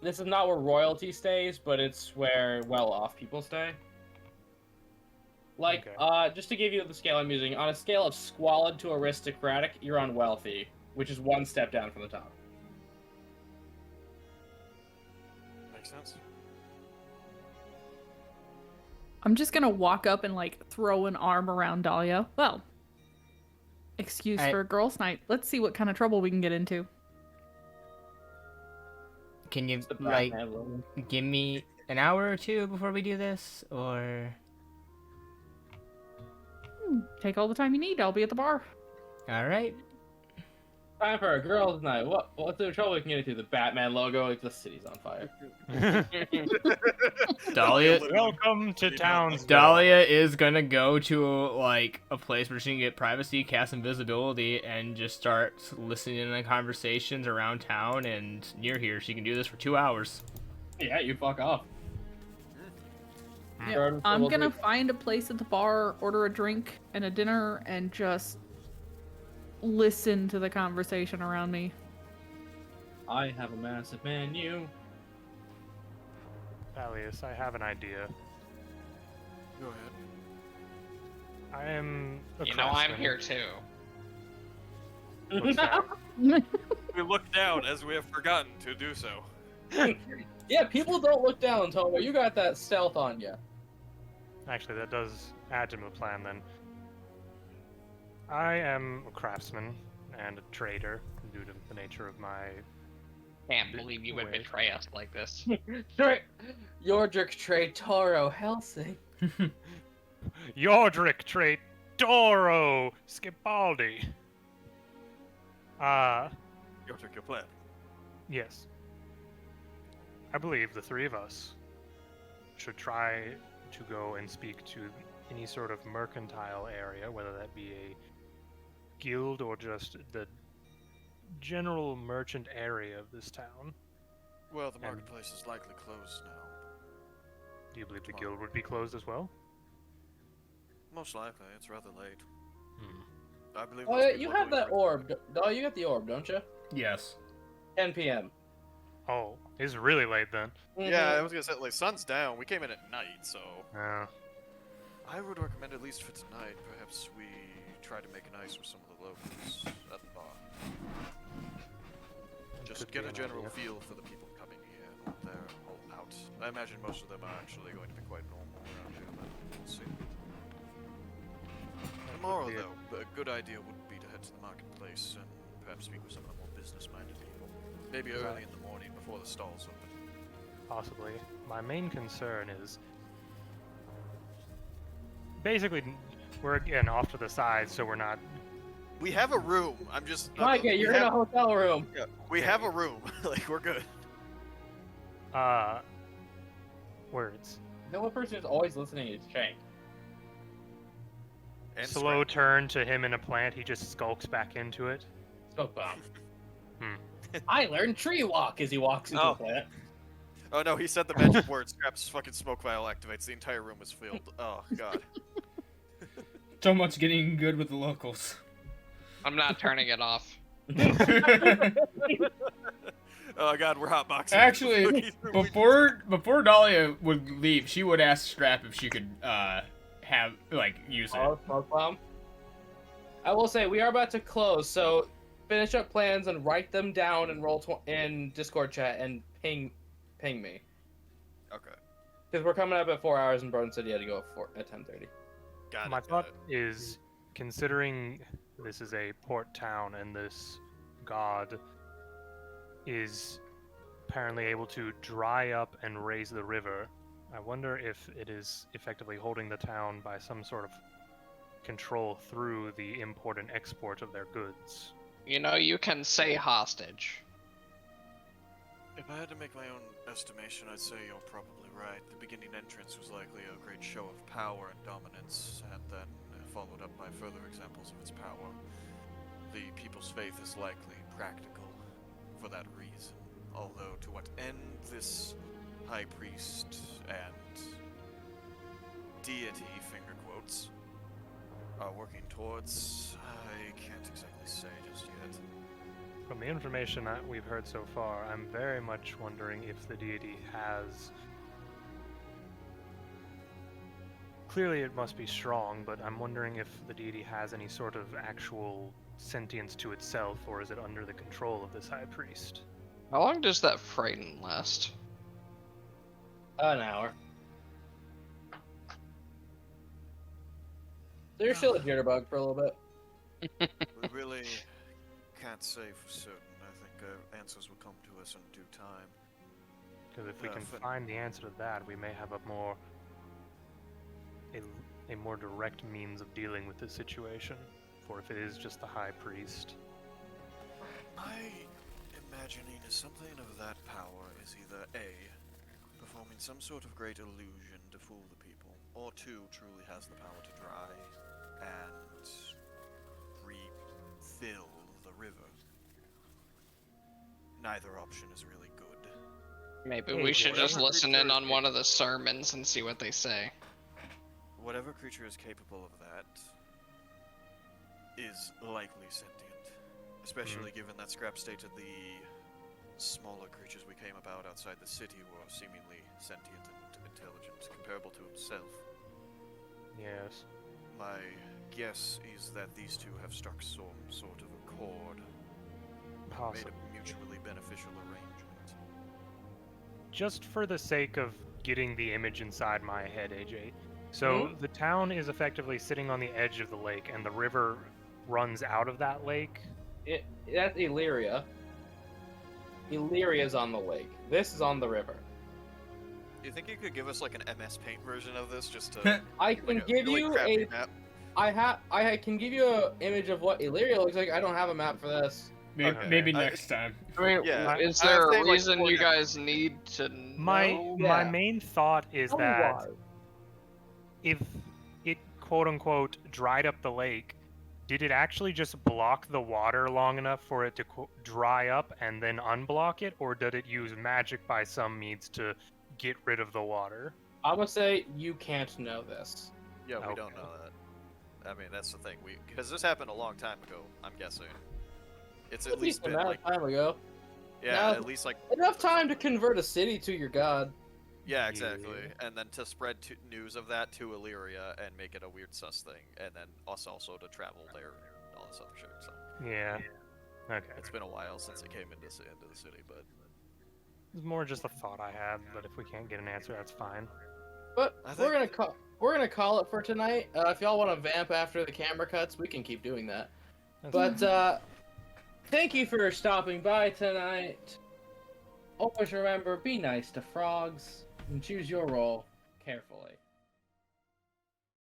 [SPEAKER 1] This is not where royalty stays, but it's where well-off people stay. Like,
[SPEAKER 5] Okay.
[SPEAKER 1] just to give you the scale I'm using, on a scale of squalid to aristocratic, you're on wealthy, which is 1 step down from the top.
[SPEAKER 6] Makes sense.
[SPEAKER 4] I'm just gonna walk up and throw an arm around Dahlia. Well, excuse
[SPEAKER 2] I-
[SPEAKER 4] for a girls' night. Let's see what kind of trouble we can get into.
[SPEAKER 2] Can you
[SPEAKER 1] It's the
[SPEAKER 2] like
[SPEAKER 1] Batman logo.
[SPEAKER 2] give me an hour or 2 before we do this, or?
[SPEAKER 4] Take all the time you need. I'll be at the bar.
[SPEAKER 2] All right.
[SPEAKER 1] Time for a girls' night. What's the trouble we can get into? The Batman logo, like the city's on fire.
[SPEAKER 2] Dahlia.
[SPEAKER 5] Welcome to town.
[SPEAKER 2] Dahlia is gonna go to a place where she can get privacy, cast invisibility, and just start listening to conversations around town and near here. She can do this for 2 hours.
[SPEAKER 1] Yeah, you fuck off.
[SPEAKER 4] Yeah,
[SPEAKER 1] Jordan,
[SPEAKER 4] I'm
[SPEAKER 1] we'll
[SPEAKER 4] gonna
[SPEAKER 1] do-
[SPEAKER 4] find a place at the bar, order a drink and a dinner, and just listen to the conversation around me.
[SPEAKER 1] I have a massive menu.
[SPEAKER 5] Peleus, I have an idea.
[SPEAKER 6] Go ahead.
[SPEAKER 5] I am a
[SPEAKER 3] You know, I'm
[SPEAKER 5] craftsman.
[SPEAKER 3] here too.
[SPEAKER 5] What's that?
[SPEAKER 6] We look down as we have forgotten to do so.
[SPEAKER 1] Yeah, people don't look down, Toma. You got that stealth on you.
[SPEAKER 5] Actually, that does add to the plan then. I am a craftsman and a trader due to the nature of my.
[SPEAKER 3] Can't believe you would
[SPEAKER 5] Wait.
[SPEAKER 3] betray us like this.
[SPEAKER 1] Yordrick Trade Toro Helsing.
[SPEAKER 5] Yordrick trait Doro Skipaldi.
[SPEAKER 6] Yordrick, your plan.
[SPEAKER 5] Yes. I believe the 3 of us should try to go and speak to any sort of mercantile area, whether that be a guild or just the general merchant area of this town.
[SPEAKER 6] Well, the marketplace is likely closed now.
[SPEAKER 5] Do you believe the guild would be closed as well?
[SPEAKER 6] Most likely, it's rather late.
[SPEAKER 5] Hmm.
[SPEAKER 6] I believe.
[SPEAKER 1] Oh,
[SPEAKER 6] most
[SPEAKER 1] yeah,
[SPEAKER 6] people
[SPEAKER 1] you
[SPEAKER 6] are
[SPEAKER 1] have
[SPEAKER 6] going
[SPEAKER 1] that
[SPEAKER 6] for-
[SPEAKER 1] orb. Doll, you got the orb, don't you?
[SPEAKER 2] Yes.
[SPEAKER 1] 10 p.m.
[SPEAKER 5] Oh, it's really late then.
[SPEAKER 6] Yeah, I was gonna say, like, sun's down. We came in at night, so
[SPEAKER 5] Uh,
[SPEAKER 6] I would recommend, at least for tonight, perhaps we try to make it nice with some of the locals at the bar. Just
[SPEAKER 5] could
[SPEAKER 6] get
[SPEAKER 5] be
[SPEAKER 6] a
[SPEAKER 5] an
[SPEAKER 6] general
[SPEAKER 5] idea.
[SPEAKER 6] feel for the people coming here and what they're all about. I imagine most of them are actually going to be quite normal around here, but we'll see. Tomorrow,
[SPEAKER 5] be a-
[SPEAKER 6] though, a good idea would be to head to the marketplace and perhaps speak with some of the more business-minded people. Maybe early in the morning before the stalls open.
[SPEAKER 5] possibly. My main concern is basically we're again off to the side, so we're not.
[SPEAKER 6] We have a room. I'm just.
[SPEAKER 1] Micah,
[SPEAKER 6] we
[SPEAKER 1] you're in a
[SPEAKER 6] have-
[SPEAKER 1] hotel room.
[SPEAKER 6] Yeah, we have a room. Like, we're good.
[SPEAKER 5] Words.
[SPEAKER 1] The only person who's always listening is Shank.
[SPEAKER 6] And
[SPEAKER 5] Slow turn to him in a plant. He just skulks back into it.
[SPEAKER 1] Smoke bomb.
[SPEAKER 5] Hmm.
[SPEAKER 1] I learned tree walk as he walks into
[SPEAKER 6] Oh.
[SPEAKER 1] the plant.
[SPEAKER 6] Oh no, he said the magic word. Scrap's fucking smoke vial activates. The entire room is filled. Oh god.
[SPEAKER 2] So much getting good with the locals.
[SPEAKER 3] I'm not turning it off.
[SPEAKER 6] Oh god, we're hotboxing.
[SPEAKER 2] Actually,
[SPEAKER 6] Cookies room. We
[SPEAKER 2] before Dahlia would leave, she would ask Scrap if she could use it.
[SPEAKER 1] Oh, smoke bomb. I will say we are about to close, so finish up plans and write them down and roll in Discord chat and ping me.
[SPEAKER 6] Okay.
[SPEAKER 1] Because we're coming up at 4 hours and Broden said he had to go at 10:30.
[SPEAKER 6] Got it.
[SPEAKER 5] My
[SPEAKER 6] got
[SPEAKER 5] thought
[SPEAKER 6] it.
[SPEAKER 5] is, considering this is a port town and this god is apparently able to dry up and raise the river, I wonder if it is effectively holding the town by some sort of control through the import and export of their goods.
[SPEAKER 3] You know, you can say hostage.
[SPEAKER 6] If I had to make my own estimation, I'd say you're probably right. The beginning entrance was likely a great show of power and dominance, and then followed up by further examples of its power. The people's faith is likely practical for that reason. Although, to what end this high priest and deity, finger quotes, are working towards, I can't exactly say just yet.
[SPEAKER 5] From the information that we've heard so far, I'm very much wondering if the deity has... Clearly it must be strong, but I'm wondering if the deity has any sort of actual sentience to itself, or is it under the control of this high priest?
[SPEAKER 3] How long does that frighten last?
[SPEAKER 1] An hour. So you're still a jitterbug for a little bit.
[SPEAKER 6] We really can't say for certain. I think answers will come to us in due time.
[SPEAKER 5] Because if we can
[SPEAKER 6] but-
[SPEAKER 5] find the answer to that, we may have a more direct means of dealing with this situation. For if it is just the high priest,
[SPEAKER 6] My imagining is something of that power is either A, performing some sort of great illusion to fool the people, or 2, truly has the power to dry and refill the river. Neither option is really good.
[SPEAKER 3] Maybe
[SPEAKER 5] Hey,
[SPEAKER 3] we should
[SPEAKER 5] whatever
[SPEAKER 3] just listen in
[SPEAKER 6] creature
[SPEAKER 3] on one of the sermons and see what they say.
[SPEAKER 6] Whatever creature is capable of that is likely sentient. Especially given that Scrap stated the smaller creatures we came about outside the city were seemingly sentient and intelligent, comparable to himself.
[SPEAKER 5] yes.
[SPEAKER 6] My guess is that these two have struck some sort of accord, made
[SPEAKER 5] Possibly.
[SPEAKER 6] a mutually beneficial arrangement.
[SPEAKER 5] Just for the sake of getting the image inside my head, AJ. So the town is effectively sitting on the edge of the lake, and the river runs out of that lake.
[SPEAKER 1] That's Illyria. Illyria's on the lake. This is on the river.
[SPEAKER 6] Do you think you could give us like an MS Paint version of this, just to
[SPEAKER 1] I can
[SPEAKER 6] like a
[SPEAKER 1] give
[SPEAKER 6] really
[SPEAKER 1] you
[SPEAKER 6] crappy map?
[SPEAKER 1] I can give you an image of what Illyria looks like. I don't have a map for this.
[SPEAKER 2] Maybe
[SPEAKER 6] I-
[SPEAKER 2] next time.
[SPEAKER 3] I mean,
[SPEAKER 6] Yeah,
[SPEAKER 3] is
[SPEAKER 6] I
[SPEAKER 3] there a
[SPEAKER 6] think, like,
[SPEAKER 3] reason you
[SPEAKER 6] 40
[SPEAKER 3] guys need to know?
[SPEAKER 5] My main thought is
[SPEAKER 1] Tell me
[SPEAKER 5] that
[SPEAKER 1] why.
[SPEAKER 5] if it quote unquote dried up the lake, did it actually just block the water long enough for it to dry up and then unblock it, or did it use magic by some means to get rid of the water?
[SPEAKER 1] I'm gonna say you can't know this.
[SPEAKER 6] Yeah, we
[SPEAKER 5] Okay.
[SPEAKER 6] don't know that. I mean, that's the thing. Because this happened a long time ago. I'm guessing. It's at least been
[SPEAKER 1] amount
[SPEAKER 6] like,
[SPEAKER 1] of time ago.
[SPEAKER 6] yeah,
[SPEAKER 1] now-
[SPEAKER 6] at least like
[SPEAKER 1] Enough time to convert a city to your god.
[SPEAKER 6] yeah, exactly.
[SPEAKER 5] Yeah.
[SPEAKER 6] And then to spread news of that to Illyria and make it a weird sus thing, and then us also to travel there and all this other shit. So
[SPEAKER 5] Yeah. Okay.
[SPEAKER 6] it's been a while since it came into the city, but
[SPEAKER 5] It's more just a thought I had, but if we can't get an answer, that's fine.
[SPEAKER 1] But
[SPEAKER 6] I
[SPEAKER 1] we're
[SPEAKER 6] think-
[SPEAKER 1] gonna call it for tonight. If y'all want to vamp after the camera cuts, we can keep doing that.
[SPEAKER 5] That's
[SPEAKER 1] But thank you for stopping by tonight. Always remember, be nice to frogs and choose your role carefully.